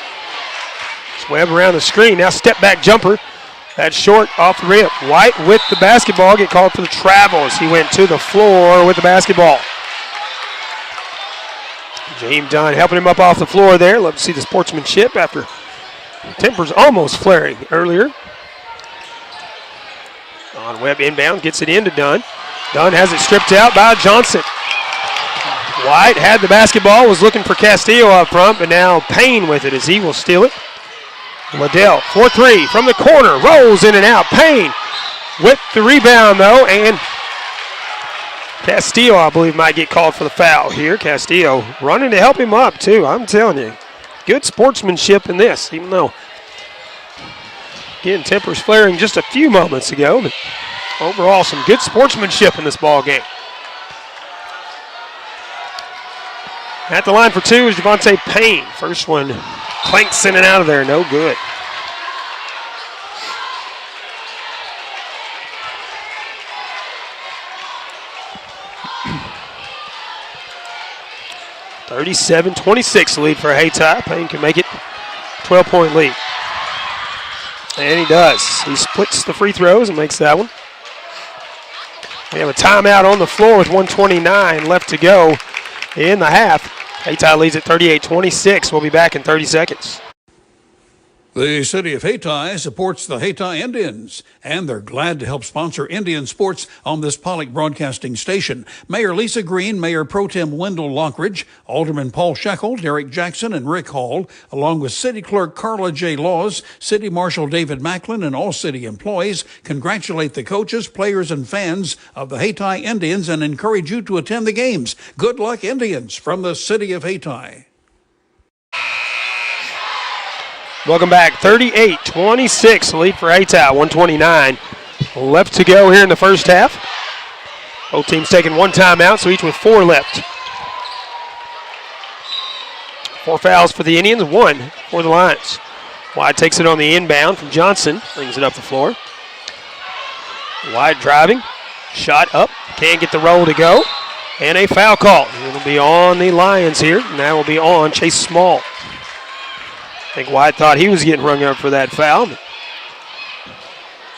It's Webb around the screen. Now step back jumper. That's short off the rim. White with the basketball. Get called for the travel as he went to the floor with the basketball. James Dunn helping him up off the floor there. Love to see the sportsmanship after tempers almost flaring earlier. On Webb inbound, gets it into Dunn. Dunn has it stripped out by Johnson. White had the basketball, was looking for Castillo up front, but now Payne with it as he will steal it. Liddell, 4-3 from the corner, rolls in and out. Payne with the rebound though, and Castillo, I believe, might get called for the foul here. Castillo running to help him up too, I'm telling you. Good sportsmanship in this, even though, again, tempers flaring just a few moments ago, but overall some good sportsmanship in this ball game. At the line for two is Javante Payne. First one clanks in and out of there, no good. (37-26) lead for Hayti. Payne can make it 12-point lead. And he does. He splits the free throws and makes that one. We have a timeout on the floor with 1:29 left to go in the half. Hayti leads at 38-26. We'll be back in 30 seconds. The city of Hayti supports the Hayti Indians, and they're glad to help sponsor Indian sports on this Pollock Broadcasting Station. Mayor Lisa Green, Mayor Pro Tem Wendell Lockridge, Alderman Paul Sheckle, Derek Jackson, and Rick Hall, along with City Clerk Carla J. Laws, City Marshal David Macklin, and all city employees, congratulate the coaches, players, and fans of the Hayti Indians and encourage you to attend the games. Good luck, Indians, from the city of Hayti. Welcome back. 38-26 lead for Hayti. 1:29 left to go here in the first half. Both teams taking one timeout, so each with four left. 4 fouls for the Indians, 1 for the Lions. Wide takes it on the inbound from Johnson, brings it up the floor. Wide driving, shot up, can't get the roll to go, and a foul call. It'll be on the Lions here, and that will be on Chase Small. I think White thought he was getting rung up for that foul.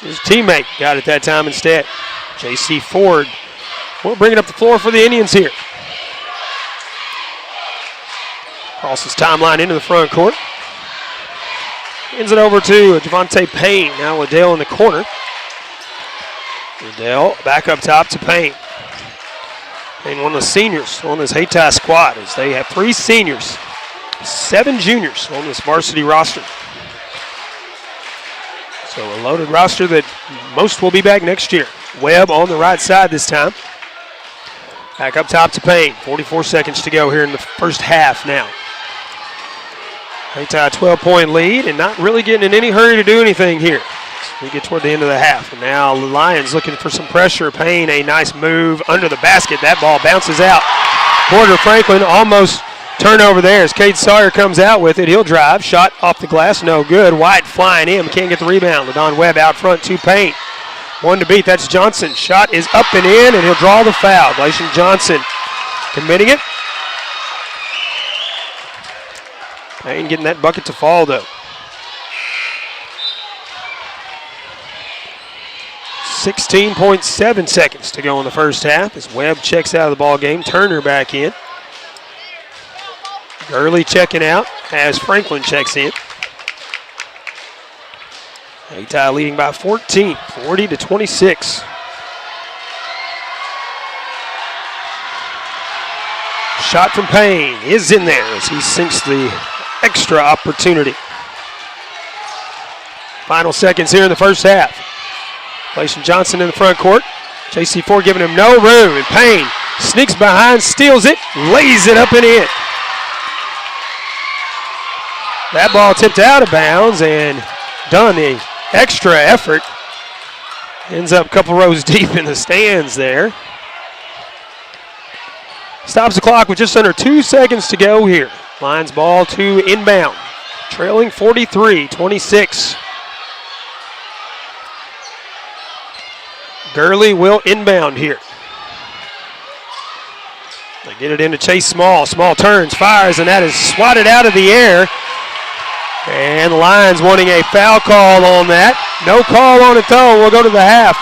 His teammate got it that time instead. J.C. Ford will bring it up the floor for the Indians here. Crosses timeline into the front court. Hands it over to Javante Payne. Now Liddell in the corner. Liddell back up top to Payne. Payne, one of the seniors on this Hayti squad, as they have 3 seniors. 7 juniors on this varsity roster. So a loaded roster that most will be back next year. Webb on the right side this time. Back up top to Payne. 44 seconds to go here in the first half now. Hayti a 12-point lead and not really getting in any hurry to do anything here. So we get toward the end of the half. And now the Lions looking for some pressure. Payne, a nice move under the basket. That ball bounces out. Porter Franklin almost turnover there as Cade Sawyer comes out with it. He'll drive. Shot off the glass, no good. White flying in, can't get the rebound. LaDon Webb out front to Payne. 1 to beat, that's Johnson. Shot is up and in, and he'll draw the foul. Glacian Johnson committing it. Payne getting that bucket to fall, though. 16.7 seconds to go in the first half as Webb checks out of the ball game. Turner back in. Gurley checking out as Franklin checks in. Hayti leading by 14, 40-26. Shot from Payne is in there as he sinks the extra opportunity. Final seconds here in the first half. Glacian Johnson in the front court. J.C. Ford giving him no room, and Payne sneaks behind, steals it, lays it up and in. That ball tipped out of bounds, and Dunn, a extra effort. Ends up a couple rows deep in the stands there. Stops the clock with just under 2 seconds to go here. Lions ball to inbound. Trailing 43-26. Gurley will inbound here. They get it into Chase Small. Small turns, fires, and that is swatted out of the air. And the Lions wanting a foul call on that. No call on it though. We'll go to the half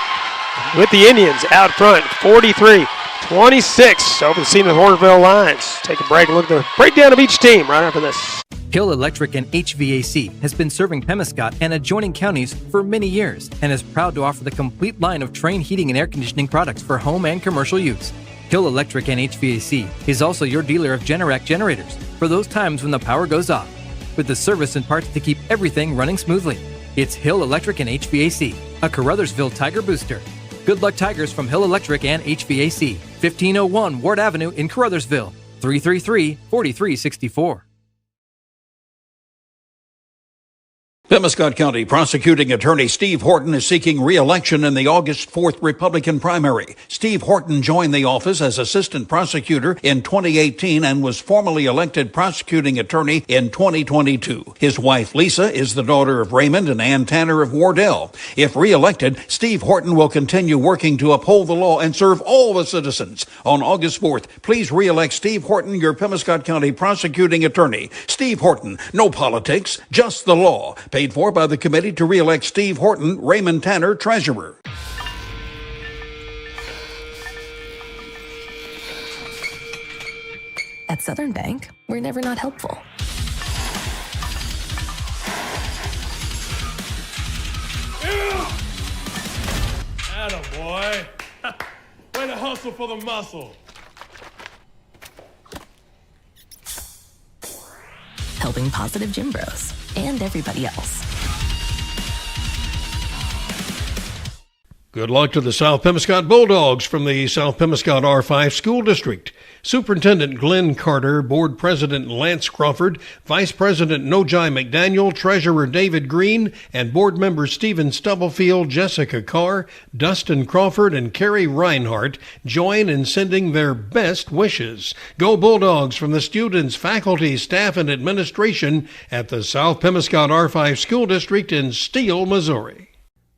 with the Indians out front, 43-26 over the Senath Hornersville Lions. Take a break and look at the breakdown of each team right after this. Hill Electric and HVAC has been serving Pemiscot and adjoining counties for many years and is proud to offer the complete line of Trane heating and air conditioning products for home and commercial use. Hill Electric and HVAC is also your dealer of Generac generators for those times when the power goes off, with the service and parts to keep everything running smoothly. It's Hill Electric and HVAC, a Caruthersville Tiger booster. Good luck Tigers from Hill Electric and HVAC, 1501 Ward Avenue in Caruthersville, 333-4364. Pemiscot County Prosecuting Attorney Steve Horton is seeking re-election in the August 4th Republican primary. Steve Horton joined the office as assistant prosecutor in 2018 and was formally elected prosecuting attorney in 2022. His wife, Lisa, is the daughter of Raymond and Ann Tanner of Wardell. If re-elected, Steve Horton will continue working to uphold the law and serve all the citizens. On August 4th, please re-elect Steve Horton, your Pemiscot County Prosecuting Attorney. Steve Horton, no politics, just the law. Paid for by the committee to re-elect Steve Horton, Raymond Tanner, treasurer. At Southern Bank, we're never not helpful. Attaboy. Way to hustle for the muscle. Helping positive gym bros and everybody else. Good luck to the South Pemiscot Bulldogs from the South Pemiscot R5 School District. Superintendent Glenn Carter, Board President Lance Crawford, Vice President Nojai McDaniel, Treasurer David Green, and Board members Stephen Stubblefield, Jessica Carr, Dustin Crawford, and Carrie Reinhardt join in sending their best wishes. Go Bulldogs from the students, faculty, staff, and administration at the South Pemiscot R5 School District in Steele, Missouri.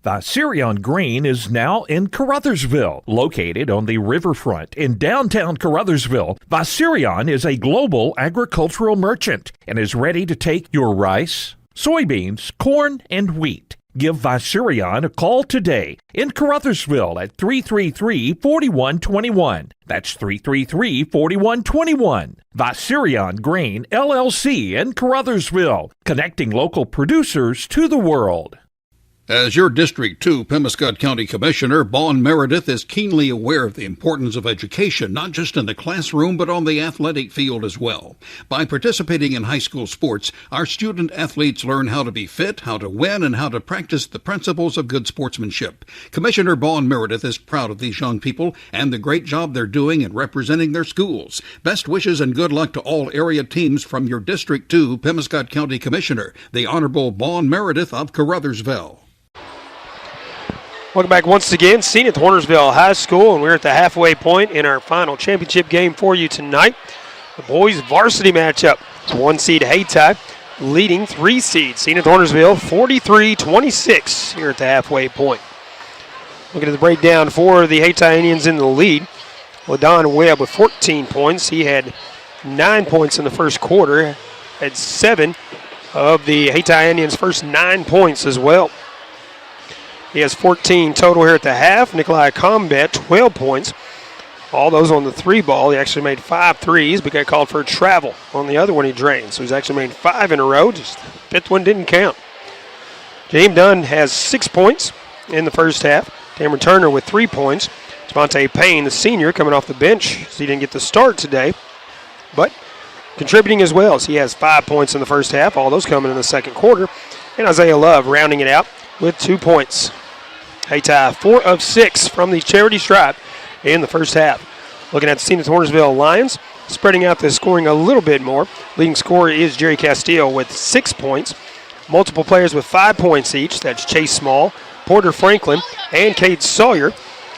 Varsity Grain is now in Caruthersville, located on the riverfront in downtown Caruthersville. Varsity is a global agricultural merchant and is ready to take your rice, soybeans, corn, and wheat. Give Varsity a call today in Caruthersville at 333-4121. That's 333-4121. Varsity Grain, LLC in Caruthersville, connecting local producers to the world. As your District 2 Pemiscot County Commissioner, Bon Meredith is keenly aware of the importance of education, not just in the classroom, but on the athletic field as well. By participating in high school sports, our student athletes learn how to be fit, how to win, and how to practice the principles of good sportsmanship. Commissioner Bon Meredith is proud of these young people and the great job they're doing in representing their schools. Best wishes and good luck to all area teams from your District 2 Pemiscot County Commissioner, the Honorable Bon Meredith of Caruthersville. Welcome back once again, Senath Hornersville High School, and we're at the halfway point in our final championship game for you tonight. The boys varsity matchup. It's 1 seed Hayti leading 3 seed Senath Hornersville 43-26 here at the halfway point. Looking at the breakdown for the Hayti Indians in the lead. LaDon Webb with 14 points. He had 9 points in the first quarter, had 7 of the Hayti Indians' first 9 points as well. He has 14 total here at the half. Nikolai Combat, 12 points. All those on the 3 ball. He actually made 5 threes, but got called for a travel on the other one he drained. So he's actually made 5 in a row. Just the 5th one didn't count. James Dunn has 6 points in the first half. Cameron Turner with 3 points. Javante Payne, the senior, coming off the bench. So he didn't get the start today, but contributing as well. So he has 5 points in the first half. All those coming in the second quarter. And Isaiah Love rounding it out with 2 points. Hayti 4 of 6 from the charity stripe in the first half. Looking at the Senath Hornersville Lions, spreading out the scoring a little bit more. Leading scorer is Jerry Castillo with 6 points. multiple players with 5 points each. That's Chase Small, Porter Franklin, and Cade Sawyer.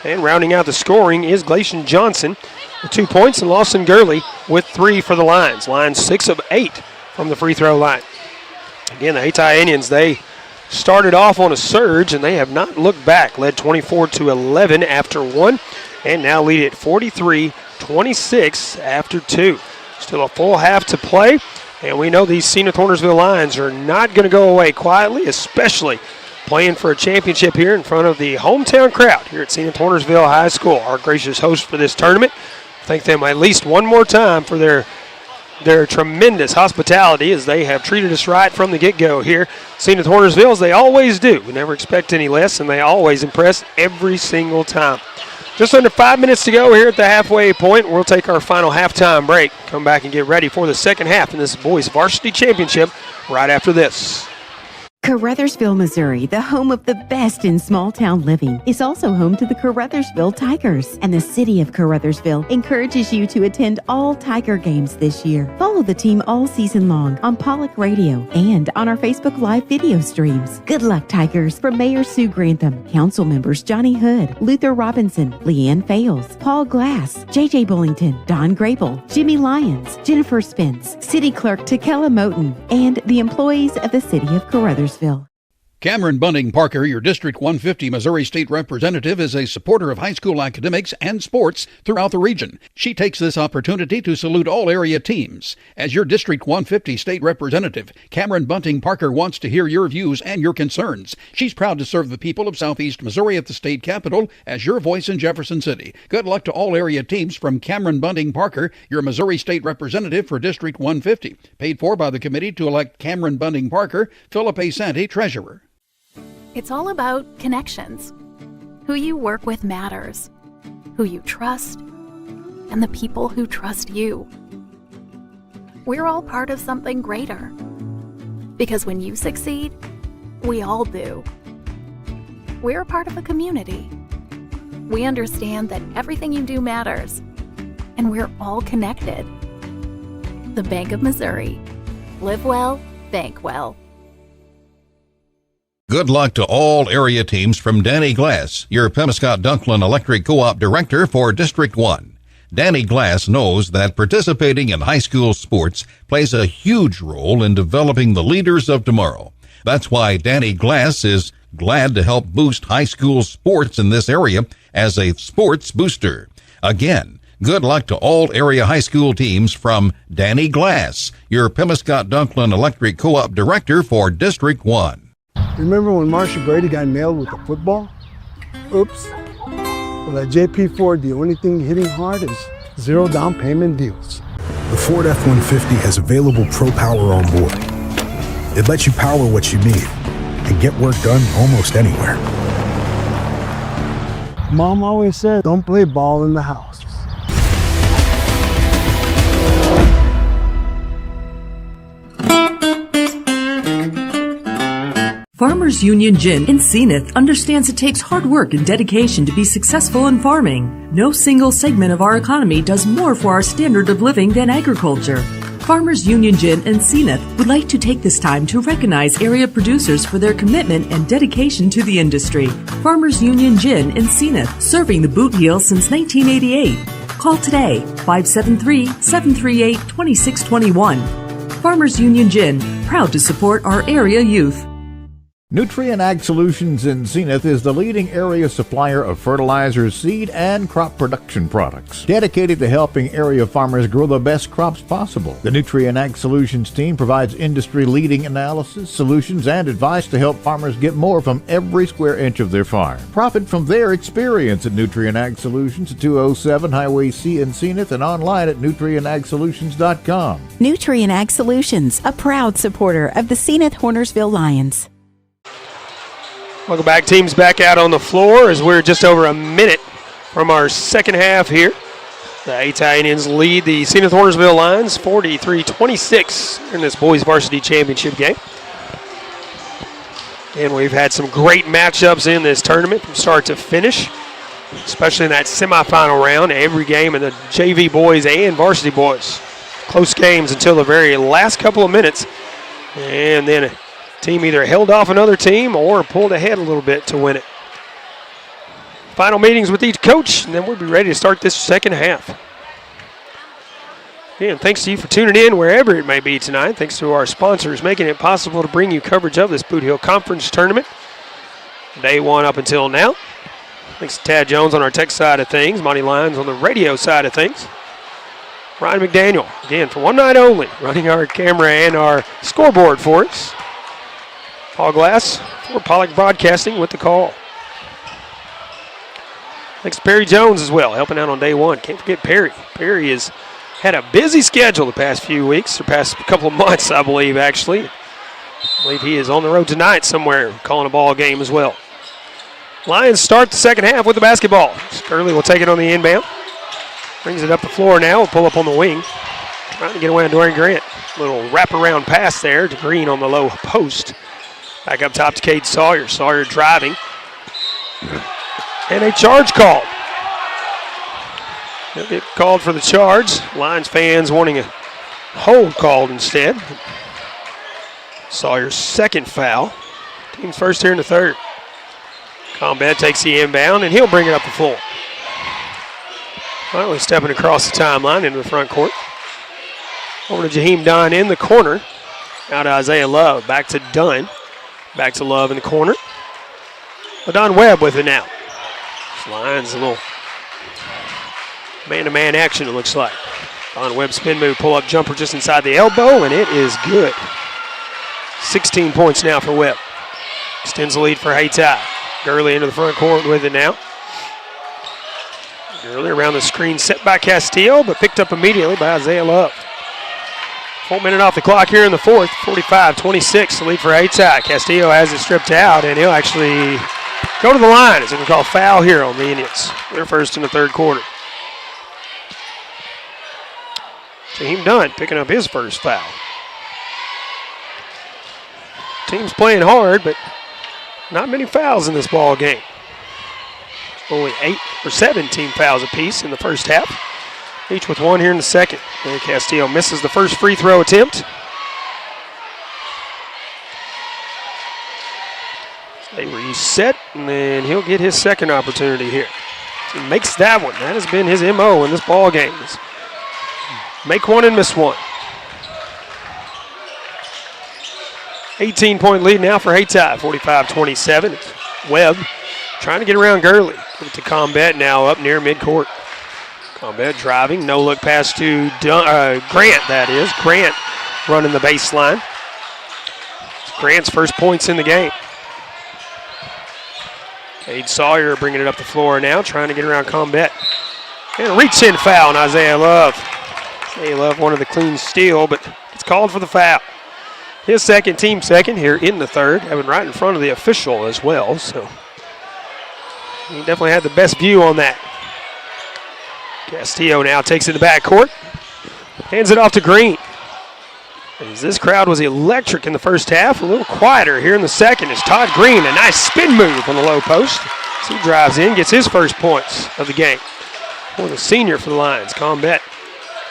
And rounding out the scoring is Glacian Johnson with 2 points, and Lawson Gurley with 3 for the Lions. Lions 6 of 8 from the free throw line. Again, the Hayti Indians, they started off on a surge, and they have not looked back. Led 24-11 after 1, and now lead at 43-26 after 2. Still a full half to play, and we know these Senath Hornersville Lions are not going to go away quietly, especially playing for a championship here in front of the hometown crowd here at Senath Hornersville High School. Our gracious host for this tournament. Thank them at least one more time for their tremendous hospitality, as they have treated us right from the get-go here. Senath Hornersville, as they always do. We never expect any less, and they always impress every single time. Just under 5 minutes to go here at the halfway point. We'll take our final halftime break, come back and get ready for the second half in this boys varsity championship right after this. Caruthersville, Missouri, the home of the best in small town living, is also home to the Caruthersville Tigers. And the city of Caruthersville encourages you to attend all Tiger games this year. Follow the team all season long on Pollock Radio and on our Facebook Live video streams. Good luck, Tigers, from Mayor Sue Grantham, council members Johnny Hood, Luther Robinson, Leanne Fales, Paul Glass, J.J. Bullington, Don Grable, Jimmy Lyons, Jennifer Spence, City Clerk Takela Moten, and the employees of the city of Caruthersville. Cameron Bunting Parker, your District 150 Missouri State Representative, is a supporter of high school academics and sports throughout the region. She takes this opportunity to salute all area teams. As your District 150 State Representative, Cameron Bunting Parker wants to hear your views and your concerns. She's proud to serve the people of Southeast Missouri at the state capitol as your voice in Jefferson City. Good luck to all area teams from Cameron Bunting Parker, your Missouri State Representative for District 150. Paid for by the committee to elect Cameron Bunting Parker, Philip A. Santi, Treasurer. It's all about connections. Who you work with matters, who you trust, and the people who trust you. We're all part of something greater. Because when you succeed, we all do. We're a part of a community. We understand that everything you do matters, and we're all connected. The Bank of Missouri. Live well, bank well. Good luck to all area teams from Danny Glass, your Pemiscot Dunklin Electric Co-op Director for District 1. Danny Glass knows that participating in high school sports plays a huge role in developing the leaders of tomorrow. That's why Danny Glass is glad to help boost high school sports in this area as a sports booster. Again, good luck to all area high school teams from Danny Glass, your Pemiscot Dunklin Electric Co-op Director for District 1. Remember when Marcia Brady got nailed with a football? Oops. Well, at JP Ford, the only thing hitting hard is 0 down payment deals. The Ford F-150 has available Pro Power on board. It lets you power what you need and get work done almost anywhere. Mom always said, don't play ball in the house. Farmers Union Gin in Senath understands it takes hard work and dedication to be successful in farming. No single segment of our economy does more for our standard of living than agriculture. Farmers Union Gin in Senath would like to take this time to recognize area producers for their commitment and dedication to the industry. Farmers Union Gin in Senath, serving the Bootheel since 1988. Call today, 573-738-2621. Farmers Union Gin, proud to support our area youth. Nutrien Ag Solutions in Senath is the leading area supplier of fertilizers, seed, and crop production products, dedicated to helping area farmers grow the best crops possible. The Nutrien Ag Solutions team provides industry-leading analysis, solutions, and advice to help farmers get more from every square inch of their farm. Profit from their experience at Nutrien Ag Solutions at 207 Highway C in Senath and online at nutrienagsolutions.com. Nutrien Ag Solutions, a proud supporter of the Senath Hornersville Lions. Welcome back. Teams back out on the floor as we're just over a minute from our second half here. The Hayti Indians lead the Senath Hornersville Lions 43-26 in this boys varsity championship game. And we've had some great matchups in this tournament from start to finish, especially in that semifinal round. Every game in the JV boys and varsity boys. Close games until the very last couple of minutes. And then Team either held off another team or pulled ahead a little bit to win it. Final meetings with each coach, and then we'll be ready to start this second half. Again, thanks to you for tuning in wherever it may be tonight. Thanks to our sponsors making it possible to bring you coverage of this Bootheel Conference Tournament. Day one up until now. Thanks to Tad Jones on our tech side of things, Monty Lyons on the radio side of things. Ryan McDaniel, again, for one night only, running our camera and our scoreboard for us. Paul Glass for Pollock Broadcasting with the call. Thanks to Perry Jones as well, helping out on day one. Can't forget Perry. Perry has had a busy schedule the past few weeks, or past couple of months, I believe, actually. I believe he is on the road tonight somewhere, calling a ball game as well. Lions start the second half with the basketball. Gurley will take it on the inbound. Brings it up the floor now. Will pull up on the wing. Trying to get away on Dorian Grant. Little wraparound pass there to Green on the low post. Back up top to Cade Sawyer. Sawyer driving. And a charge call. He'll get called for the charge. Lions fans wanting a hold called instead. Sawyer's second foul. Team's first here in the third. Combat takes the inbound, and he'll bring it up the floor. Finally stepping across the timeline into the front court. Over to Jaheim Dunn in the corner. Out to Isaiah Love. Back to Dunn. Back to Love in the corner. LaDon Webb with it now. Lions a little man-to-man action, it looks like. Don Webb spin move, pull-up jumper just inside the elbow, and it is good. 16 points now for Webb. Extends the lead for Hayti. Gurley into the front court with it now. Gurley around the screen, set by Castillo, but picked up immediately by Isaiah Love. 4 minutes off the clock here in the fourth. 45-26, the lead for Hayti. Castillo has it stripped out, and he'll actually go to the line. It's going to call a foul here on the Indians. They're first in the third quarter. Jaheim Dunn picking up his first foul. Team's playing hard, but not many fouls in this ball game. Only 8 or 7 team fouls apiece in the first half, each with one here in the second. And Castillo misses the first free throw attempt. They reset, and then he'll get his second opportunity here. He makes that one. That has been his MO in this ball game. Make one and miss one. 18-point lead now for Hayti, 45-27. Webb trying to get around Gurley. Give it to Combat now up near midcourt. Combat driving, no look pass to Grant, that is. Grant running the baseline. It's Grant's first points in the game. Cade Sawyer bringing it up the floor now, trying to get around Combat. And a reach-in foul on Isaiah Love. Isaiah Love wanted the clean steal, but it's called for the foul. His second, team second here in the third, having right in front of the official as well, so he definitely had the best view on that. Castillo now takes it to the backcourt, hands it off to Green. As this crowd was electric in the first half, a little quieter here in the second is Todd Green. A nice spin move on the low post. So he drives in, gets his first points of the game. For the senior for the Lions, Combat.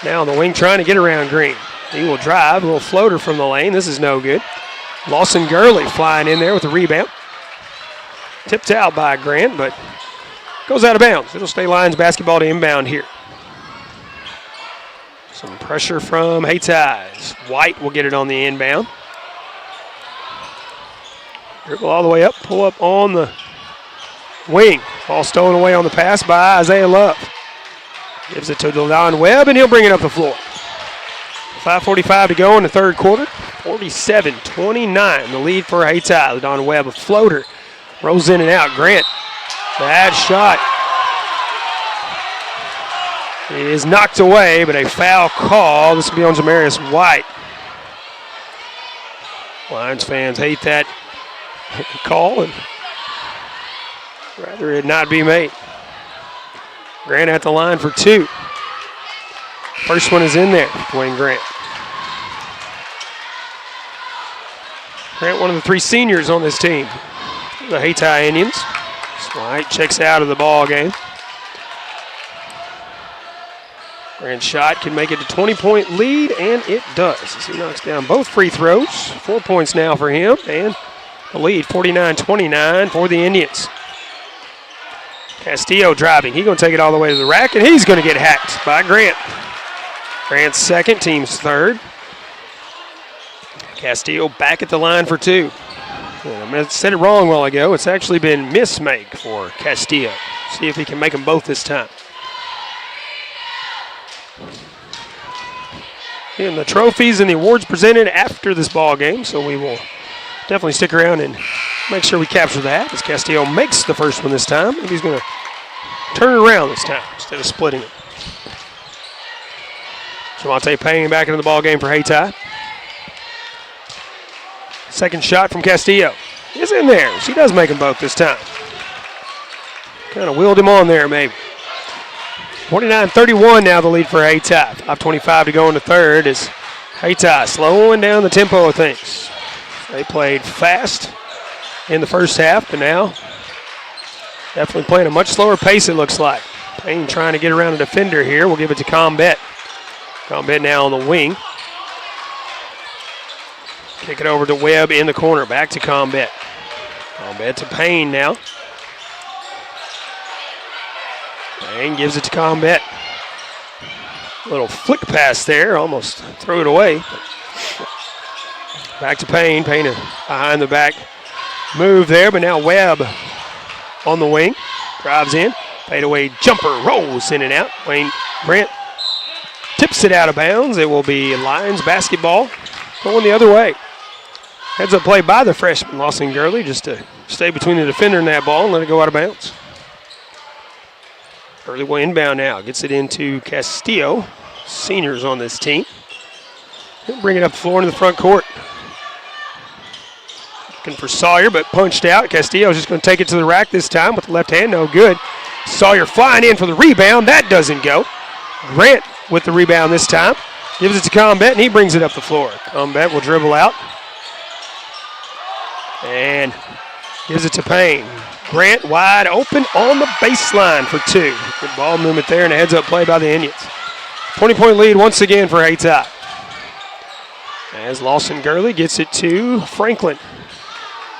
Now on the wing trying to get around Green. He will drive, a little floater from the lane. This is no good. Lawson Gurley flying in there with a rebound. Tipped out by Grant, but goes out of bounds. It'll stay Lions basketball to inbound here. Some pressure from Hayti. White will get it on the inbound. Dribble all the way up, pull up on the wing. Ball stolen away on the pass by Isaiah Love. Gives it to LaDon Webb, and he'll bring it up the floor. 5:45 to go in the third quarter. 47-29, the lead for Hayti. LaDon Webb, a floater. Rolls in and out. Grant, bad shot. It is knocked away, but a foul call. This will be on Jamarius White. Lions fans hate that call and rather it not be made. Grant at the line for two. First one is in there, Dwayne Grant. Grant, one of the three seniors on this team, the Hayti Indians. White checks out of the ball game. Grant shot can make it a 20-point lead, and it does as he knocks down both free throws. 4 points now for him, and the lead 49-29 for the Indians. Castillo driving. He's going to take it all the way to the rack, and he's going to get hacked by Grant. Grant's second, team's third. Castillo back at the line for two. And I said it wrong a while ago. It's actually been mismake for Castillo. See if he can make them both this time. And the trophies and the awards presented after this ball game, so we will definitely stick around and make sure we capture that as Castillo makes the first one this time. And he's going to turn it around this time instead of splitting it. Javante Payne back into the ball game for Hayti. Second shot from Castillo is in there. She does make them both this time. Kind of wheeled him on there maybe. 29-31 now the lead for Hayti. 5:25 to go in the third as Hayti slowing down the tempo of things. They played fast in the first half, but now definitely playing a much slower pace it looks like. Payne trying to get around a defender here. We'll give it to Combet. Combet now on the wing. Kick it over to Webb in the corner. Back to Combet. Combet to Payne now. Payne gives it to Combet. Little flick pass there. Almost threw it away. Back to Payne. Payne behind the back move there, but now Webb on the wing. Drives in. Fadeaway jumper. Rolls in and out. Wayne Grant tips it out of bounds. It will be Lions basketball going the other way. Heads up play by the freshman, Lawson Gurley, just to stay between the defender and that ball and let it go out of bounds. Gurley will inbound now. Gets it into Castillo. Seniors on this team. He'll bring it up the floor into the front court. Looking for Sawyer, but punched out. Castillo's just going to take it to the rack this time with the left hand. No good. Sawyer flying in for the rebound. That doesn't go. Grant with the rebound this time. Gives it to Combet, and he brings it up the floor. Combet will dribble out. And gives it to Payne. Grant wide open on the baseline for two. Good ball movement there and a heads-up play by the Indians. 20-point lead once again for Hayti. As Lawson Gurley gets it to Franklin.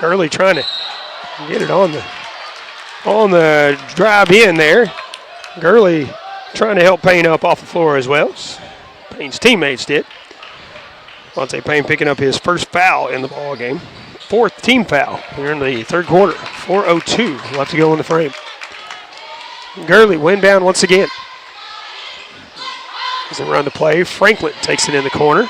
Gurley trying to get it on the drive in there. Gurley trying to help Payne up off the floor as well. Payne's teammates did. Javante Payne picking up his first foul in the ball game. Fourth team foul here in the third quarter. 4:02 left to go in the frame. Gurley inbound once again. Doesn't run the play. Franklin takes it in the corner.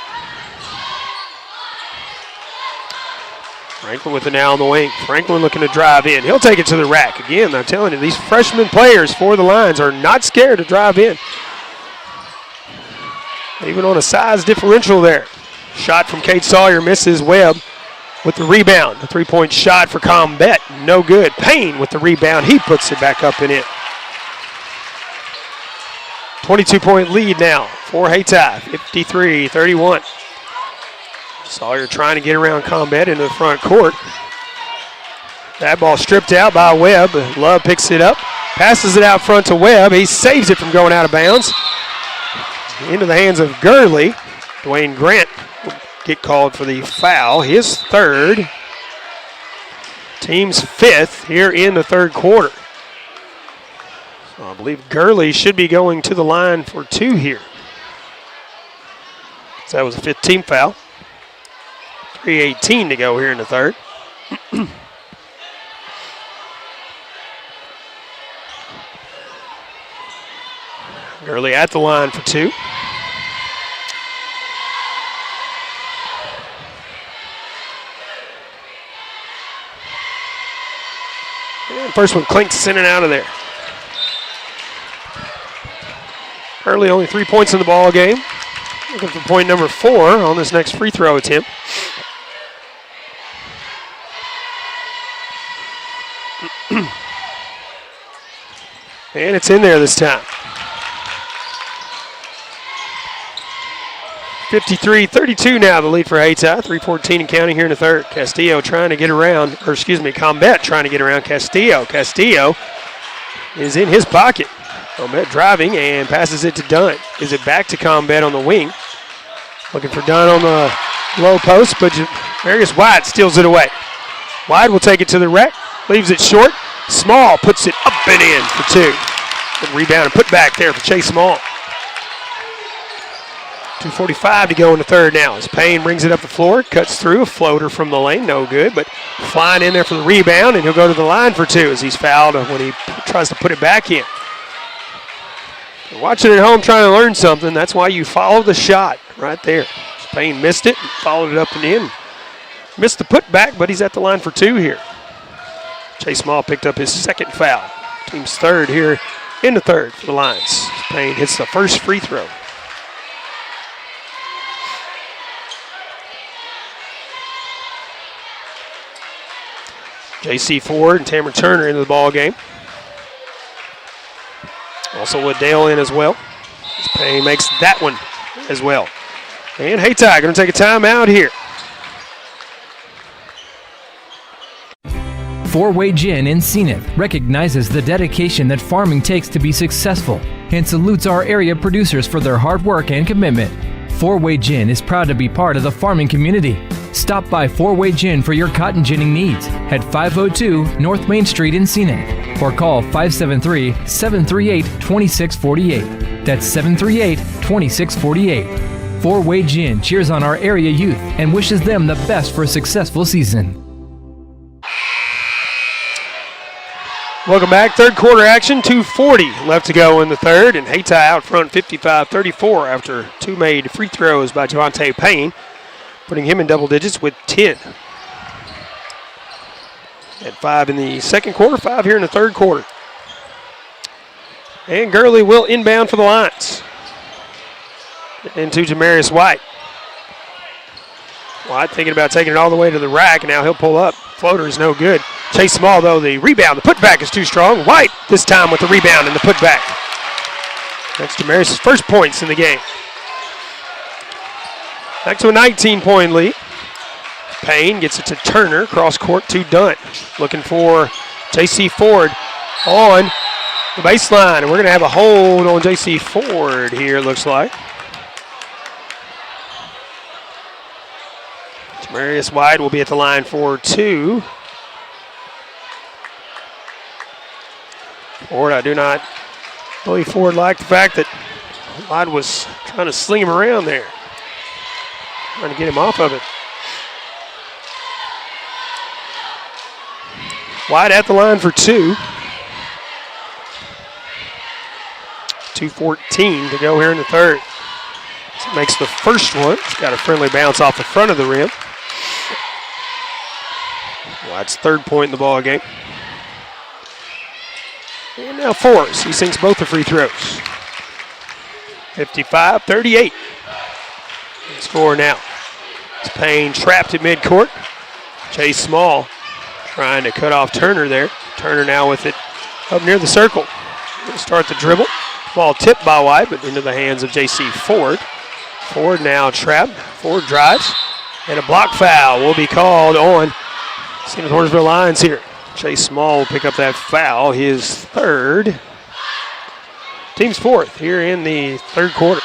Franklin with it now on the wing. Franklin looking to drive in. He'll take it to the rack. Again, I'm telling you, these freshman players for the Lions are not scared to drive in. Even on a size differential there. Shot from Kate Sawyer misses. Webb with the rebound. A three-point shot for Combet. No good. Payne with the rebound. He puts it back up and in. 22-point lead now for Hayti. 53-31. Sawyer trying to get around Combet into the front court. That ball stripped out by Webb. Love picks it up. Passes it out front to Webb. He saves it from going out of bounds. Into the hands of Gurley. Dwayne Grant will get called for the foul. His third. Team's fifth here in the third quarter. So I believe Gurley should be going to the line for two here. So that was a fifth team foul. 3:18 to go here in the third. Gurley at the line for two. And first one clinks in and out of there. Gurley only 3 points in the ball game. Looking for point number 4 on this next free throw attempt. And it's in there this time. 53-32 now, the lead for Hayti. 3:14 and counting here in the third. Castillo trying to get around, Combet trying to get around Castillo. Castillo is in his pocket. Combet driving and passes it to Dunn. Is it back to Combet on the wing? Looking for Dunn on the low post, but Marius White steals it away. White will take it to the rack, leaves it short. Small puts it up and in for 2. Good rebound and put back there for Chase Small. 2:45 to go in the third now as Payne brings it up the floor, cuts through, a floater from the lane, no good, but flying in there for the rebound, and he'll go to the line for 2 as he's fouled when he tries to put it back in. You're watching at home trying to learn something, that's why you follow the shot right there. Payne missed it, and followed it up and in. Missed the putback, but he's at the line for 2 here. Chase Small picked up his second foul. Team's third here in the third for the Lions. Payne hits the first free throw. J.C. Ford and Tamara Turner into the ball game. Also Waddell in as well. Payne makes that one as well. And Hayti going to take a timeout here. Four-Way Gin in Senath recognizes the dedication that farming takes to be successful and salutes our area producers for their hard work and commitment. Four-Way Gin is proud to be part of the farming community. Stop by Four-Way Gin for your cotton ginning needs at 502 North Main Street in Senath or call 573-738-2648. That's 738-2648. Four-Way Gin cheers on our area youth and wishes them the best for a successful season. Welcome back. Third quarter action, 2:40 left to go in the third, and Hayti out front 55-34 after 2 made free throws by Javante Payne, putting him in double digits with 10. At 5 in the second quarter, 5 here in the third quarter. And Gurley will inbound for the Lions. Into Jamarius White. White thinking about taking it all the way to the rack, and now he'll pull up. Floater is no good. Chase Small, though, the rebound. The putback is too strong. White this time with the rebound and the putback. That's Jamarius' first points in the game. Back to a 19-point lead. Payne gets it to Turner, cross court to Dunn. Looking for J.C. Ford on the baseline, and we're going to have a hold on J.C. Ford here, it looks like. Jamarius White will be at the line for 2. Ford, I do not believe Ford liked the fact that White was trying to sling him around there, trying to get him off of it. White at the line for 2. 2:14 to go here in the third. So makes the first one. It's got a friendly bounce off the front of the rim. White's third point in the ball game. And now Forrest. He sinks both the free throws. 55-38. Score now. It's Payne trapped at midcourt. Chase Small trying to cut off Turner there. Turner now with it up near the circle. He'll start the dribble. Ball tipped by White, but into the hands of J.C. Ford. Ford now trapped. Ford drives. And a block foul will be called on Senath Hornersville Lions here. Chase Small will pick up that foul, his third. Team's fourth here in the third quarter.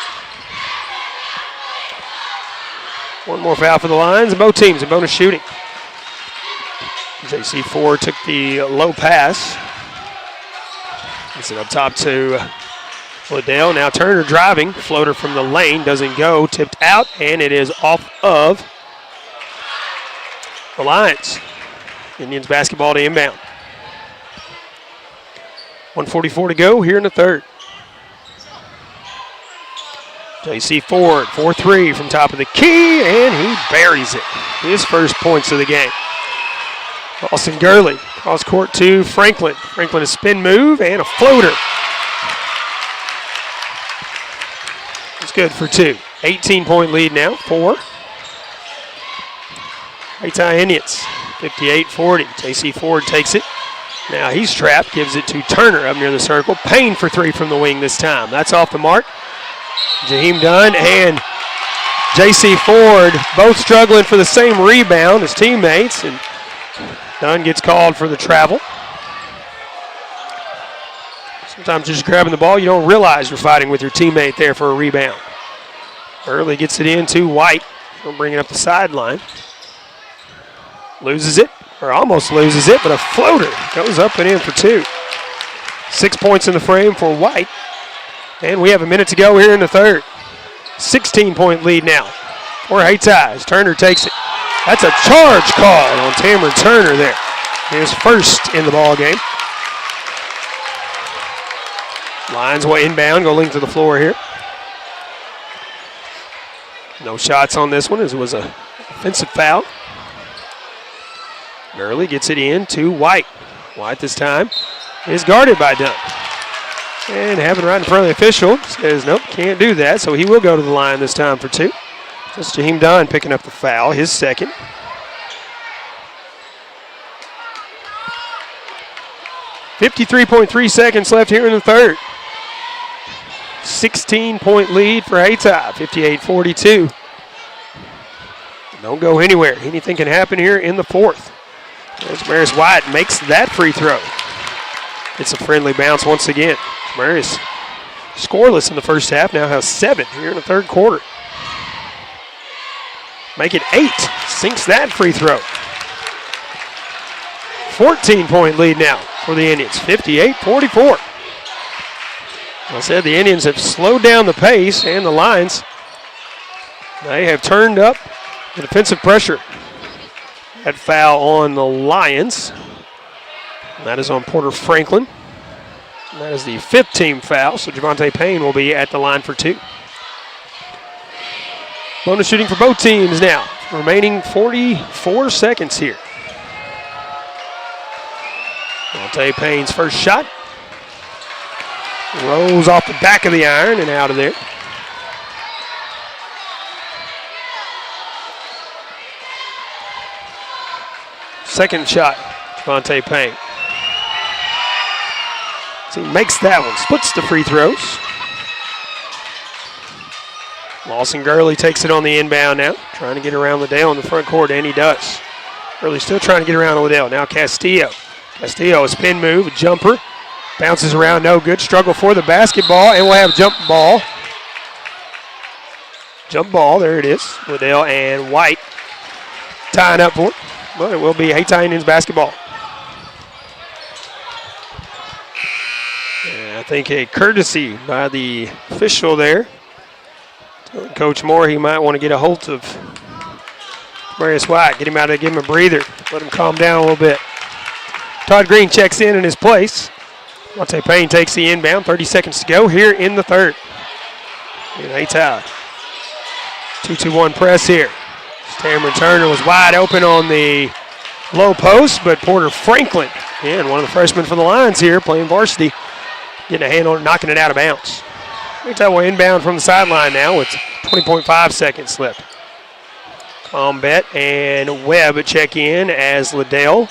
One more foul for the Lions, and both teams in bonus shooting. J.C. Ford took the low pass. Gets it up top to Waddell. Now Turner driving. Floater from the lane doesn't go. Tipped out, and it is off of the Lions. Indians basketball to inbound. 1:44 to go here in the third. J.C. Ford, 4-3 from top of the key, and he buries it. His first points of the game. Austin Gurley, cross court to Franklin. Franklin a spin move and a floater. It's good for 2. 18-point lead now, 4. Hayti Indians, 58-40. J.C. Ford takes it. Now he's trapped, gives it to Turner up near the circle. Payne for 3 from the wing this time. That's off the mark. Jaheim Dunn and J.C. Ford both struggling for the same rebound as teammates, and Dunn gets called for the travel. Sometimes Sometimes just grabbing the ball, you don't realize you're fighting with your teammate there for a rebound. Early gets it in to White. He'll bring it up the sideline. Loses it, or almost loses it, but a floater goes up and in for 2. 6 points in the frame for White. And we have a minute to go here in the third. 16-point lead now for Hayti. Turner takes it. That's a charge call on Cameron Turner there. His first in the ball game. Lions will inbound, go link to the floor here. No shots on this one as it was a offensive foul. Gurley gets it in to White. White this time is guarded by Dunn. And having right in front of the official says, nope, can't do that. So he will go to the line this time for 2. That's Jaheim Dunn picking up the foul, his second. .3 seconds left here in the third. 16-point lead for Hayti, 58-42. Don't go anywhere. Anything can happen here in the fourth. As Maris White makes that free throw. It's a friendly bounce once again. Maris scoreless in the first half, now has 7 here in the third quarter. Make it 8, sinks that free throw. 14-point lead now for the Indians, 58-44. I said the Indians have slowed down the pace, and the Lions, they have turned up the defensive pressure. That foul on the Lions. That is on Porter Franklin. And that is the 5th team foul, so Javante Payne will be at the line for 2. Bonus shooting for both teams now. Remaining 44 seconds here. Javante Payne's first shot. Rolls off the back of the iron and out of there. Second shot, Javante Payne. So he makes that one, splits the free throws. Lawson Gurley takes it on the inbound now, trying to get around Liddell in the front court, and he does. Gurley still trying to get around Liddell. Now Castillo. Castillo, a spin move, a jumper. Bounces around, no good. Struggle for the basketball, and we'll have jump ball. Jump ball, there it is. Liddell and White tying up for it. But it will be Hayti Indians basketball. And I think a courtesy by the official there. Telling Coach Moore he might want to get a hold of Marius White, get him out of, give him a breather, let him calm down a little bit. Todd Green checks in his place. Javante Payne takes the inbound. 30 seconds to go here in the third. And Hayti. 2-2-1 press here. Cameron Turner was wide open on the low post, but Porter Franklin, and one of the freshmen for the Lions here, playing varsity, getting a hand on it, knocking it out of bounds. Hayti will inbound from the sideline now with 20.5 seconds left. Combet and Webb check in as Liddell.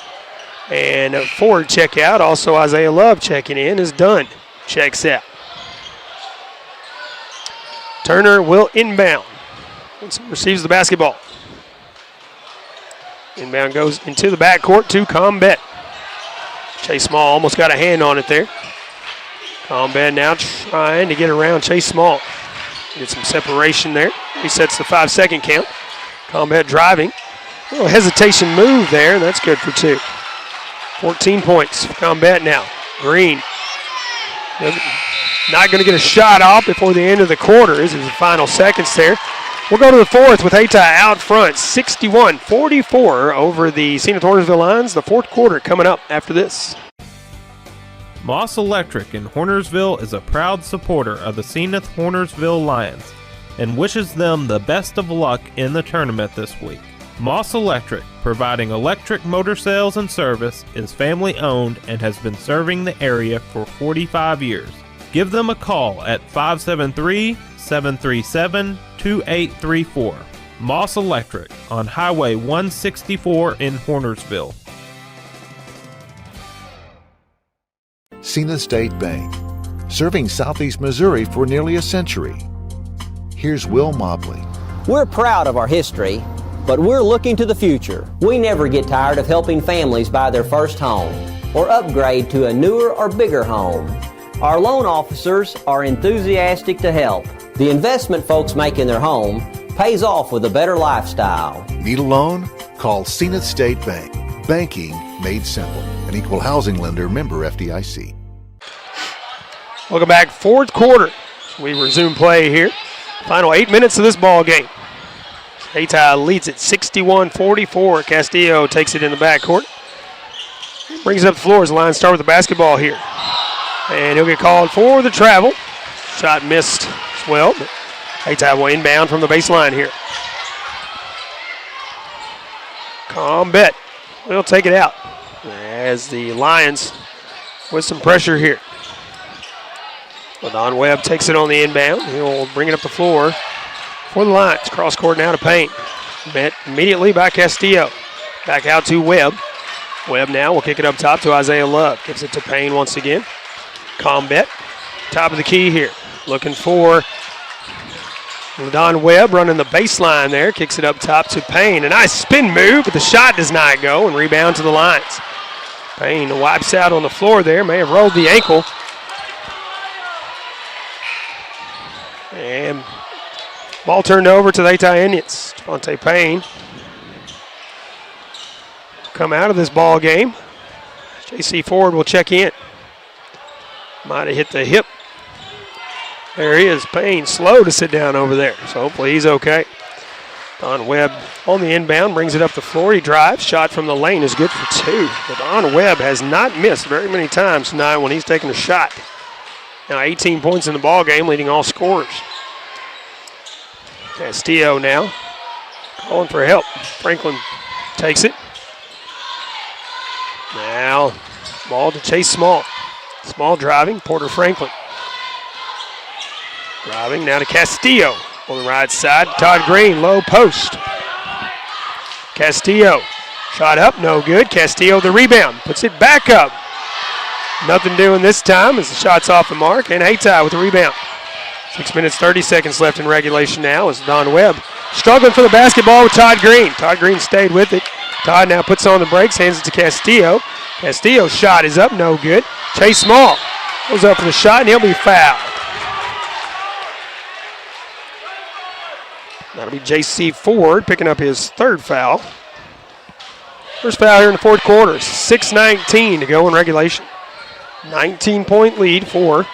And Ford check out. Also Isaiah Love checking in as Dunn checks out. Turner will inbound. Receives the basketball. Inbound goes into the backcourt to Combet. Chase Small almost got a hand on it there. Combet now trying to get around Chase Small. Get some separation there. Resets the 5-second count. Combet driving. A little hesitation move there, and that's good for 2. 14 points for Combet now. Green. Not going to get a shot off before the end of the quarter. This is the final seconds there. We'll go to the fourth with Hayti out front, 61-44 over the Senath Hornersville Lions. The fourth quarter coming up after this. Moss Electric in Hornersville is a proud supporter of the Senath Hornersville Lions and wishes them the best of luck in the tournament this week. Moss Electric, providing electric motor sales and service, is family owned and has been serving the area for 45 years. Give them a call at 573-737-2834. Moss Electric on Highway 164 in Hornersville. Senath State Bank, serving Southeast Missouri for nearly a century. Here's Will Mobley. We're proud of our history, but we're looking to the future. We never get tired of helping families buy their first home or upgrade to a newer or bigger home. Our loan officers are enthusiastic to help. The investment folks make in their home pays off with a better lifestyle. Need a loan? Call Senath State Bank. Banking made simple. An equal housing lender, member FDIC. Welcome back, fourth quarter. We resume play here. Final 8 minutes of this ball game. Hayti leads it 61-44. Castillo takes it in the backcourt. Brings it up the floor as the Lions start with the basketball here. And he'll get called for the travel. Shot missed as well, but Hayti will inbound from the baseline here. Combet will take it out as the Lions with some pressure here. Don Webb takes it on the inbound. He'll bring it up the floor for the Lions. Cross court now to Payne. Met immediately by Castillo. Back out to Webb. Webb now will kick it up top to Isaiah Love. Gives it to Payne once again. Combet, top of the key here. Looking for Don Webb running the baseline there. Kicks it up top to Payne. A nice spin move, but the shot does not go, and rebound to the Lions. Payne wipes out on the floor there. May have rolled the ankle. And ball turned over to the Hayti Indians. Javante Payne come out of this ball game. J.C. Ford will check in. Might have hit the hip. There he is. Payne slow to sit down over there, so hopefully he's okay. Don Webb on the inbound, brings it up the floor. He drives. Shot from the lane is good for two. But Don Webb has not missed very many times tonight when he's taking a shot. Now 18 points in the ball game, leading all scorers. Castillo now calling for help. Franklin takes it. Now ball to Chase Small. Small driving, Porter Franklin. Driving now to Castillo on the right side. Todd Green, low post. Castillo, shot up, no good. Castillo the rebound, puts it back up. Nothing doing this time as the shot's off the mark, and Hayti with the rebound. 6 minutes, 30 seconds left in regulation now as Don Webb struggling for the basketball with Todd Green. Todd Green stayed with it. Todd now puts on the brakes, hands it to Castillo. Castillo's shot is up, no good. Chase Small goes up for the shot, and he'll be fouled. That'll be J.C. Ford picking up his third foul. First foul here in the fourth quarter. 6:19 to go in regulation. 19-point lead for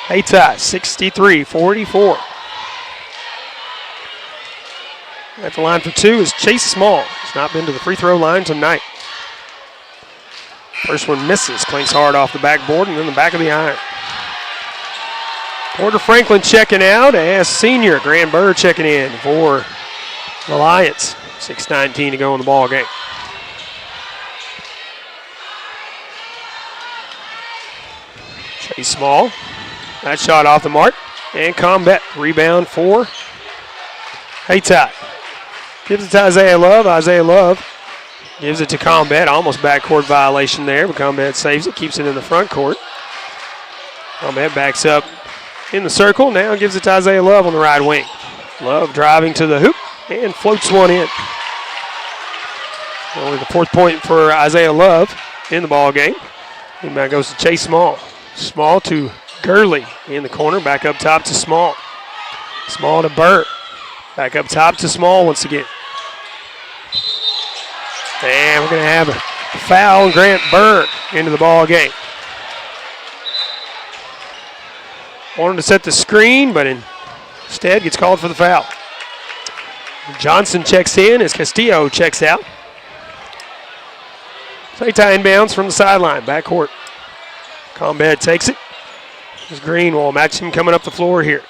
Hayti, 63-44. At the line for two is Chase Small. He's not been to the free throw line tonight. First one misses, clinks hard off the backboard and then the back of the iron. Porter Franklin checking out as senior. Grant Burr checking in for the Lions. 6:19 to go in the ball game. Chase Small. That shot off the mark. And Combet. Rebound for Hayti. Gives it to Isaiah Love. Isaiah Love gives it to Combet. Almost backcourt violation there, but Combet saves it. Keeps it in the front court. Combet backs up in the circle. Now gives it to Isaiah Love on the right wing. Love driving to the hoop and floats one in. Only the fourth point for Isaiah Love in the ball game. Inbound goes to Chase Small. Small to Gurley in the corner. Back up top to Small. Small to Burr. Back up top to Small once again. And we're going to have a foul on Grant Burr into the ball game. Wanted to set the screen, but instead gets called for the foul. Johnson checks in as Castillo checks out. Hayti inbounds from the sideline, backcourt. Combet takes it. As Green will match him coming up the floor here.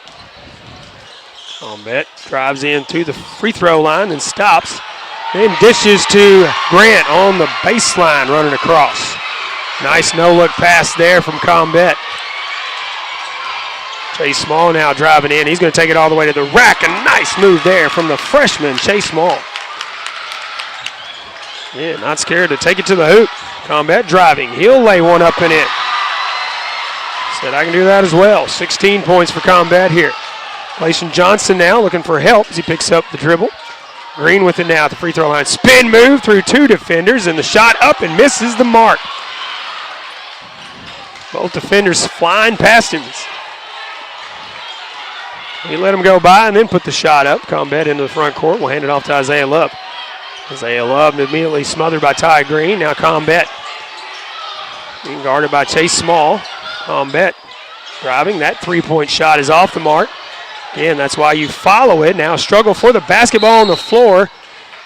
Combet drives in to the free throw line and stops. Then dishes to Grant on the baseline running across. Nice no-look pass there from Combet. Chase Small now driving in. He's going to take it all the way to the rack. A nice move there from the freshman, Chase Small. Yeah, not scared to take it to the hoop. Combet driving. He'll lay one up and in. Said I can do that as well. 16 points for Combet here. Clayton Johnson now looking for help as he picks up the dribble. Green with it now at the free throw line. Spin move through two defenders, and the shot up and misses the mark. Both defenders flying past him. He let him go by and then put the shot up. Combet into the front court. We'll hand it off to Isaiah Love. Isaiah Love immediately smothered by Ty Green. Now Combet being guarded by Chase Small. Combet driving. That three-point shot is off the mark. Again, that's why you follow it. Now struggle for the basketball on the floor.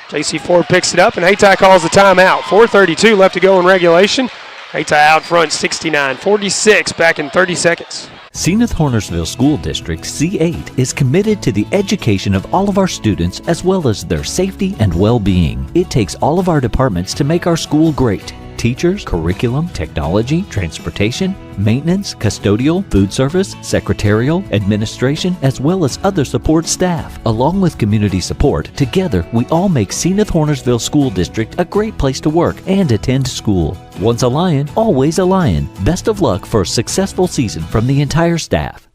J.C. Ford picks it up, and Hayti calls the timeout. 4:32 left to go in regulation. Hayti out front 69-46, back in 30 seconds. Senath Hornersville School District C8 is committed to the education of all of our students as well as their safety and well-being. It takes all of our departments to make our school great. Teachers, curriculum, technology, transportation, maintenance, custodial, food service, secretarial, administration, as well as other support staff. Along with community support, together we all make Senath Hornersville School District a great place to work and attend school. Once a lion, always a lion. Best of luck for a successful season from the entire staff.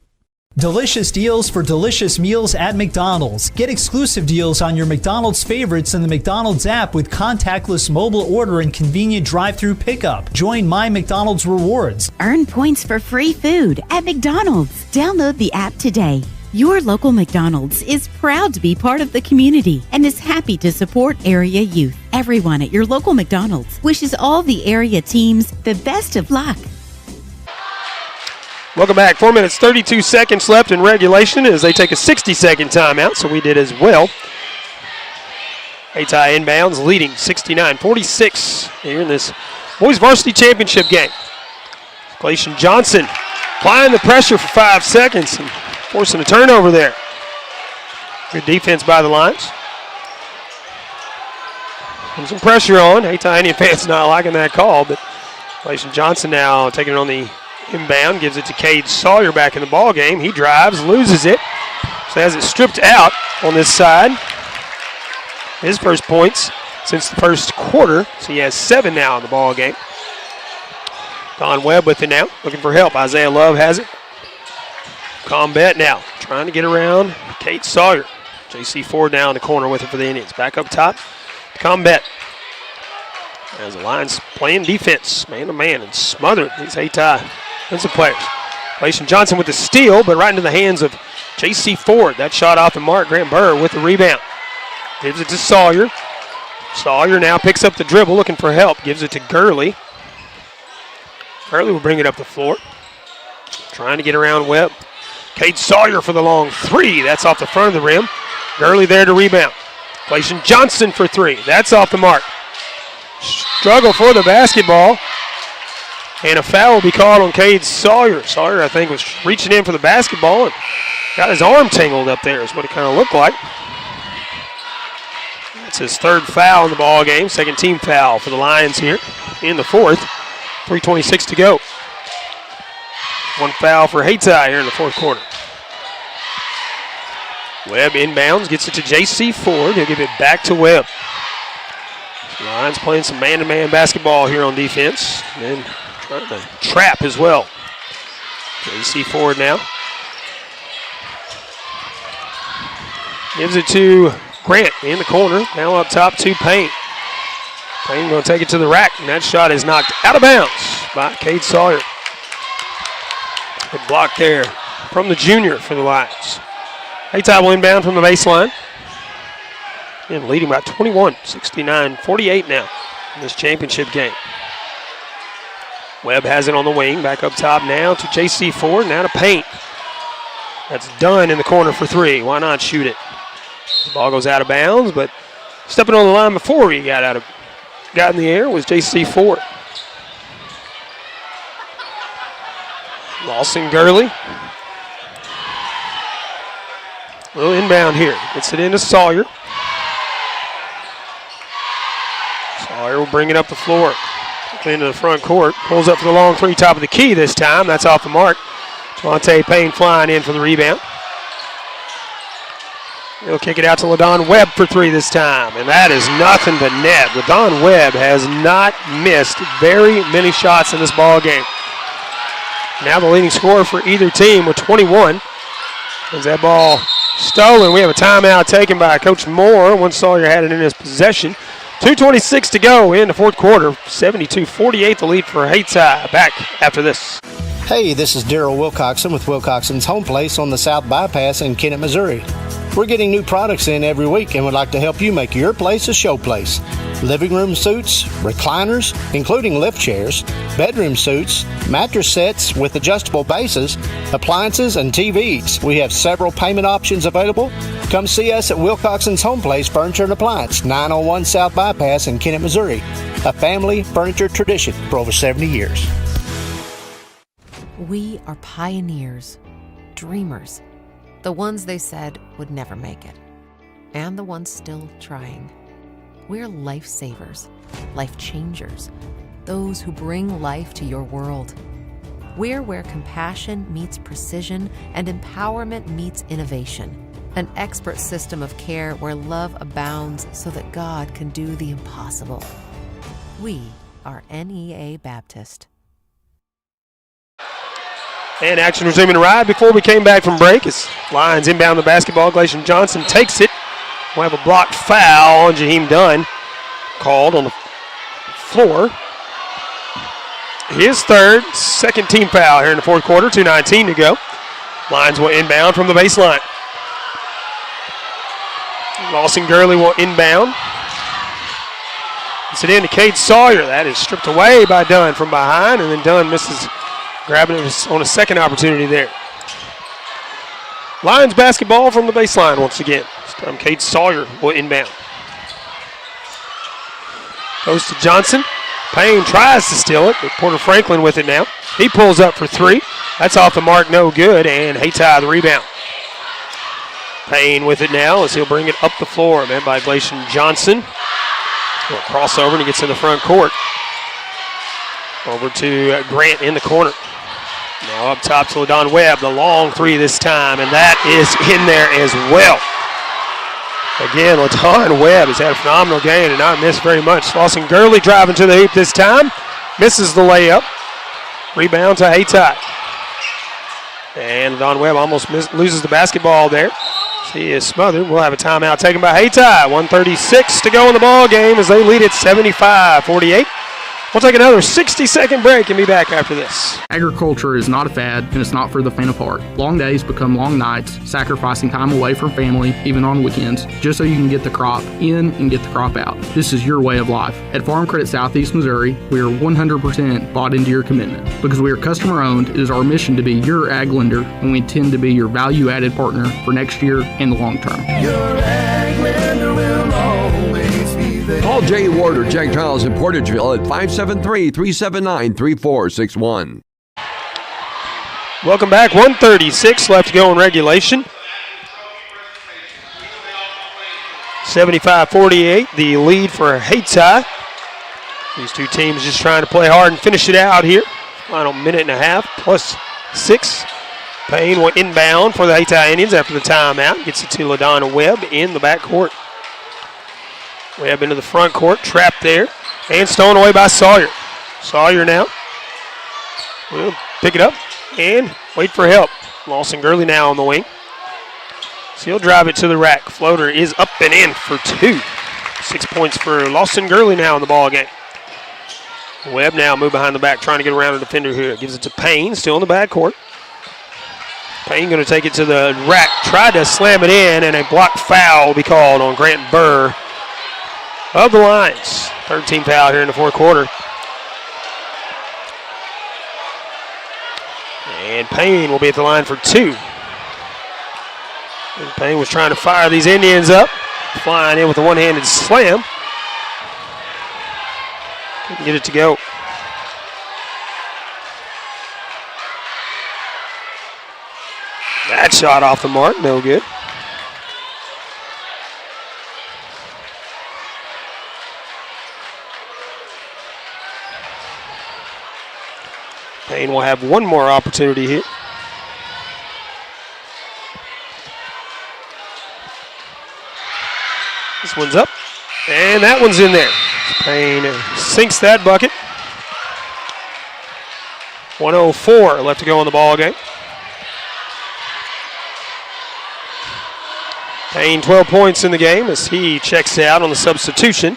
Delicious deals for delicious meals at McDonald's. Get exclusive deals on your McDonald's favorites in the McDonald's app with contactless mobile order and convenient drive-through pickup. Join My McDonald's Rewards. Earn points for free food at McDonald's. Download the app today. Your local McDonald's is proud to be part of the community and is happy to support area youth. Everyone at your local McDonald's wishes all the area teams the best of luck. Welcome back. 4 minutes, 32 seconds left in regulation as they take a 60-second timeout, so we did as well. Hayti inbounds, leading 69-46 here in this boys varsity championship game. Clayton Johnson applying the pressure for 5 seconds and forcing a turnover there. Good defense by the Lions. Putting some pressure on. Hayti Indian fans not liking that call, but Clayton Johnson now taking it on the inbound, gives it to Cade Sawyer back in the ball game. He drives, loses it, so has it stripped out on this side. His first points since the first quarter, so he has 7 now in the ball game. Don Webb with it now, looking for help. Isaiah Love has it. Combet now, trying to get around Cade Sawyer. J.C. Ford now in the corner with it for the Indians. Back up top, Combet. As the Lions playing defense, man-to-man, and smothering these Hayti defensive players. Clayton Johnson with the steal, but right into the hands of J.C. Ford. That shot off the mark. Grant Burr with the rebound. Gives it to Sawyer. Sawyer now picks up the dribble, looking for help. Gives it to Gurley. Gurley will bring it up the floor. Trying to get around Webb. Cade Sawyer for the long three. That's off the front of the rim. Gurley there to rebound. Clayton Johnson for three. That's off the mark. Struggle for the basketball. And a foul will be called on Cade Sawyer. Sawyer, I think, was reaching in for the basketball and got his arm tangled up there is what it kind of looked like. That's his third foul in the ball game. Second team foul for the Lions here in the fourth. 3:26 to go. One foul for Hayti here in the fourth quarter. Webb inbounds, gets it to J.C. Ford. He'll give it back to Webb. Lions playing some man-to-man basketball here on defense. And trying to trap as well. J.C. Ford now. Gives it to Grant in the corner. Now up top to Payne. Payne going to take it to the rack, and that shot is knocked out of bounds by Cade Sawyer. Good block there from the junior for the Lions. Hayti will inbound from the baseline. And leading by 21, 69-48 now in this championship game. Webb has it on the wing, back up top now to J.C. Ford, now to Payne. That's done in the corner for three. Why not shoot it? The ball goes out of bounds, but stepping on the line before he got in the air was J.C. Ford. Lawson Gurley. A little inbound here. Gets it into Sawyer. Sawyer will bring it up the floor. Into the front court. Pulls up for the long three, top of the key this time. That's off the mark. Javante Payne flying in for the rebound. He'll kick it out to LaDon Webb for three this time. And that is nothing but net. LaDon Webb has not missed very many shots in this ball game. Now the leading scorer for either team with 21. As that ball stolen, we have a timeout taken by Coach Moore once Sawyer had it in his possession. 2:26 to go in the fourth quarter. 72-48 the lead for Hayti. Back after this. Hey, this is Daryl Wilcoxon with Wilcoxon's Home Place on the South Bypass in Kennett, Missouri. We're getting new products in every week and would like to help you make your place a show place. Living room suites, recliners, including lift chairs, bedroom suites, mattress sets with adjustable bases, appliances, and TVs. We have several payment options available. Come see us at Wilcoxon's Home Place Furniture and Appliance, 901 South Bypass in Kennett, Missouri. A family furniture tradition for over 70 years. We are pioneers, dreamers, the ones they said would never make it, and the ones still trying. We're lifesavers, life changers, those who bring life to your world. We're where compassion meets precision and empowerment meets innovation. An expert system of care where love abounds so that God can do the impossible. We are NEA Baptist. And action resuming right before we came back from break as Lions inbound the basketball. Glacier Johnson takes it. We'll have a blocked foul on Jaheim Dunn called on the floor. His third, second team foul here in the fourth quarter, 2:19 to go. Lions will inbound from the baseline. Lawson Gurley will inbound. It's it in to Cade Sawyer. That is stripped away by Dunn from behind, and then Dunn misses grabbing it on a second opportunity there. Lions basketball from the baseline once again. This time Cade Sawyer will inbound. Goes to Johnson. Payne tries to steal it, but Porter Franklin with it now. He pulls up for three. That's off the mark, no good, and Hayti the rebound. Payne with it now as he'll bring it up the floor, man, by Glacier Johnson. He'll cross over and he gets in the front court. Over to Grant in the corner. Now up top to LaDon Webb, the long three this time, and that is in there as well. Again, LaDon Webb has had a phenomenal game and not missed very much. Lawson Gurley driving to the hoop this time. Misses the layup. Rebound to Hayti. And LaDon Webb almost loses the basketball there. He is smothered. We'll have a timeout taken by Hayti. 1:36 to go in the ball game as they lead it 75-48. We'll take another 60-second break and be back after this. Agriculture is not a fad, and it's not for the faint of heart. Long days become long nights, sacrificing time away from family, even on weekends, just so you can get the crop in and get the crop out. This is your way of life. At Farm Credit Southeast Missouri, we are 100% bought into your commitment. Because we are customer-owned, it is our mission to be your ag lender, and we intend to be your value-added partner for next year and the long term. Your ag lender will always be there. Call Jay Ward or Jack Giles in Portageville at 573-379-3461. Welcome back. 1:36 left to go in regulation. 75-48, the lead for Hayti. These two teams just trying to play hard and finish it out here. Final minute and a half plus 6. Payne will inbound for the Hayti Indians after the timeout. Gets it to LaDon Webb in the backcourt. Webb into the front court, trapped there, and stolen away by Sawyer. Sawyer now will pick it up and wait for help. Lawson Gurley now on the wing. So he'll drive it to the rack. Floater is up and in for 2. 6 points for Lawson Gurley now in the ball game. Webb now move behind the back, trying to get around a defender here. Gives it to Payne, still in the backcourt. Payne going to take it to the rack, tried to slam it in, and a blocked foul will be called on Grant Burr of the Lions. Third team foul here in the fourth quarter. And Payne will be at the line for 2. And Payne was trying to fire these Indians up, flying in with a one-handed slam. Couldn't get it to go. That shot off the mark, no good. Payne will have one more opportunity here. This one's up, and that one's in there. Payne sinks that bucket. 1:04 left to go in the ball game. Payne 12 points in the game as he checks out on the substitution.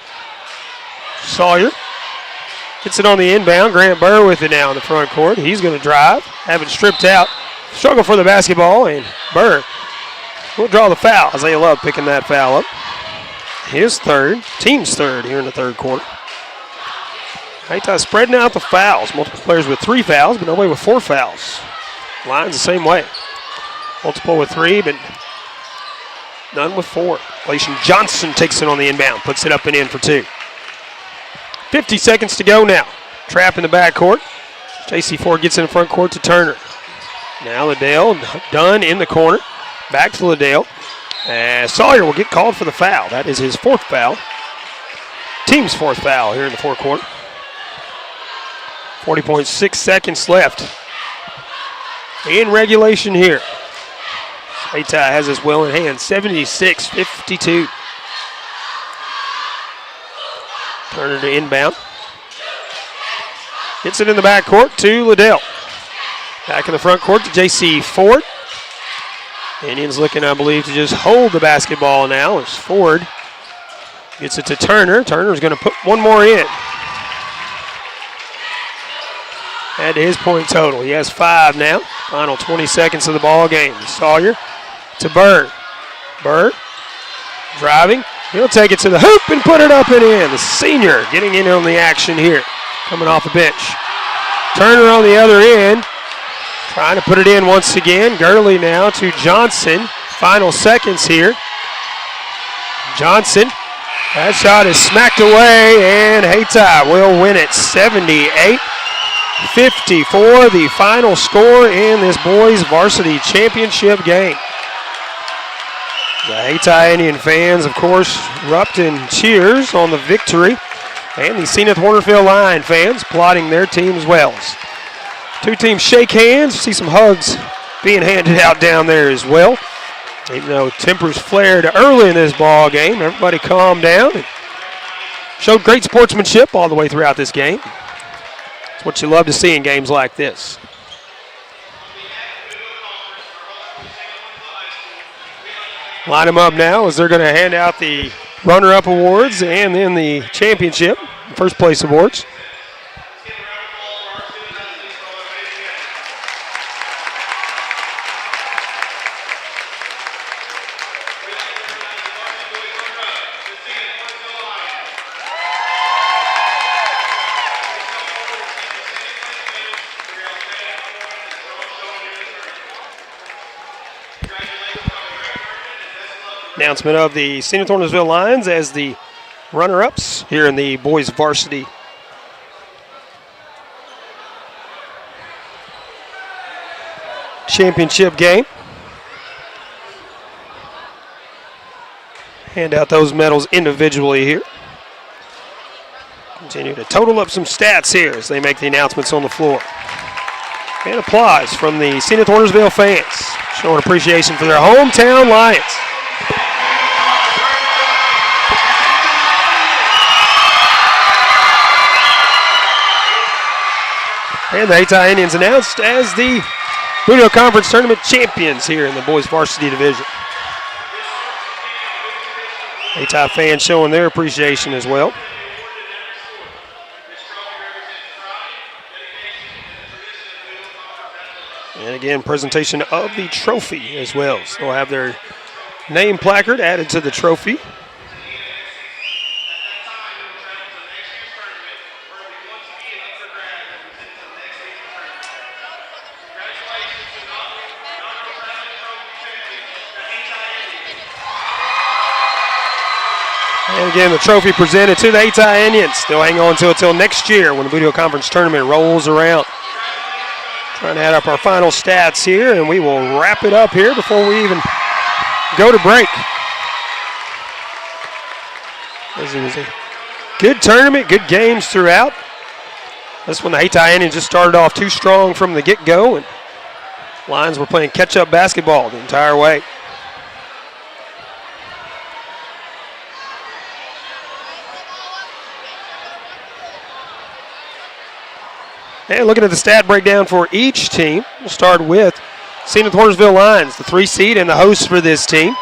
Sawyer gets it on the inbound. Grant Burr with it now in the front court. He's going to drive, have it stripped out, struggle for the basketball, and Burr will draw the foul. Isaiah Love picking that foul up. His third, team's third here in the third quarter. Hayti spreading out the fouls. Multiple players with 3 fouls, but nobody with 4 fouls. Lions the same way. Multiple with 3, but none with 4. Glacian Johnson takes it on the inbound, puts it up and in for 2. 50 seconds to go now. Trap in the backcourt. J.C. Ford gets in the front court to Turner. Now Liddell, Dunn in the corner. Back to Liddell. Sawyer will get called for the foul. That is his 4th foul. Team's 4th foul here in the fourth quarter. 40.6 seconds left in regulation here. Hayti has this well in hand, 76-52. Turner to inbound. Gets it in the backcourt to Liddell. Back in the front court to J.C. Ford. Indians looking, I believe, to just hold the basketball now as Ford gets it to Turner. Turner's going to put one more in. Add to his point total. He has 5 now. Final 20 seconds of the ball game. Sawyer to Burr. Burr driving. He'll take it to the hoop and put it up and in. The senior getting in on the action here. Coming off the bench. Turner on the other end. Trying to put it in once again. Gurley now to Johnson. Final seconds here. Johnson. That shot is smacked away, and Hayti will win it 78-54, the final score in this boys varsity championship game. The Hayti Indian fans, of course, erupt in cheers on the victory, and the Senath Hornersville Lion fans applauding their team as well. Two teams shake hands. See some hugs being handed out down there as well. Even though tempers flared early in this ball game, everybody calmed down and showed great sportsmanship all the way throughout this game. It's what you love to see in games like this. Line them up now as they're going to hand out the runner-up awards and then the championship, first place awards. Announcement of the Senath Hornersville Lions as the runner-ups here in the boys varsity championship game. Hand out those medals individually here. Continue to total up some stats here as they make the announcements on the floor. And applause from the Senath Hornersville fans, showing appreciation for their hometown Lions. And the Hayti Indians announced as the Bootheel Conference Tournament champions here in the boys varsity division. Hayti fans showing their appreciation as well. And again, presentation of the trophy as well. So they'll have their name placard added to the trophy. And again, the trophy presented to the Hayti Indians. They'll hang on until next year when the Bootheel Conference Tournament rolls around. Trying to add up our final stats here, and we will wrap it up here before we even go to break. This was a good tournament, good games throughout. This one, the Hayti Indians just started off too strong from the get-go, and Lions were playing catch-up basketball the entire way. And looking at the stat breakdown for each team, we'll start with Senath Hornersville Lions, the 3 seed and the hosts for this team.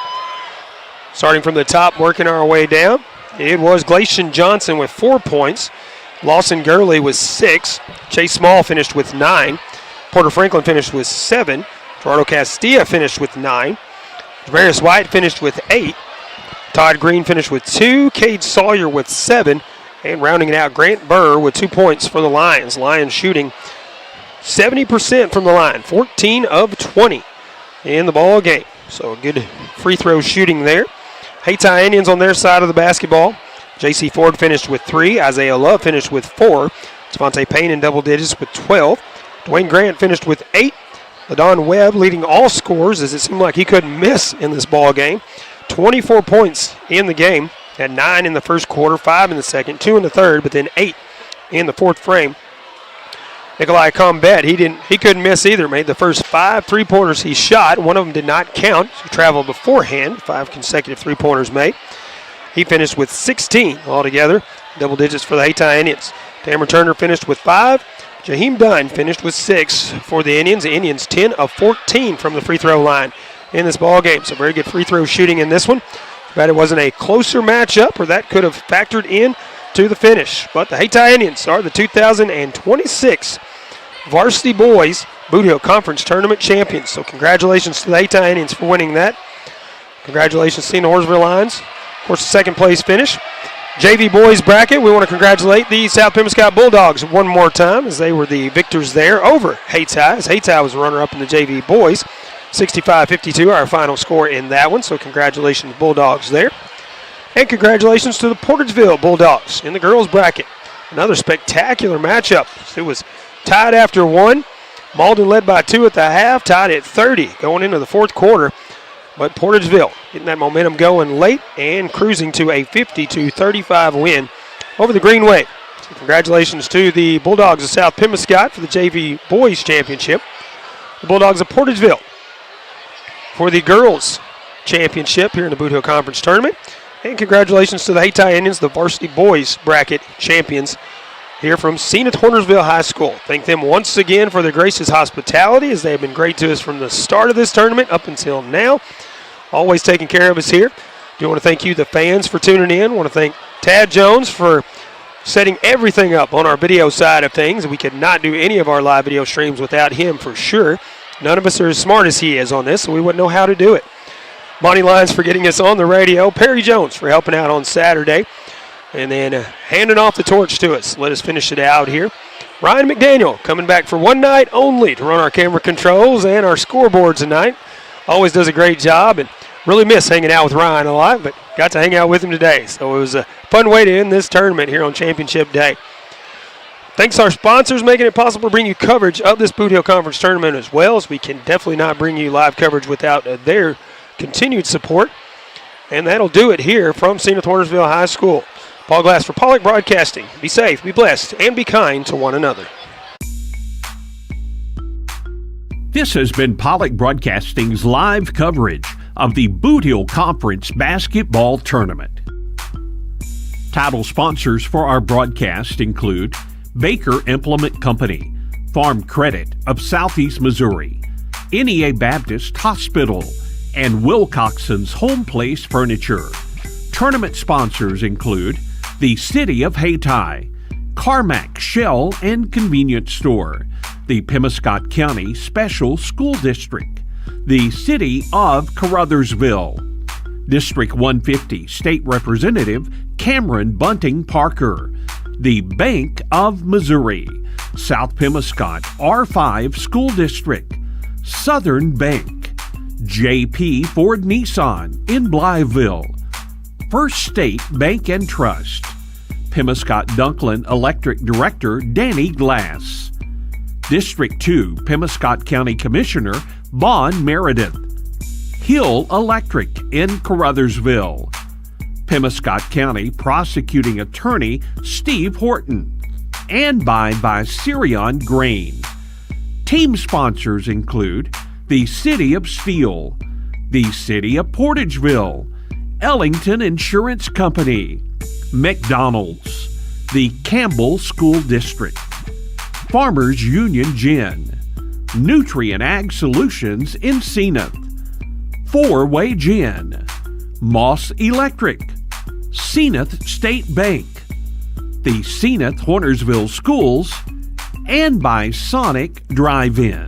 Starting from the top, working our way down. it was Glacian Johnson with 4 points. Lawson Gurley with 6. Chase Small finished with 9. Porter Franklin finished with 7. Gerardo Castilla finished with 9. Javarius White finished with 8. Todd Green finished with 2. Cade Sawyer with 7. And rounding it out, Grant Burr with 2 points for the Lions. Lions shooting 70% from the line, 14 of 20 in the ball game. So good free throw shooting there. Hayti Indians on their side of the basketball. J.C. Ford finished with 3. Isaiah Love finished with 4. Devontae Payne in double digits with 12. Dwayne Grant finished with 8. LaDon Webb leading all scorers as it seemed like he couldn't miss in this ball game. 24 points in the game. Had 9 in the first quarter, 5 in the second, 2 in the third, but then 8 in the fourth frame. Nikolai Combet, he couldn't miss either. Made the first 5 3-pointers he shot. One of them did not count. He traveled beforehand. 5 consecutive 3-pointers made. He finished with 16 altogether. Double digits for the Hayti Indians. Cameron Turner finished with 5. Jaheim Dunn finished with 6 for the Indians. The Indians 10 of 14 from the free throw line in this ball game. So very good free throw shooting in this one. But it wasn't a closer matchup, or that could have factored in to the finish. But the Hayti Indians are the 2026 Varsity Boys Bootheel Conference Tournament champions. So congratulations to the Hayti Indians for winning that. Congratulations to the Hornersville Lions. Of course, the second place finish. JV Boys bracket, we want to congratulate the South Pemiscot Bulldogs one more time as they were the victors there over Hayti, as Hayti was runner-up in the JV Boys. 65-52, our final score in that one. So congratulations, Bulldogs there. And congratulations to the Portageville Bulldogs in the girls bracket. Another spectacular matchup. It was tied after 1. Malden led by 2 at the half, tied at 30 going into the fourth quarter. But Portageville getting that momentum going late and cruising to a 50-35 win over the Green Wave. So congratulations to the Bulldogs of South Pemiscot for the JV Boys Championship. The Bulldogs of Portageville for the girls championship here in the Bootheel Conference Tournament. And congratulations to the Hayti Indians, the Varsity Boys bracket champions here from Senath Hornersville High School. Thank them once again for their gracious hospitality as they have been great to us from the start of this tournament up until now. Always taking care of us here. Do want to thank you, the fans, for tuning in. Want to thank Tad Jones for setting everything up on our video side of things. We could not do any of our live video streams without him for sure. None of us are as smart as he is on this, so we wouldn't know how to do it. Monty Lyons for getting us on the radio. Perry Jones for helping out on Saturday. And then handing off the torch to us. Let us finish it out here. Ryan McDaniel coming back for one night only to run our camera controls and our scoreboard tonight. Always does a great job, and really miss hanging out with Ryan a lot, but got to hang out with him today. So it was a fun way to end this tournament here on Championship Day. Thanks to our sponsors making it possible to bring you coverage of this Bootheel Conference Tournament as well, as we can definitely not bring you live coverage without their continued support. And that'll do it here from Senath Hornersville High School. Paul Glass for Pollock Broadcasting. Be safe, be blessed, and be kind to one another. This has been Pollock Broadcasting's live coverage of the Bootheel Conference Basketball Tournament. Title sponsors for our broadcast include Baker Implement Company, Farm Credit of Southeast Missouri, NEA Baptist Hospital, and Wilcoxon's Home Place Furniture. Tournament sponsors include the City of Hayti, Carmack Shell and Convenience Store, the Pemiscot County Special School District, the City of Caruthersville, District 150 State Representative Cameron Bunting Parker, the Bank of Missouri, South Pemiscot R5 School District, Southern Bank, JP Ford Nissan in Blytheville, First State Bank and Trust, Pemiscot Dunklin Electric Director Danny Glass, District 2 Pemiscot County Commissioner Vaughn Meredith, Hill Electric in Caruthersville, Pemiscot County Prosecuting Attorney Steve Horton, and by Sirion Grain. Team sponsors include the City of Steele, the City of Portageville, Ellington Insurance Company, McDonald's, the Campbell School District, Farmers Union Gin, Nutrient Ag Solutions in Senath, Four-Way Gin, Moss Electric, Senath State Bank, the Senath Hornersville Schools, and by Sonic Drive-In.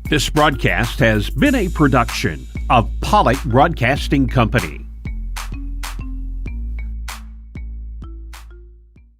This broadcast has been a production of Pollock Broadcasting Company.